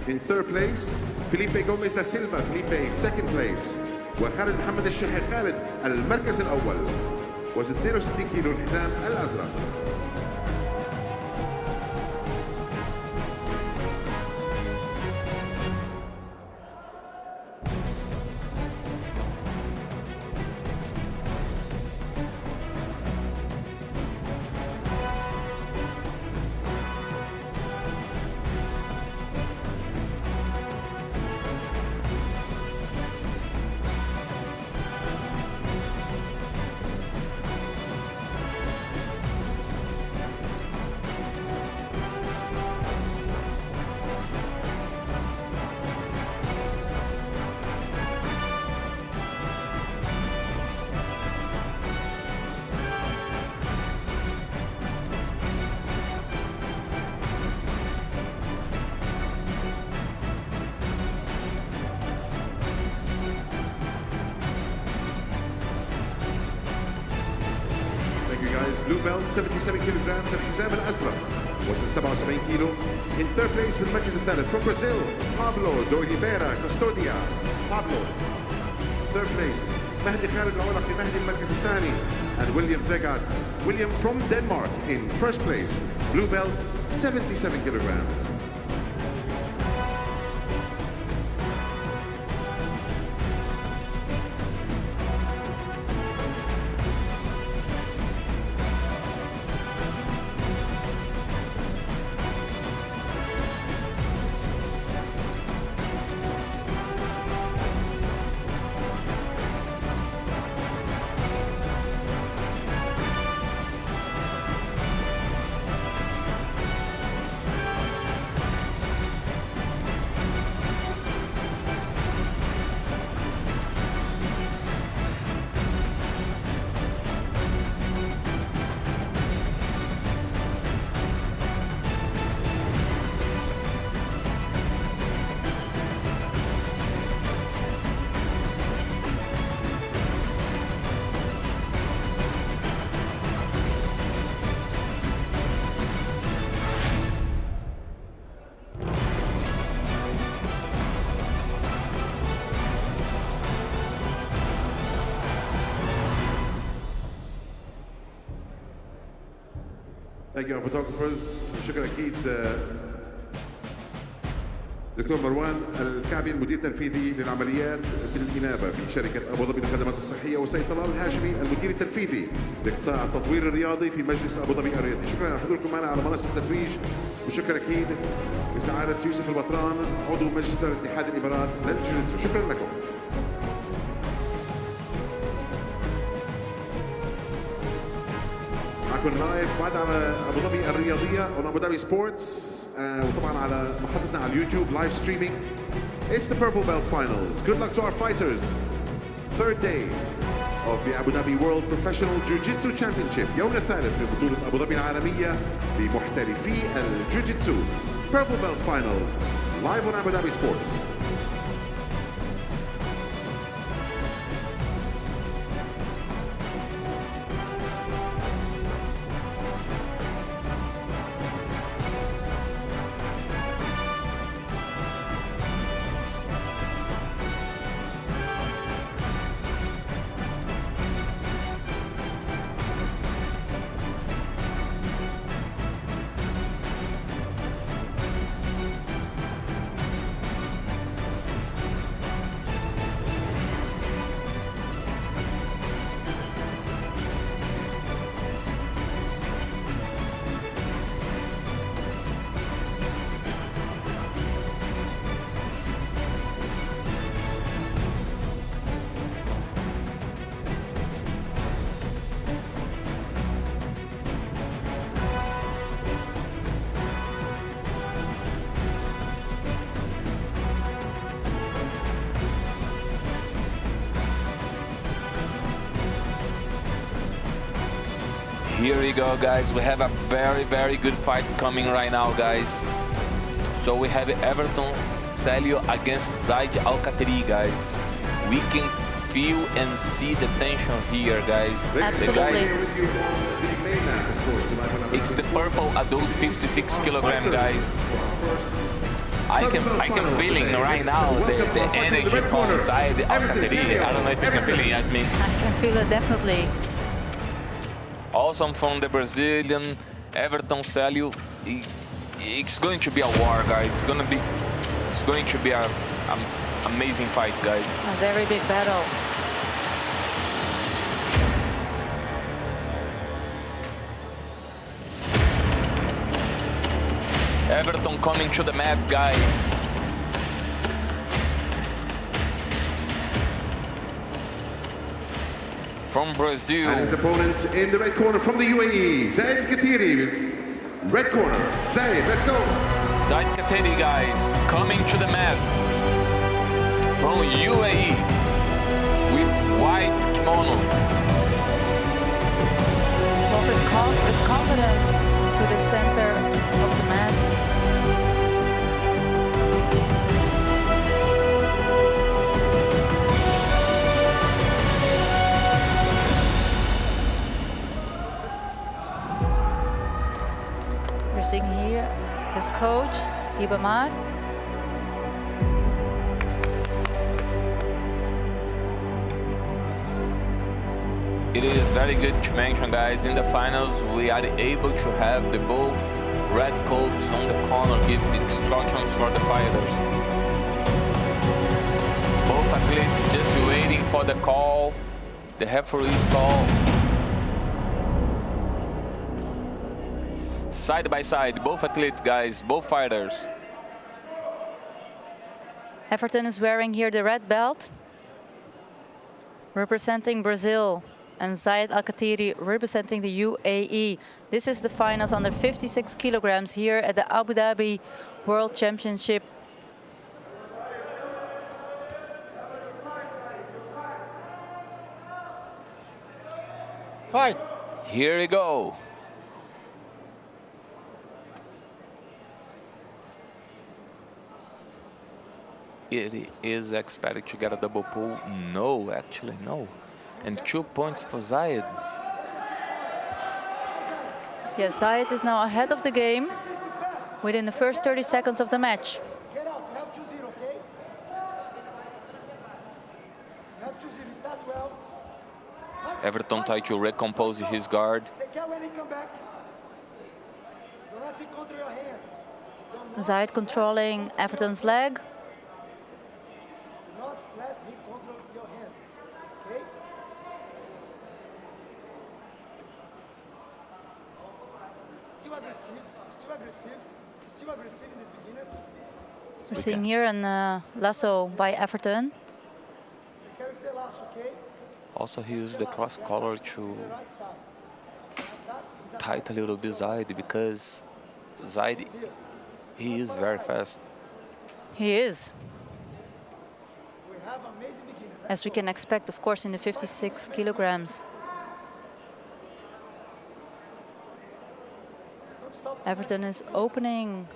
in third place. Felipe Gomez da Silva, Felipe second place. وخالد محمد الشحي خالد المركز الأول. وزن 62 كيلو الحزام الأزرق. Blue belt 77 kilograms الحزام الأزرق وزن 77 كيلو. In third place بالمركز الثالث from Brazil Pablo de Oliveira Custodia. Pablo third place. مهدي خالد العولقي مهدي المركز الثاني. And William Tregat. William from Denmark in first place. Blue belt 77 kilograms. Thank you our photographers. شكرا اكيد دكتور مروان الكعبي المدير التنفيذي للعمليات بالإنابة بشركة أبو ظبي للخدمات الصحية، وسيد طلال الهاشمي المدير التنفيذي لقطاع التطوير الرياضي في مجلس أبو ظبي الرياضي. شكرا لحضوركم معنا على منصة التتويج، وشكرا أكيد لسعادة يوسف البطران عضو مجلس إدارة اتحاد الإمارات للجوجيتسو. شكرا لكم. معكم لايف بعد على أبو ظبي الرياضية وأبو ظبي سبورتس، وطبعا على محطتنا على اليوتيوب لايف ستريمينج. It's the Purple Belt Finals. Good luck to our fighters. Third day of the Abu Dhabi World Professional Jiu-Jitsu Championship. يوم الثالث لبطولة أبو ظبي العالمية لمحترفي الجوجيتسو. Purple Belt Finals live on Abu Dhabi Sports.
Here we go, guys. We have a very good fight coming right now, guys. So we have Everton Celio against Zaid Al-Qatari, guys. We can feel and see the tension here, guys.
Absolutely.
It's the purple adult 56 kilogram, guys. I can feeling right now the energy from Zaid Al-Qatari. I don't know if you can feel it, Yasmin.
I can feel it definitely.
Also from the Brazilian Everton Celio. It's going to be a war, guys. It's going to be an amazing fight, guys.
A very big battle.
Everton coming to the mat, guys. From Brazil.
And his opponent in the red corner from the UAE, Zaid Al-Qatari. Red corner, Zaid, let's go.
Zaid Al-Qatari, guys, coming to the mat from UAE with white kimono.
With confidence to the center of the mat. We're seeing here his coach, Ibamar.
It is very good to mention, guys, in the finals we are able to have the both red coats on the corner give instructions for the fighters. Both athletes just waiting for the call, the referee's call. Side by side, both athletes, guys, both fighters.
Everton is wearing here the red belt, representing Brazil, and Zaid Al-Qatari representing the UAE. This is the finals under 56 kilograms here at the Abu Dhabi World Championship.
Fight.
Here we go. It is expected to get a double pull. No, actually, no. And 2 points for Zaid.
Yes, Zaid is now ahead of the game within the first 30 seconds of the match.
Get out, you have 2-0, okay? You have 2-0, start well.
Everton tried to recompose his guard.
Take care when he come back. let him control your hands.
Zaid controlling Everton's leg.
Do not let him control your hands. Okay? Still aggressive. Still aggressive. Still aggressive in this beginner.
We're seeing here a lasso by Everton.
Carry the lasso, okay?
Also, he used the cross collar to
Right side. That is a
tight a little bit Zaid, because Zaid, he is very fast.
He is,
we have amazing beginner.
as we can expect, of course, in the 56 kilograms.
Don't stop.
Everton is opening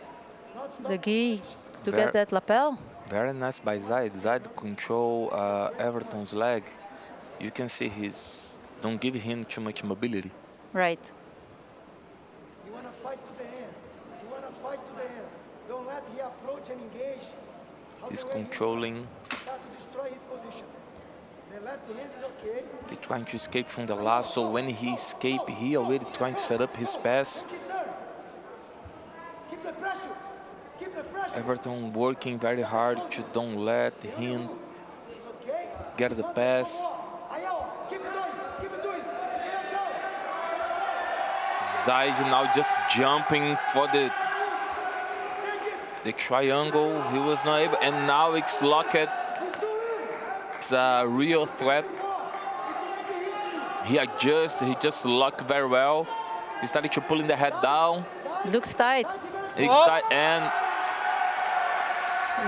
Not stop.
the gi to
Ver-
get that lapel.
Very nice by Zaid. Zaid control Everton's leg. You can see don't give him too much mobility.
Right.
You want to fight to the end. You want to fight to the end. Don't let him approach and engage. How
He's
the way he
controlling.
start to destroy his position. The left hand is okay.
He's trying to escape from the lasso. When he escape, he already trying to set up his pass.
Keep there. Keep the pressure. Keep the pressure.
Everton working very hard to don't let him
It's okay.
get the pass.
Aí, ó. Keep it doing. Keep it doing. Here it goes.
Zaid now just jumping for the triangle. He was not able, and now it's locked. It's a real threat. He adjusts. He just locked very well. He started to pulling the head down.
Looks tight.
And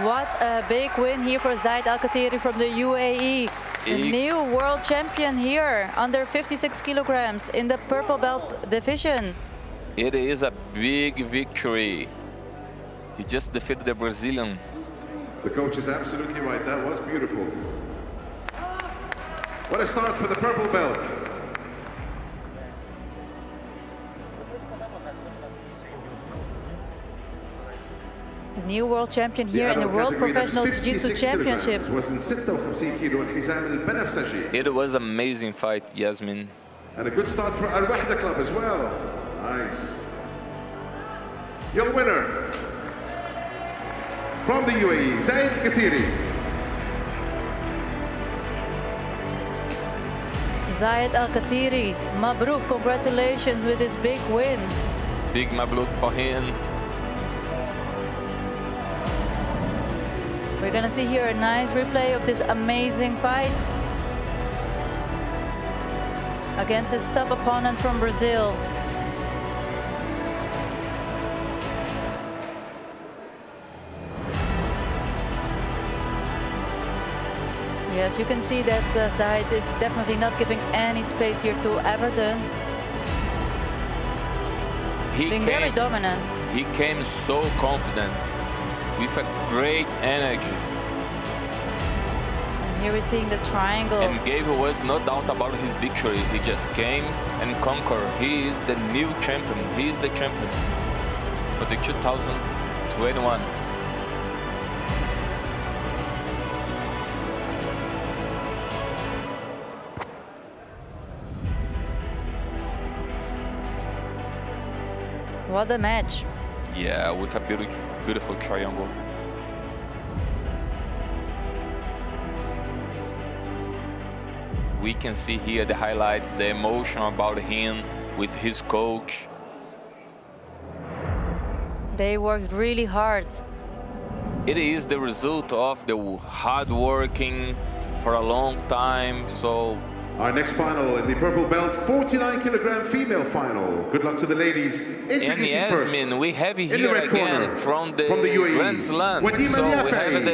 What a big win here for Zaid Al Khateeri from the UAE. The new world champion here, under 56 kilograms in the purple belt division.
it is a big victory. He just defeated the Brazilian.
The coach is absolutely right. That was beautiful. What a start for the purple belt.
The new world champion here in the
adult
World
category, that's
Professional Jiu-Jitsu
56
Championship.
kilograms. وزن 56 كيلو الحزام البنفسجي.
It was amazing fight, Yasmin.
And a good start for Al Wahda Club as well. Nice. Your winner from the UAE, Zaid Khateeri.
Zaid Al Khateeri, Mabruk, congratulations with this big win.
Big mabluk for him.
We're gonna see here a nice replay of this amazing fight against his tough opponent from Brazil. Yes, you can see that Zaid is definitely not giving any space here to Everton. Being very dominant.
He came so confident, with a great energy,
And here we're seeing the triangle.
and gave us no doubt about his victory. He just came and conquered. He is the new champion. He is the champion for the 2021.
What a match.
Yeah, with a beautiful triangle. We can see here the highlights, the emotion about him with his coach.
They worked really hard.
It is the result of the hard working for a long time. So
Our next final in the purple belt, 49 kilogram female final. Good luck to the ladies.
and
Introducing first,
Yasmin, we have
in the
here
red
again
corner,
from the
UAE,
Grand Slam.
Wadima
So we
Niafei.
have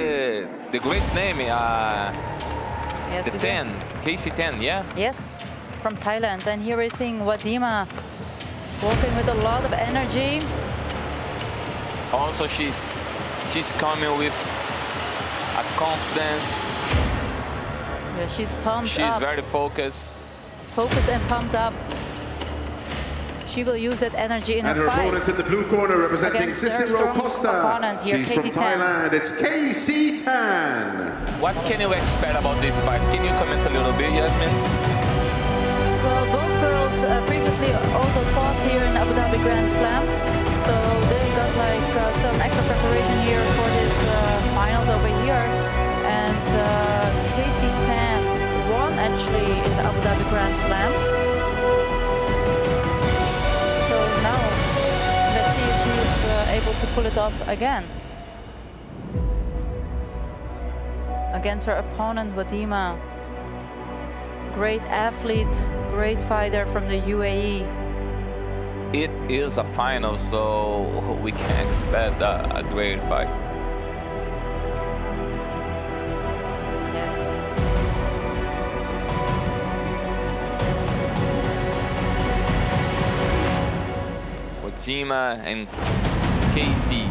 the great name,
Yes,
the
we do.
10, KC10, yeah?
Yes, from Thailand. And here we're seeing Wadima walking with a lot of energy.
Also, she's coming with a confidence.
Yeah, she's pumped
She's
up,
very focused.
focused and pumped up. She will use that energy in
And
her
her
fight.
opponent in the blue corner representing
Against her
Cicero
strong
Costa.
opponent here,
She's from
KC10.
Thailand. It's KC10.
What can you expect about this fight? Can you comment a little bit, Yasmin?
Well, both girls previously also fought here in Abu Dhabi Grand Slam. So So they got like some extra preparation here for this finals over here. And Casey Tan won actually in the Abu Dhabi Grand Slam. So now let's see if she is able to pull it off again. Against her opponent, Wadima. Great athlete, great fighter from the UAE.
It is a final, so we can expect a great fight.
Yes.
Wadima and Casey.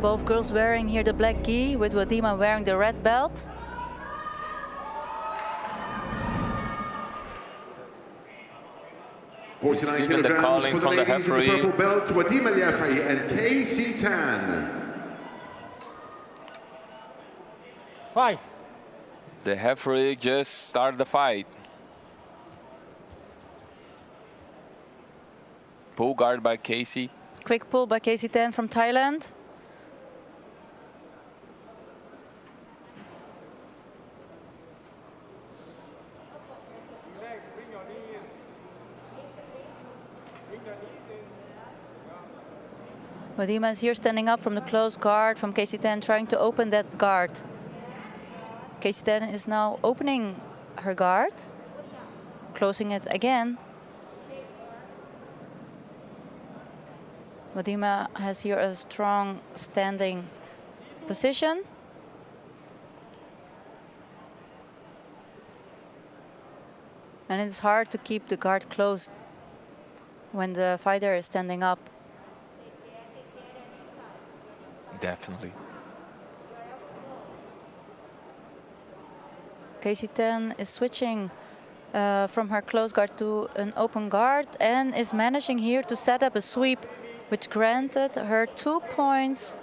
Both girls wearing here the black gi, with Wadima wearing the red belt.
See
49
the
kilograms
calling
for the
from the
ladies in the
referee.
purple belt, Wadima Al-Yafai and Casey Tan.
Fight.
The referee just started the fight. Pull guard by Casey.
Quick pull by Casey Tan from Thailand. Wadima is here standing up from the close guard from Casey Tan, trying to open that guard. Casey Tan is now opening her guard, closing it again. Wadima has here a strong standing position. And it's hard to keep the guard closed when the fighter is standing up.
Definitely.
Casey Tan is switching from her close guard to an open guard and is managing here to set up a sweep, which granted her 2 points.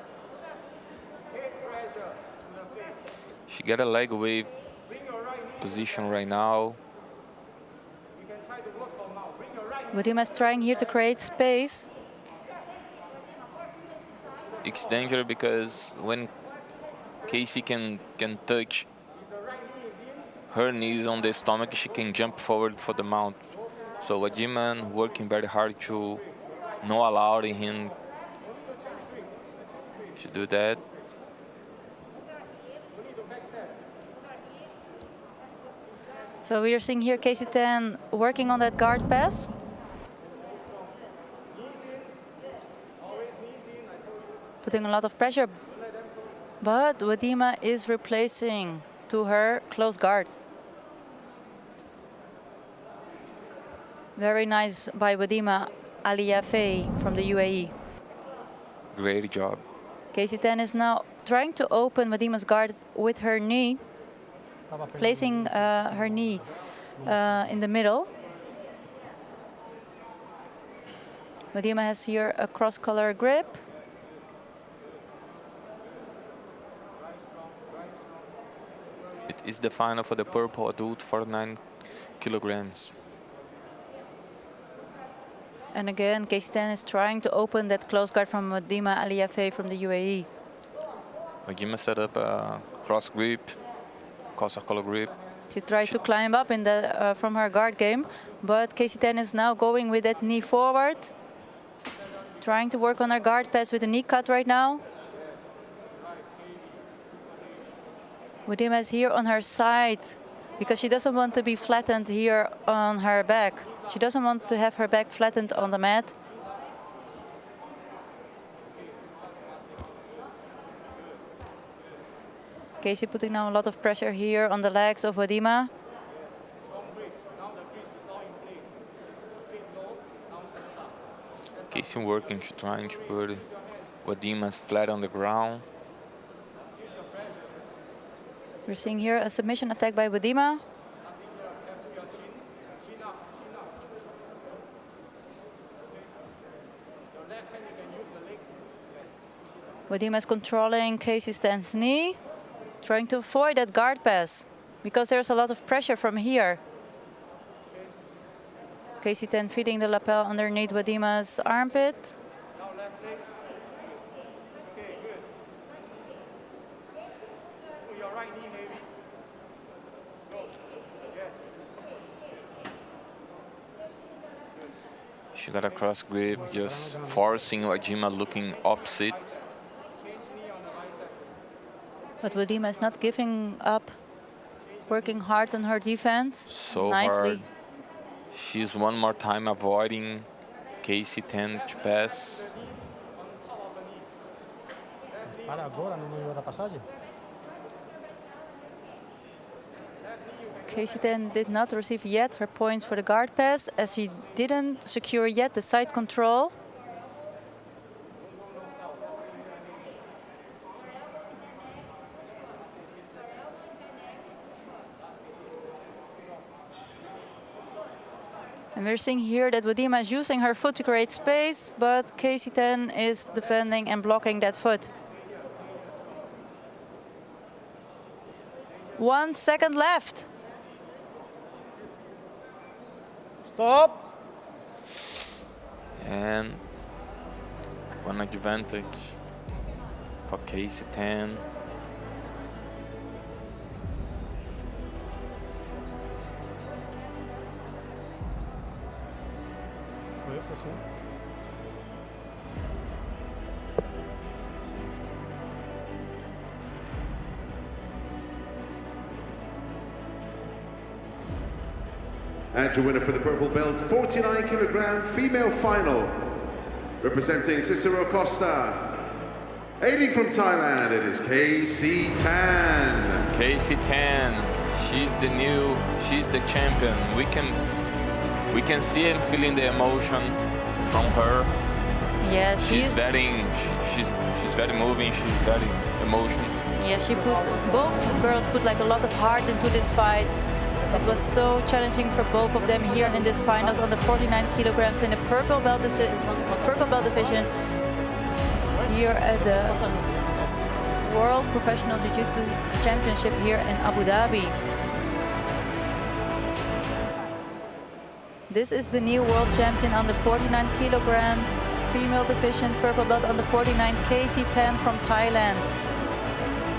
She got a leg wave position right now.
Wadima is trying here to create space.
It's dangerous because when Casey can touch her knees on the stomach, she can jump forward for the mount. So Wadima working very hard to not allow him to do that.
So we are seeing here Casey Tan working on that guard pass. Putting a lot of pressure. But Wadima is replacing to her close guard. Very nice by Wadima Al-Yafai from the UAE.
Great job.
Casey Tan is now trying to open Wadima's guard with her knee, placing her knee in the middle. Wadima has here a cross-collar grip.
It is the final for the purple adult 49 kilograms.
And again, Casey Tan is trying to open that close guard from Wadima Al-Yafai from the UAE.
Wadima set up a cross grip, cross-collar grip.
She tried to climb up in the from her guard game, but Casey Tan is now going with that knee forward, trying to work on her guard pass with a knee cut right now. Wadima is here on her side because she doesn't want to be flattened here on her back. She doesn't want to have her back flattened on the mat. Casey putting now a lot of pressure here on the legs of Wadima.
Casey working to trying to put Wadima flat on the ground.
We're seeing here a submission attack by Wadima. Wadima is controlling Casey Tan's knee, trying to avoid that guard pass because there's a lot of pressure from here. Casey Ten feeding the lapel underneath Wadima's armpit.
Now left leg. Okay, good. Put your right knee maybe. Go. Yes.
She got a cross grip, just forcing Wajima looking opposite.
But Wadima is not giving up, working hard on her defense.
So
nicely.
hard. She's one more time avoiding Casey Ten to pass.
Para agora no meio da passagem?
Casey Ten did not receive yet her points for the guard pass, as she didn't secure yet the side control. And we're seeing here that Wadima is using her foot to create space, but Casey Ten is defending and blocking that foot. 1 second left.
Stop!
And one advantage for Casey Ten.
Foi sim.
And your winner for the purple belt, 49 kilogram female final, representing Cicero Costa. Hailing from Thailand, it is Casey Tan.
Casey Ten, she's the champion. We can see and feeling the emotion from her.
Yeah,
she's very moving. She's very emotional.
Yeah, both girls put like a lot of heart into this fight. It was so challenging for both of them here in this finals on the 49 kilograms in the purple belt division here at the World Professional Jiu-Jitsu Championship here in Abu Dhabi. This is the new world champion on the 49 kilograms female division, purple belt on the 49, Casey Ten from Thailand.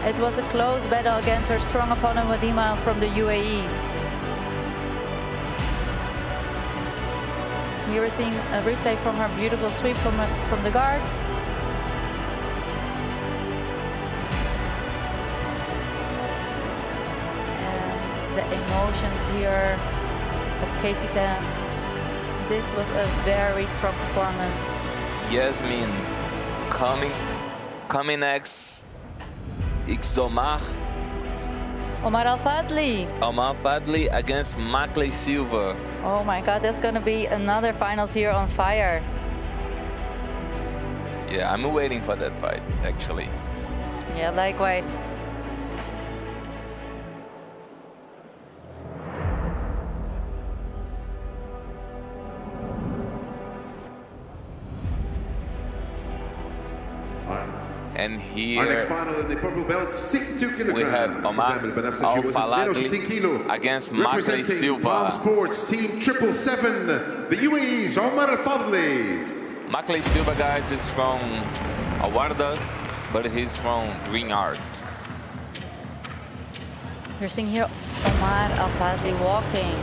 It was a close battle against her strong opponent Wadima from the UAE. Here we're seeing a replay from her beautiful sweep from the guard. And the emotions here of Casey Ten. This was a very strong performance.
Yasmin, coming next, Omar
Al Fadli.
Omar Fadli against Mackley Silva.
Oh my God, that's gonna be another finals here on fire.
Yeah, I'm waiting for that fight, actually.
Yeah, likewise.
And here
our next final in the purple belt, 62 kilograms.
we have Omar Al Fadli against Mackley Silva.
Palm Sports Team 777, the UAE's Omar Al Fadli.
Mackley Silva, guys, is from Awarda, but he's from Greenyard.
You're seeing here Omar Al Fadli walking,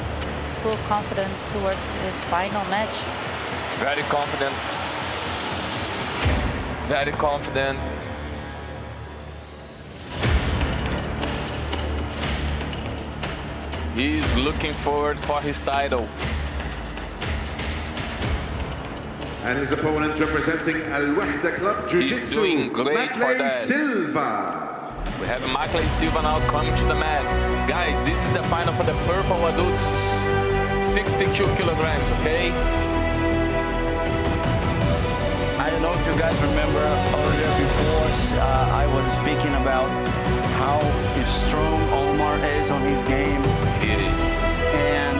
full confident towards his final match.
Very confident. Very confident. He's looking forward for his title.
And his opponent representing Al Wahda Club Jiu-Jitsu, Mackley Silva.
We have Mackley Silva now coming to the mat. Guys, this is the final for the purple adults, 62 kilograms, okay?
I don't know if you guys remember earlier before I was speaking about how strong Omar is on his game.
It is.
And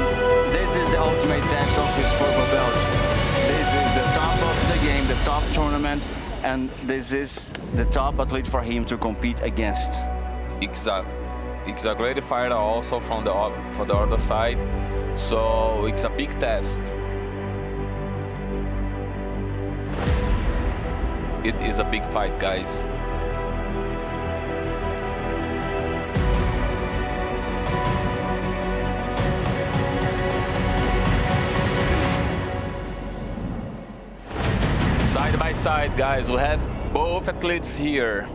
this is the ultimate test of his purple belt. This is the top of the game, the top tournament, and this is the top athlete for him to compete against.
Exactly. It's a great fighter also from for the other side. So it's a big test. it is a big fight, guys. Side by side, guys, we have both athletes here.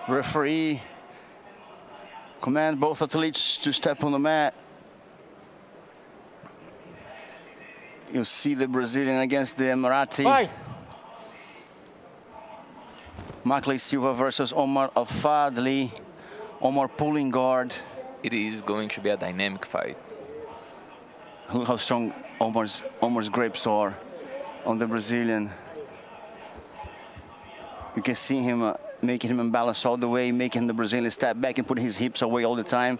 Referee command both athletes to step on the mat. You see the Brazilian against the Emirati.
Fight!
Mackley Silva versus Omar Al-Fadli. Omar pulling guard.
It is going to be a dynamic fight.
Look how strong Omar's grips are on the Brazilian. You can see him making him imbalance all the way, making the Brazilian step back and put his hips away all the time.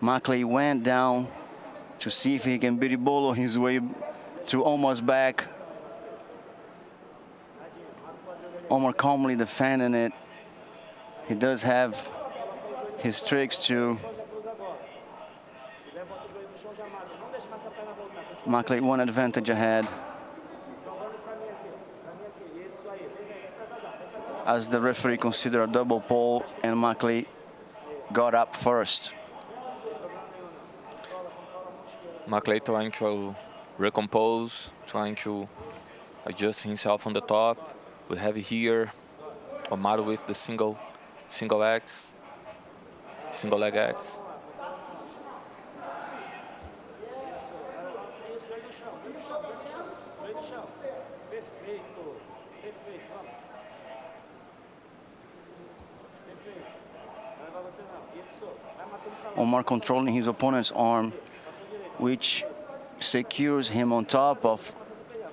Mackley went down to see if he can biribolo his way to Omar's back. Omar calmly defending it. He does have his tricks too. Mackley one advantage ahead. As the referee considered a double pole and Mackley got up first.
Mackley trying to recompose, trying to adjust himself on the top. We have here Omar with the single leg X.
Omar controlling his opponent's arm, which secures him on top of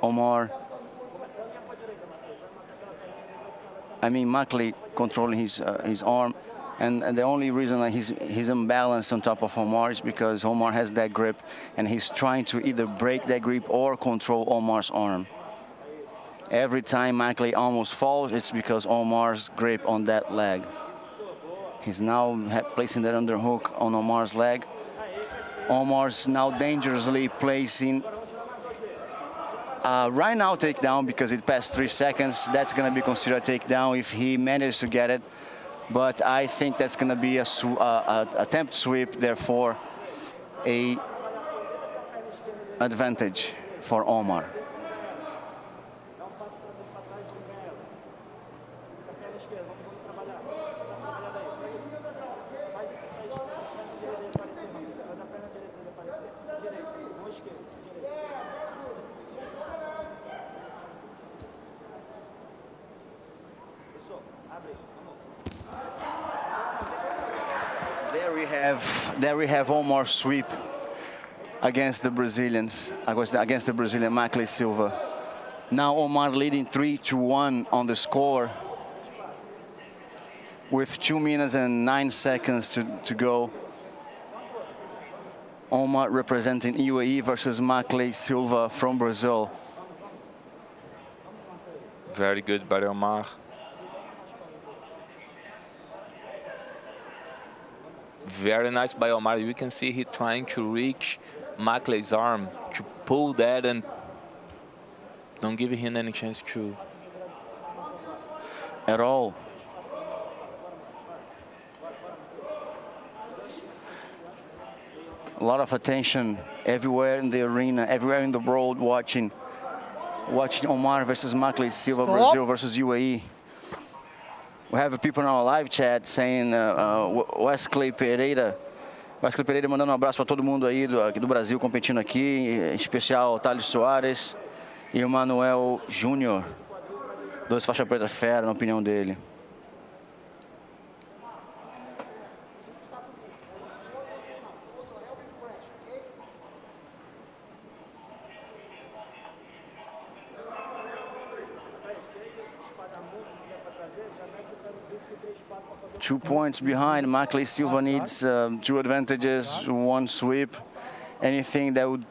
Omar. Mackley controlling his arm, and the only reason that he's imbalanced on top of Omar is because Omar has that grip, and he's trying to either break that grip or control Omar's arm. Every time Mackley almost falls, it's because Omar's grip on that leg. He's now placing that underhook on Omar's leg. Omar's now dangerously placing right now takedown because it passed 3 seconds. That's going to be considered a takedown if he manages to get it. But I think that's going to be a attempt sweep, therefore a advantage for Omar. There we have Omar's sweep against the Brazilian Mackley Silva. Now Omar leading 3-1 on the score with 2 minutes and 9 seconds to go. Omar representing UAE versus Mackley Silva from Brazil.
Very good by Omar. Very nice by Omar. You can see he trying to reach Mackley's arm to pull that and don't give him any chance to.
At all. A lot of attention everywhere in the arena, everywhere in the world watching Omar versus Mackley Silva, Brazil versus UAE. We have people in our live chat saying Wesley Pereira mandando abraço para todo mundo aí aqui do Brasil competindo aqui, em especial Thales Soares e o Manuel Júnior, 2 faixa preta fera na opinião dele. Two points behind. Mackley Silva needs 2 advantages, 1 sweep. Anything that would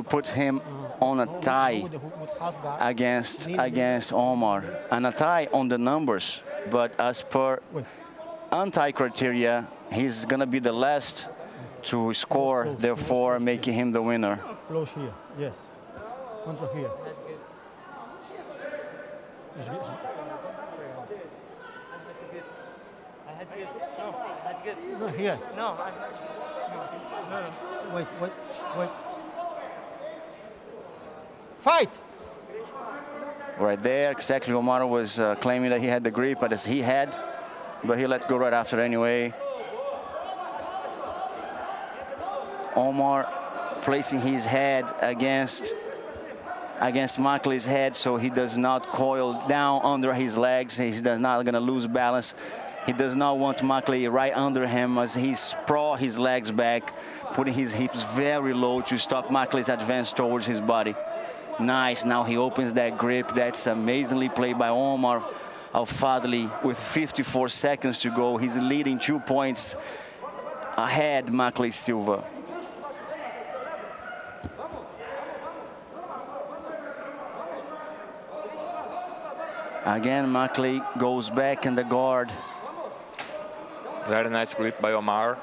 put him on a tie against Omar. And a tie on the numbers, but as per anti-criteria, he's going to be the last to score, therefore making him the winner.
Close here, yes. Control here. No, here.
No,
Wait. Fight!
Right there, exactly. Omar was claiming that he had the grip, but as he had, but he let go right after anyway. Omar placing his head against Makli's head so he does not coil down under his legs. He's not going to lose balance. He does not want Makli right under him as he sprawl his legs back, putting his hips very low to stop Makli's advance towards his body. Nice, now he opens that grip. That's amazingly played by Omar Al-Fadli with 54 seconds to go. He's leading 2 points ahead Makli Silva. Again, Makli goes back in the guard.
Very nice grip by Omar.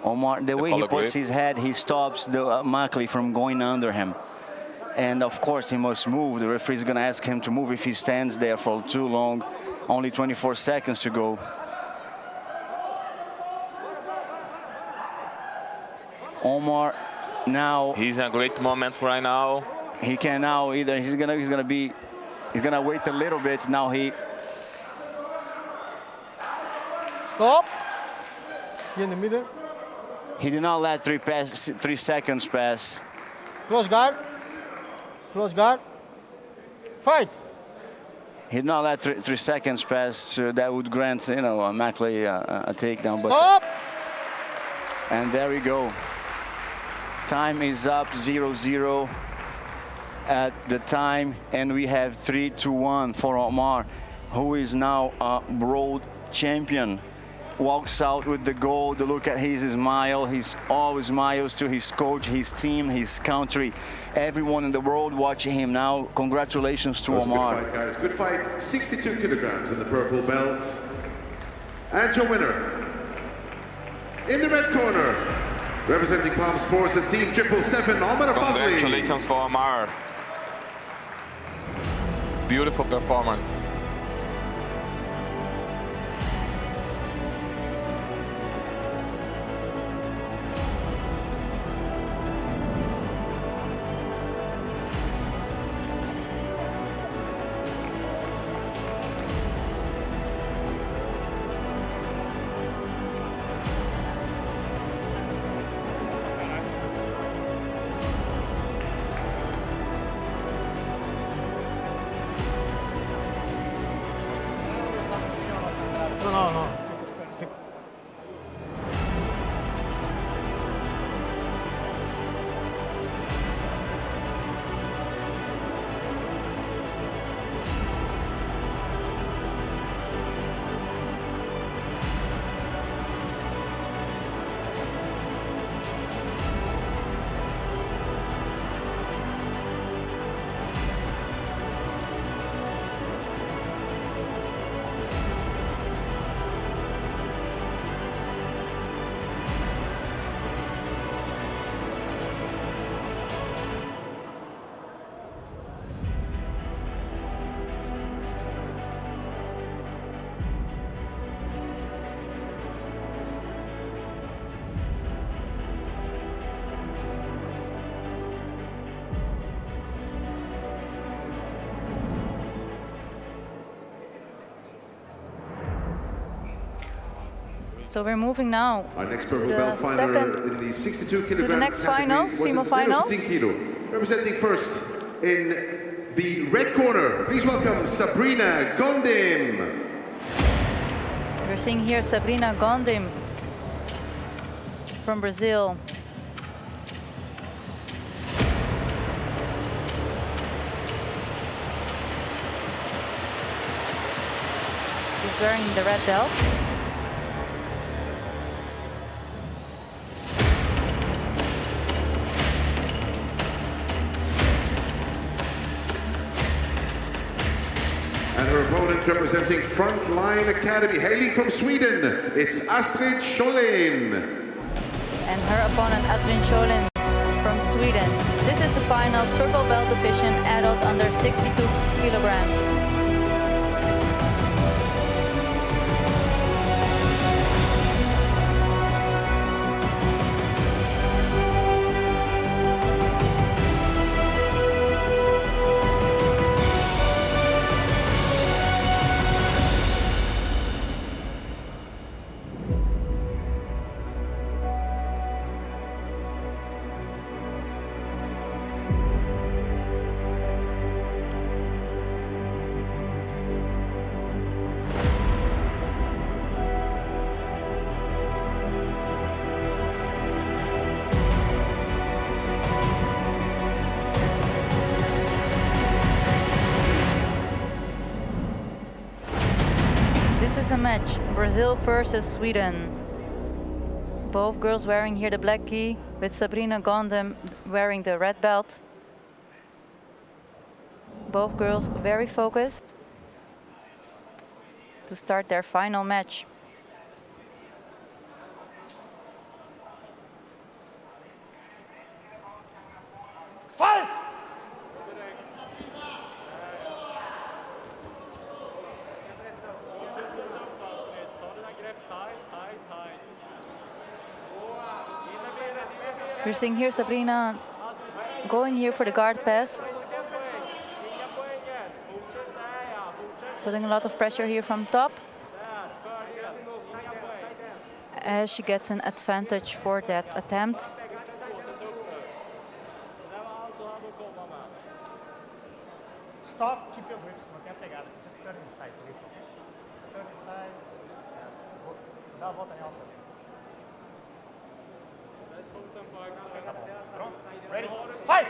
Omar, the way he puts
grip.
his head, he stops the Makli from going under him. And of course, he must move. The referee is going to ask him to move if he stands there for too long. Only 24 seconds to go. Omar now.
He's in a great moment right now.
He can now either he's gonna wait a little bit. Now he.
Stop! Here in the middle.
He did not let 3 seconds pass.
Close guard. Close guard. Fight!
He did not let 3 seconds pass. So that would grant, Makli a takedown. But
Stop!
and there we go. Time is up, 0-0 at the time, and we have 3-1 for Omar, who is now a world champion. Walks out with the gold. Look at his smile. He always smiles to his coach, his team, his country, everyone in the world watching him now. Congratulations to Omar.
Good fight, guys. Good fight. 62 kilograms in the purple belt. And your winner, in the red corner, representing Palm Sports and Team 777, Omar Al-Fadli.
Congratulations for Omar. Beautiful performance.
No.
So we're moving now.
Our next purple belt fighter in the 62 kilogram
to the next
category
finals,
was
female
in
finals.
16 kilo. Representing first in the red corner, please welcome Sabrina Gondim.
We're seeing here Sabrina Gondim from Brazil. She's wearing the red belt.
And her opponent opponent representing Frontline Academy, hailing from Sweden, it's Astrid Scholén.
And her opponent, Astrid Scholén from Sweden. This is the finals, purple belt division, adult under 62 kilograms. This is a match, Brazil versus Sweden. Both girls wearing here the black gi, with Sabrina Gondem wearing the red belt. Both girls very focused to start their final match.
Fight!
We're seeing here Sabrina going here for the guard pass. Putting a lot of pressure here from top. As she gets an advantage for that attempt.
Stop, keep your grips, mantém a pegada. Just turn inside, please, okay? Just turn inside. Yes. Dá a volta nela, Sabrina. Ok, tá bom. Pronto? Ready? Fight!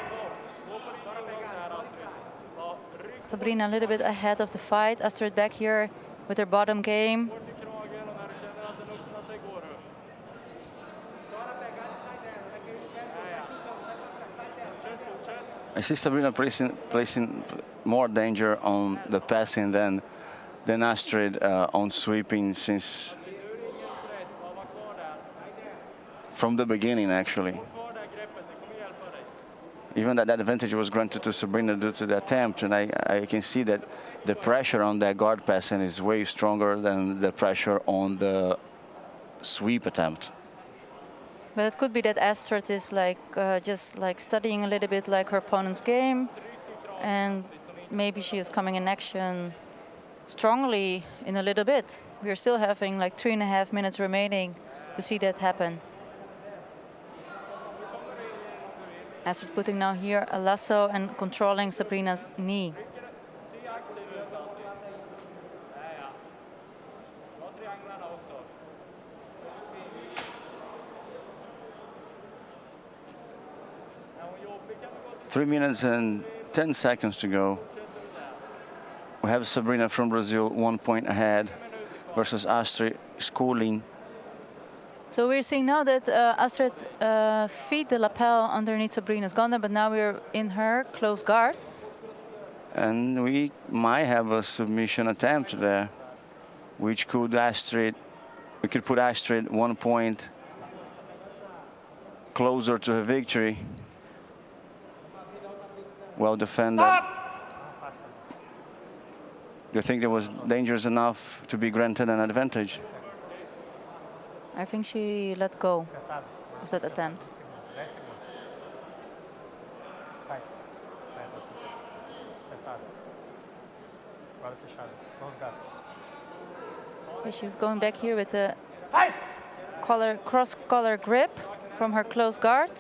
Sabrina a little bit ahead of the fight. Astrid back here with her bottom game.
I see Sabrina placing more danger on the passing than Astrid on sweeping since from the beginning, actually. Even that advantage was granted to Sabrina due to the attempt, and I can see that the pressure on that guard passing is way stronger than the pressure on the sweep attempt.
But it could be that Astrid is like just like studying a little bit like her opponent's game, and maybe she is coming in action strongly in a little bit. We are still having like 3.5 minutes remaining to see that happen. Astrid putting now here a lasso and controlling Sabrina's knee.
Three minutes and 10 seconds to go. We have Sabrina from Brazil 1 point ahead versus Astrid Scholén.
So we're seeing now that Astrid feed the lapel underneath Sabrina's Gondem, but now we're in her close guard.
And we might have a submission attempt there, which could we could put Astrid 1 point closer to her victory. Well defended. Do you think there was dangerous enough to be granted an advantage?
I think she let go of that attempt. Okay, she's going back here with the cross-collar grip from her close guard.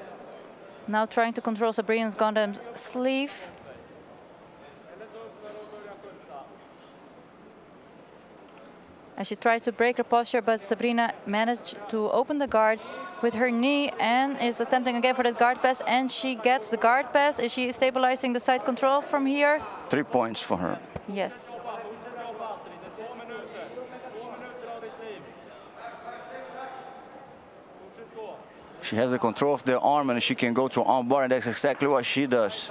Now trying to control Sabrina's Gondem's sleeve. And she tries to break her posture, but Sabrina managed to open the guard with her knee and is attempting again for that guard pass, and she gets the guard pass. Is she stabilizing the side control from here?
3 points for her.
Yes.
She has the control of the arm and she can go to arm bar, and that's exactly what she does.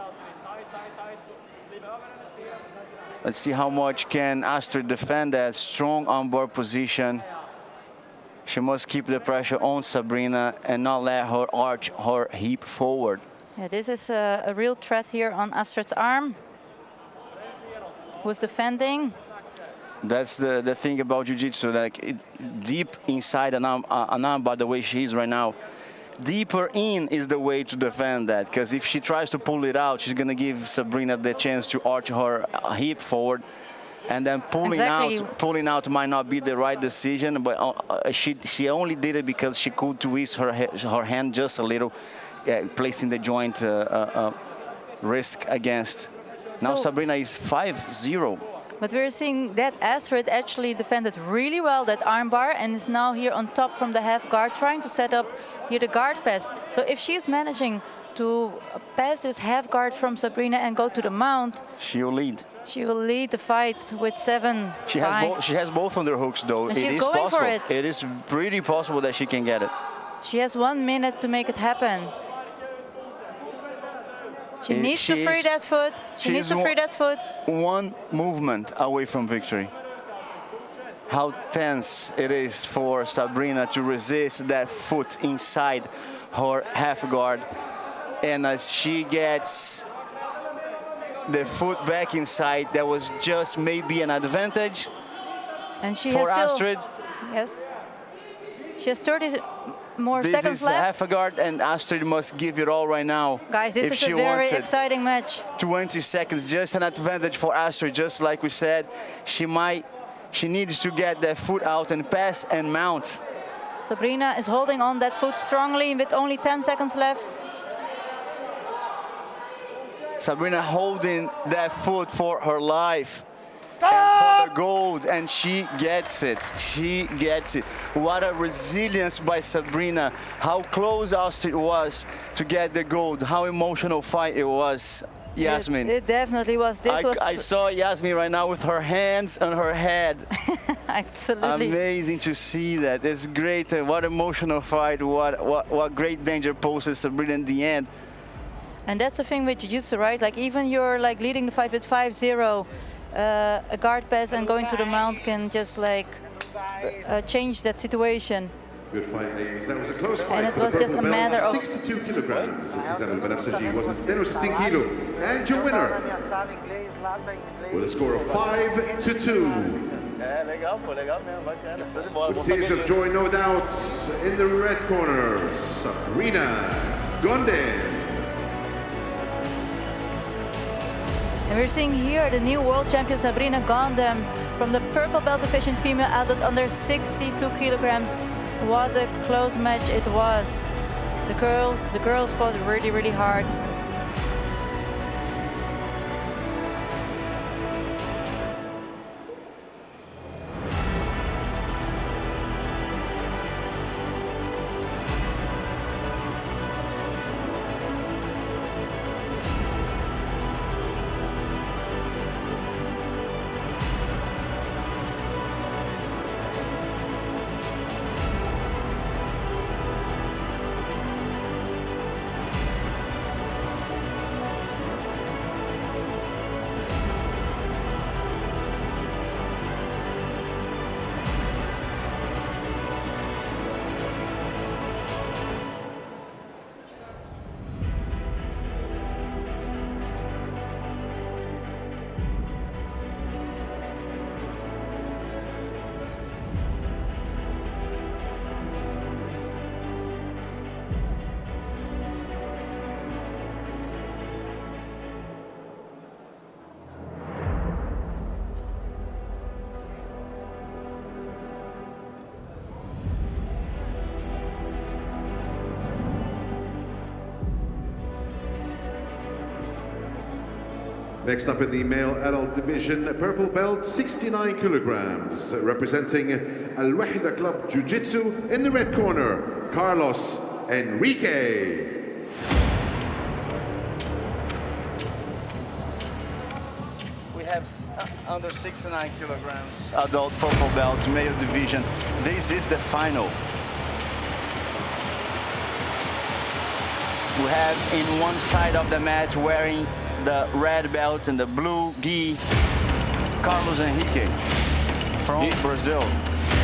Let's see how much can Astrid defend that strong on-board position. She must keep the pressure on Sabrina and not let her arch her hip forward.
Yeah, this is a real threat here on Astrid's arm. Who's defending?
That's the thing about jiu-jitsu, like deep inside an arm, by the way she is right now. Deeper in is the way to defend that, because if she tries to pull it out, she's going to give Sabrina the chance to arch her hip forward. And then pulling out might not be the right decision, but she only did it because she could twist her hand just a little, placing the joint risk against. Now Sabrina is 5-0.
But we're seeing that Astrid actually defended really well that armbar and is now here on top from the half guard, trying to set up here the guard pass. So if she's managing to pass this half guard from Sabrina and go to the mount,
she'll lead.
She will lead the fight with 7-5.
She has both underhooks though.
And
it
she's
is
going
possible.
for it.
It is pretty possible that she can get it.
She has 1 minute to make it happen. She needs to free that foot. She needs to free that foot.
One movement away from victory. How tense it is for Sabrina to resist that foot inside her half guard. And as she gets the foot back inside, that was just maybe an advantage for Astrid.
Yes. She has 30 more
this
seconds
is
left.
Half a guard, and Astrid must give it all right now.
Guys, this is a very exciting match.
20 seconds, just an advantage for Astrid. Just like we said, she needs to get that foot out and pass and mount.
Sabrina is holding on that foot strongly with only 10 seconds left.
Sabrina holding that foot for her life. And for the gold, and she gets it. She gets it. What a resilience by Sabrina. How close Astrid was to get the gold. How emotional fight it was, Yasmin.
It definitely was.
I saw Yasmin right now with her hands on her head.
Absolutely.
Amazing to see that. It's great. What emotional fight. What great danger poses Sabrina in the end.
And that's the thing with jiu-jitsu, right? Like even you're like leading the fight with 5-0. A guard pass and going to the mount can just like change that situation.
Good fight, ladies. That was a close fight.
And it was just a matter of
62 kilograms. And your winner with a score of 5-2. With tears of joy, no doubt, in the red corner, Sabrina Gonde.
And we're seeing here the new world champion Sabrina Gonde from the purple belt division, female adult under 62 kilograms. What a close match it was. The girls fought really, really hard.
Next up in the male adult division, purple belt, 69 kilograms, representing Al Wahda Club Jiu-Jitsu in the red corner, Carlos Enrique.
We have under 69 kilograms adult purple belt male division. This is the final. We have in one side of the mat wearing the red belt and the blue gi, Carlos Henrique from Brazil.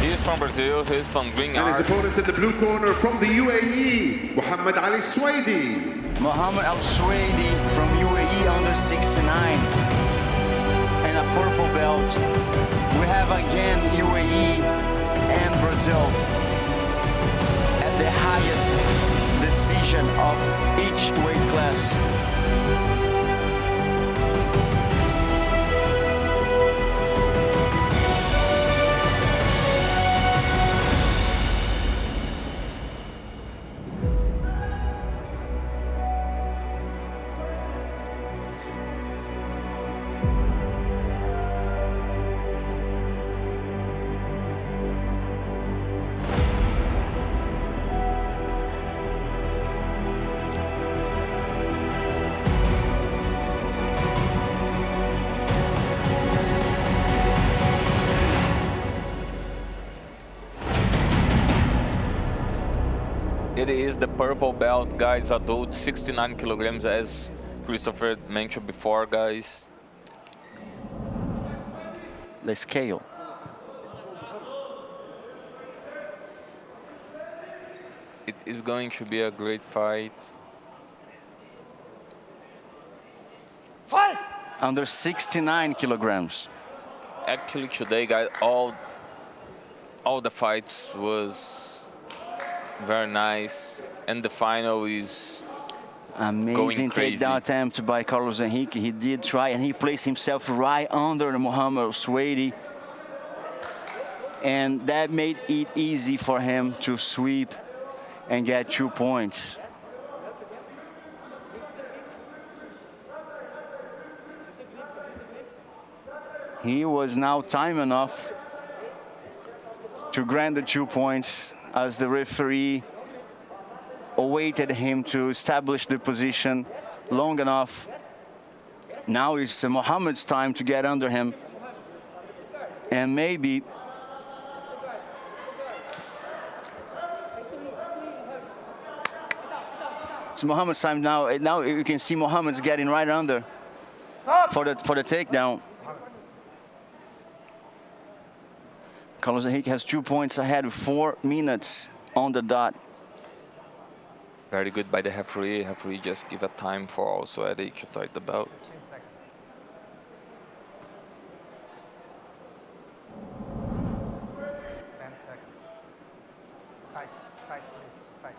He is from Brazil, he is from Green
And his
Arts.
opponent in the blue corner from the UAE, Muhammad Ali Swaidi.
Muhammad Al Swaidi from UAE under 69. And a purple belt. We have again UAE and Brazil at the highest decision of each weight class.
It is the purple belt, guys, adult, 69 kilograms, as Christopher mentioned before, guys.
The scale.
It is going to be a great fight.
Fight!
Under 69 kilograms.
Actually, today, guys, all the fights was very nice, and the final is
Amazing
crazy.
takedown attempt by Carlos Henrique. He did try, and he placed himself right under Muhammad Al Swaidi. And that made it easy for him to sweep and get 2 points. He was now time enough to grant the 2 points as the referee awaited him to establish the position long enough. Now it's Muhammad's time to get under him. And maybe it's Muhammad's time now. Now you can see Muhammad's getting right under for the takedown. Carlos Henrique has 2 points ahead with 4 minutes on the dot.
very good by the referee. Referee just give a time for also Eddie to tie the belt.
10 seconds. 10 seconds. Tight, tight, please, tight.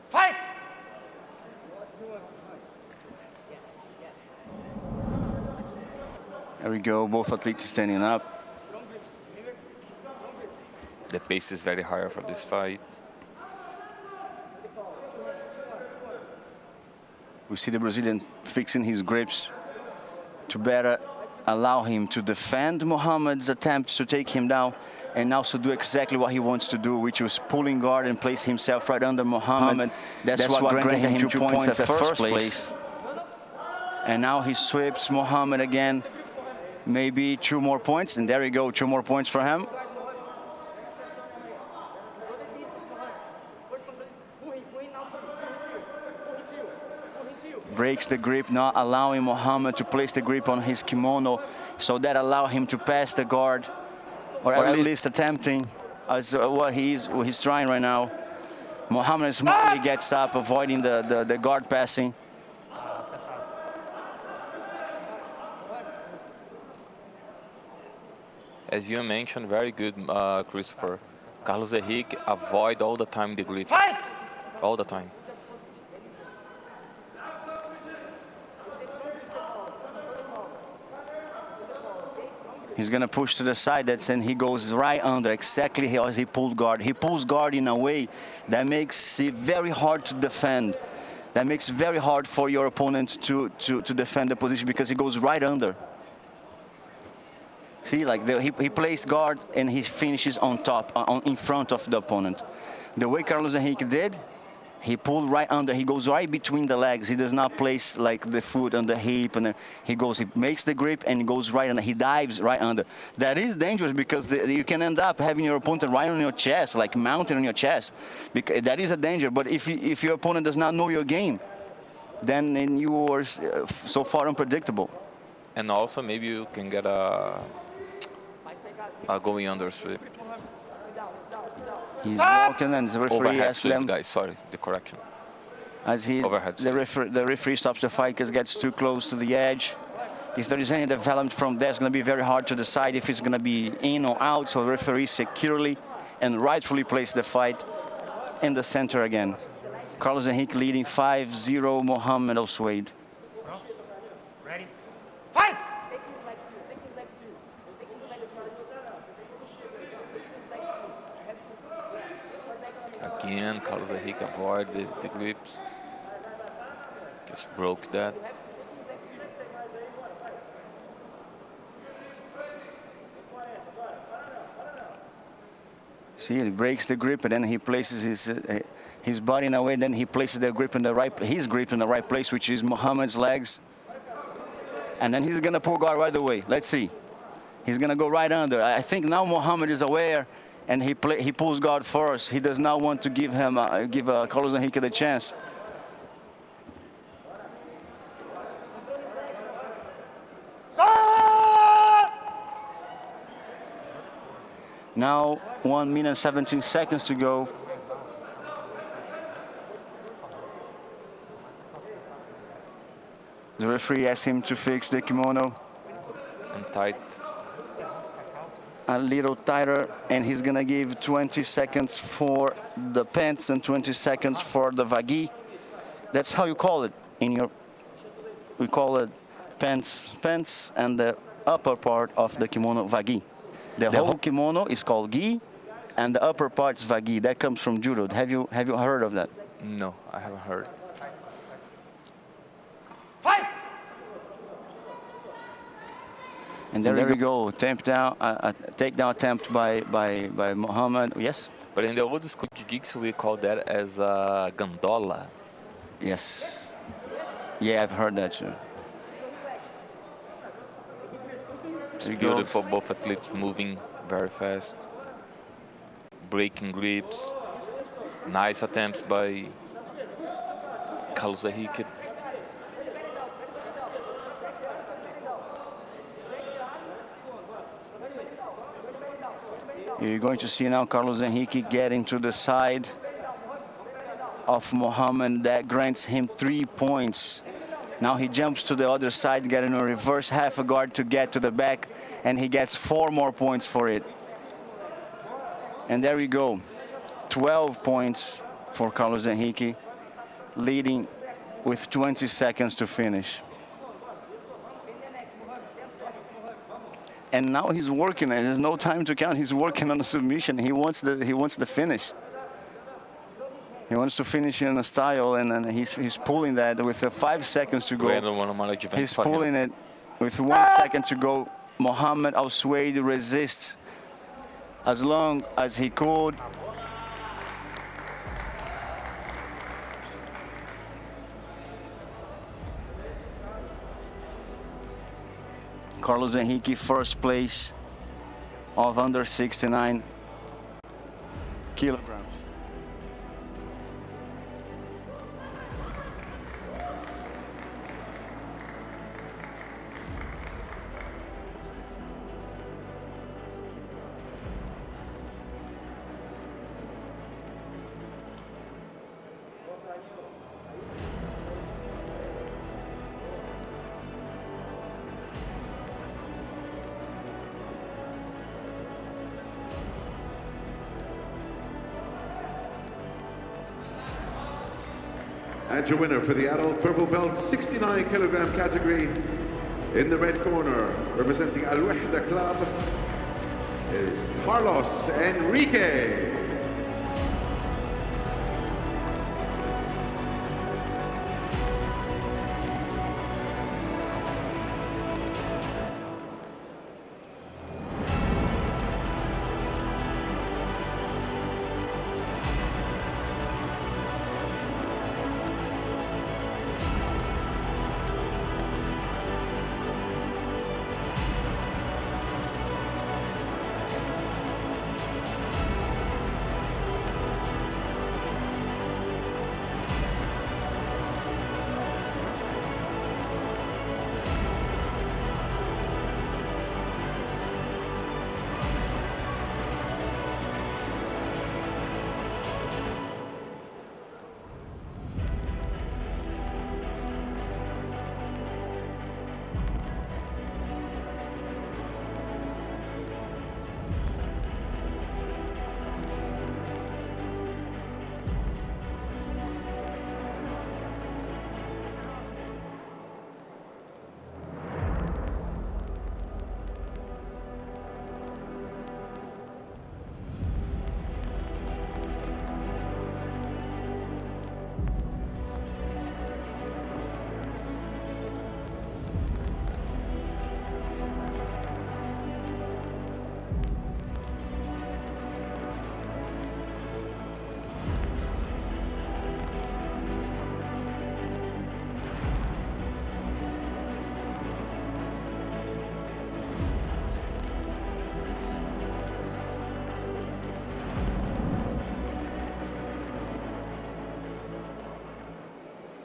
Fight!
There we go, both athletes standing up.
The pace is very high for this fight.
We see the Brazilian fixing his grips to better allow him to defend Muhammad's attempts to take him down and also do exactly what he wants to do, which was pulling guard and place himself right under Muhammad. That's what granted him 2 points at first place. And now he sweeps Muhammad again. Maybe 2 more points, and there we go, 2 more points for him. Breaks the grip, not allowing Muhammad to place the grip on his kimono, so that allow him to pass the guard, or at least attempting, as what he's trying right now. Muhammad smartly gets up, avoiding the guard passing.
As you mentioned, very good, Christopher. Carlos Henrique avoid all the time the grip.
Fight!
All the time.
He's gonna push to the side, and he goes right under, exactly as he pulled guard. He pulls guard in a way that makes it very hard to defend. That makes it very hard for your opponent to defend the position, because he goes right under. See, like he placed guard and he finishes on top, in front of the opponent. The way Carlos Henrique did, he pulled right under. He goes right between the legs. He does not place like the foot on the hip, and he makes the grip and goes right under. He dives right under. That is dangerous, because you can end up having your opponent right on your chest, like mounted on your chest. Because that is a danger. But if your opponent does not know your game, then you were so far unpredictable.
And also maybe you can get a going under sweep.
He's walking and the referee
Overhead
asked
sweep,
them,
guys. Sorry, the correction.
as
Overhead
the referee stops the fight because gets too close to the edge. If there is any development from there, it's going to be very hard to decide if it's going to be in or out. So the referee securely and rightfully placed the fight in the center again. Carlos Henrique leading 5-0 Mohamed Al-Suwaid.
Ready? Fight!
Again, Carlos Henrique avoided the grips. Just broke that.
See, he breaks the grip and then he places his body in a way, then he places the grip in the his grip in the right place, which is Mohamed's legs. And then he's gonna pull guard right away. Let's see. He's gonna go right under. I think now Mohamed is aware, and he pulls guard first. He does not want to give him Carlos Henrique the chance.
Stop!
Now 1 minute 17 seconds to go. The referee asks him to fix the kimono
And tight.
a little tighter, and he's gonna give 20 seconds for the pants and 20 seconds for the vagi. That's how you call it we call it pants and the upper part of the kimono vagi. The whole kimono is called gi, and the upper part is vagi. That comes from judo. Have you heard of that?
No, I haven't heard.
Fight!
And there we go. Takedown attempt by Mohamed. Yes.
But in the old school jiu-jitsu, we call that as a gandola.
Yes. Yeah, I've heard that too.
It's beautiful, both athletes moving very fast, breaking grips. Nice attempts by Carlos Henrique.
You're going to see now Carlos Henrique getting to the side of Mohamed. That grants him 3 points. Now he jumps to the other side, getting a reverse half a guard to get to the back, and he gets 4 more points for it. And there we go. 12 points for Carlos Henrique, leading with 20 seconds to finish. And now he's working, and there's no time to count. He's working on the submission. He wants the finish. He wants to finish in a style, and he's pulling that with 5 seconds to go. He's pulling it with 1 second to go. Mohamed Al-Suwaid resists as long as he could. Carlos Henrique, first place of under 69 kilograms.
And your winner for the adult purple belt 69 kilogram category in the red corner, representing Al Wahda Club, is Carlos Henrique.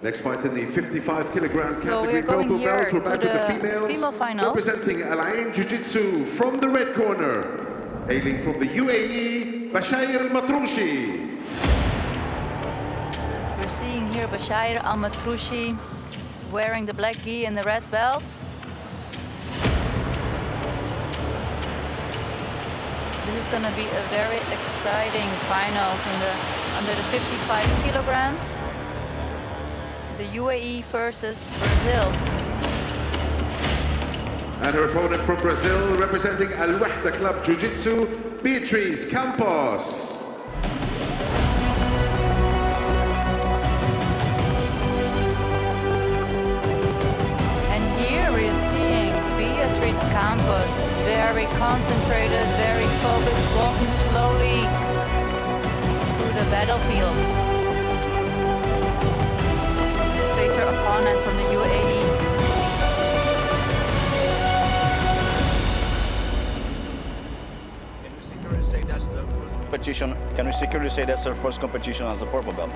Next fight in the 55 kilogram
So
category
we're going
purple
here
belt. We're back
to
with the
the
females.
female finals.
Representing JIU-JITSU from the red corner. Hailing from the UAE, Bashair Al-Matroushi.
We're seeing here Bashair Al-Matroushi wearing the black gi and the red belt. This is going to be a very exciting finals under the 55 kilograms. The UAE versus Brazil.
And her opponent from Brazil, representing Al Wahda Club Jiu-Jitsu, Beatriz Campos.
Campos, very concentrated, very focused, walking slowly through the battlefield. Face her opponent from the UAE.
Can we securely say that's the first competition? Can we securely say that's her first competition as a purple belt?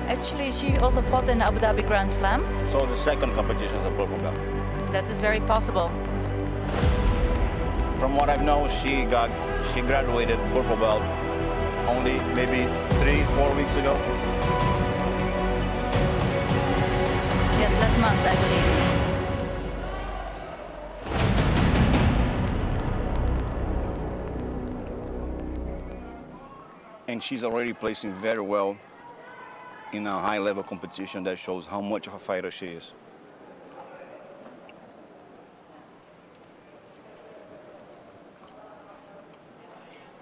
Actually, she also fought in the Abu Dhabi Grand Slam.
So the second competition as a purple belt.
That is very possible.
From what I know, she graduated purple belt only maybe 3-4 weeks ago.
Yes, last month, I believe.
And she's already placing very well in a high-level competition that shows how much of a fighter she is.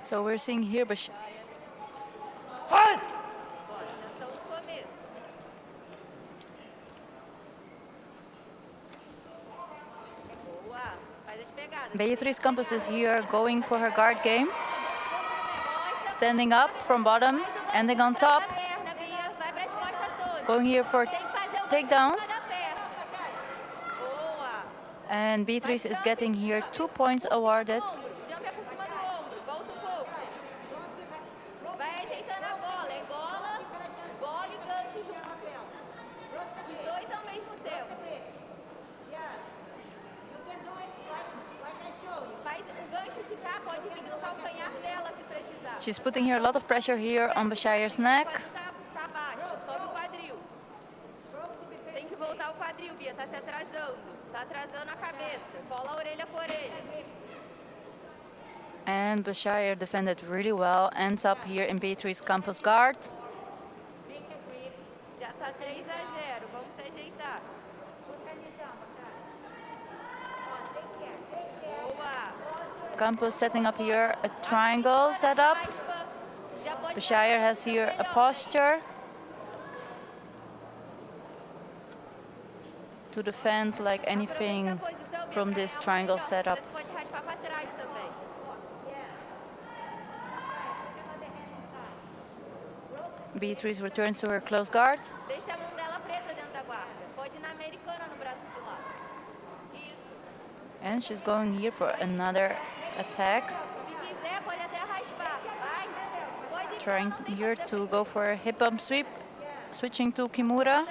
So we're seeing here Bashair.
Fight!
Beatriz Campos is here going for her guard game. Standing up from bottom, ending on top. Going here for takedown. And Beatriz is getting here 2 points awarded. She's putting here a lot of pressure here on Bashair's neck.
Tem que voltar o quadril, Bia, tá se atrasando. Tá atrasando a cabeça. Cola a orelha com orelha.
And Bashair defended really well. Ends up here in Beatriz Campos' guard.
Já tá 3-0. Vamos se ajeitar.
Campos setting up here a triangle setup. Bashair has here a posture to defend like anything from this triangle setup. Beatriz returns to her close guard.
Deixa a mão dela presa dentro da guarda. Pode ir na americana no braço de lá. Isso.
And she's going here for another attack.
Se quiser, pode até raspar. Vai. Pode ir.
Trying here to go for a hip bump sweep. Switching to Kimura.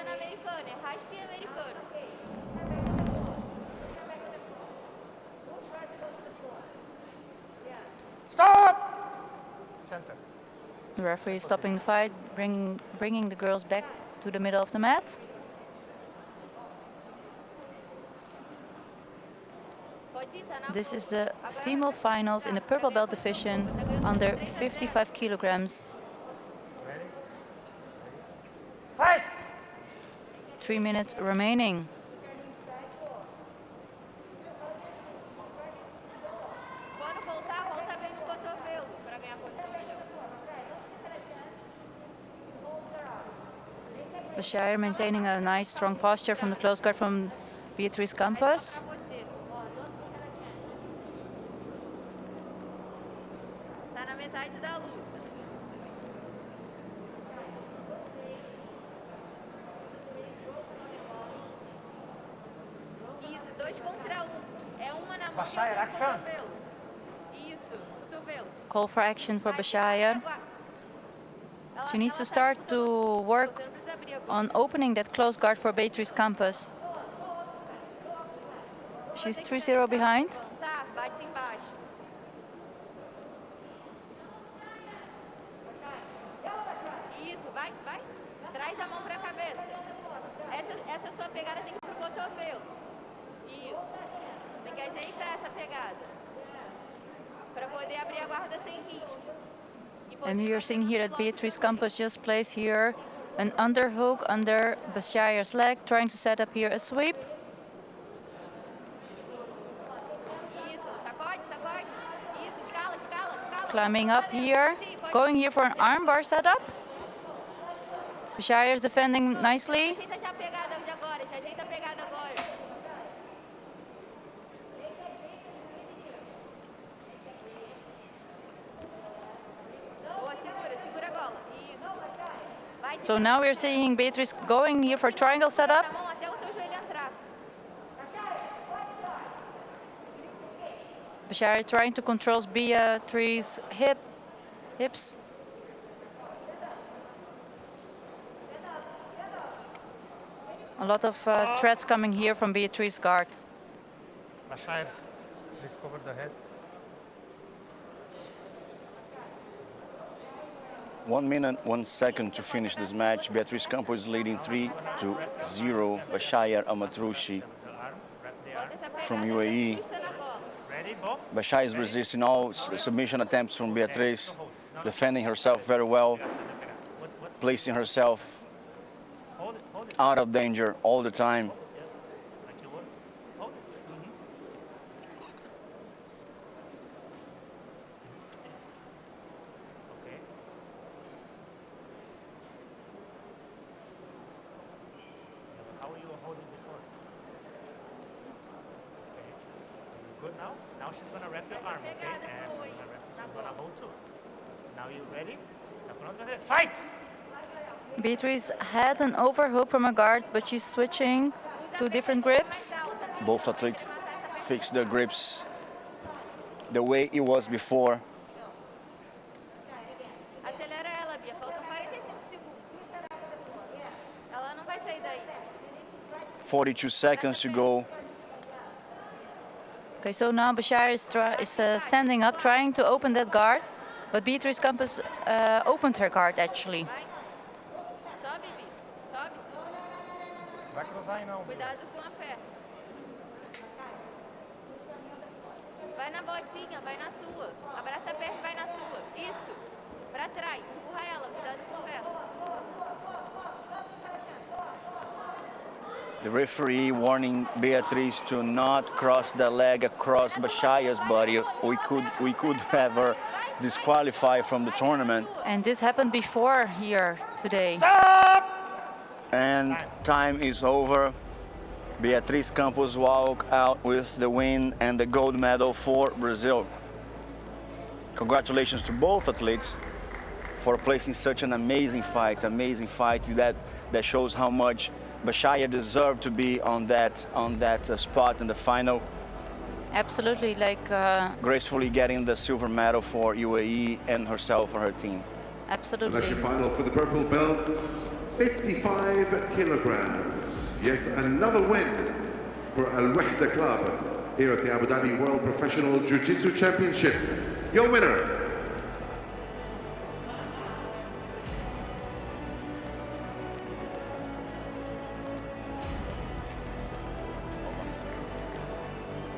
Stop! Center.
The referee is stopping the fight, bringing the girls back to the middle of the mat. This is the female finals in the purple belt division under 55 kilograms.
Fight!
3 minutes remaining. Bashair maintaining a nice strong posture from the close guard from Beatriz Campos.
Tá na metade da luta. Isso, 2 contra 1. É uma na mão e outra no cotovelo. Isso, cotovelo.
Call for action for Bashair. She needs to start to work on opening that close guard for Beatriz Campos. She's 3-0 behind.
Tá, bate embaixo. Isso, vai, vai. Traz a mão pra cabeça. Essa sua pegada tem que ir pro cotovelo. Isso. Tem que ajeitar essa pegada. Pra poder abrir a guarda sem risco.
And we are seeing here that Beatriz Campos just placed here an underhook under Bashayar's leg, trying to set up here a sweep.
Isso, sacode, sacode. Isso, escala, escala, escala.
Climbing up here, going here for an armbar setup. Bashayar's defending nicely.
Ajeita já a pegada de agora, já ajeita a pegada agora. Boa, segura, segura a gola. Isso. Vai
So now we're seeing Beatriz going here for triangle setup.
a mão até o seu joelho entrar.
Bashayar trying to control Beatriz's hips. A lot of threats coming here from Beatriz's guard.
Bashayar, please cover the head.
1 minute, 1 second to finish this match. Beatriz Campos is leading 3-0. Bashayar Amatrushi from UAE.
Ready, both?
Bashayar is resisting all submission attempts from Beatriz, defending herself very well, placing herself
Hold it, hold it.
out of danger all the time.
Like you would. Hold it. Okay. How were you holding before? Okay. Good now? Now she's gonna wrap your arm, okay? And she's gonna wrap this. She's gonna hold too. Now you ready? Fight!
Beatriz had an overhook from a guard, but she's switching to different grips.
Both athletes fix their grips the way it was before.
Acelera ela, Bia. Faltam 45 segundos. Ela não vai sair daí.
42 seconds to go.
Okay, so now Bashayar is standing up, trying to open that guard, but Beatriz Campos opened her guard actually.
Sobe, Bia. Sobe.
Vai cruzar aí não.
Cuidado com a pé. Vai na botinha, vai na sua. Abraça a perna e vai na sua. Isso. Pra trás. Empurra ela. Cuidado com o pé.
The referee warning Beatriz to not cross the leg across Bashayar's body. We could have her disqualified from the tournament.
And this happened before here today.
And time is over. Beatriz Campos walk out with the win and the gold medal for Brazil. Congratulations to both athletes for placing such an amazing fight that shows how much Bashayar deserved to be on that spot in the final.
Absolutely,
Gracefully getting the silver medal for UAE and herself and her team.
absolutely.
And that's your final for the purple belt, 55 kilograms. Yet another win for Al Wahda Club here at the Abu Dhabi World Professional Jiu-Jitsu Championship. Your winner,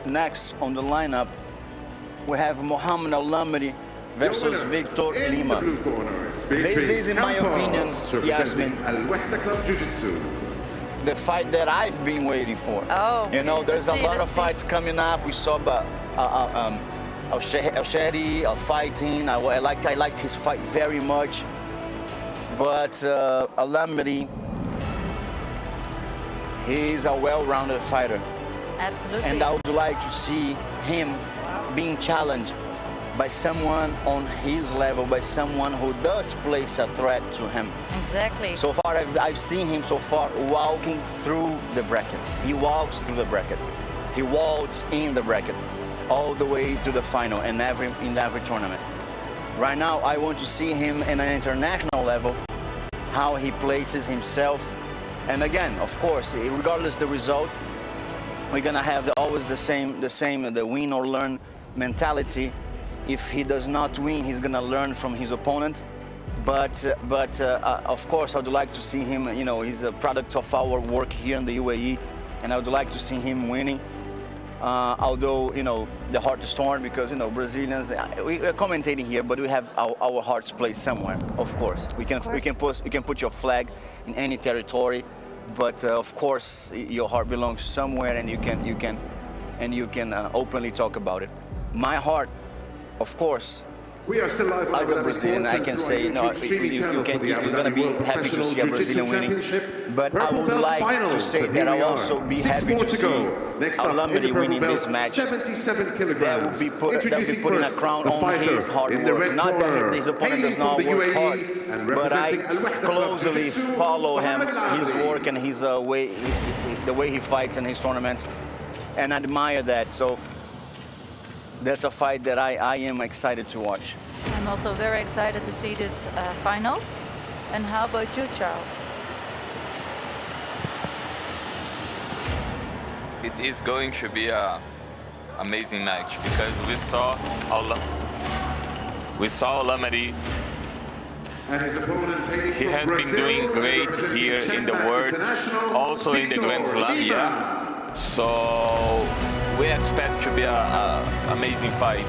Next on the lineup, we have Mohamed Al-Lamri versus Victor
in
Lima.
the blue corner, it's
This is, in my opinion,
representing
Yasmin,
Al Wahda Club Jiu-Jitsu.
the fight that I've been waiting for.
Oh,
You know, there's a
let's see,
lot of
let's see.
fights coming up. We saw Al-Shehri fighting. I liked his fight very much. But Al-Lamri, he's a well-rounded fighter.
Absolutely.
And I would like to see him being challenged by someone on his level, by someone who does place a threat to him.
Exactly.
So far, I've seen him so far walking through the bracket. He walks through the bracket. He walks in the bracket, all the way to the final in every tournament. Right now, I want to see him in an international level how he places himself. And again, of course, regardless the result, we're gonna have always the win or learn mentality. If he does not win, he's gonna learn from his opponent. But of course, I would like to see him. You know, he's a product of our work here in the UAE, and I would like to see him winning. Although, you know, the heart is torn because, you know, Brazilians, we are commentating here, but we have our hearts placed somewhere. Of course, we can put your flag in any territory, but of course, your heart belongs somewhere, and you can openly talk about it. My heart, of course.
We are still live
as a Brazilian, I can say, no, you're going to be happy to see a Brazilian winning. But I would like to say that I'll also be happy to see Al-Lamri winning this match.
77 kilograms.
That will be putting a crown on his hard work. Not that his opponent does not work hard, but I closely follow his work and his the way he fights in his tournaments, and admire that. So that's a fight that I am excited to watch.
I'm also very excited to see this finals. And how about you, Charles?
It is going to be an amazing match because we saw Al-Lamri. He has been doing great here in the world, also in the Grand Slam. Yeah. So we expect to be an amazing fight.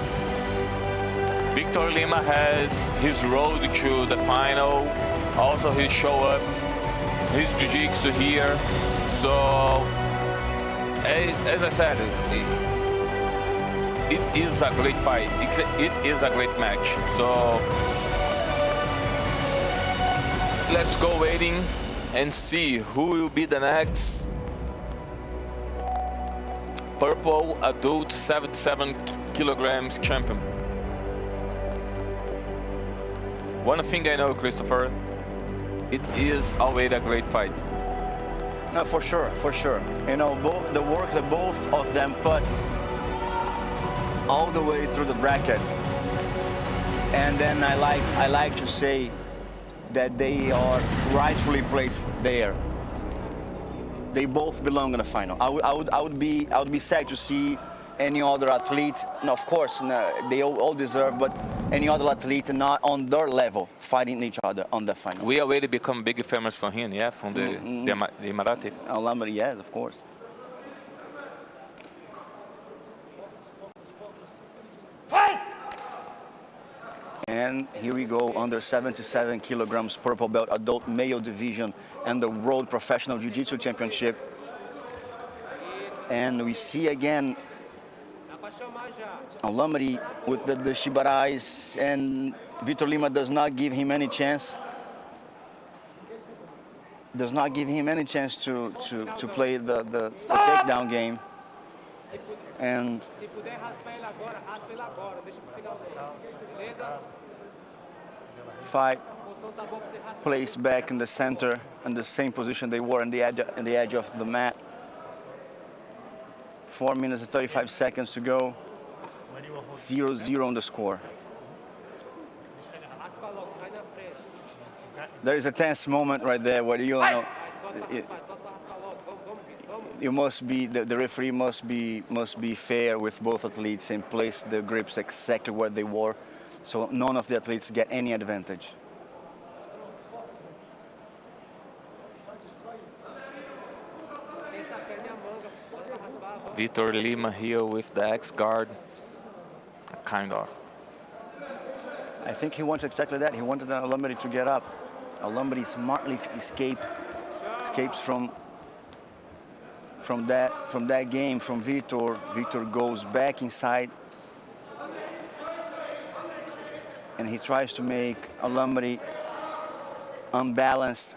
Victor Lima has his road to the final, also his show up, his jiu-jitsu here. So, as I said, it is a great fight. It is a great match. So, let's go waiting and see who will be the next purple adult 77 kilograms champion. One thing I know, Christopher, it is always a great fight.
No, for sure, for sure. You know, the work that both of them put all the way through the bracket. And then I like to say that they are rightfully placed there. They both belong in the final. I would be sad to see any other athlete. And of course, they all deserve, but any other athlete not on their level fighting each other on the final.
We already become big fans from him, yeah, from the Emirati.
Al-Lamri, yes, of course.
Fight!
And here we go, under 77 kilograms, purple belt, adult male division, and the World Professional Jiu-Jitsu Championship. And we see again Al-Lamri with the Shibarais, and Vitor Lima does not give him any chance. Does not give him any chance to play the takedown game. And fight placed back in the center, in the same position they were in the edge of the mat. 4 minutes and 35 seconds to go. 0-0 on the score. There is a tense moment right there where you know you must be the referee must be fair with both athletes and place the grips exactly where they were, so none of the athletes get any advantage.
Vitor Lima here with the X guard, kind of.
I think he wants exactly that. He wanted Al-Lamri to get up. Al-Lamri smartly escapes from that game from Vitor. Vitor goes back inside, and he tries to make Al-Lamri unbalanced.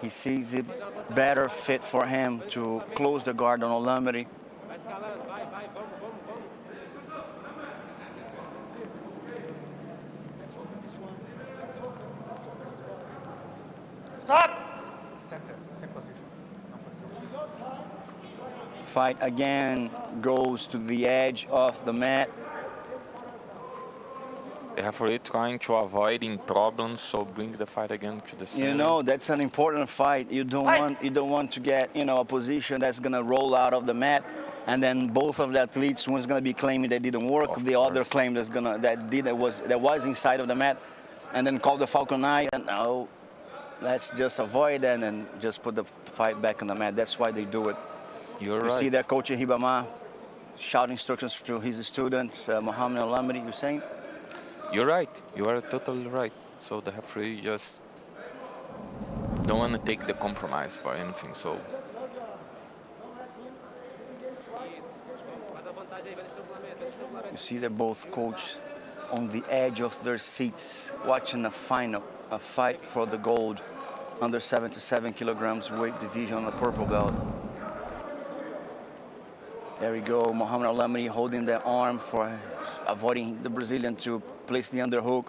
He sees it better fit for him to close the guard on Al-Lamri.
Stop! Center, same position.
Fight again goes to the edge of the mat.
The referee trying to avoiding problems, so bring the fight again to the center.
You know, that's an important fight. You don't want to get, you know, a position that's gonna roll out of the mat, and then both of the athletes, one's gonna be claiming that didn't work, the other claim that was inside of the mat, and then call the Falcon Eye. And no, let's just avoid that and just put the fight back on the mat. That's why they do it.
You're
You
right.
see that Coach Hibama shout instructions to his students, Mohammed Al-Lamri, you're saying?
You're right. You are totally right. So the referee just don't want to take the compromise for anything. So
you see they're both coached on the edge of their seats, watching a fight for the gold, under 77 kilograms weight division on the purple belt. There we go, Mohammed Al-Lamri holding the arm for avoiding the Brazilian to place the underhook.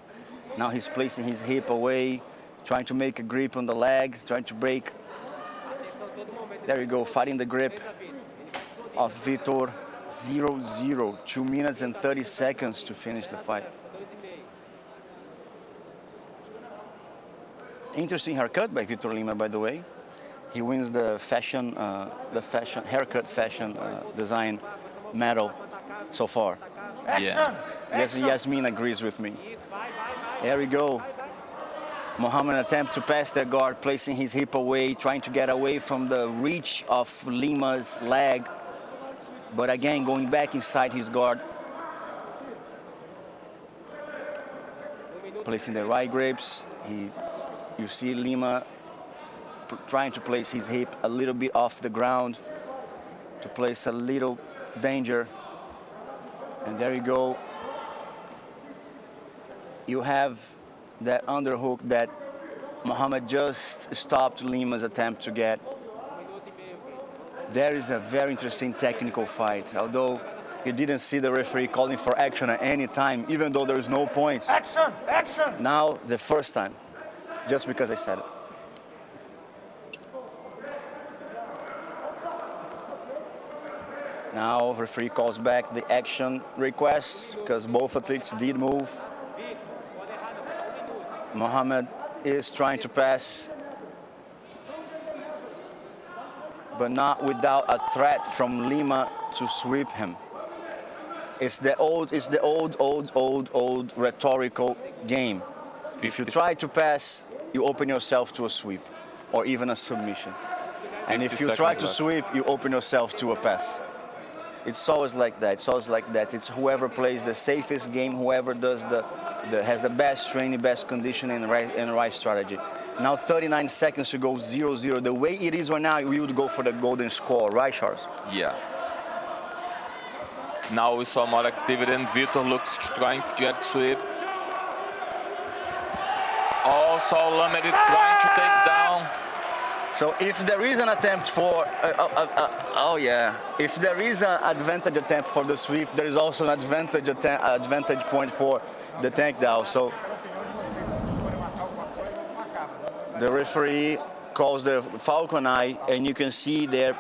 Now he's placing his hip away, trying to make a grip on the leg, trying to break. There you go, fighting the grip of Vitor. 0-0, 2 minutes and 30 seconds to finish the fight. Interesting haircut by Vitor Lima, by the way. He wins the haircut fashion design medal so far.
yeah.
Yes, Yasmin agrees with me. There we go. Mohammed attempt to pass that guard, placing his hip away, trying to get away from the reach of Lima's leg. But again, going back inside his guard. Placing the right grips. You see Lima trying to place his hip a little bit off the ground to place a little danger. And there you go. You have that underhook that Mohammed just stopped Lima's attempt to get. There is a very interesting technical fight, although you didn't see the referee calling for action at any time, even though there's no points.
Action! Action!
Now, the first time, just because I said it. Now, referee calls back the action request because both athletes did move. Mohammed is trying to pass, but not without a threat from Lima to sweep him. It's the old rhetorical game. If you try to pass, you open yourself to a sweep or even a submission. And if you try to sweep, you open yourself to a pass. It's always like that. It's always like that. It's whoever plays the safest game, whoever does has the best training, best conditioning, and right strategy. Now 39 seconds to go 0-0. The way it is right now, we would go for the golden score, right, Charles?
Yeah. Now we saw more activity and Vitor looks trying to get sweep. Also, Lamed is trying to take down.
So if there is an attempt for, if there is an advantage attempt for the sweep, there is also an advantage point for the takedown. So the referee calls the Falcon Eye, and you can see there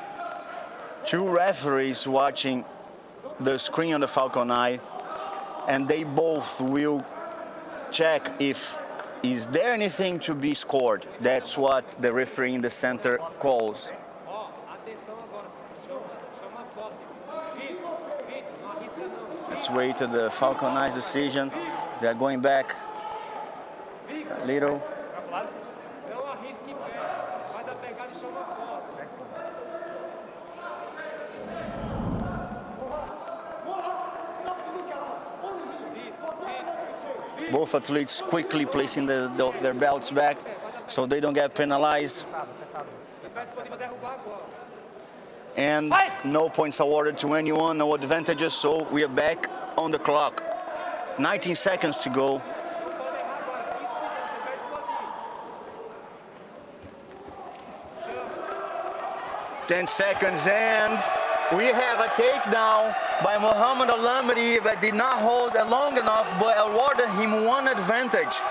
2 referees watching the screen on the Falcon Eye, and they both will check if is there anything to be scored. That's what the referee in the center calls. Let's wait to the Falcon Eye's decision. They're going back a little. Both athletes quickly placing their belts back so they don't get penalized. And no points awarded to anyone, no advantages, so we are back on the clock. 19 seconds to go. Ten seconds, and we have a takedown by Mohammed Al-Lamri that did not hold long enough, but awarded him 1 advantage.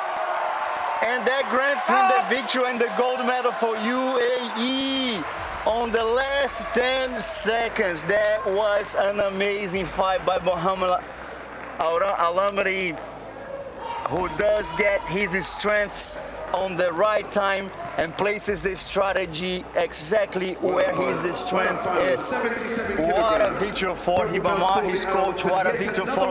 And that grants him the victory and the gold medal for UAE on the last 10 seconds. That was an amazing fight by Mohammed Al-Lamri. who does get his strengths on the right time and places the strategy exactly where his strength is. What a victory for Ribamar, his coach. What a victory for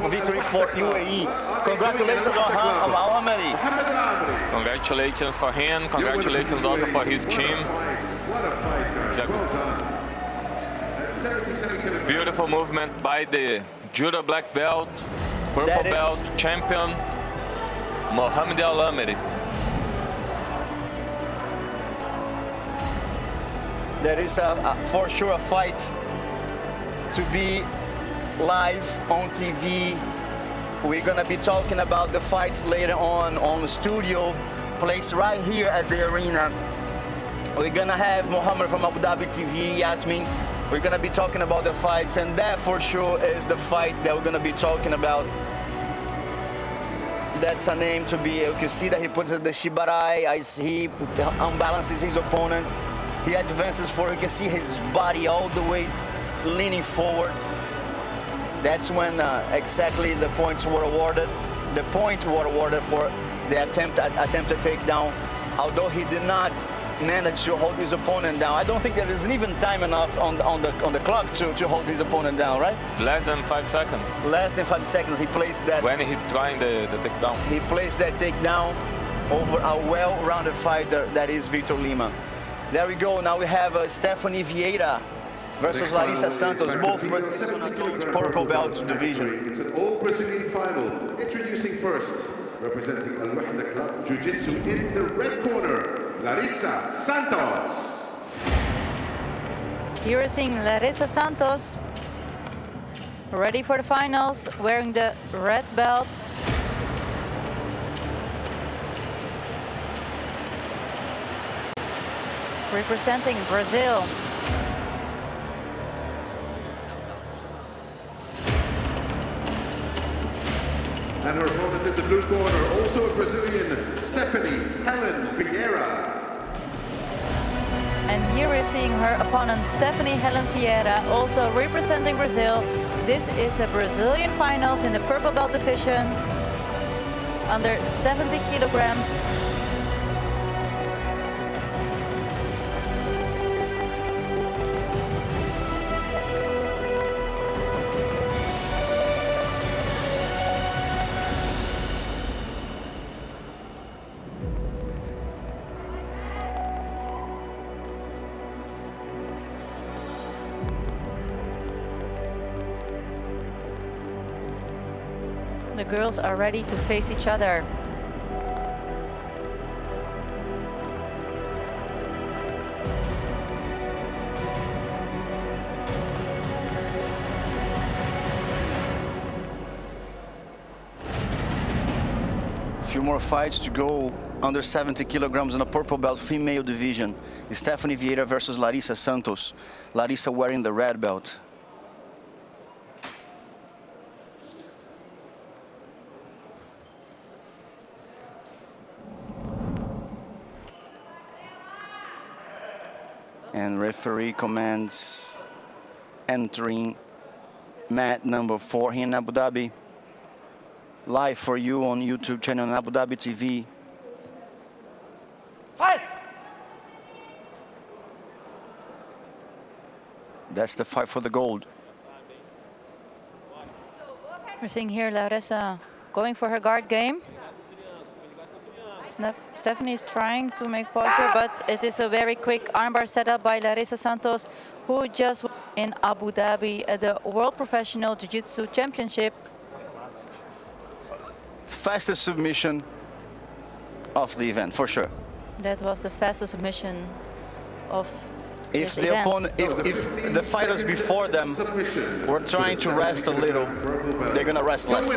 victory for UAE. Congratulations on Al-Amari.
Congratulations for him. Congratulations also for his team. It's a beautiful movement by the judo black belt, purple belt champion, Mohamed Al-Amari.
There is for sure a fight to be live on TV. We're gonna be talking about the fights later on the studio, placed right here at the arena. We're gonna have Mohammed from Abu Dhabi TV, Yasmin. We're gonna be talking about the fights, and that for sure is the fight that we're gonna be talking about. That's a name to be. You can see that he puts the shibarai as he unbalances his opponent. He advances forward. You can see his body all the way leaning forward. That's when exactly the points were awarded. The point were awarded for the attempted takedown. Although he did not manage to hold his opponent down. I don't think there is even time enough on the clock to hold his opponent down, right?
Less than 5 seconds.
Less than 5 seconds. He placed that.
When he trying the takedown.
He placed that takedown over a well-rounded fighter that is Victor Lima. There we go. Now we have Stephanie Vieira versus Larissa Santos, both purple belt division.
It's an all-Brazilian final. Introducing first, representing Al-Wahda Club Jiu-Jitsu in the red corner, Larissa Santos.
Here we're seeing Larissa Santos, ready for the finals, wearing the red belt. Representing Brazil.
And her opponent in the blue corner, also a Brazilian, Stephanie Helen Vieira.
And here we're seeing her opponent, Stephanie Helen Vieira, also representing Brazil. This is a Brazilian finals in the purple belt division, under 70 kilograms. The girls are ready to face each other.
A few more fights to go. Under 70 kilograms in a purple belt female division. Stephanie Vieira versus Larissa Santos. Larissa wearing the red belt. And referee commands entering mat number 4 here in Abu Dhabi. Live for you on YouTube channel Abu Dhabi TV.
Fight!
That's the fight for the gold.
We're seeing here Larissa going for her guard game. Stephanie is trying to make posture, but it is a very quick armbar setup by Larissa Santos, who just in Abu Dhabi at the World Professional Jiu-Jitsu Championship.
Fastest submission of the event, for sure.
That was the fastest submission of
If
this
the
event.
opponent, if the fighters before them were trying to rest a little, they're gonna rest less.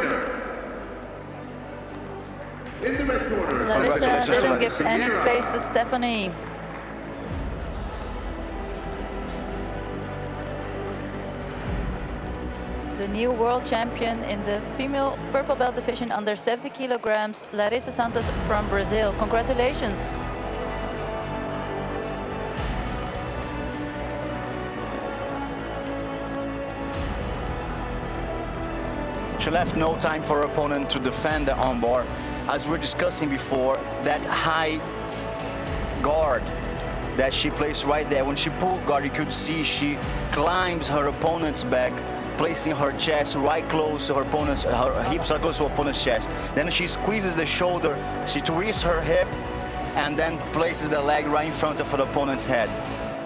In the red corner,
Larissa didn't give any space to Stephanie. The new world champion in the female purple belt division under 70 kilograms, Larissa Santos from Brazil. Congratulations.
She left no time for her opponent to defend the armbar. As we were discussing before, that high guard that she placed right there, when she pulled guard, you could see she climbs her opponent's back, placing her chest right close to her opponent's, her hips right close to her opponent's chest. Then she squeezes the shoulder, she twists her hip, and then places the leg right in front of her opponent's head.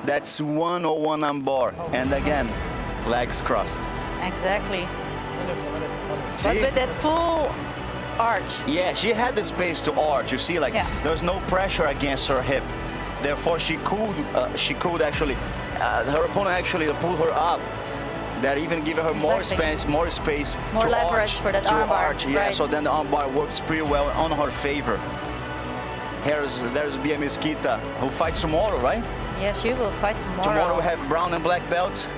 That's 101 armbar, and again, legs crossed.
Exactly.
See?
But with that full arch.
Yeah, she had the space to arch. You see, like there's no pressure against her hip. Therefore, she could actually, her opponent actually pulled her up. That even gave her more space
More
to
leverage
arch,
for that
to
armbar.
arch. Yeah,
Right.
so then the armbar works pretty well on her favor. There's Bia Mesquita, who fights tomorrow, right?
Yeah, she will fight tomorrow.
Tomorrow we have brown and black belt.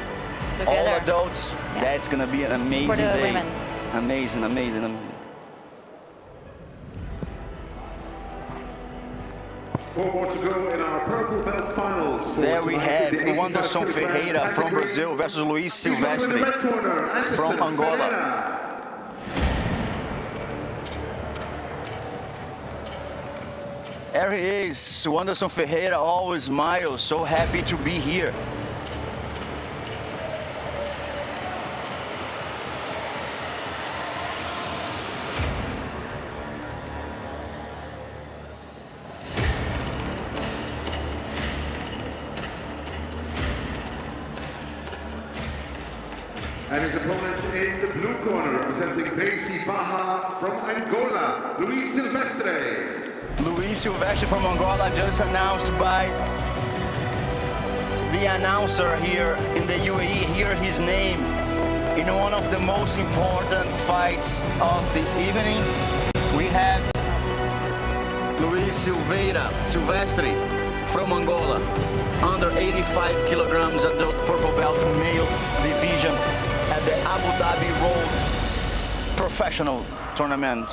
Together.
All adults.
Yeah.
That's gonna be an amazing
For the
day.
women.
Amazing, amazing, amazing.
4 more to go in our purple belt finals.
There we
tonight
have
in the 85
Anderson
kilogram
Ferreira from
category.
Brazil versus Luis
He's welcome in
Silvestre
the red corner, Anderson
from Angola.
Ferreira.
There he is, Anderson Ferreira, always smiles, so happy to be here.
And his opponent in the blue corner, representing Gracie Baja from Angola, Luis Silvestre.
Luis Silvestre from Angola, just announced by the announcer here in the UAE. Hear his name in one of the most important fights of this evening. We have Luis Silvestre from Angola, under 85 kilograms adult purple belt male division at the Abu Dhabi Road Professional Tournament.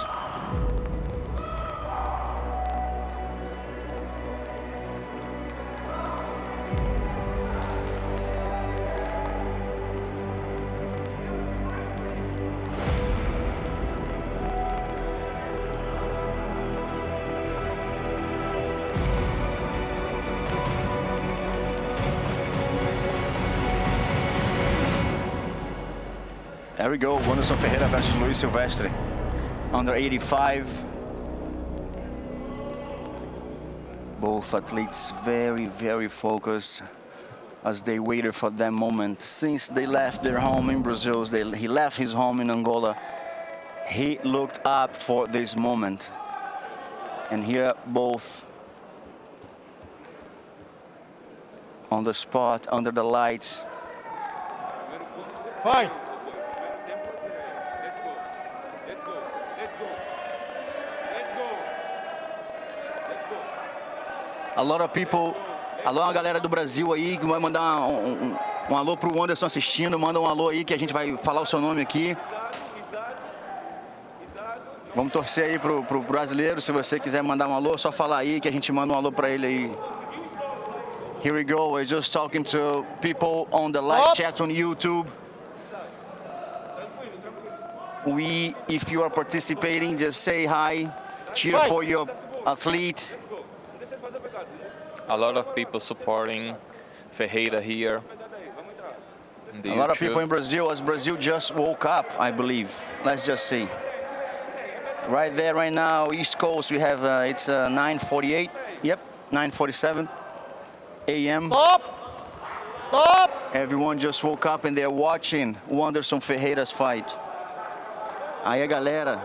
There we go, Anderson Ferreira versus Luis Silvestre, under 85. Both athletes very, very focused as they waited for that moment. Since they left their home in Brazil, he left his home in Angola, he looked up for this moment. And here both on the spot, under the lights.
Fight!
A lot of people, alô a galera do Brasil aí que vai mandar um alô pro Anderson assistindo, manda um alô aí que a gente vai falar o seu nome aqui. Vamos torcer aí pro brasileiro, se você quiser mandar um alô, só falar aí que a gente manda um alô para ele aí. Here we go, we're just talking to people on the live chat on YouTube. If you are participating, just say hi, cheer for your athlete.
A lot of people supporting Ferreira here.
A lot of people in Brazil, as Brazil just woke up, I believe. Let's just see. Right there, right now, East Coast, we have, it's 9:48. Yep, 9:47 a.m.
Stop! Stop!
Everyone just woke up and they're watching o Anderson Ferreira's fight. Aí a galera,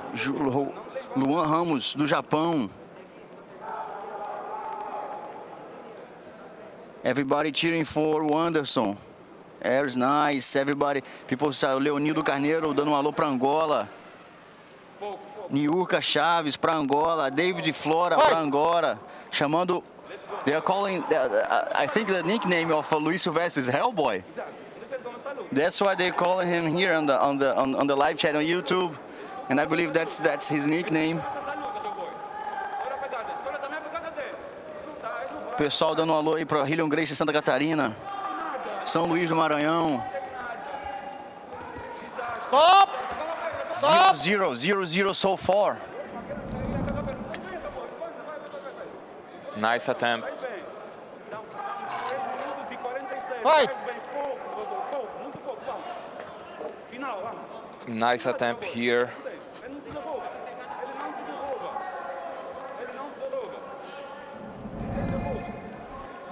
Luan Ramos, do Japão. Everybody cheering for o Anderson. There's nice, everybody. People, Leonildo Carneiro dando um alô para Angola. Niurka Chaves para Angola. David Flora para Angola. Chamando, they are calling, I think the nickname of Luis Silvestre is Hellboy. That's why they're calling him here on the live chat on YouTube. And I believe that's his nickname. Pessoal dando um alô aí para Hillion Grace, Santa Catarina, São Luís do Maranhão.
Stop!
0-0 so far.
Nice attempt.
Fight!
Nice attempt here.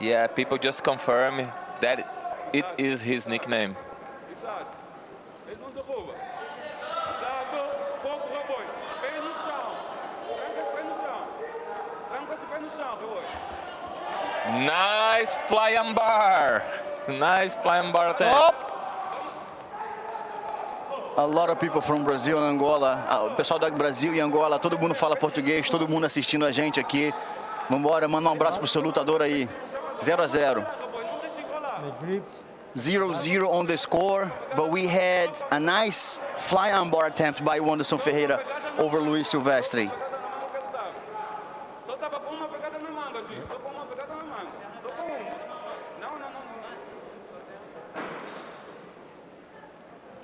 Yeah, people just confirm that it is his nickname. Nice flying bar. Nice flying bar attempt.
A lot of people from Brazil and Angola. O pessoal do Brasil e Angola, todo mundo fala português, todo mundo assistindo a gente aqui. Vambora, manda um abraço pro seu lutador aí. 0-0. 0-0 on the score, but we had a nice fly-on bar attempt by Wanderson Ferreira over Luiz Silvestre.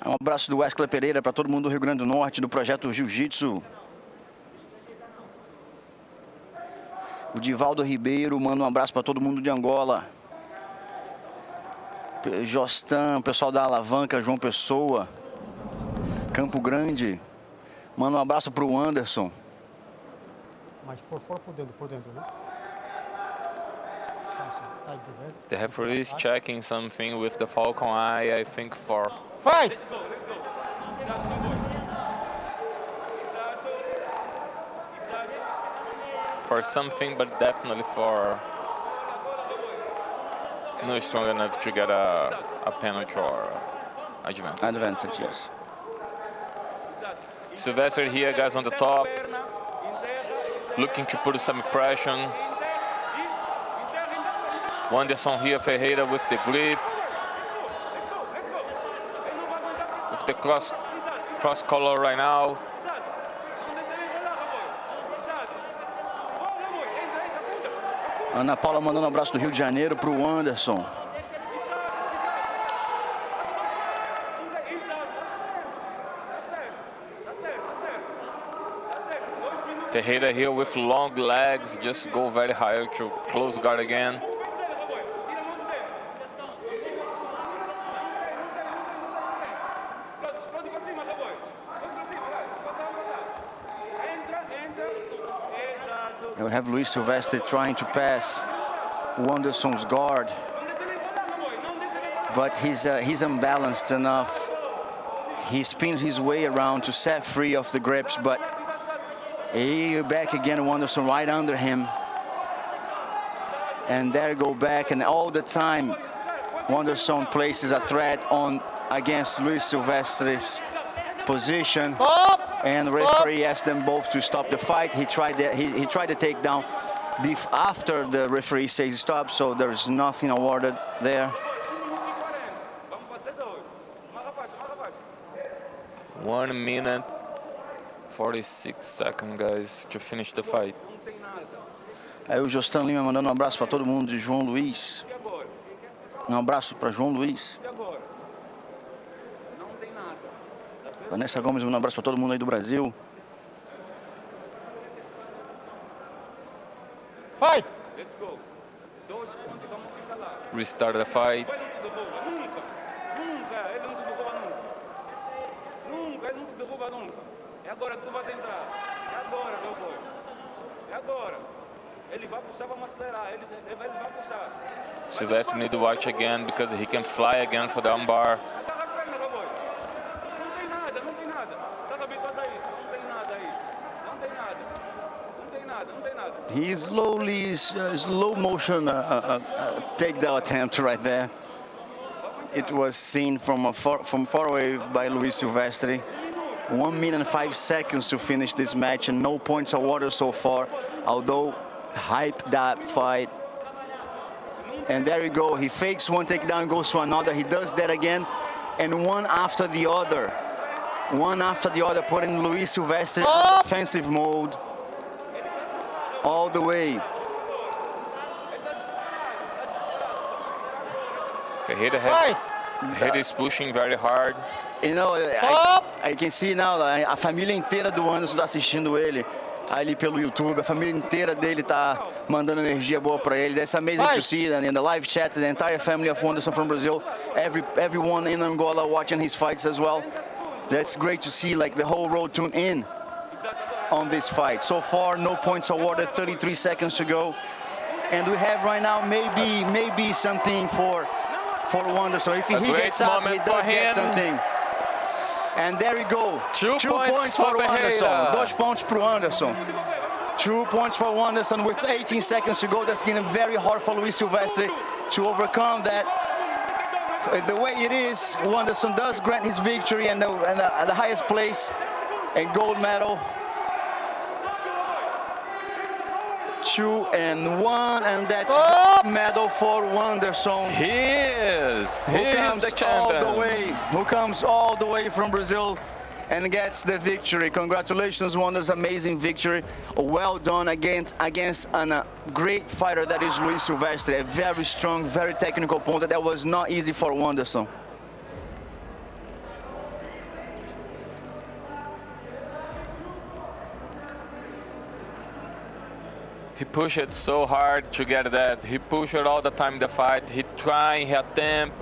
Um abraço do Wesley Pereira para todo mundo do Rio Grande do Norte, do projeto Jiu-Jitsu. O Divaldo Ribeiro manda um abraço para todo mundo de Angola. Jostan, pessoal da Alavanca, João Pessoa, Campo Grande. Manda um abraço para o Anderson.
Mas por fora, por dentro, né?
The referee is checking something with the Falcon Eye, I think for...
Fight!
For something, but definitely for... Not strong enough to get a penalty or advantage.
Advantage, yes.
Silvestre here, guys, on the top. Looking to put some pressure. Wanderson here, Ferreira with the grip. With the cross collar right now.
Ana Paula mandando um abraço do Rio de Janeiro para o Anderson.
Ferreira here with long legs, just go very high to close guard again.
We have Luiz Silvestre trying to pass Wanderson's guard, but he's unbalanced enough. He spins his way around to set free of the grips, but here back again, Wanderson right under him. And there go back, and all the time, Wanderson places a threat on against Luiz Silvestre's position. And referee asked them both to stop the fight. He tried to take down after the referee says stop, so there's nothing awarded there.
1 minute 46 seconds, guys, to finish the fight.
Aí o Jostan Lima mandando um abraço para todo mundo de João Luiz. Um abraço para João Luiz. Vanessa Gomes, um abraço para todo mundo aí do Brasil.
Fight!
Restart the fight.
É agora que tu vai entrar. É agora, meu boi. É agora. Ele vai puxar, vamos acelerar. Ele vai puxar.
Silvestre need to watch again because he can fly again for the armbar.
He slowly, slow motion takedown attempt right there. It was seen from far away by Luiz Silvestre. 1 minute and 5 seconds to finish this match, and no points awarded so far, although hype that fight. And there you go, he fakes one takedown, goes to another, he does that again, and one after the other, putting Luiz Silvestre in defensive mode all the way.
Ferreira is pushing very hard.
You know, I can see now, a família inteira do Anderson está assistindo ele ali pelo YouTube. A família inteira dele tá mandando energia boa para ele. That's amazing to see. And in the live chat, the entire family of Anderson from Brazil, everyone in Angola watching his fights as well. That's great to see, like the whole road tune in on this fight. So far, no points awarded, 33 seconds to go. And we have right now maybe something for Anderson. If he gets up, he does get something. And there we go. 2 points for Anderson. 2 pontos pro Anderson. 2 points for Anderson with 18 seconds to go. That's getting very hard for Luis Silvestre to overcome that. The way it is, Anderson does grant his victory and the highest place, a gold medal. 2 and 1, and that's medal for Anderson.
He is the champion.
Who comes all the way from Brazil and gets the victory. Congratulations, Wander's amazing victory. Well done against a great fighter that is Luis Silvestre. A very strong, very technical opponent. That was not easy for Wanderson.
He pushed it so hard to get that. He pushed it all the time in the fight. He try, he attempt.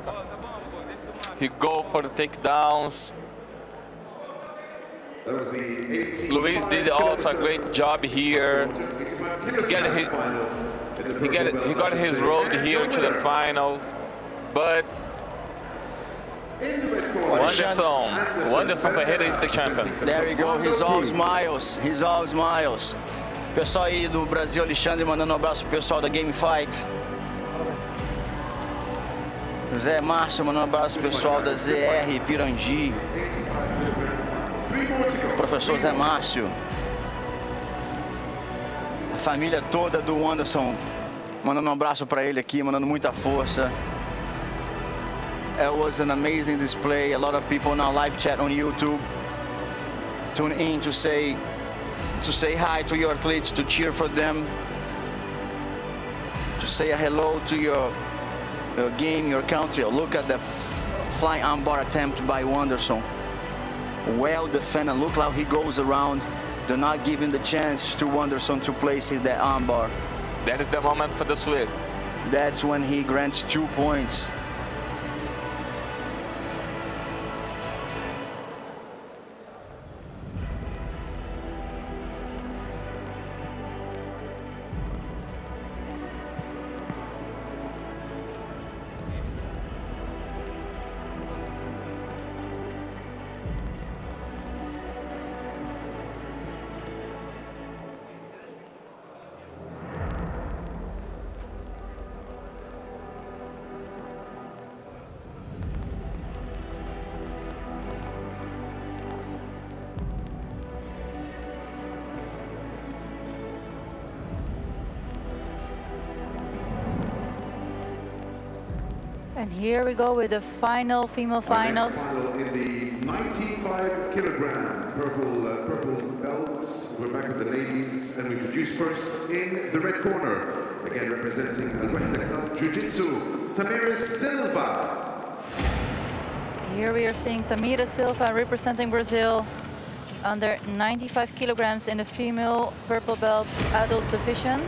He go for the takedowns. Luis did also a great job here. He got his road here to the final, but Wanderson Ferreira is the champion.
There we go. He's all smiles. He's all smiles. Pessoal aí do Brasil, Alexandre, mandando um abraço pro pessoal da Game Fight. Zé Márcio, mandando um abraço pro pessoal da ZR Pirangi. Professor Zé Márcio. A família toda do Anderson, mandando um abraço para ele aqui, mandando muita força. It was an amazing display. A lot of people now live chat on YouTube. Tune in to say hi to your athletes, to cheer for them, to say a hello to your game, your country. Look at the flying armbar attempt by Wanderson. Well defended. Look how he goes around. They're not giving the chance to Wanderson to place that armbar.
That is the moment for the sweep.
That's when he grants 2 points.
And here we go with the final female finals.
Next final in the 95 kilogram purple belts. We're back with the ladies, and we introduce first in the red corner, again representing JIU-JITSU, Tamira Silva.
Here we are seeing Tamira Silva representing Brazil under 95 kilograms in the female purple belt adult division.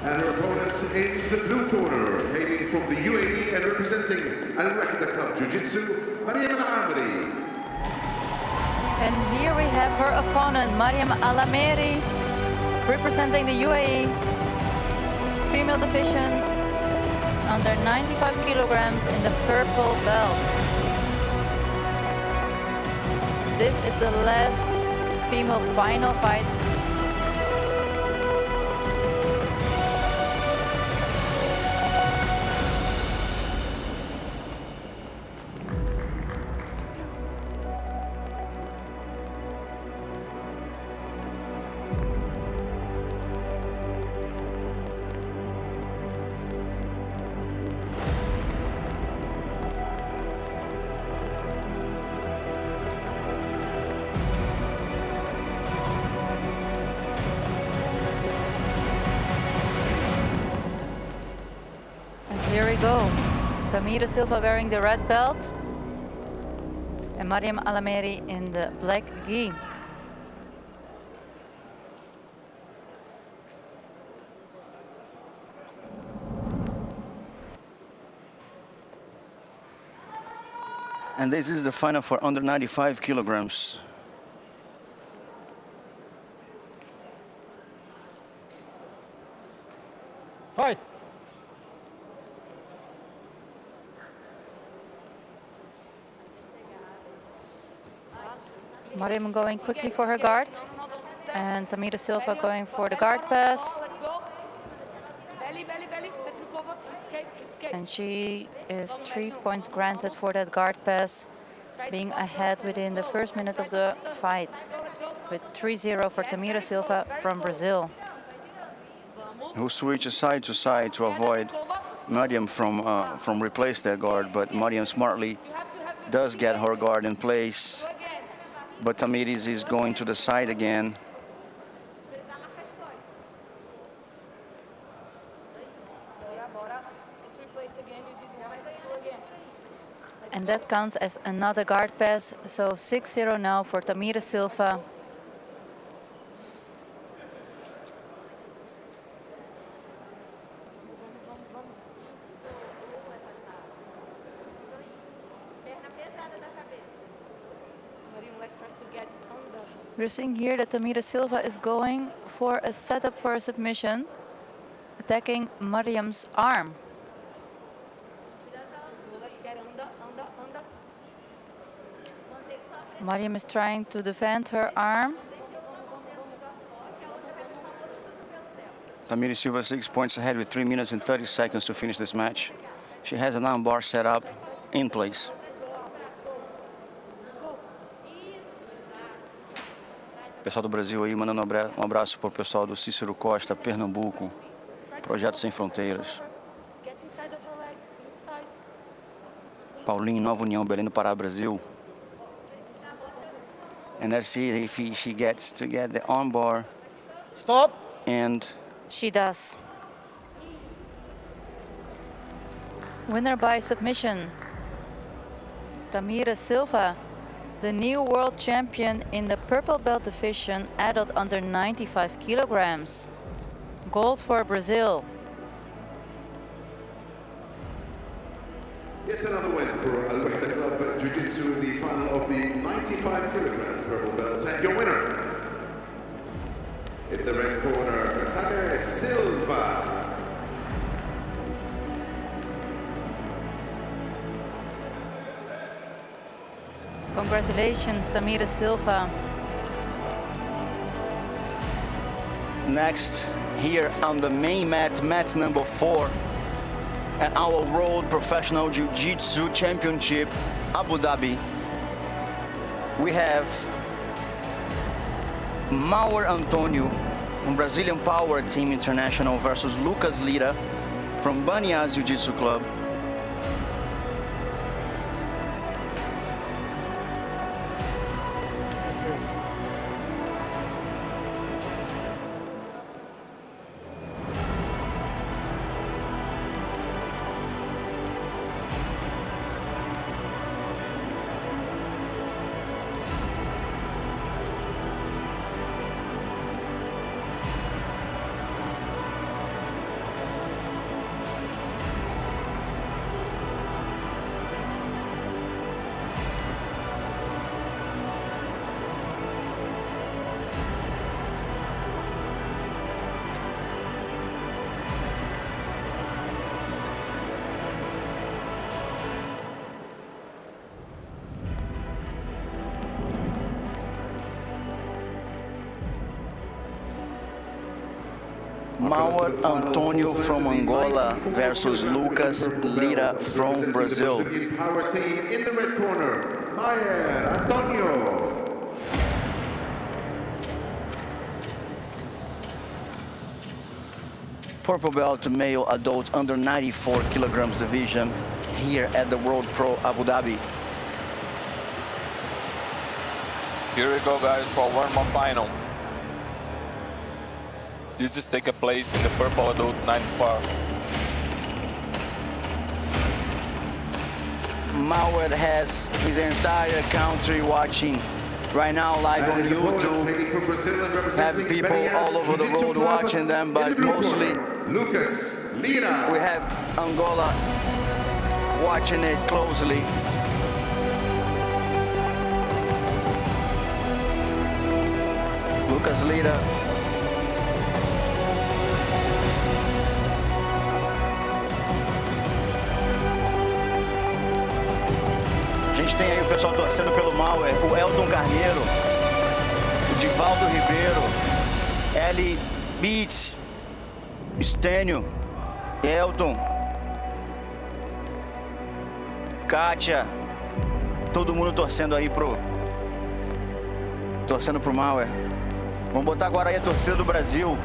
And her opponents in the blue corner, hailing from the UAE and representing Al Wahda Club Jiu-Jitsu, Mariam Al-Amri.
And here we have her opponent, Mariam Al-Amri, representing the UAE female division under 95 kilograms in the purple belt. This is the last female final fight. we go. Tamira Silva wearing the red belt and Mariam Alameri in the black gi.
And this is the final for under 95 kilograms.
Fight!
Mariam going quickly for her guard. And Tamira Silva going for the guard pass. And she is 3 points granted for that guard pass, being ahead within the first minute of the fight. With 3-0 for Tamira Silva from Brazil.
Who switches side to side to avoid Mariam from replace their guard, but Mariam smartly does get her guard in place. But Tamiris is going to the side again.
And that counts as another guard pass. So 6-0 now for Tamira Silva. We're seeing here that Tamira Silva is going for a setup for a submission, attacking Mariam's arm. Mariam is trying to defend her arm.
Tamira Silva 6 points ahead with 3 minutes and 30 seconds to finish this match. She has an arm bar set up in place. Pessoal do Brasil aí mandando um abraço para o pessoal do Cícero Costa, Pernambuco, Projeto Sem Fronteiras. Paulinho, Nova União, Belém do Pará, Brasil. And let's see if she gets to get the arm bar.
Stop.
And
she does. Winner by submission. Tamira Silva, the new world champion in the purple belt division, adult under 95 kilograms. Gold for Brazil.
Yet another win for Al Wahda Club Jiu-Jitsu in the final of the 95 kilogram purple belt. And your winner, in the red corner, Tamira Silva.
Congratulations, Tamira Silva.
next, here on the main mat, mat number 4, at our World Professional Jiu-Jitsu Championship, Abu Dhabi, we have Mauer Antonio from Brazilian Power Team International versus Lucas Lira from Banias Jiu-Jitsu Club. Mauer Antonio from Angola versus Lucas Lira from Brazil.
Power team in the red corner, Mauer Antonio.
Purple belt male adult under 94 kilograms division here at the World Pro Abu Dhabi.
Here we go, guys, for one more final. This is taking place in the purple adult 94.
Mauer has his entire country watching right now live on YouTube. Have people all over the world watching them, but mostly
Lucas Lira.
we have Angola watching it closely. Lucas Lira. A gente tem aí o pessoal torcendo pelo Mauer, o Elton Carneiro, o Divaldo Ribeiro, Eli Beats, Stênio, Elton, Kátia, todo mundo torcendo aí pro Mauer. Vamos botar agora aí a torcida do Brasil.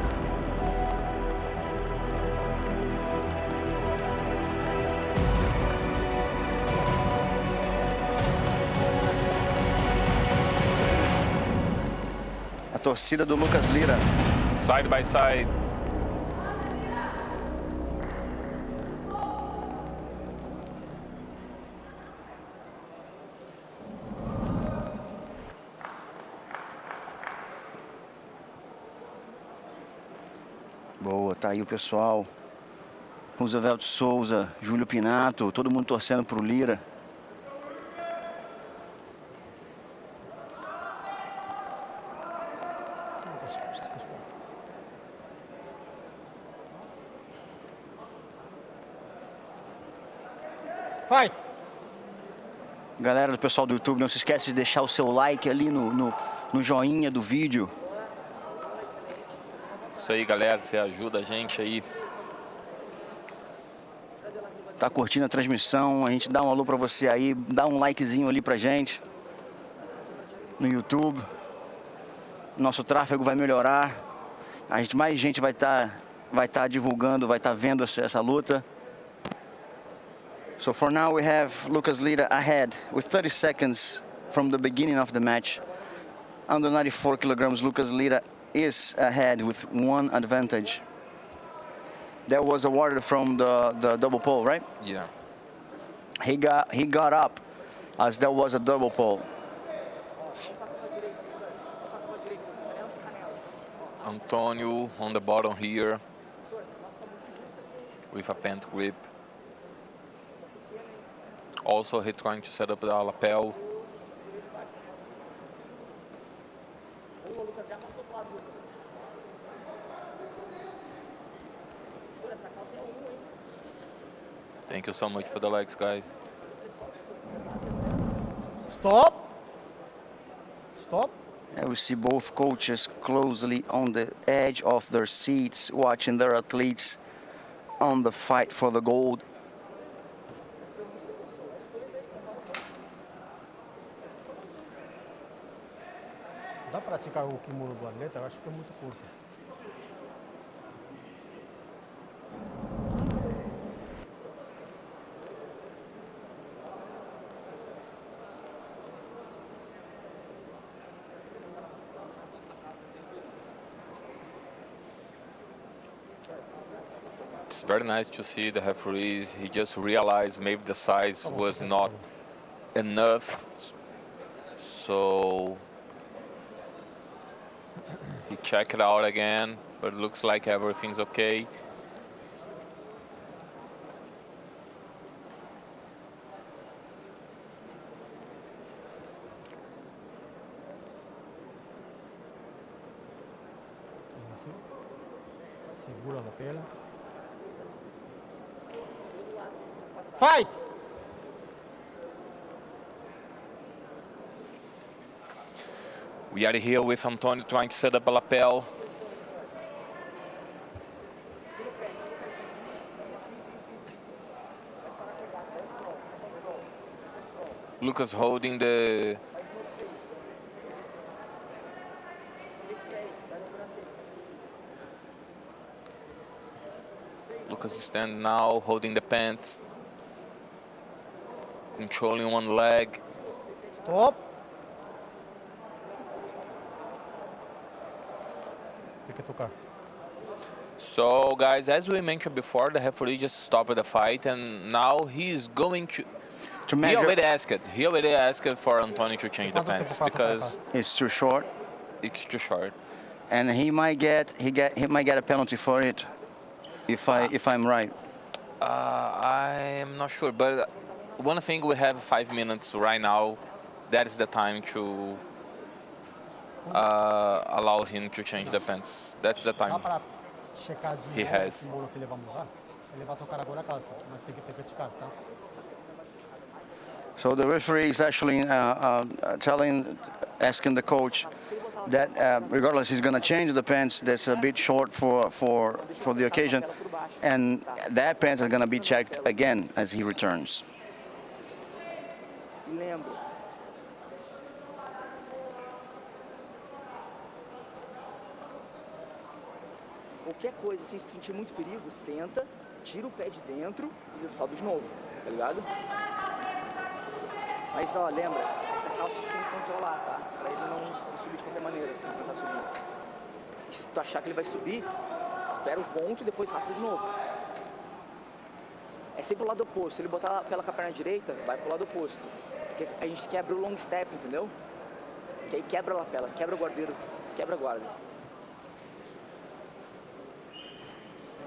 A torcida do Lucas Lira.
Side by side.
Boa, tá aí o pessoal. Roosevelt Souza, Júlio Pinato, todo mundo torcendo pro Lira.
Fight!
Galera do pessoal do YouTube, não se esquece de deixar o seu like ali no joinha do vídeo.
Isso aí, galera, você ajuda a gente aí.
Tá curtindo a transmissão, a gente dá um alô pra você aí, dá um likezinho ali pra gente no YouTube. Nosso tráfego vai melhorar. Mais gente vai tá divulgando, vai estar vendo essa luta. So for now we have Lucas Lira ahead with 30 seconds from the beginning of the match. Under 94 kilograms, Lucas Lira is ahead with one advantage. That was awarded from the double pole, right?
Yeah.
He got up as that was a double pole.
Antonio on the bottom here with a pant grip. Also, he trying to set up the lapel. Thank you so much for the likes, guys.
Stop! Stop!
And we see both coaches closely on the edge of their seats, watching their athletes on the fight for the gold.
Dá pra praticar o kimono do atleta? Eu acho que é muito curto.
It's very nice to see the referees. He just realized maybe the size was not enough. So he checked it out again, but it looks like everything's okay.
Isso. Segura a lapela. Fight!
We are here with Antonio trying to set up a lapel. Lucas holding the Lucas standing now, holding the pants, controlling one leg.
Stop! Tem que tocar.
So, guys, as we mentioned before, the referee just stopped the fight, and now he's going to
to
He
measure.
already asked for Antonio to change the pants because
It's too short,
it's too short.
and he might get a penalty for it, if I'm right.
I'm not sure, but one thing, we have 5 minutes right now. That is the time to allow him to change the pants. That's the
Dá
time.
pra checar de
He
novo
has.
esse bolo que ele vai mudar? Ele vai tocar agora a calça, mas tem que ter praticado, tá?
So the referee is actually asking the coach that regardless he's going to change the pants that's a bit short for the occasion, and that pants is going to be checked again as he returns.
Lembro. Qualquer coisa, se sentir muito perigo, senta, tira o pé de dentro e sobe de novo, tá ligado? Mas ó, lembra, essa calça tem que controlar, tá? Pra ele não subir de qualquer maneira, se ele tentar subir. E se tu achar que ele vai subir, espera um ponto e depois raspa de novo. É sempre o lado oposto. Se ele botar a pela com a perna direita, vai pro lado oposto. Porque a gente quebra o long step, entendeu? Que aí quebra a lapela, quebra o guardeiro, quebra a guarda.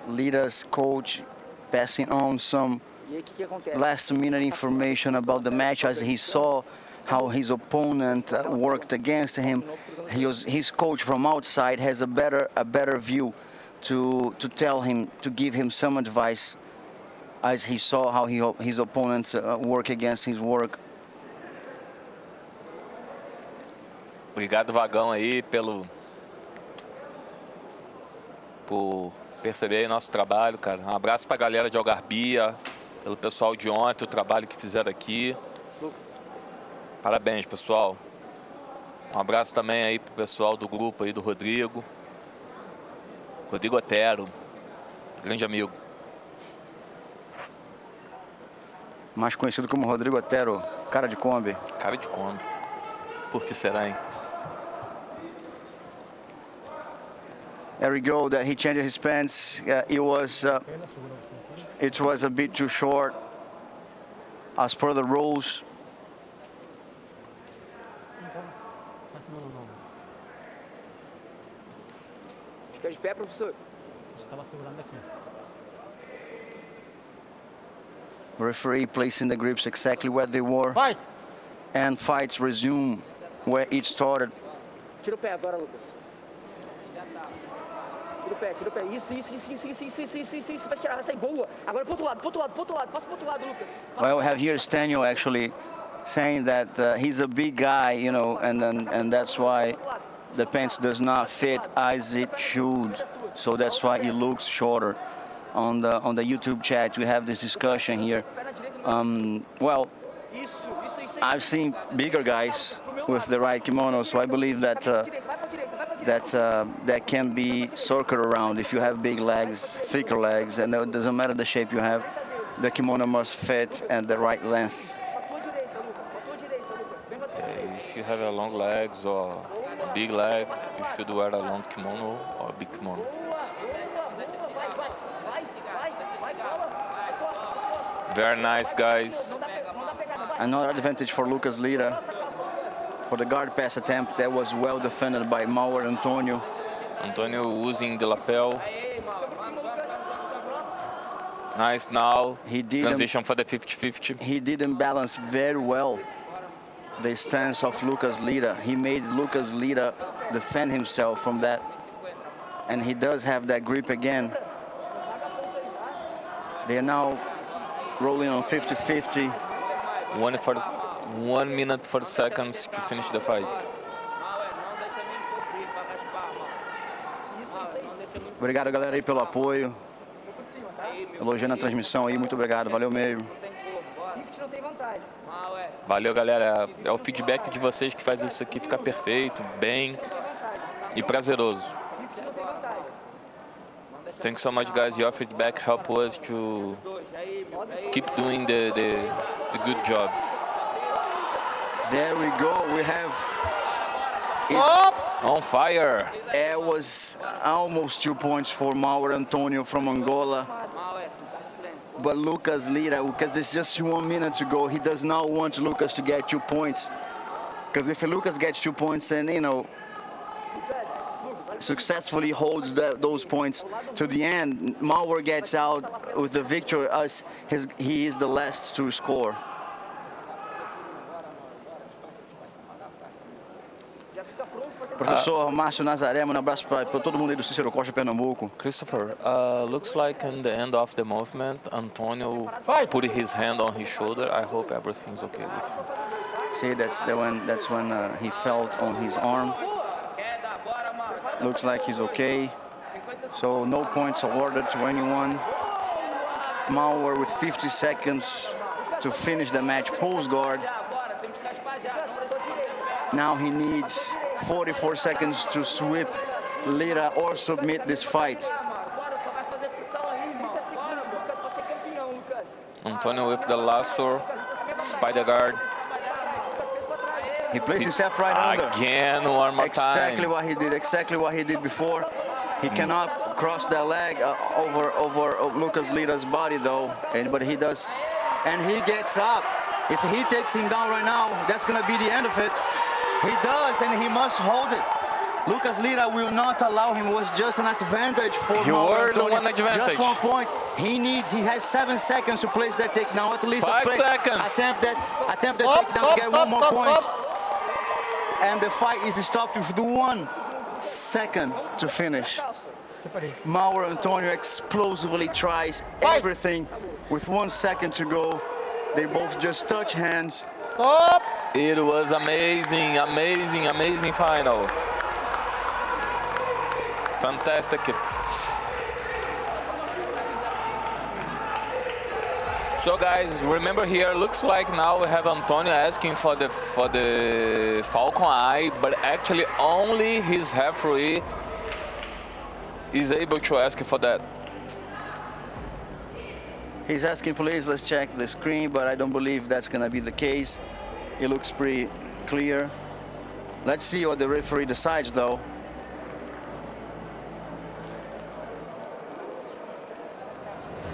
Lita's coach passing on some
E aí o que acontece?
last-minute information about the match as he saw how his opponent worked against him. His coach from outside has a better view to tell him, to give him some advice as he saw how his opponent work against his work.
Obrigado, Vagão, aí, por perceber aí nosso trabalho, cara. Um abraço pra galera de Algarbia, pelo pessoal de ontem, o trabalho que fizeram aqui. Parabéns, pessoal. Um abraço também aí pro pessoal do grupo aí do Rodrigo Otero, grande amigo.
Mais conhecido como Rodrigo Otero, cara de Kombi.
Cara de Kombi. Por que será, hein?
There we go, that he changed his pants. It was a bit too short as per the rules.
Fica de pé, professor.
Estava segurando aqui.
Referee placing the grips exactly where they were.
Fight!
And fights resume where it started.
Tira o pé agora, Lucas. Tira o pé. Isso. Vai tirar, vai sair boa. Agora pro outro lado. Passa pro outro lado, Lucas.
Well, we have here Staniel actually saying that he's a big guy, you know, and that's why the pants does not fit as it should. So that's why it looks shorter. On the YouTube chat, we have this discussion here. Well, I've seen bigger guys with the right kimono, so I believe that that can be circled around. If you have big legs, thicker legs, and it doesn't matter the shape you have, the kimono must fit at the right length.
If you have a long legs or a big leg, you should wear a long kimono or a big kimono. Very nice, guys.
Another advantage for Lucas Lira for the guard pass attempt that was well defended by Mauer Antonio.
Antonio using the lapel. Nice now.
He did
transition for the 50-50.
He didn't balance very well the stance of Lucas Lira. He made Lucas Lira defend himself from that. And he does have that grip again. They are now rolling on 50-50.
1 minute 40 seconds to finish the fight.
Obrigado, galera, aí pelo apoio. Elogiando a transmissão aí, muito obrigado, valeu mesmo.
Valeu, galera. É o feedback de vocês que faz isso aqui ficar perfeito, bem e prazeroso. Thanks so much, guys. Your feedback help us to keep doing the good job.
There we go. We have
on fire.
It was almost 2 points for Mauer Antonio from Angola. but Lucas Lira, because it's just 1 minute to go, he does not want Lucas to get 2 points. Because if Lucas gets 2 points and, you know, successfully holds those points to the end, Mauer gets out with the victory as he is the last to score. Professor Márcio Nazaré, um abraço para todo mundo aí do Cícero Costa, Pernambuco.
Christopher, looks like in the end of the movement, Antonio put his hand on his shoulder. I hope everything's okay with him.
See, that's when he felt on his arm. Looks like he's okay. So no points awarded to anyone. Mauer with 50 seconds to finish the match, post guard. Now he needs 44 seconds to sweep Lira or submit this fight.
Antonio with the lasso, spider guard.
He placed himself right under.
Again, one more
exactly
time.
Exactly what he did before. He cannot cross that leg over Lucas Lira's body though, but he does. And he gets up. If he takes him down right now, that's gonna be the end of it. He does, and he must hold it. Lucas Lira will not allow him. It was just an advantage for Mauer Antonio.
One advantage.
Just 1 point. He has 7 seconds to place that takedown. At least
5 seconds.
Attempt that takedown to get one more point. And the fight is stopped with 1 second to finish. Mauer Antonio explosively tries everything with 1 second to go. They both just touch hands.
Stop!
It was amazing, amazing, amazing final. Fantastic. So guys, remember here, looks like now we have Antonio asking for the Falcon Eye, but actually only his referee is able to ask for that.
He's asking, please, let's check the screen, but I don't believe that's gonna be the case. It looks pretty clear. Let's see what the referee decides though.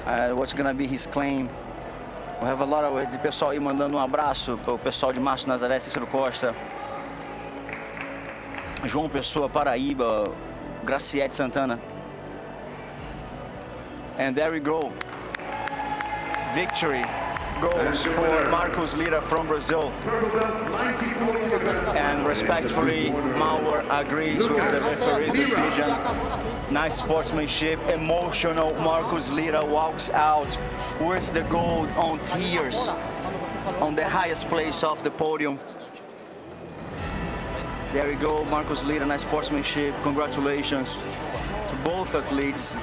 What's gonna be his claim? We have a lot of pessoal aí mandando abraço para o pessoal de Márcio Nazaré, Cícero Costa, João Pessoa, Paraíba, Graciete Santana. And there we go. Victory goes for Marcos Lira from Brazil. And respectfully, Mauer agrees with the referee's decision. Nice sportsmanship, emotional. Marcos Lira walks out with the gold on tears on the highest place of the podium. There we go, Marcos Lira, nice sportsmanship. Congratulations to both athletes.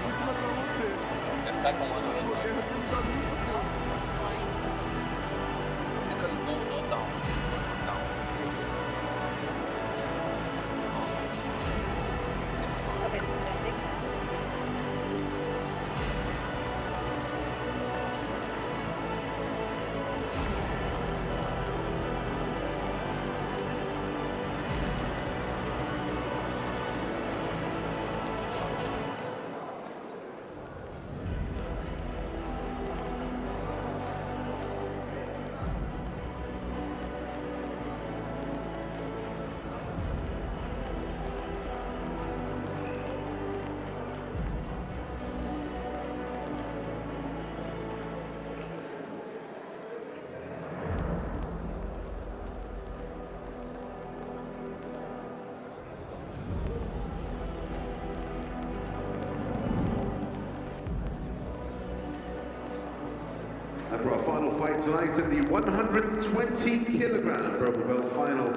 And for our final fight tonight in the 120 kilogram purple belt final,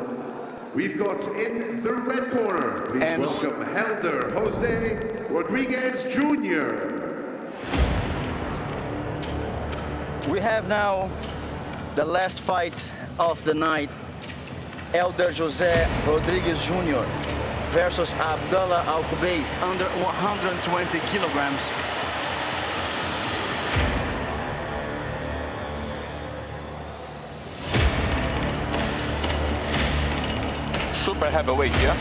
we've got in the red corner, please welcome Helder Jose Rodriguez Jr.
We have now the last fight of the night. Helder Jose Rodriguez Jr. versus Abdullah Alkubeis, under 120 kilograms.
Super heavyweight, yeah?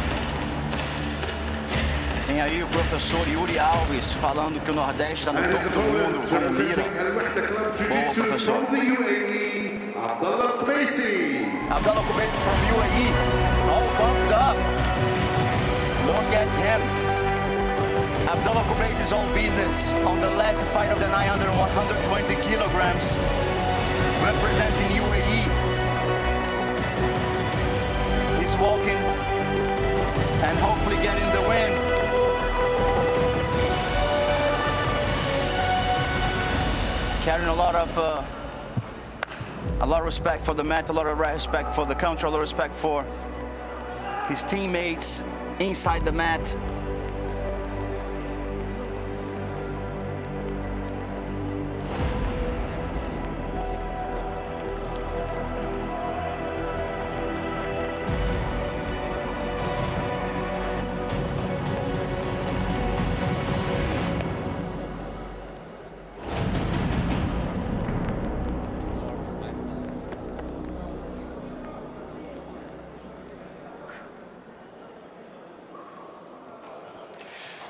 Tem aí o professor Yuri Alves falando que o Nordeste está no
And his
topo do mundo
opponent,
como mira.
representing Al-Wahda Club Jiu-Jitsu
professor.
from the UAE, Abdullah Kubaisi.
Abdullah Kubaisi from UAE, all pumped up. Look at him. Abdullah Kubaisi's own business on the last fight of the 900 and 120 kilograms, representing UAE. He's walking and hopefully getting the win. Carrying a lot of respect for the mat, a lot of respect for the country, a lot of respect for his teammates inside the mat.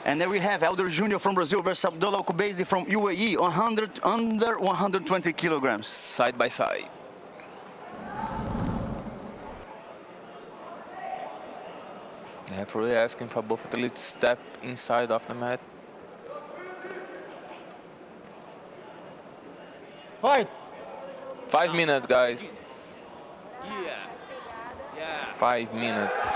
And then we have Elder Jr. from Brazil versus Abdullah Kubaisi from UAE, under 120 kilograms.
Side by side. The referee asking for both athletes to step inside of the mat.
Fight!
5 minutes, guys.
Yeah.
5 minutes.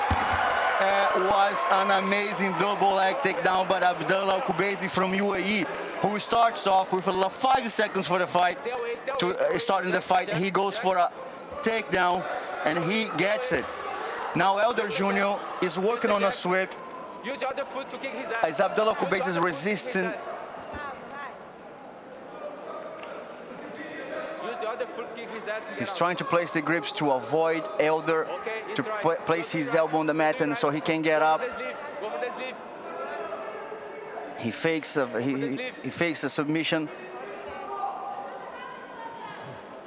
Was an amazing double leg takedown by Abdullah Kubaisi from UAE, who starts off with 5 seconds for the fight. Starting the fight, he goes for a takedown and he gets it. Now Elder Jr. is working on a sweep
Use the other foot to kick his ass.
as Abdullah Kubaisi is resisting.
Use the other foot to kick his ass.
He's trying to place the grips to avoid Elder to place his elbow on the mat and so he can get up.
Go for the sleeve.
He fakes a submission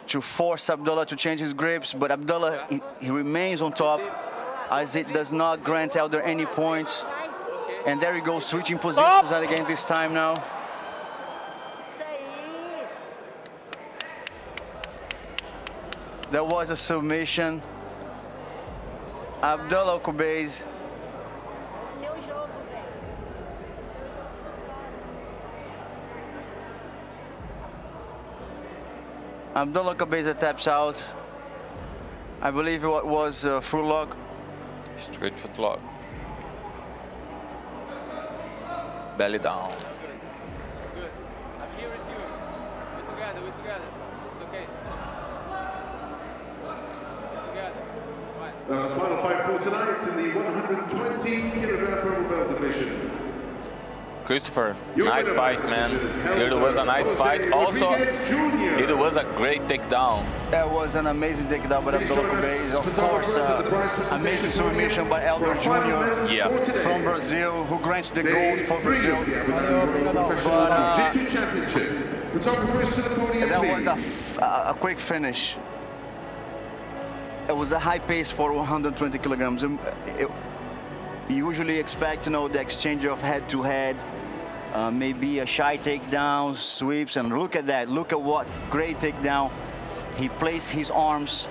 to force Abdullah to change his grips, but Abdullah, he remains on top as it does not grant Elder any points. And there he goes, switching positions again this time now. There was a submission. Abdullah Kubaisi. Abdullah Kubaisi taps out. I believe it was full lock.
Straight foot lock. Belly down.
Good. I'm here with you. We're together. It's okay. We're together. Fine.
The final fight for tonight in the 120 kilogram purple belt division.
Christopher, nice fight, man. It was a nice fight. Also, it was a great takedown.
That was an amazing takedown by Abdullah Kubaisi. Of course, amazing submission by Elder Jr. From Brazil, who grants the gold for Brazil. That was a quick finish. It was a high pace for 120 kilograms. You usually expect, the exchange of head-to-head, maybe a shy takedown, sweeps, and look at that. Look at what great takedown. He placed his arms,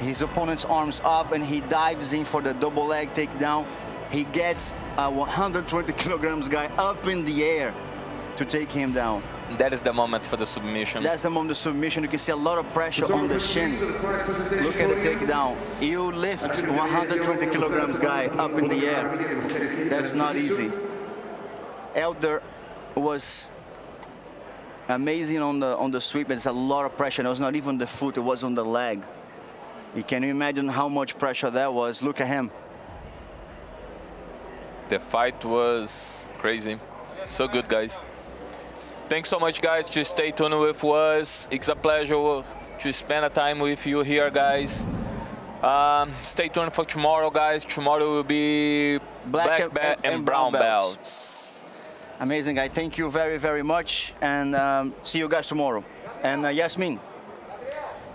his opponent's arms up, and he dives in for the double leg takedown. He gets a 120 kilograms guy up in the air to take him down.
That is the moment for the submission.
That's the moment of submission. You can see a lot of pressure on the shin. Look at the takedown. You lift 120 kilograms guy up in the air. That's not easy. Elder was amazing on the sweep. There's a lot of pressure. It was not even the foot, it was on the leg. You can imagine how much pressure that was. Look at him.
The fight was crazy. So good, guys. Thanks so much, guys, to stay tuned with us. It's a pleasure to spend a time with you here, guys. Stay tuned for tomorrow, guys. Tomorrow will be black belt and brown belts.
Amazing, guy. Thank you very, very much. And see you guys tomorrow. And Yasmin.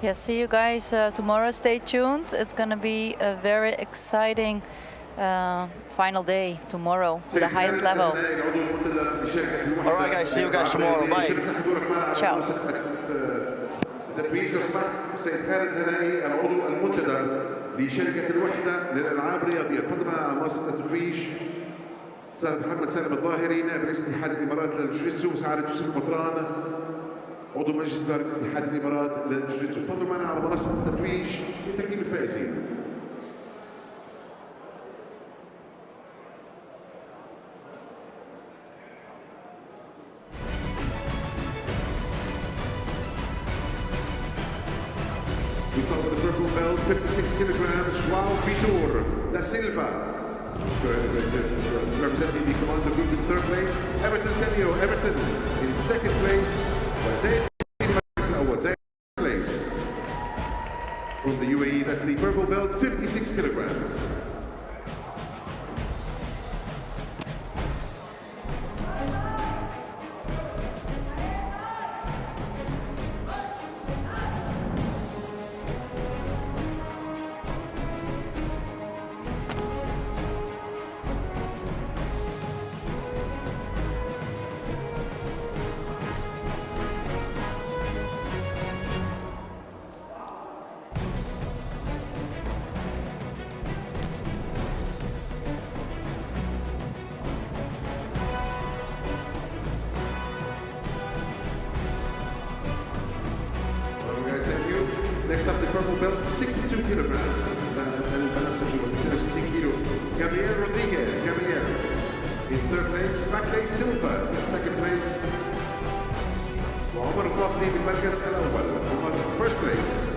Yes, see you guys tomorrow. Stay tuned. It's going to be a very exciting final day tomorrow to the highest level.
All right, guys. See you guys tomorrow. Bye.
Ciao.
تتويج لو سمحت السيد خالد هنائي العضو المنتدب لشركة الوحدة للألعاب الرياضية. تفضل معنا على منصة التتويج سعادة محمد سالم الظاهري نائب رئيس اتحاد الإمارات للجوجيتسو وسعادة يوسف مطران عضو مجلس إدارة اتحاد الإمارات للجوجيتسو. تفضلوا معنا على منصة التتويج لتكريم الفائزين. We start with the purple belt, 56 kilograms, João Vitor da Silva. Representing the Commander Group in third place, Everton Senio, Everton in second place, Zaid place. From the UAE, that's the purple belt, 56 kilograms. Next up, the purple belt, 62 kilograms. Gabriel Rodriguez, Gabriel. In third place, Maclay Silva. In second place, وعمر الفاطمي بالمركز الأول. عمر first place.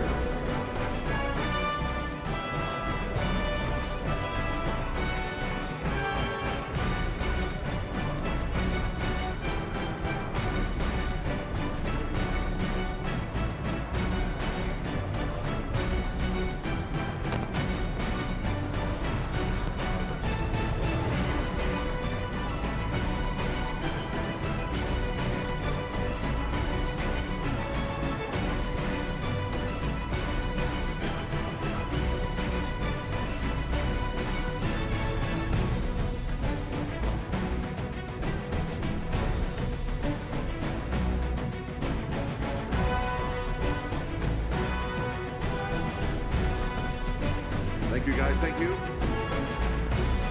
Thank you guys, thank you.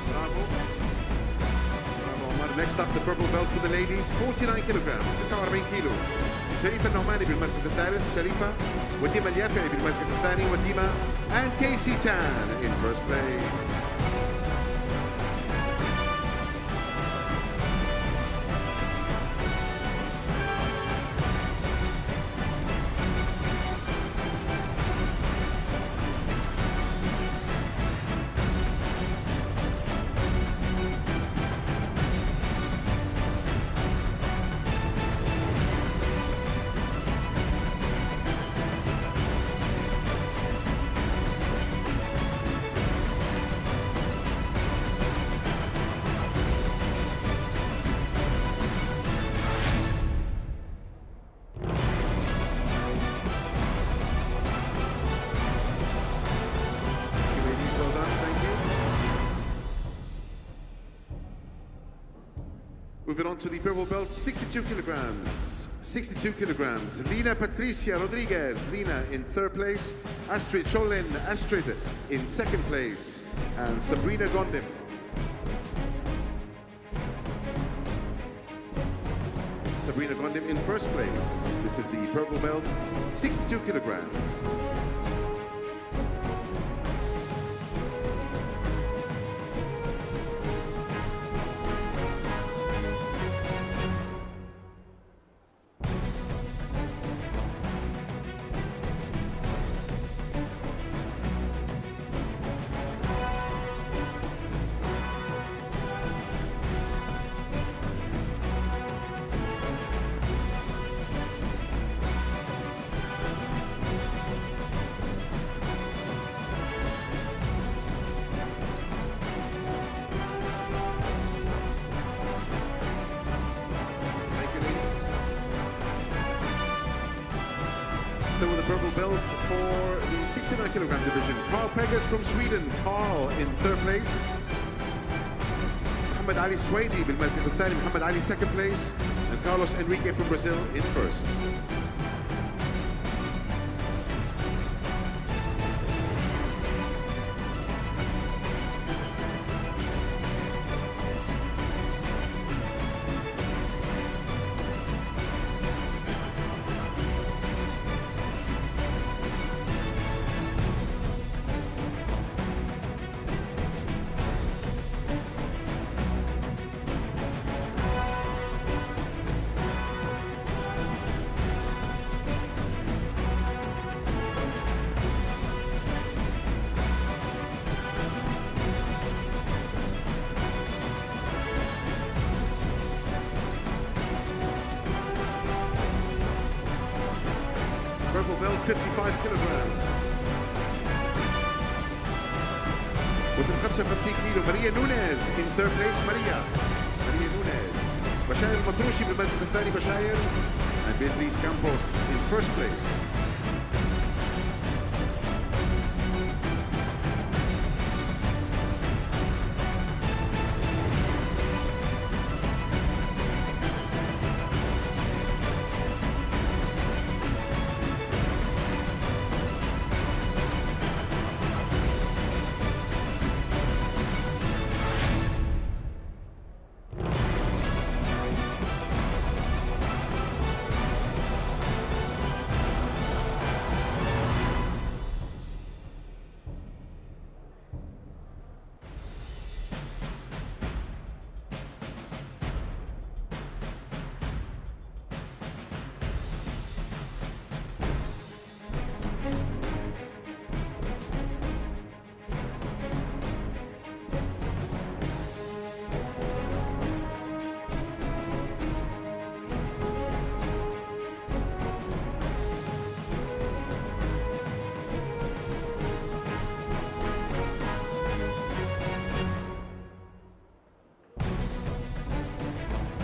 Bravo. Bravo Omar. Next up, the purple belt for the ladies, 49 kilograms, 49 كيلو. شريفة النعماني بالمركز الثالث، شريفة وديما اليافعي بالمركز الثاني، وديما and Casey Tan in first place. Moving on to the purple belt, 62 kilograms. 62 kilograms. Lina Patricia Rodriguez. Lina in third place. Astrid Schollen. Astrid in second place. And Sabrina Gondim. Sabrina Gondim in first place. This is the purple belt, 62 kilograms. belt for the 69 kilogram division. Carl Pegas from Sweden. Carl in third place. محمد علي السويدي بالمركز الثاني. محمد علي second place. And Carlos Enrique from Brazil in first. Purple belt, 55 kilograms. وزن 55 كيلو. ماريا نونيز in third place. ماريا نونيز. بشاير المطروشي بالمركز الثاني. بشاير and Beatriz Campos in first place.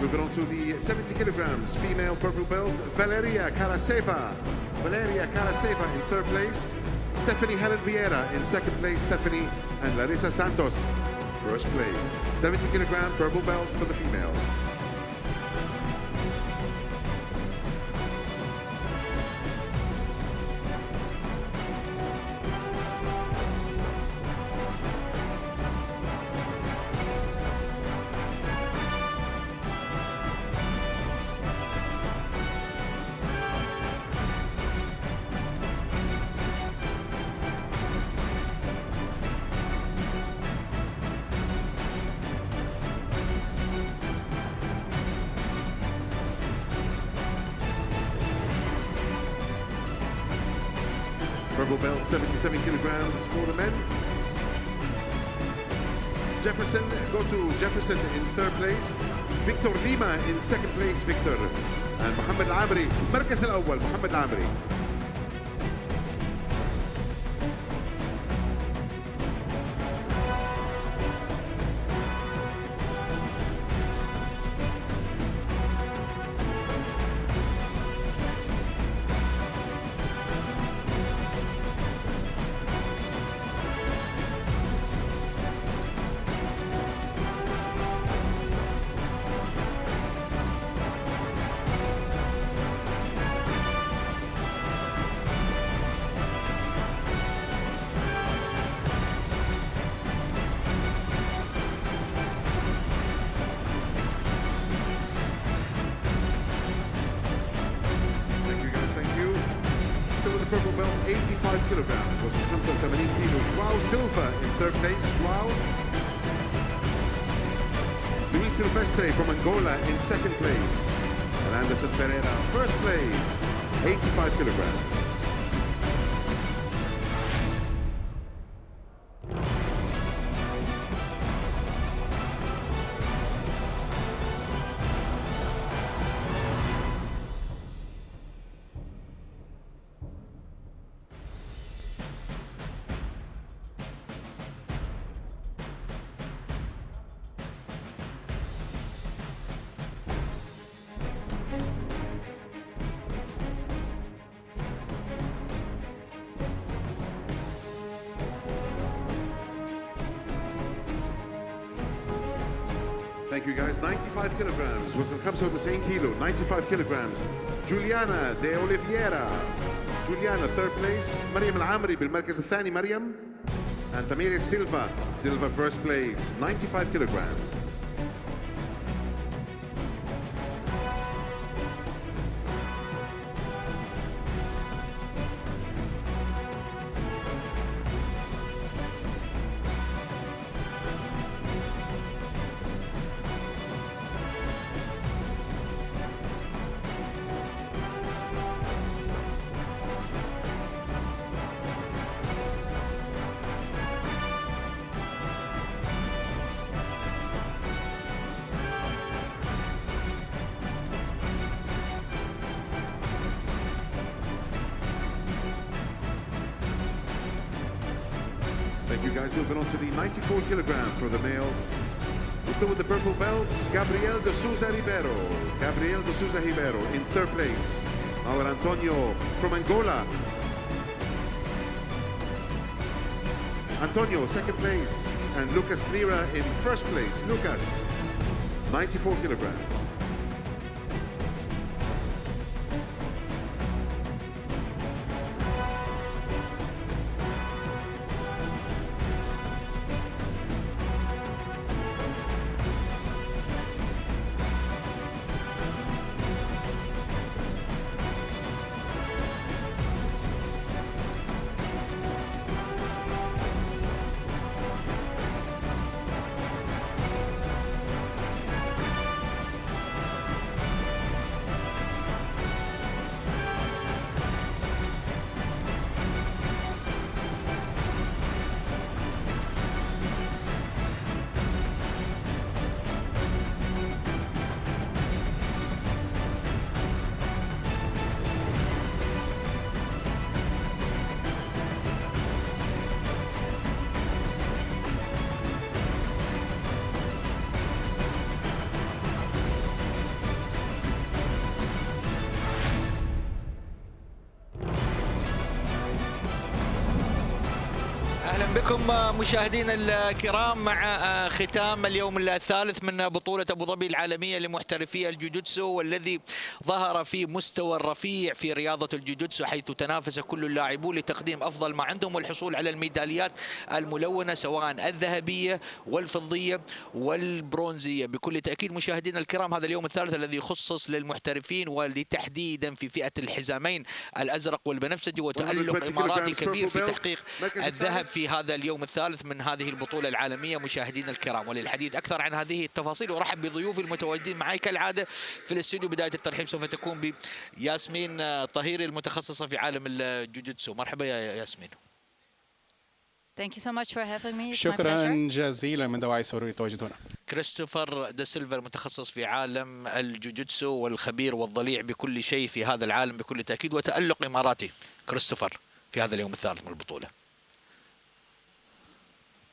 Moving on to the 70 kilograms female purple belt, Valeria Karaseva. Valeria Karaseva in third place. Stephanie Helen Vieira in second place. Stephanie and Larissa Santos first place. 70 kilogram purple belt for the female. Purple belt, 77 kilograms for the men. Jefferson, go to Jefferson in third place. Victor Lima in second place, Victor. And Mohamed Al-Amri, المركز الأول, Mohamed Al-Amri. Purple belt, 85 kilograms, was 85 كيلو. Joao Silva in third place. Joao. Luis Silvestre from Angola in second place. And Anderson Ferreira, first place, 85 kilograms. Thank you guys. 95 kilograms. وزن 95 كيلو. 95 kilograms. جوليانا دي أوليفييرا. جوليانا third place. مريم العامري بالمركز الثاني. مريم. And Tamiri Silva. Silva first place. 95 kilograms. Thank you guys. Moving on to the 94 kilogram for the male. We're still with the purple belts. Gabriel de Souza Ribeiro. Gabriel de Souza Ribeiro in third place. Our Antonio from Angola. Antonio, second place. And Lucas Lira in first place. Lucas, 94 kilograms.
بكم مشاهدينا الكرام مع ختام اليوم الثالث من بطولة أبو ظبي العالمية لمحترفي الجوجيتسو، والذي ظهر في مستوى رفيع في رياضة الجوجيتسو، حيث تنافس كل اللاعبون لتقديم أفضل ما عندهم والحصول على الميداليات الملونة سواء الذهبية والفضية والبرونزية. بكل تأكيد مشاهدينا الكرام هذا اليوم الثالث الذي خصص للمحترفين ولتحديدا في فئة الحزامين الأزرق والبنفسجي، وتألق إماراتي كبير في تحقيق الذهب في هذا اليوم الثالث من هذه البطولة العالمية. مشاهدينا الكرام، وللحديث أكثر عن هذه التفاصيل ورحب بضيوفي المتواجدين معي كالعادة في الاستوديو. بداية الترحيب سوف تكون بياسمين طهيري المتخصصة في عالم الجوجيتسو. مرحبا يا ياسمين.
Thank you so much for having me.
شكرا جزيلا، من دواعي سروري التواجد هنا.
كريستوفر دا سيلفا المتخصص في عالم الجوجيتسو والخبير والضليع بكل شيء في هذا العالم بكل تأكيد، وتألق إماراتي. كريستوفر في هذا اليوم الثالث من البطولة.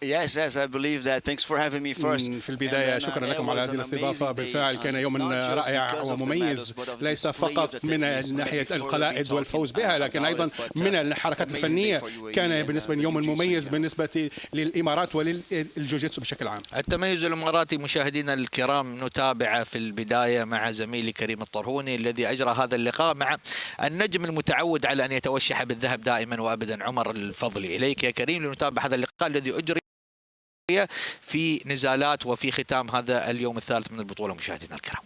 Yes, I believe that. Thanks for having me first.
في البداية شكرا لكم على هذه الاستضافة. بالفعل كان يوما رائع ومميز، ليس فقط من ناحية القلائد والفوز بها، لكن أيضا من الحركات الفنية. كان بالنسبة لي يوم مميز بالنسبة للإمارات وللجوجيتسو بشكل عام.
التميز الإماراتي مشاهدينا الكرام نتابع في البداية مع زميلي كريم الطرهوني الذي أجرى هذا اللقاء مع النجم المتعود على أن يتوشح بالذهب دائما وأبدا عمر الفضلي. إليك يا كريم لنتابع هذا اللقاء الذي أجري في نزالات وفي ختام هذا اليوم الثالث من البطولة مشاهدينا الكرام.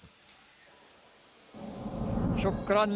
شكرا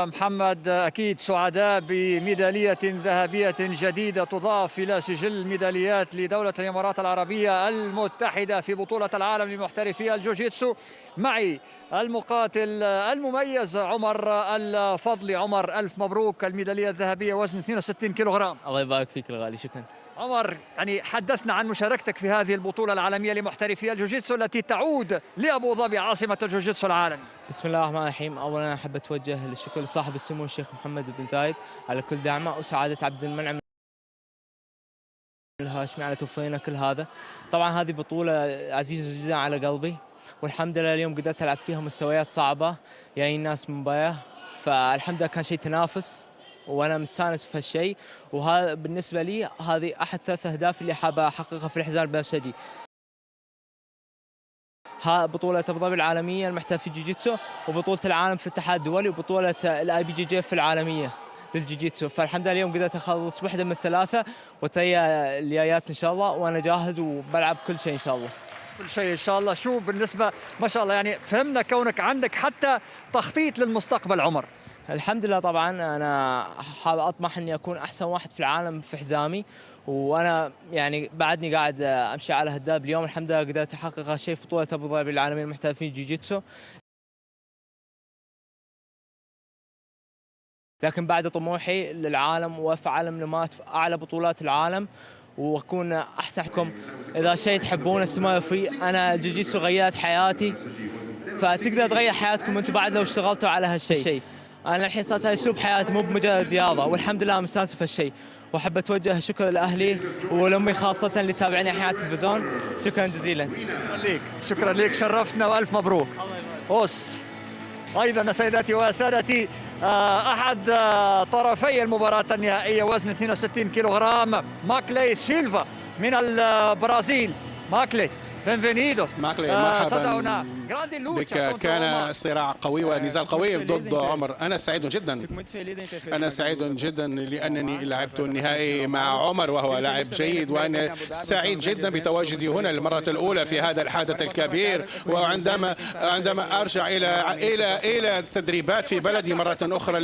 محمد، أكيد سعداء بميدالية ذهبية جديدة تضاف إلى سجل الميداليات لدولة الإمارات العربية المتحدة في بطولة العالم لمحترفي الجوجيتسو. معي المقاتل المميز عمر الفضلي. عمر، ألف مبروك الميدالية الذهبية وزن 62 كيلوغرام.
الله يبارك فيك الغالي، شكرا.
عمر، يعني حدثنا عن مشاركتك في هذه البطولة العالمية لمحترفي الجوجيتسو التي تعود لأبو ظبي عاصمة الجوجيتسو العالمي.
بسم الله الرحمن الرحيم. أولا أحب أتوجه للشكر لصاحب السمو الشيخ محمد بن زايد على كل دعمه، وسعادة عبد المنعم الهاشمي على توفيرنا كل هذا. طبعا هذه بطولة عزيزة جدا على قلبي، والحمد لله اليوم قدرت ألعب فيها مستويات صعبة، يعني الناس من بايا، فالحمد لله كان شيء تنافس وانا مستانس في هالشيء. وهذا بالنسبه لي هذه احد ثلاث اهداف اللي حابه احققها في الحزام البنفسجي. بطولة أبو ظبي العالمية المحترفة في الجوجيتسو، وبطولة العالم في الاتحاد الدولي، وبطولة IBJJF العالمية للجوجيتسو. فالحمد لله اليوم قدرت أخلص واحدة من الثلاثة، وتهيأ الجايات إن شاء الله، وأنا جاهز وبلعب كل شيء إن شاء الله.
كل شيء إن شاء الله. شو بالنسبة ما شاء الله يعني فهمنا كونك عندك حتى تخطيط للمستقبل عمر.
الحمد لله طبعا أنا حاب أطمح إني أكون أحسن واحد في العالم في حزامي، وأنا يعني بعدني قاعد أمشي على هالدرب. اليوم الحمد لله قدرت أحقق هالشيء في بطولة أبو ظبي العالمية المحترفين جوجيتسو، لكن بعد طموحي للعالم وافعل على أعلى بطولات العالم واكون احسنكم. اذا شيء تحبونه استمروا فيه. انا الجوجيتسو غيرت حياتي، فتقدر تغير حياتكم انتم بعد لو اشتغلتوا على هالشيء. انا الحين صارت اسلوب حياتي مو بمجرد رياضه، والحمد لله مستانس في هالشيء. واحب اتوجه شكر لاهلي ولامي خاصه اللي تابعني الحين على التلفزيون. شكرا جزيلا
لك. شكرا لك، شرفتنا والف مبروك. ايضا سيداتي وسادتي احد طرفي المباراه النهائيه وزن 62 كيلوغرام ماكلي سيلفا من البرازيل. ماكلي بنفينيدو.
ماكلي مرحبا بك. كان صراع قوي ونزال قوي ضد عمر. أنا سعيد جدا، أنا سعيد جدا لأنني لعبت النهائي مع عمر وهو لاعب جيد، وأنا سعيد جدا بتواجدي هنا للمرة الأولى في هذا الحدث الكبير. وعندما أرجع إلى التدريبات في بلدي مرة أخرى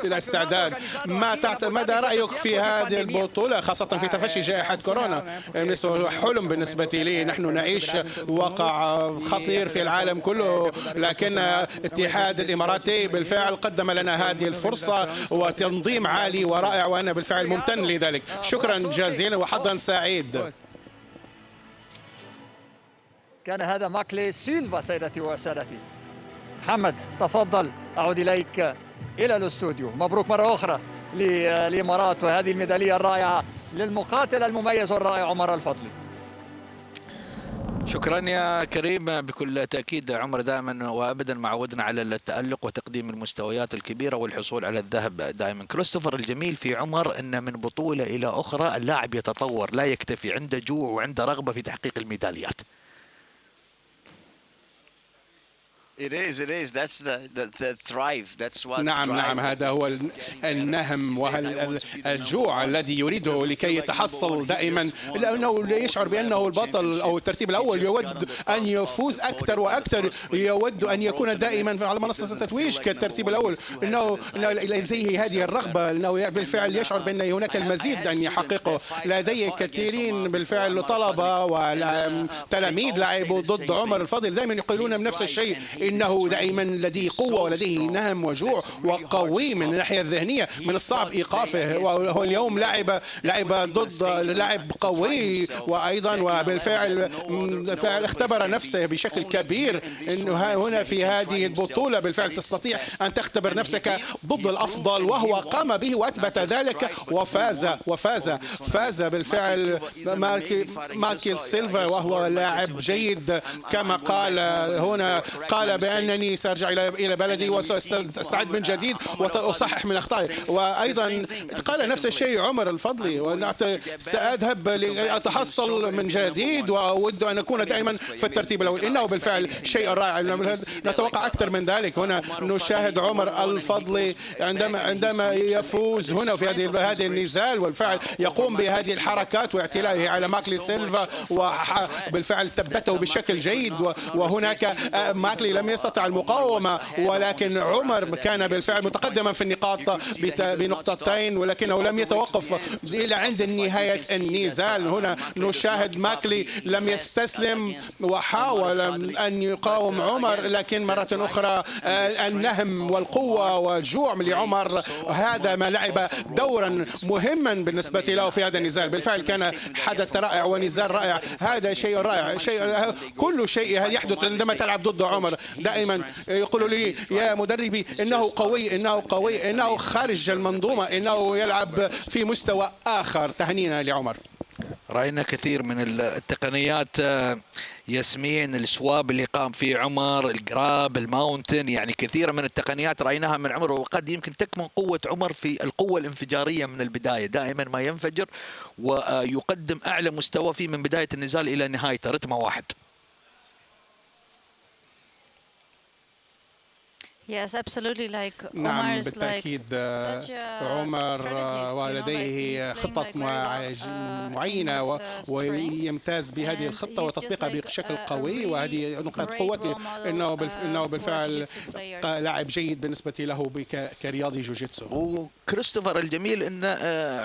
للاستعداد. ماذا رأيك في هذه البطولة خاصة في تفشي جائحة كورونا؟ حلم بالنسبة لي. نحن نعيش واقع خطير في العالم كله، لكن اتحاد الإماراتي بالفعل قدم لنا هذه الفرصة وتنظيم عالي ورائع، وأنا بالفعل ممتن لذلك. شكرا جزيلا وحظا سعيد.
كان هذا ماكلي سيلفا سيدتي وسادتي. محمد تفضل، أعود إليك إلى الاستوديو. مبروك مرة أخرى للإمارات وهذه الميدالية الرائعة للمقاتل المميز والرائع عمر الفضلي.
شكرا يا كريم. بكل تأكيد عمر دائما وأبدا معودنا على التألق وتقديم المستويات الكبيرة والحصول على الذهب دائما. كريستوفر، الجميل في عمر أن من بطولة إلى أخرى اللاعب يتطور، لا يكتفي، عنده جوع وعنده رغبة في تحقيق الميداليات.
نعم هذا هو النهم والجوع الذي يريده لكي يتحصل دائما، لأنه يشعر بأنه البطل أو الترتيب الأول، يود أن يفوز أكثر وأكثر، يود أن يكون دائما على منصة التتويج كالترتيب الأول. إنه لديه هذه الرغبة، إنه بالفعل يشعر بأن هناك المزيد أن يحققه. لديه كثيرين بالفعل طلبة وتلاميذ لعبوا ضد عمر الفضل، دائما يقولون بنفس الشيء، إنه دائما لديه قوة ولديه نهم وجوع وقوي من الناحية الذهنية، من الصعب إيقافه. وهو اليوم لعب ضد لاعب قوي، وأيضا وبالفعل اختبر نفسه بشكل كبير. إنه هنا في هذه البطولة بالفعل تستطيع أن تختبر نفسك ضد الأفضل، وهو قام به وأثبت ذلك وفاز بالفعل ماكل سيلفا، وهو لاعب جيد كما قال هنا. قال بأنني سأرجع إلى بلدي وسأستعد من جديد وأصحح من أخطائي. وأيضا قال نفس الشيء عمر الفضلي، سأذهب لأتحصل من جديد وأود أن أكون دائما في الترتيب الأول. إنه بالفعل شيء رائع، نتوقع أكثر من ذلك. هنا نشاهد عمر الفضلي عندما يفوز هنا في هذه النزال، والفعل يقوم بهذه الحركات واعتلائه على ماكلي سيلفا، وبالفعل ثبته بشكل جيد. وهناك ماكلي لم يستطع المقاومة، ولكن عمر كان بالفعل متقدما في النقاط بنقطتين، ولكنه لم يتوقف إلى عند نهاية النزال. هنا نشاهد ماكلي لم يستسلم وحاول أن يقاوم عمر، لكن مرة أخرى النهم والقوة والجوع لعمر هذا ما لعب دورا مهما بالنسبة له في هذا النزال. بالفعل كان حدث رائع ونزال رائع. هذا شيء رائع، كل شيء يحدث عندما تلعب ضد عمر. دائما يقولوا لي يا مدربي إنه قوي، إنه خارج المنظومة، إنه يلعب في مستوى آخر. تهنينا لعمر.
رأينا كثير من التقنيات ياسمين، السواب اللي قام فيه عمر، الجراب، الماونتن، يعني كثير من التقنيات رأيناها من عمر. وقد يمكن تكمن قوة عمر في القوة الانفجارية من البداية، دائما ما ينفجر ويقدم أعلى مستوى فيه من بداية النزال إلى نهايته، رتمه واحد.
Yes, absolutely. Like
نعم بالتأكيد عمر ولديه خطة معينة ويمتاز بهذه الخطة وتطبيقها بشكل قوي، وهذه نقاط قوته. إنه بالفعل لاعب جيد بالنسبة له كرياضي جوجيتسو.
وكريستوفر الجميل أن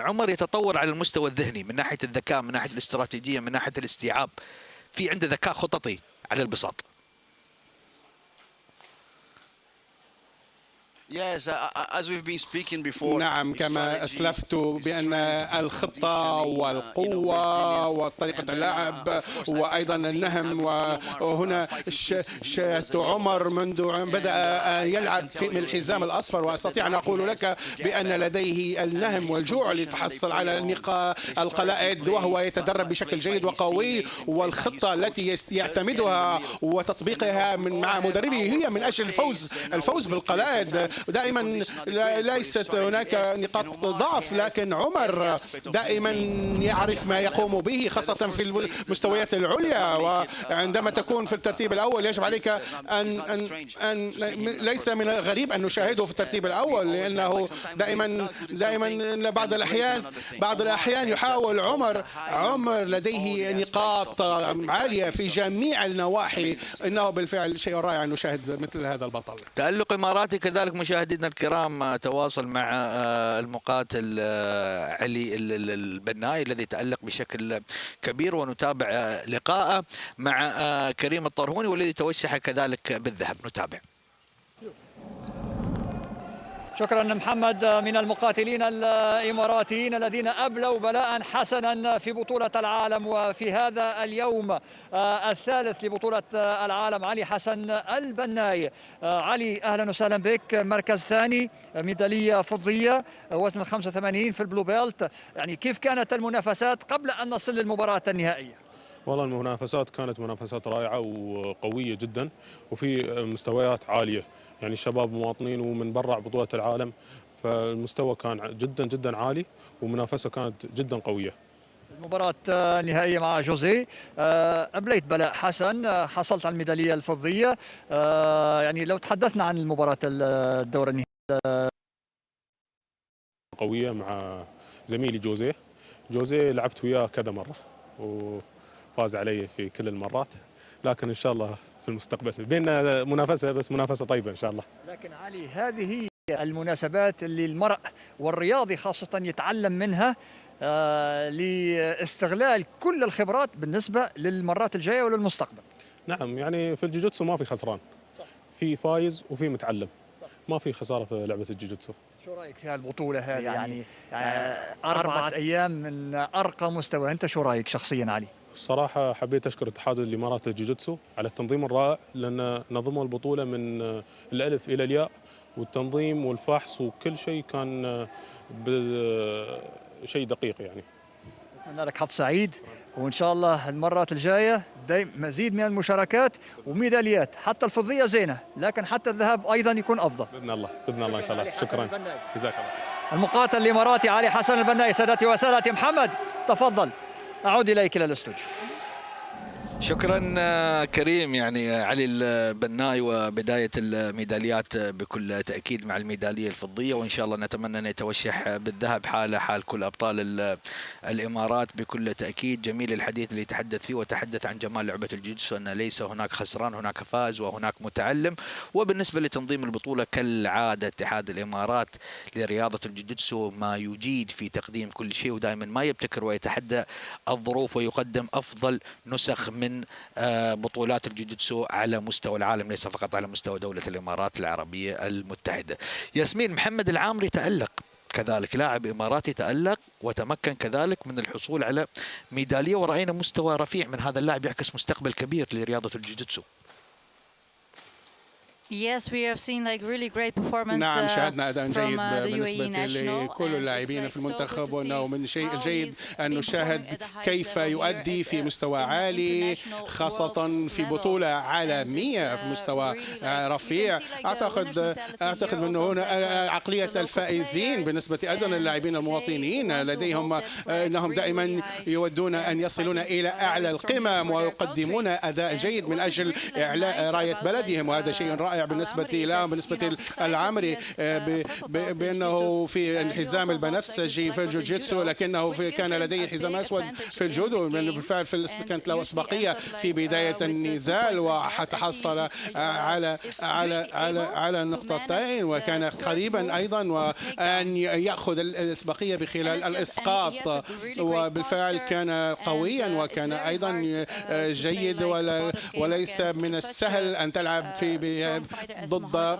عمر يتطور على المستوى الذهني من ناحية الذكاء، من ناحية الاستراتيجية، من ناحية الاستيعاب. في عنده ذكاء خططي على البساط.
نعم كما أسلفت بأن الخطة والقوة وطريقة اللعب وأيضا النهم، وهنا شاهدت عمر منذ أن بدأ يلعب في الحزام الأصفر، وأستطيع أن أقول لك بأن لديه النهم والجوع ليتحصل على القلائد، وهو يتدرب بشكل جيد وقوي، والخطة التي يعتمدها وتطبيقها مع مدربه هي من أجل الفوز بالقلائد. دائما ليست هناك نقاط ضعف، لكن عمر دائما يعرف ما يقوم به خاصة في المستويات العليا، وعندما تكون في الترتيب الأول يجب عليك أن ليس من الغريب أن نشاهده في الترتيب الأول، لأنه دائما بعض الأحيان يحاول عمر لديه نقاط عالية في جميع النواحي. إنه بالفعل شيء رائع أن نشاهد مثل هذا البطل.
تألق إماراتي كذلك مشاهدينا الكرام تواصل مع المقاتل علي البناي الذي تألق بشكل كبير، ونتابع لقاءه مع كريم الطرهوني والذي توشح كذلك بالذهب. نتابع.
شكرا محمد. من المقاتلين الإماراتيين الذين أبلوا بلاء حسنا في بطولة العالم وفي هذا اليوم الثالث لبطولة العالم علي حسن البناي. علي أهلا وسهلا بك. مركز ثاني، ميدالية فضية، وزن 85 في البلو بيلت. يعني كيف كانت المنافسات قبل أن نصل للمباراة النهائية؟
والله المنافسات كانت منافسات رائعة وقوية جدا وفي مستويات عالية، يعني الشباب مواطنين ومن برا بطولة العالم، فالمستوى كان جدا جدا عالي ومنافسة كانت جدا قوية.
المباراة النهائية مع جوزيه أبليت بلاء حسن، حصلت على الميدالية الفضية. يعني لو تحدثنا عن المباراة الدورة النهائية.
قوية مع زميلي جوزيه لعبت وياه كذا مرة وفاز علي في كل المرات، لكن إن شاء الله في المستقبل بيننا منافسة، بس منافسة طيبة إن شاء الله.
لكن علي هذه المناسبات اللي المرء والرياضي خاصة يتعلم منها لاستغلال كل الخبرات بالنسبة للمرات الجاية وللمستقبل.
نعم، يعني في الجوجيتسو ما في خسران، في فايز وفي متعلم، ما في خسارة في لعبة الجوجيتسو.
شو رأيك في هالبطولة هذه؟ يعني 4 أيام من أرقى مستوى، أنت شو رأيك شخصيا علي؟
الصراحة حبيت أشكر اتحاد الإمارات للجوجيتسو على التنظيم الرائع، لأن نظموا البطولة من الألف إلى الياء، والتنظيم والفحص وكل شيء كان شيء دقيق. يعني
أتمنى لك حظ سعيد، وإن شاء الله المرات الجاية مزيد من المشاركات وميداليات، حتى الفضية زينة لكن حتى الذهب أيضا يكون أفضل
بإذن الله. بإذن الله إن شاء الله. شكرا، جزاك الله.
المقاتل الإماراتي علي حسن البناي. سادتي وسادتي، محمد تفضل، أعود إليك إلى الاستوديو.
شكرا كريم. يعني علي البناي وبداية الميداليات بكل تأكيد مع الميدالية الفضية، وإن شاء الله نتمنى أن يتوشح بالذهب حاله حال كل أبطال الإمارات بكل تأكيد. جميل الحديث اللي تحدث فيه، وتحدث عن جمال لعبة الجوجيتسو، أن ليس هناك خسران، هناك فاز وهناك متعلم. وبالنسبة لتنظيم البطولة كالعادة اتحاد الإمارات لرياضة الجوجيتسو ما يجيد في تقديم كل شيء، ودائما ما يبتكر ويتحدى الظروف ويقدم أفضل نسخ من بطولات الجوجيتسو على مستوى العالم، ليس فقط على مستوى دولة الإمارات العربية المتحدة. ياسمين، محمد العامري تألق كذلك، لاعب إماراتي تألق وتمكن كذلك من الحصول على ميدالية، ورأينا مستوى رفيع من هذا اللاعب يعكس مستقبل كبير لرياضة الجوجيتسو.
Yes, we have seen like really great performance.
نعم، شاهدنا أداء جيد بالنسبة لكل اللاعبين في المنتخب، وأنه من الشيء الجيد أن نشاهد كيف يؤدي في مستوى عالي، خاصة في بطولة عالمية في مستوى رفيع. أعتقد أنه هنا عقلية الفائزين بالنسبة أيضا للاعبين المواطنين، لديهم أنهم دائما يودون أن يصلون إلى أعلى القمم ويقدمون أداء جيد من أجل إعلاء راية بلدهم، وهذا شيء رائع رائع بالنسبة له بالنسبة العمري بأنه في الحزام البنفسجي في الجوجيتسو، لكنه كان لديه حزام أسود في الجودو. بالفعل كانت له أسبقية في بداية النزال وتحصل على نقطتين، وكان قريبا أيضا وأن يأخذ الأسبقية بخلال الإسقاط، وبالفعل كان قويا وكان أيضا جيد، وليس من السهل أن تلعب في ضد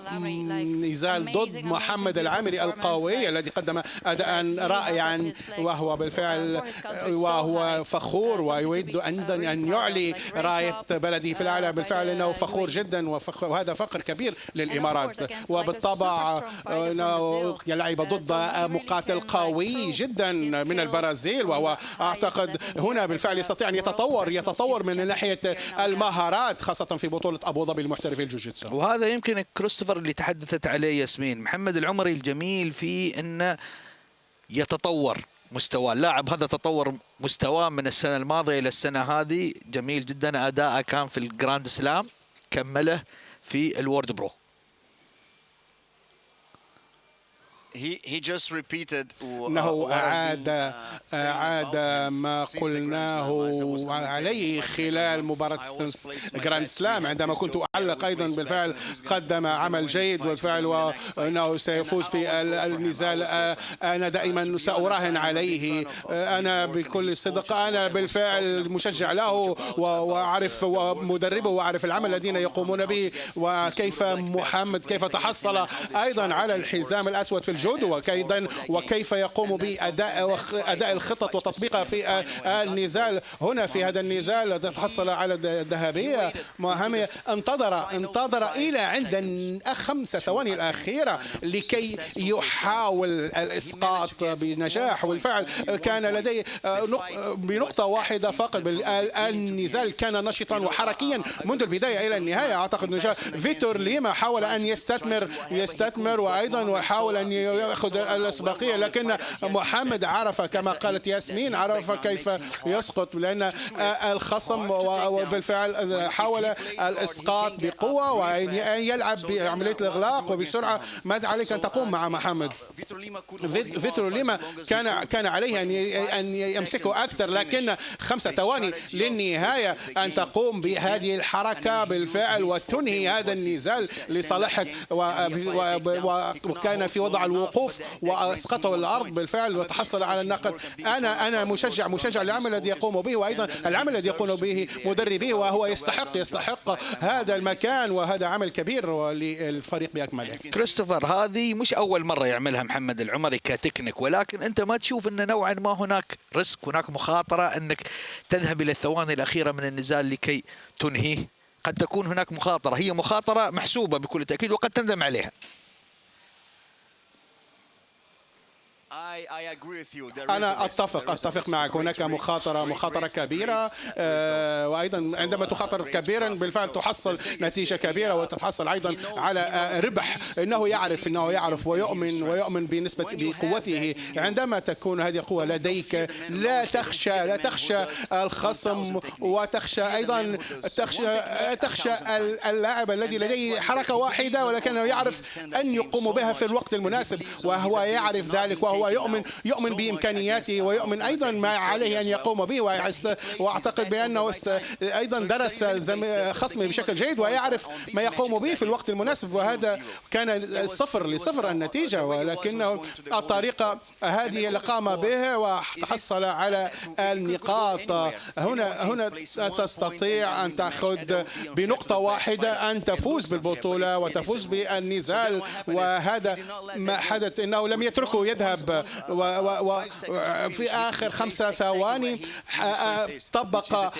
نزال ضد محمد العامري القوي الذي قدم أداء رائعا، وهو بالفعل وهو فخور ويريد أن يعلي راية بلده في الأعلى. بالفعل إنه فخور جدا، وهذا فخر كبير للإمارات، وبالطبع يلعب ضد مقاتل قوي جدا من البرازيل، وهو أعتقد هنا بالفعل يستطيع أن يتطور من ناحية المهارات، خاصة في بطولة أبو ظبي المحترفة الجوجيتسو.
وهذا يمكن كريستوفر اللي تحدثت عليه ياسمين. محمد العمري الجميل في أنه يتطور مستواه، اللاعب هذا تطور مستواه من السنة الماضية إلى السنة هذه، جميل جدا. أداءه كان في الجراند سلام، كمله في الورد برو.
إنه أعاد ما قلناه عليه خلال مباراة جراند سلام عندما كنت أعلق أيضا. بالفعل قدم عمل جيد بالفعل، وأنه سيفوز في النزال. أنا دائما سأراهن عليه، أنا بكل صدق أنا بالفعل مشجع له، وأعرف ومدربه، وأعرف العمل الذين يقومون به، وكيف محمد كيف تحصل أيضا على الحزام الأسود في الجودو، وكيف يقوم بأداء الخطط وتطبيقها في النزال. هنا في هذا النزال تحصل على الذهبية. مهمة انتظر إلى عند 5 ثواني الأخيرة لكي يحاول الإسقاط بنجاح، والفعل كان لديه بنقطة واحدة فقط. النزال كان نشطا وحركيا منذ البداية إلى النهاية. أعتقد فيتور ليما حاول أن يستثمر وأيضا وحاول أن يأخذ الأسبقية، لكن محمد عرف كما قالت ياسمين، عرف كيف يسقط، لأن الخصم وبالفعل حاول الإسقاط بقوة وأن يلعب بعملية الإغلاق وبسرعة. ماذا عليك أن تقوم مع محمد؟ فيتور ليما كان عليه أن يمسكه أكثر، لكن 5 ثواني للنهاية أن تقوم بهذه الحركة بالفعل وتنهي هذا النزال لصالحك، وكان في وضع الوقوف واسقطه الارض بالفعل وتحصل على النقد. انا مشجع للعمل الذي يقوم به، وايضا العمل الذي يقوم به مدربيه، وهو يستحق هذا المكان، وهذا عمل كبير للفريق باكمله.
كريستوفر هذه مش اول مره يعملها محمد العمري كتكنيك، ولكن انت ما تشوف ان نوعا ما هناك ريسك، هناك مخاطره انك تذهب الى الثواني الاخيره من النزال لكي تنهيه؟ قد تكون هناك مخاطره، هي مخاطره محسوبه بكل تاكيد وقد تندم عليها.
أنا أتفق معك، هناك مخاطرة كبيرة، وأيضا عندما تخاطر كبيرا بالفعل تحصل نتيجة كبيرة وتتحصل أيضا على ربح. إنه يعرف ويؤمن بقوته. عندما تكون هذه القوة لديك لا تخشى الخصم، وتخشى أيضا تخشى اللاعب الذي لديه حركة واحدة ولكنه يعرف أن يقوم بها في الوقت المناسب، وهو يعرف ذلك، وهو يؤمن بإمكانياته، ويؤمن أيضا ما عليه أن يقوم به. وأعتقد بأنه أيضا درس خصمه بشكل جيد ويعرف ما يقوم به في الوقت المناسب، وهذا كان 0-0 النتيجة، ولكنه الطريقة هذه اللي قام بها وتحصل على النقاط. هنا تستطيع أن تأخذ بنقطة واحدة أن تفوز بالبطولة وتفوز بالنزال، وهذا ما حدث. إنه لم يتركه يذهب، وفي آخر 5 ثواني طبق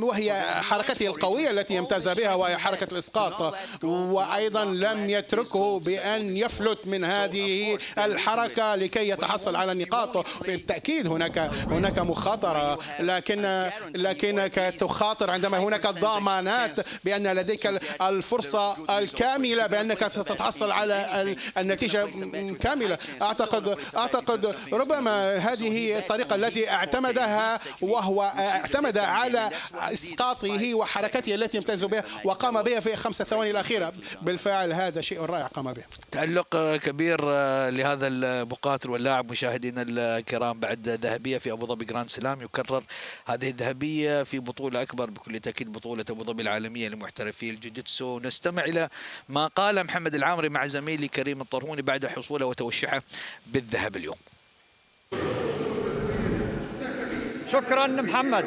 وهي حركته القوية التي يمتاز بها، وهي حركة الإسقاط، وأيضا لم يتركه بأن يفلت من هذه الحركة لكي يتحصل على النقاط. بالتأكيد هناك مخاطرة، لكنك تخاطر عندما هناك ضمانات بأن لديك الفرصة الكاملة بأنك ستتحصل على النتيجة كاملة. أعتقد أعتقد ربما هذه هي الطريقة التي اعتمدها، وهو اعتمد على إسقاطه وحركته التي يمتاز بها وقام بها في 5 ثواني الأخيرة. بالفعل هذا شيء رائع قام به.
تألق كبير لهذا المقاتل واللاعب مشاهدينا الكرام بعد ذهبية في أبو ظبي جراند سلام، يكرر هذه الذهبية في بطولة أكبر بكل تأكيد، بطولة أبو ظبي العالمية لمحترفي الجوجيتسو. نستمع إلى ما قال محمد العامري مع زميلي كريم الطرهوني بعد حصوله وتوشحه بالذهب اليوم.
شكرا محمد.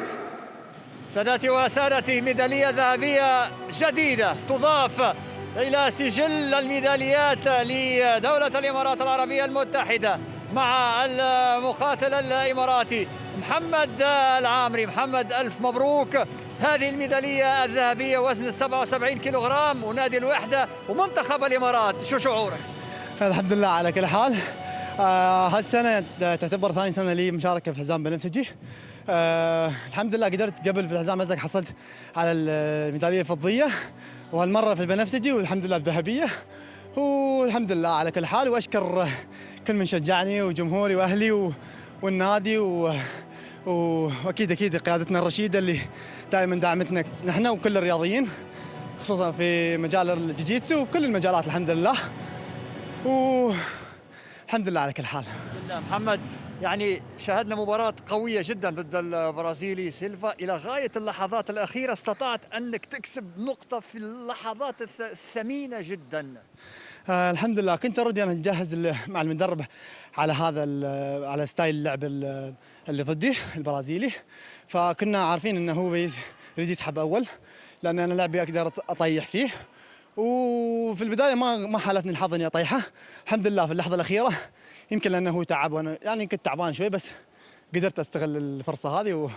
سادتي وسادتي، ميدالية ذهبية جديدة تضاف إلى سجل الميداليات لدولة الإمارات العربية المتحدة مع المقاتل الإماراتي محمد العامري. محمد، ألف مبروك، هذه الميدالية الذهبية وزن 77 كيلوغرام ونادي الوحدة ومنتخب الإمارات، شو شعورك؟
الحمد لله على كل حال. هالسنة تعتبر ثاني سنة لي مشاركة في الحزام بنفسجي. الحمد لله قدرت قبل في الحزام الأزرق حصلت على الميدالية الفضية، وهالمرة في البنفسجي والحمد لله الذهبية، والحمد لله على كل حال. وأشكر كل من شجعني وجمهوري وأهلي والنادي وأكيد قيادتنا الرشيدة اللي دائما دعمتنا نحن وكل الرياضيين، خصوصا في مجال الجيجيتسو وكل المجالات الحمد لله، والحمد لله على كل حال.
محمد، يعني شاهدنا مباراة قوية جدا ضد البرازيلي سيلفا، إلى غاية اللحظات الأخيرة استطعت أنك تكسب نقطة في اللحظات الثمينة جدا.
الحمد لله. كنت أريد أن أجهز مع المدرب على على ستايل اللعب اللي ضدي البرازيلي، فكنا عارفين أنه هو يريد يسحب أول، لأن أنا لعبي أقدر أطيح فيه، وفي البداية ما حالفني الحظ إني أطيحه. الحمد لله في اللحظة الأخيرة، يمكن لأنه هو تعب وأنا يعني كنت تعبان شوي، بس قدرت أستغل الفرصة هذه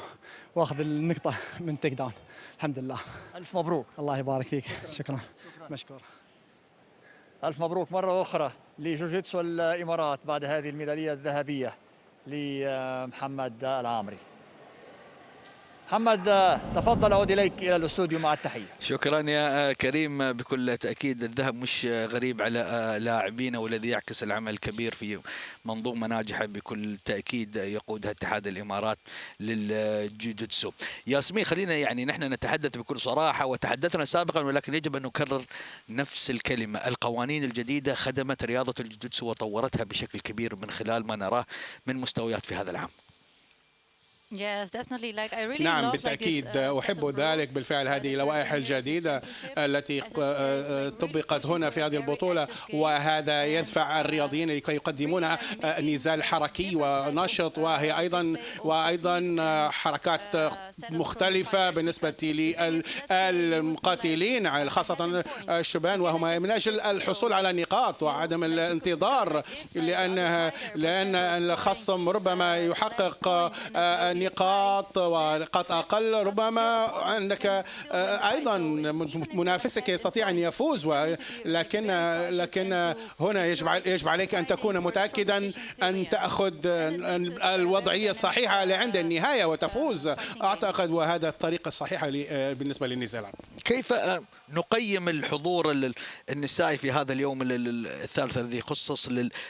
وأخذ النقطة من تيك داون. الحمد لله.
ألف مبروك.
الله يبارك فيك. شكرا. مشكور.
ألف مبروك مرة أخرى لجوجيتسو الإمارات بعد هذه الميدالية الذهبية لمحمد العامري. محمد، تفضل، أعود إليك إلى الاستوديو مع التحية.
شكرا يا كريم. بكل تأكيد الذهب مش غريب على لاعبينا، والذي يعكس العمل الكبير في منظومة ناجحة بكل تأكيد يقودها اتحاد الإمارات للجوجيتسو. ياسمين، خلينا يعني نحن نتحدث بكل صراحة، وتحدثنا سابقا ولكن يجب أن نكرر نفس الكلمة. القوانين الجديدة خدمت رياضة الجوجيتسو وطورتها بشكل كبير من خلال ما نراه من مستويات في هذا العام.
نعم بالتأكيد أحب ذلك. بالفعل هذه اللوائح الجديدة التي طبقت هنا في هذه البطولة، وهذا يدفع الرياضيين لكي يقدمون نزال حركي ونشط، وهي أيضا حركات مختلفة بالنسبة للمقاتلين خاصة الشبان، وهم من أجل الحصول على نقاط وعدم الانتظار، لأن الخصم ربما يحقق نقاط ونقاط أقل، ربما عندك أيضا منافسك يستطيع أن يفوز، لكن هنا يجب عليك أن تكون متأكدا أن تأخذ الوضعية الصحيحة لعند النهاية وتفوز. أعتقد وهذا الطريقة الصحيحة بالنسبة للنزالات.
كيف نقيم الحضور النسائي في هذا اليوم الثالث الذي خصص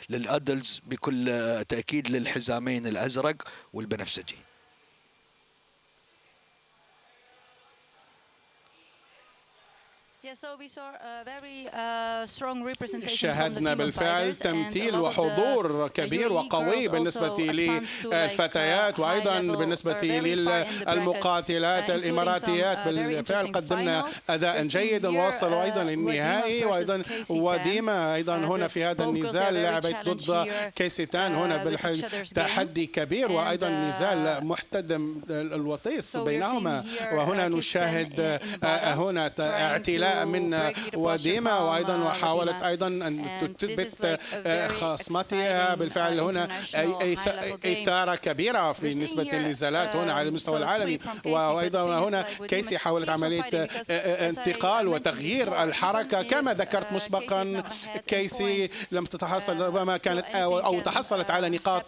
للأدلز بكل تأكيد للحزامين الأزرق والبنفسجي؟
شاهدنا بالفعل تمثيل وحضور كبير وقوي بالنسبة للفتيات، وأيضا بالنسبة للمقاتلات الإماراتيات. بالفعل قدمنا أداء جيد ووصلوا أيضا للنهائي، وأيضا وديما أيضا هنا في هذا النزال لعبت ضد كيسيتان هنا بالحج تحدي كبير، وأيضا نزال محتدم الوطيس بينهما. وهنا نشاهد هنا اعتلاء من وديما، وايضا وحاولت ايضا ان تثبت خصمتها. بالفعل هنا اثاره كبيره في نسبه النزالات هنا على المستوى العالمي، وايضا هنا كيسي حاولت عمليه انتقال وتغيير الحركه. كما ذكرت مسبقا كيسي لم تتحصل، ربما كانت او تحصلت على نقاط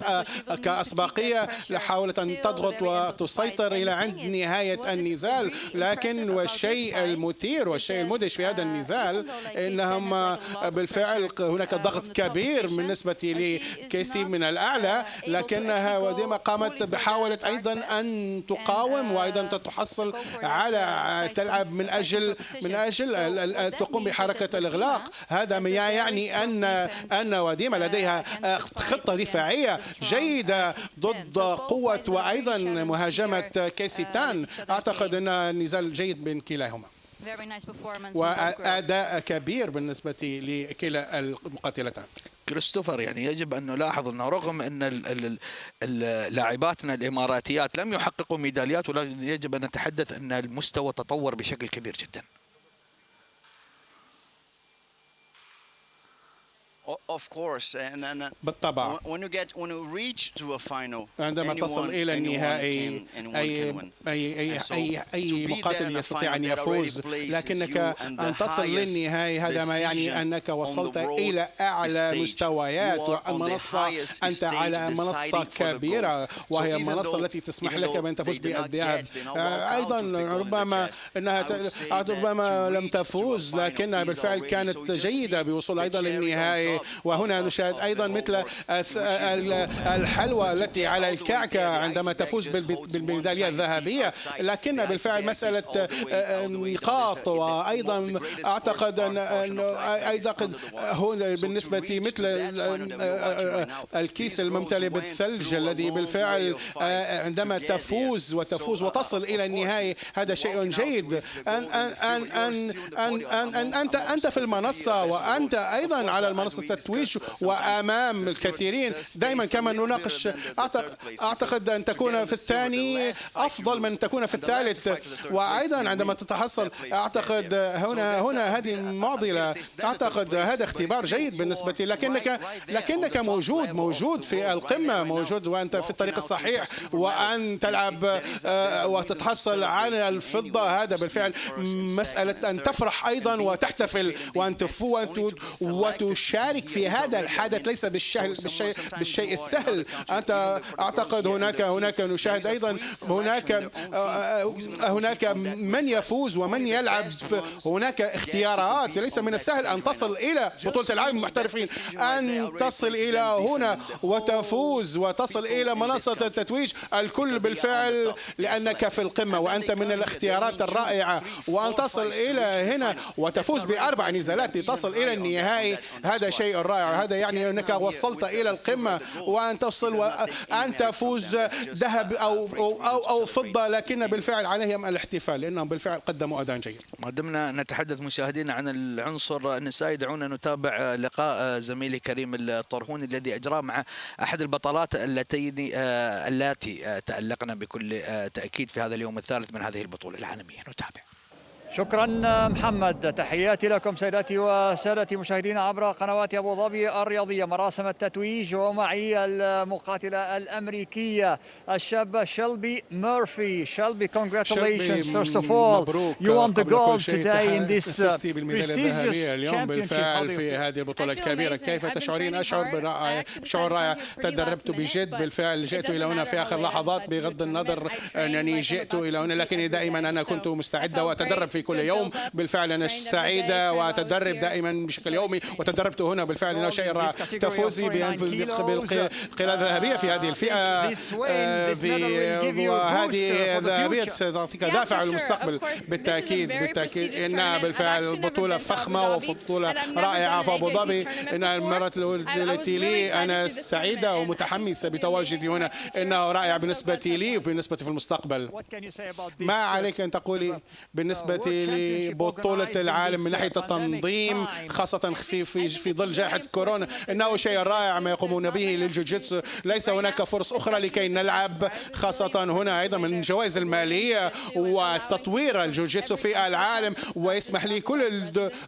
كاسبقيه، حاولت ان تضغط وتسيطر الى عند نهايه النزال. لكن والشيء المثير والشيء مدهش في هذا النزال انهم بالفعل هناك ضغط كبير بالنسبة لكيسي من الأعلى، لكنها وديما قامت بحاولت أيضا أن تقاوم وأيضا تحصل على تلعب من أجل تقوم بحركة الإغلاق. هذا ما يعني أن وديما لديها خطة دفاعية جيدة ضد قوة وأيضا مهاجمة كيسي تان. أعتقد أن النزال جيد بين كلاهما وأداء كبير بالنسبة لكلا المقاتلتان.
كريستوفر، يعني يجب أن نلاحظ أنه رغم أن لاعباتنا الإماراتيات لم يحققوا ميداليات، ولكن يجب أن نتحدث أن المستوى تطور بشكل كبير جدا.
بالطبع عندما تصل إلى النهائي أي مقاتل يستطيع أن يفوز، لكنك أن تصل للنهائي هذا ما يعني أنك وصلت إلى أعلى مستويات، والمنصة أنت على منصة كبيرة وهي المنصة التي تسمح لك بأن تفوز بالذهب. أيضا ربما أنها لم تفوز، لكنها بالفعل كانت جيدة بوصول أيضا للنهائي. وهنا نشاهد أيضا مثل الحلوى التي على الكعكة عندما تفوز بالميدالية الذهبية، لكن بالفعل مسألة نقاط. وأيضا أعتقد أن هنا بالنسبة مثل الكيس الممتلئ بالثلج الذي بالفعل عندما تفوز وتصل إلى النهاية هذا شيء جيد. أنت في المنصة وأنت أيضا على المنصة التتويج وأمام الكثيرين. دائما كما نناقش أعتقد أن تكون في الثاني أفضل من تكون في الثالث. وأيضا عندما تتحصل أعتقد هنا هذه معضلة. أعتقد هذا اختبار جيد بالنسبة لكنك موجود في القمة، موجود وأنت في الطريق الصحيح، وأن تلعب وتتحصل على الفضة. هذا بالفعل مسألة أن تفرح أيضا وتحتفل وأن وتشارك في هذا الحدث ليس بالشيء السهل. أنت أعتقد هناك نشاهد أيضا هناك من يفوز ومن يلعب. هناك اختيارات، ليس من السهل أن تصل إلى بطولة العالم المحترفين، أن تصل إلى هنا وتفوز وتصل إلى منصة التتويج. الكل بالفعل لأنك في القمة وأنت من الاختيارات الرائعة، وأن تصل إلى هنا وتفوز ب4 نزالات لتصل إلى النهائي هذا شيء رائع. هذا يعني أنك وصلت إلى القمة وأن تصل وأن تفوز ذهب أو فضة، لكن بالفعل عليهم الاحتفال لأنهم بالفعل قدموا أداء جيد.
ما دمنا نتحدث مشاهدينا عن العنصر النسائي، دعونا نتابع لقاء زميلي كريم الطرهوني الذي أجراه مع أحد البطلات التي تألقنا بكل تأكيد في هذا اليوم الثالث من هذه البطولة العالمية. نتابع.
شكرا محمد، تحياتي لكم سيداتي وسادتي مشاهدينا عبر قنوات أبو ظبي الرياضية. مراسم التتويج ومعي المقاتلة الأمريكية الشابة شيلبي ميرفي. Shelby, congratulations first of all. You won the gold today in this prestigious championship.
في هذه البطولة الكبيرة كيف تشعرين؟ أشعر بشعور رائع. تدربت بجد بالفعل، جئت إلى هنا في آخر لحظات بغض النظر أنني جئت إلى هنا، لكني دائما أنا كنت مستعدة وأتدرب في كل يوم. بالفعل أنا سعيدة وأتدرب دائما بشكل يومي، وتدربت هنا بالفعل إنه شيء رائع. تفوزي بالقلادة الذهبية في هذه الفئة، وهذه الذهبية ستعطيك دافع للمستقبل بالتأكيد. إنها بالفعل بطولة فخمة وبطولة رائعة في أبو ظبي. إنها المرة التي لي أنا سعيدة ومتحمسة بتواجدي هنا. إنه رائع بالنسبة لي وبالنسبة في المستقبل. ما عليك أن تقولي بالنسبة لبطولة العالم من ناحية التنظيم، خاصة في ظل جائحة كورونا؟ إنه شيء رائع ما يقومون به للجوجيتسو. ليس هناك فرص أخرى لكي نلعب، خاصة هنا أيضا من الجوائز المالية وتطوير الجوجيتسو في العالم، ويسمح لي كل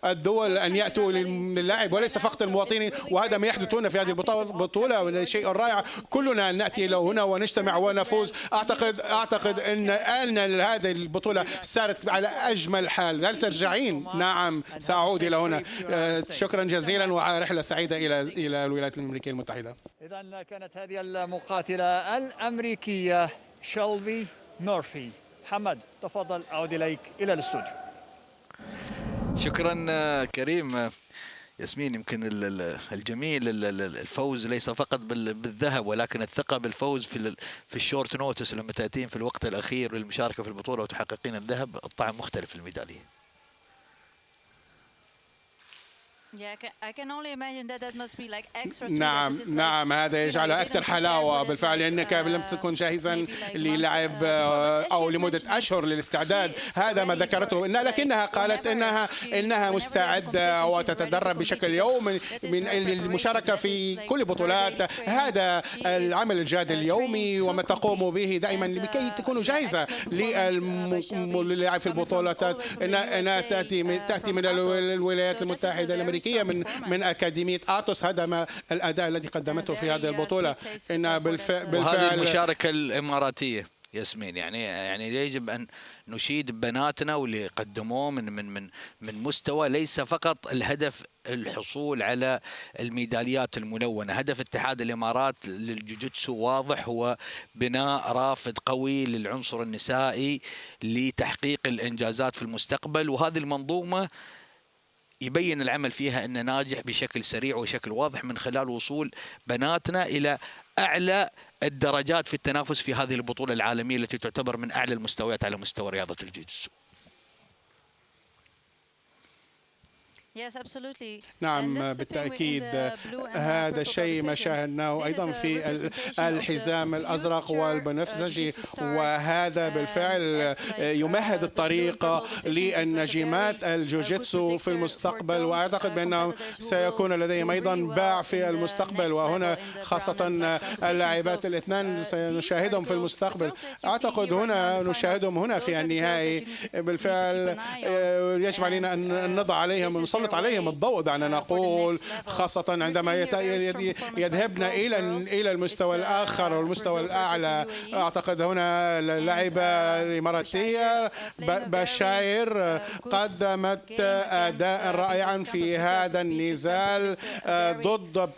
الدول أن يأتوا للعب وليس فقط المواطنين. وهذا ما يحدث هنا في هذه البطولة شيء رائع. كلنا نأتي إلى هنا ونجتمع ونفوز. أعتقد أن هذه البطولة سارت على أجمل حال. هل ترجعين؟ نعم سأعود إلى هنا. شكرا جزيلا ورحلة سعيدة إلى الولايات الأمريكية المتحدة.
إذن كانت هذه المقاتلة الأمريكية شيلبي ميرفي. محمد تفضل، أعود إليك إلى الاستوديو.
شكرا كريم. ياسمين، يمكن الجميل الفوز ليس فقط بالذهب، ولكن الثقة بالفوز في الشورت نوتس، لما تأتين في الوقت الأخير للمشاركة في البطولة وتحققين الذهب، الطعم مختلف في الميدالية.
نعم هذا يجعلها أكثر حلاوة بالفعل، لأنك لم تكن جاهزا للعب أو لمدة أشهر للاستعداد. هذا ما ذكرته، لكنها قالت إنها مستعدة وتتدرب بشكل يومي من المشاركة في كل بطولات. هذا العمل الجاد اليومي وما تقوم به دائما لكي تكون جاهزة للعب في البطولات. إنها تأتي من الولايات المتحدة الأمريكية من أكاديمية آتوس. هذا ما الأداء الذي قدمته في هذه البطولة. إن بالفعل
وهذه المشاركة الإماراتية ياسمين، يعني يجب أن نشيد بناتنا واللي قدموه من مستوى. ليس فقط الهدف الحصول على الميداليات الملونة، هدف اتحاد الإمارات للجوجيتسو واضح، هو بناء رافد قوي للعنصر النسائي لتحقيق الإنجازات في المستقبل. وهذه المنظومة يبين العمل فيها أنه ناجح بشكل سريع وشكل واضح من خلال وصول بناتنا إلى أعلى الدرجات في التنافس في هذه البطولة العالمية التي تعتبر من أعلى المستويات على مستوى رياضة الجوجيتسو.
نعم بالتأكيد هذا الشيء ما شاهدناه أيضا في الحزام الأزرق والبنفسجي، وهذا بالفعل يمهد الطريق للنجمات الجوجيتسو في المستقبل، وأعتقد بأنهم سيكون لديهم أيضا باع في المستقبل. وهنا خاصة اللاعبات الاثنان سنشاهدهم في المستقبل. أعتقد هنا نشاهدهم هنا في النهائي. بالفعل يجب علينا أن نضع عليهم ونسلط عليهم الضوء، دعنا نقول، خاصة عندما يذهبن إلى المستوى الآخر والمستوى الأعلى. أعتقد هنا اللاعبة الإماراتية بشاير قدمت أداء رائعا في هذا النزال ضد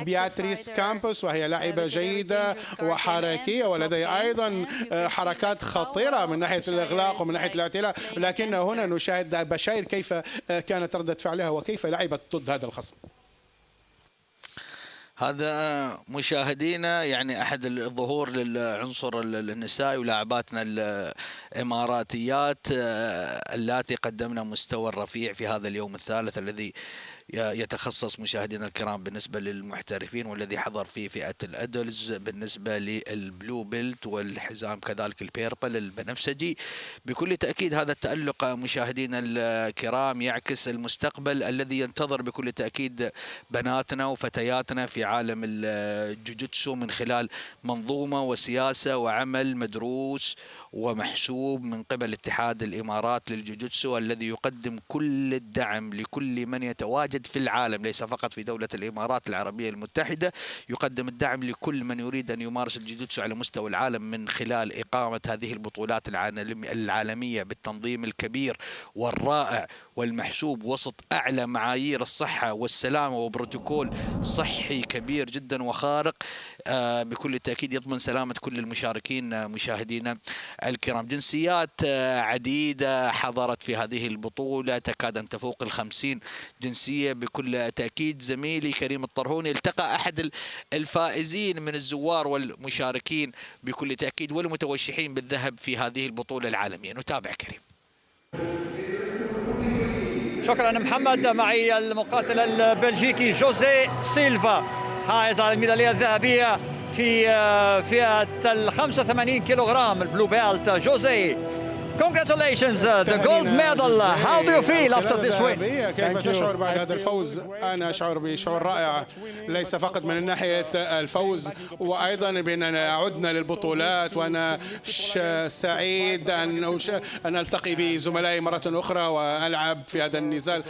بياتريس كامبوس، وهي لاعبة جيدة وحركية ولديها أيضا حركات خطيرة من ناحية الإغلاق ومن ناحية الاعتلاء. لكن هنا نشاهد بشاير كيف كانت ردة فعلها وكيف لعبت ضد هذا الخصم.
هذا مشاهدينا يعني أحد الظهور للعنصر النسائي ولاعباتنا الإماراتيات اللاتي قدمنا مستوى رفيع في هذا اليوم الثالث الذي يتخصص مشاهدينا الكرام بالنسبة للمحترفين، والذي حضر في فئة الأدلز بالنسبة للبلو بيلت والحزام كذلك البيربل البنفسجي. بكل تأكيد هذا التألق مشاهدينا الكرام يعكس المستقبل الذي ينتظر بكل تأكيد بناتنا وفتياتنا في عالم الجوجيتسو من خلال منظومة وسياسة وعمل مدروس ومحسوب من قبل اتحاد الإمارات للجوجيتسو، الذي يقدم كل الدعم لكل من يتواجد في العالم، ليس فقط في دولة الإمارات العربية المتحدة. يقدم الدعم لكل من يريد أن يمارس الجوجيتسو على مستوى العالم من خلال إقامة هذه البطولات العالمية بالتنظيم الكبير والرائع والمحسوب وسط أعلى معايير الصحة والسلامة وبروتوكول صحي كبير جدا وخارق بكل تأكيد يضمن سلامة كل المشاركين. مشاهدينا الكرام، جنسيات عديدة حضرت في هذه البطولة، تكاد أن تفوق 50 جنسية. بكل تأكيد زميلي كريم الطرهوني التقى أحد الفائزين من الزوار والمشاركين بكل تأكيد والمتوشحين بالذهب في هذه البطولة العالمية. نتابع كريم.
شكرا محمد. معي المقاتل البلجيكي جوزي سيلفا حائز على الميدالية الذهبية في فئة 85 كيلوغرام البلو بيلت. جوزي, congratulations, the gold medal. How do you feel after this win?
كيف تشعر بعد هذا الفوز؟ أنا أشعر بشعور رائع، ليس فقط من ناحية الفوز وأيضا بأننا عدنا للبطولات، وأنا سعيد أن ألتقي بزملائي مرة أخرى وألعب في هذا النزال.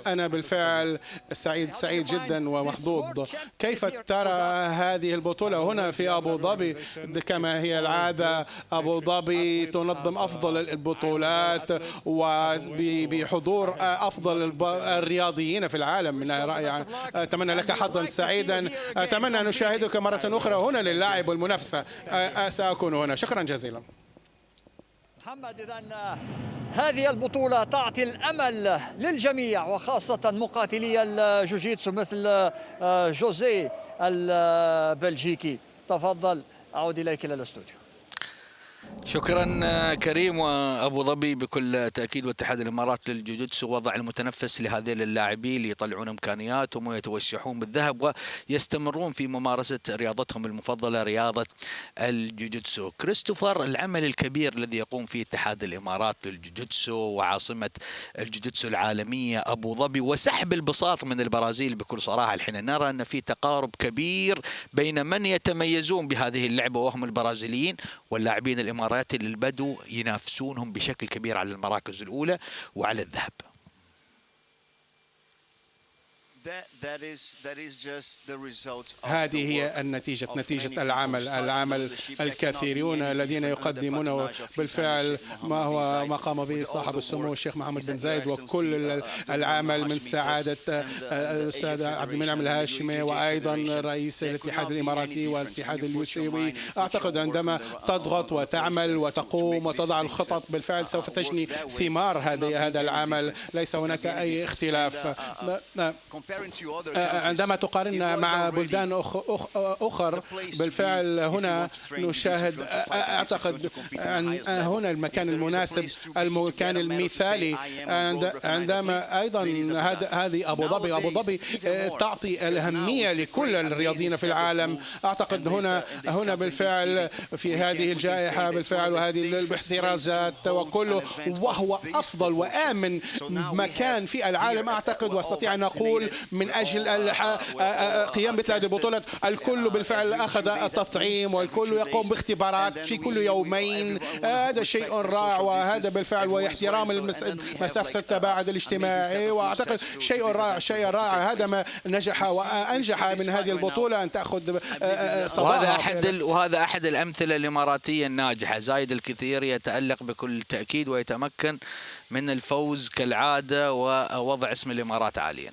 أنا بالفعل سعيد جدا ومحظوظ. كيف ترى هذه البطولة هنا في أبو ظبي؟ كما هي العادة أبو ظبي تنظم أفضل البطولات وبحضور أفضل الرياضيين في العالم. من رائع، أتمنى لك حظا سعيدا، أتمنى أن نشاهدك مرة أخرى هنا للاعب والمنافسة. سأكون هنا. شكرا جزيلا.
محمد. إذن هذه البطولة تعطي الأمل للجميع وخاصة مقاتلي الجوجيتسو مثل جوزيه البلجيكي. تفضل، أعود إليك إلى الاستوديو.
شكرا كريم. وابو ظبي بكل تاكيد واتحاد الامارات للجوجيتسو وضع المتنفس لهذين اللاعبين ليطلعون امكانياتهم ويتوشحون بالذهب ويستمرون في ممارسه رياضتهم المفضله رياضه الجوجيتسو. كريستوفر، العمل الكبير الذي يقوم فيه اتحاد الامارات للجوجيتسو وعاصمه الجوجيتسو العالميه ابو ظبي وسحب البساط من البرازيل، بكل صراحه الحين نرى ان في تقارب كبير بين من يتميزون بهذه اللعبه وهم البرازيليين واللاعبين الاماراتي للبدو ينافسونهم بشكل كبير على المراكز الأولى وعلى الذهب.
هذه هي النتيجة، نتيجة العمل الكثيرون الذين يقدمون بالفعل ما هو ما قام به صاحب السمو الشيخ محمد بن زايد، وكل العمل من سعادة الأستاذ عبد المنعم الهاشمي وأيضا رئيس الاتحاد الإماراتي والاتحاد اليوسوي. أعتقد عندما تضغط وتعمل وتقوم وتضع الخطط بالفعل سوف تجني ثمار هذا العمل، ليس هناك أي اختلاف. عندما تقارن مع بلدان أخرى بالفعل هنا نشاهد، أعتقد هنا المكان المناسب، المكان المثالي. عندما أيضا هذه أبو ظبي تعطي الأهمية لكل الرياضيين في العالم. أعتقد هنا بالفعل في هذه الجائحة بالفعل وهذه الاحترازات وكله، وهو أفضل وآمن مكان في العالم أعتقد، واستطيع أن أقول من أجل قيام مثل هذه البطولة. الكل بالفعل أخذ التطعيم والكل يقوم باختبارات في كل يومين. هذا شيء رائع، وهذا بالفعل واحترام مسافة التباعد الاجتماعي، وأعتقد شيء رائع. هذا ما نجح وأنجح من هذه البطولة أن تأخذ صداها.
وهذا أحد الأمثلة الإماراتية الناجحة. زايد الكثير يتألق بكل تأكيد ويتمكن من الفوز كالعادة ووضع اسم الإمارات عاليا.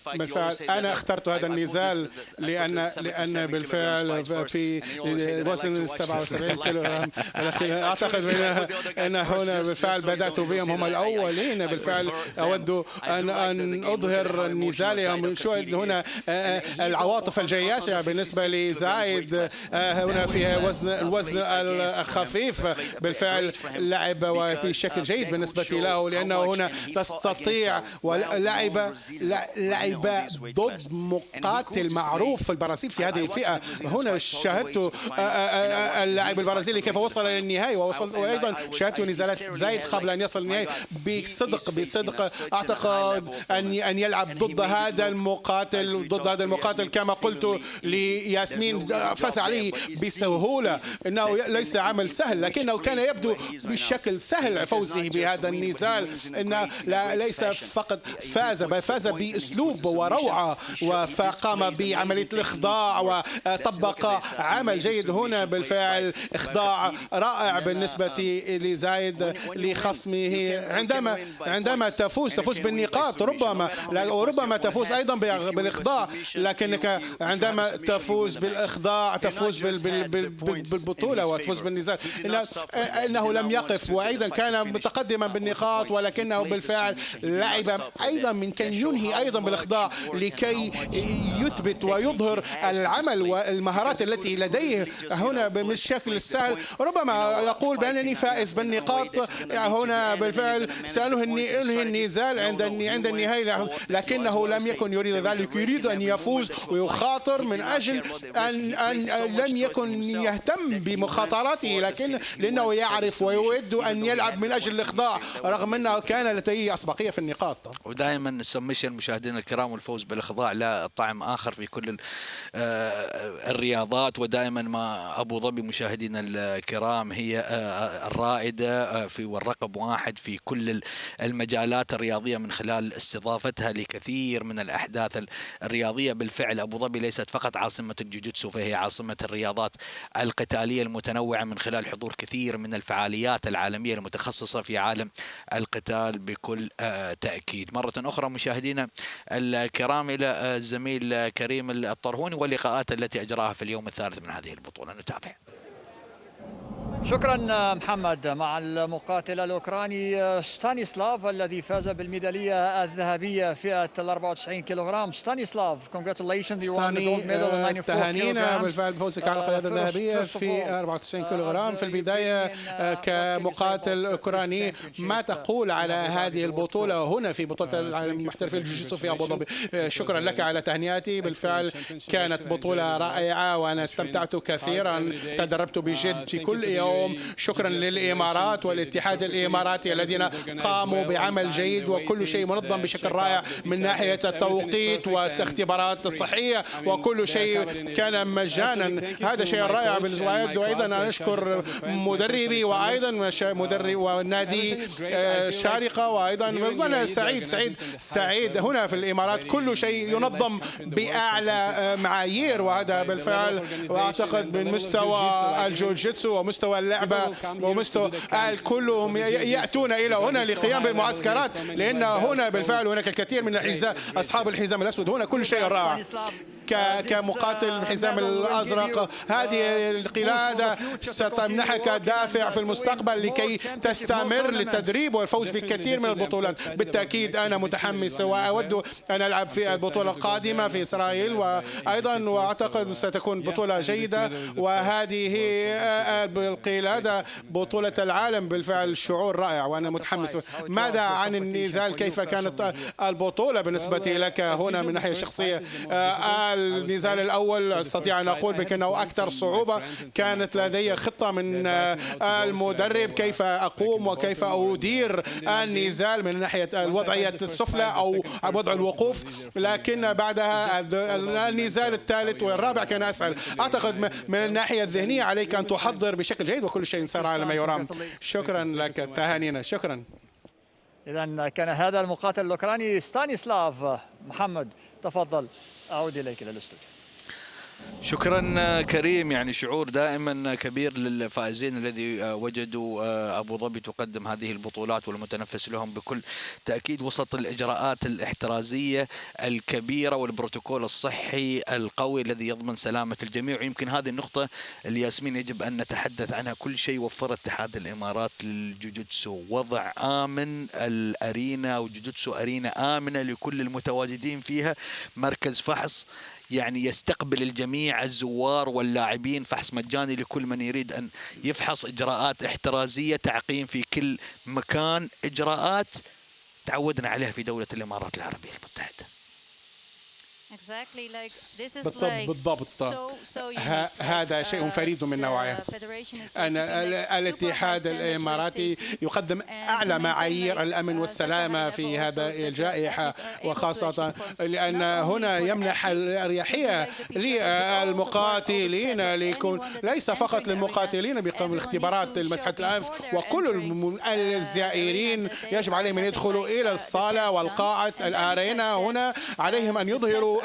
بالفعل أنا اخترت هذا النزال لأن بالفعل في وزن 77 كيلو أعتقد أن هنا بالفعل بدأت بهم هم الأولين. بالفعل أود أن أظهر النزال. نشاهد هنا العواطف الجياشة بالنسبة لزايد. هنا في الوزن الخفيف بالفعل لعب وفي شكل جيد بالنسبة له، لأنه هنا تستطيع ولعب ضد مقاتل معروف في البرازيل في هذه الفئة. هنا شاهدت اللاعب البرازيلي كيف وصل للنهاية، وأيضا شاهدت نزالات زايد قبل أن يصل للنهاية بصدق. أعتقد أن يلعب ضد هذا المقاتل كما قلت لياسمين، فاز عليه بسهولة. إنه ليس عمل سهل، لكنه كان يبدو بشكل سهل فوزه بهذا النزال. إن ليس فقط فاز، بل فاز بأسلوب وروعة، وقام بعملية الإخضاع وطبق عمل جيد. هنا بالفعل إخضاع رائع بالنسبة لزايد لخصمه. عندما تفوز بالنقاط ربما تفوز أيضا بالإخضاع، لكنك عندما تفوز بالإخضاع تفوز بالبطولة وتفوز بالنزال. إنه لم يقف، وأيضا كان متقدما بالنقاط، ولكنه بالفعل لعب أيضا من كان ينهي أيضا بالإخضاع لكي يثبت ويظهر العمل والمهارات التي لديه هنا بالشكل السهل. ربما يقول بأنني فائز بالنقاط هنا بالفعل سأنهي النزال عند النهاية، لكنه لم يكن يريد ذلك. يريد أن يفوز ويخاطر من أجل أن لم يكن يهتم بمخاطراته، لأنه يعرف ويود أن يلعب من أجل الإخضاع رغم أنه كان لديه أسبقية في النقاط.
ودائما السمشن مشاهدينا الكرام والفوز بالإخضاع لا طعم آخر في كل الرياضات. ودائما ما أبو ظبي مشاهدينا الكرام هي الرائدة والرقم واحد في كل المجالات الرياضية من خلال استضافتها لكثير من الأحداث الرياضية. بالفعل أبو ظبي ليست فقط عاصمة الجوجيتسو، فهي عاصمة الرياضات القتالية المتنوعة من خلال حضور كثير من الفعاليات العالمية المتخصصة في عالم القتال. القتال بكل تأكيد. مرة أخرى مشاهدينا الكرام إلى الزميل كريم الطرهوني واللقاءات التي أجراها في اليوم الثالث من هذه البطولة، نتابع.
شكرا محمد. مع المقاتل الأوكراني ستانيسلاف الذي فاز بالميدالية الذهبية فئة 94 كيلوغرام. ستانيسلاف congratulations you won the gold medal in 94
تهانينا بالفعل بفوزك على القيادة الذهبية في 94 كيلوغرام. في البداية كمقاتل أوكراني ما تقول على هذه البطولة هنا في بطولة العالم المحترفين الجوجيتسو في أبو ظبي؟ شكرا لك على تهنئتي، بالفعل كانت بطولة رائعة وأنا استمتعت كثيرا، تدربت بجد في كل يوم. شكرا للإمارات والاتحاد الإماراتي الذين قاموا بعمل جيد وكل شيء منظم بشكل رائع من ناحية التوقيت والاختبارات الصحية وكل شيء كان مجانا. هذا شيء رائع بالنسبة لي. وأيضا أنا أشكر مدربي وأيضا مدرب ونادي شارقة وأيضا أنا سعيد هنا في الإمارات. كل شيء ينظم بأعلى معايير وهذا بالفعل، وأعتقد من مستوى الجوجيتسو ومستوى اللعبة ومستوى كلهم يأتون إلى هنا للقيام بالمعسكرات، لأن هنا بالفعل هناك الكثير من الحذاء أصحاب الحزام الأسود. هنا كل شيء رائع. كمقاتل الحزام الأزرق هذه القلادة ستمنحك دافع في المستقبل لكي تستمر للتدريب والفوز بالكثير من البطولات. بالتأكيد أنا متحمس وأود أن ألعب في البطولة القادمة في إسرائيل وأيضا، وأعتقد ستكون بطولة جيدة. وهذه القلادة بطولة العالم بالفعل شعور رائع وأنا متحمس. ماذا عن النزال؟ كيف كانت البطولة بالنسبة لك هنا من ناحية شخصية؟ النزال الأول أستطيع أن أقول بأنه أكثر صعوبة. كانت لدي خطة من المدرب كيف أقوم وكيف أدير النزال من ناحية الوضعية السفلى أو وضع الوقوف، لكن بعدها النزال الثالث والرابع كان أسهل. أعتقد من الناحية الذهنية عليك أن تحضر بشكل جيد وكل شيء سار على ما يرام. شكرا لك، تهانينا. شكرا.
إذا كان هذا المقاتل الأوكراني ستانيسلاف. محمد تفضل، أعود إليك إلى الاستوديو.
شكرا كريم. يعني شعور دائما كبير للفائزين الذي وجدوا أبو ظبي تقدم هذه البطولات والمتنفس لهم بكل تأكيد وسط الإجراءات الاحترازية الكبيرة والبروتوكول الصحي القوي الذي يضمن سلامة الجميع. ويمكن هذه النقطة اللي ياسمين يجب أن نتحدث عنها. كل شيء وفر اتحاد الإمارات للجوجيتسو، وضع آمن الأرينا وجوجيتسو أرينا آمنة لكل المتواجدين فيها، مركز فحص يعني يستقبل الجميع الزوار واللاعبين، فحص مجاني لكل من يريد أن يفحص، إجراءات احترازية، تعقيم في كل مكان، إجراءات تعودنا عليها في دولة الإمارات العربية المتحدة.
بالضبط. هذا شيء فريد من نوعه. أن الاتحاد الإماراتي يقدم أعلى معايير الأمن والسلامة في هذا الجائحة، وخاصة لأن هنا يمنح الأريحية للمقاتلين ليكون ليس فقط للمقاتلين بقبل اختبارات مسحة الأنف، وكل الزائرين يجب عليهم أن يدخلوا إلى الصالة والقاعة الأرينا. هنا عليهم أن يظهروا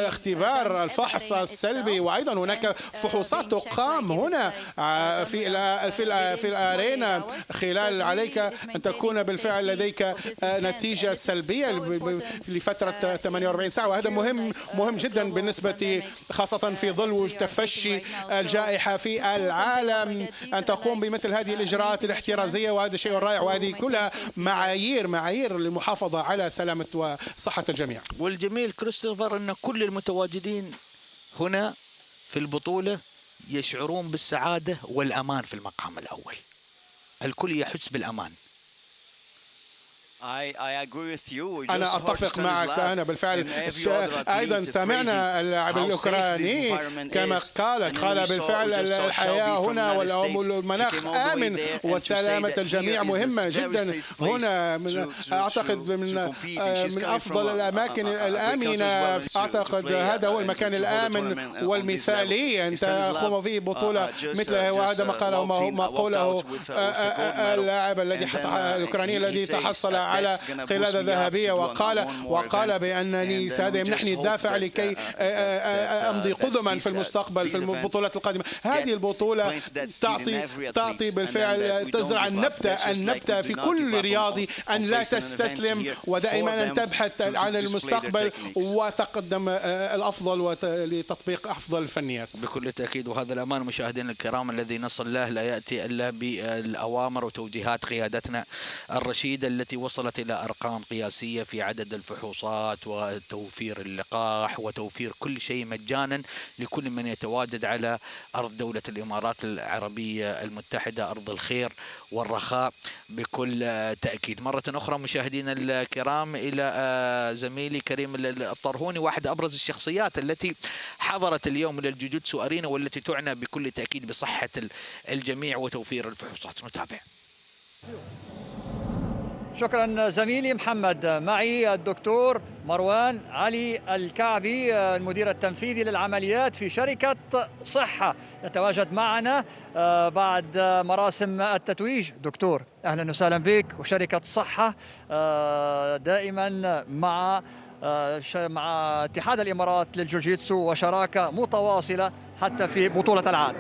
اختبار الفحص السلبي، وايضا هناك فحوصات تقام هنا في الارينا خلال عليك ان تكون بالفعل لديك نتيجه سلبيه لفتره 48 ساعه، وهذا مهم جدا بالنسبه خاصه في ظل تفشي الجائحه في العالم ان تقوم بمثل هذه الاجراءات الاحترازيه، وهذا شيء رائع. وهذه كلها معايير للمحافظه على سلامه وصحه الجميع.
والجميل كريستوفر أن كل المتواجدين هنا في البطولة يشعرون بالسعادة والأمان في المقام الأول. الكل يحس بالأمان.
أنا أتفق معك. أنا بالفعل أيضا سمعنا اللاعب الأوكراني كما قال بالفعل الحياة هنا والمناخ آمن وسلامة الجميع مهمة جدا هنا. أعتقد من أفضل الأماكن الآمنة. أعتقد هذا هو المكان الآمن والمثالي أن تقوم فيه بطولة مثلها، وهذا ما قاله اللاعب الذي الأوكراني الذي تحصل على قلادة ذهبية، وقال بأنني سهذا يمنحني الدافع لكي أمضي قدما في المستقبل في البطولات القادمة. هذه البطولة تعطي بالفعل، تزرع النبتة في كل رياضي أن لا تستسلم، ودائما أن تبحث عن المستقبل وتقدم الأفضل لتطبيق أفضل الفنيات.
بكل تأكيد، وهذا الأمان مشاهدينا الكرام الذي نصل له لا يأتي إلا بالأوامر وتوجيهات قيادتنا الرشيدة التي وصلت إلى أرقام قياسية في عدد الفحوصات وتوفير اللقاح وتوفير كل شيء مجانا لكل من يتواجد على أرض دولة الإمارات العربية المتحدة، أرض الخير والرخاء بكل تأكيد. مرة أخرى مشاهدينا الكرام إلى زميلي كريم الطرهوني، واحد أبرز الشخصيات التي حضرت اليوم إلى الجوجيتسو أرينا والتي تعنى بكل تأكيد بصحة الجميع وتوفير الفحوصات. نتابع.
شكرا زميلي محمد. معي الدكتور مروان علي الكعبي المدير التنفيذي للعمليات في شركة صحة، يتواجد معنا بعد مراسم التتويج. دكتور أهلا وسهلا بك. وشركة صحة دائما مع اتحاد الإمارات للجوجيتسو وشراكة متواصلة حتى في بطولة العالم.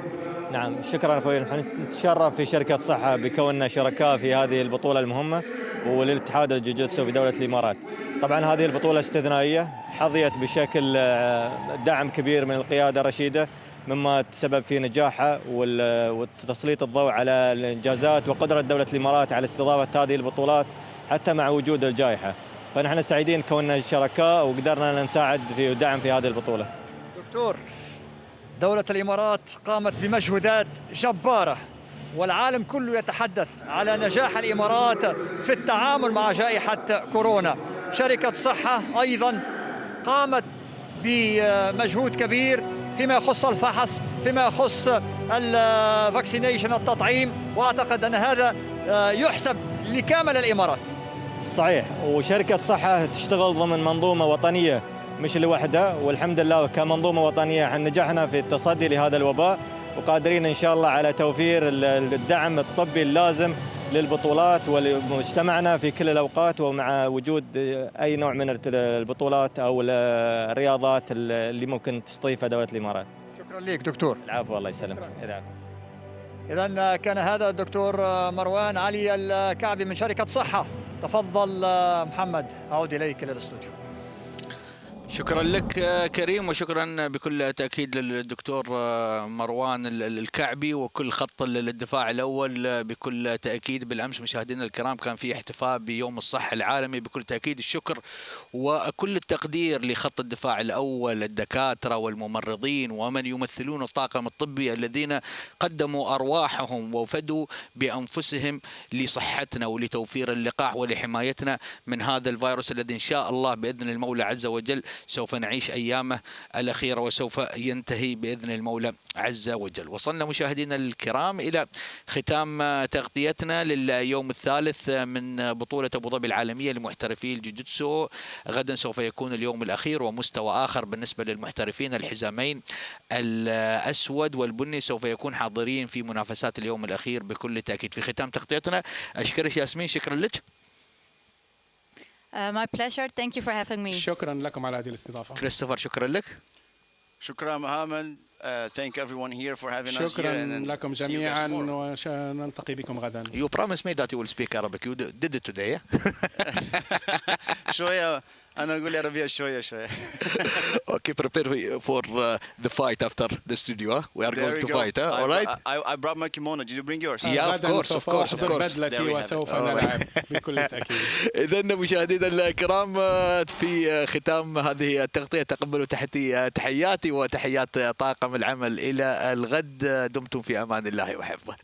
نعم شكرا أخوي. نحن نتشرف في شركة صحة بكوننا شركاء في هذه البطولة المهمة وللاتحاد الجوجيتسو في دولة الإمارات. طبعا هذه البطولة استثنائية حظيت بشكل دعم كبير من القيادة الرشيدة، مما تسبب في نجاحها وتسليط الضوء على الإنجازات وقدرة دولة الإمارات على استضافة هذه البطولات حتى مع وجود الجائحة. فنحن سعيدين كوننا شركاء وقدرنا نساعد في دعم في هذه البطولة.
دكتور، دولة الإمارات قامت بمجهودات جبارة والعالم كله يتحدث على نجاح الإمارات في التعامل مع جائحة كورونا. شركة صحة أيضا قامت بمجهود كبير فيما يخص الفحص، فيما يخص الفاكسينيشن التطعيم، وأعتقد أن هذا يحسب لكامل الإمارات.
صحيح، وشركة صحة تشتغل ضمن منظومة وطنية مش لوحدها، والحمد لله كمنظومة وطنية نجحنا في التصدي لهذا الوباء، وقادرين إن شاء الله على توفير الدعم الطبي اللازم للبطولات ولمجتمعنا في كل الأوقات، ومع وجود أي نوع من البطولات أو الرياضات اللي ممكن تستضيفها دولة الإمارات.
شكرا لك دكتور.
العفو، الله يسلمك.
إذن كان هذا الدكتور مروان علي الكعبي من شركة صحة. تفضل محمد، أعود إليك إلى الاستوديو.
شكرا لك كريم، وشكرا بكل تأكيد للدكتور مروان الكعبي وكل خط الدفاع الأول. بكل تأكيد بالأمس مشاهدينا الكرام كان في احتفاء بيوم الصحة العالمي. بكل تأكيد الشكر وكل التقدير لخط الدفاع الأول، الدكاترة والممرضين ومن يمثلون الطاقم الطبي الذين قدموا أرواحهم وفدوا بأنفسهم لصحتنا ولتوفير اللقاح ولحمايتنا من هذا الفيروس الذي إن شاء الله بإذن المولى عز وجل سوف نعيش أيامه الأخيرة وسوف ينتهي بإذن المولى عز وجل. وصلنا مشاهدينا الكرام إلى ختام تغطيتنا لليوم الثالث من بطولة أبو ظبي العالمية لمحترفي الجوجيتسو. غدا سوف يكون اليوم الأخير ومستوى آخر بالنسبة للمحترفين. الحزامين الأسود والبني سوف يكون حاضرين في منافسات اليوم الأخير بكل تأكيد. في ختام تغطيتنا أشكرك ياسمين، شكرا لك.
My pleasure. Thank you for having me.
شكرا لكم على هذه الاستضافة.
كريستوفر شكرا لك.
شكرا محمد. Thank everyone here for having us here.
شكرا لكم جميعا ونلتقي بكم غدا.
You promised me that you will speak Arabic. You did it today.
شوية أنا أقول عربية شوية.
Okay, prepare for the fight after the studio. We are going to fight. All right.
I brought my kimono. Did you bring yours?
Yeah, of course.
بدلتي وسوف نلعب بكل تأكيد.
إذا مشاهدينا الكرام في ختام هذه التغطية تقبلوا تحياتي وتحيات طاقم العمل إلى الغد. دمتم في أمان الله وحفظه.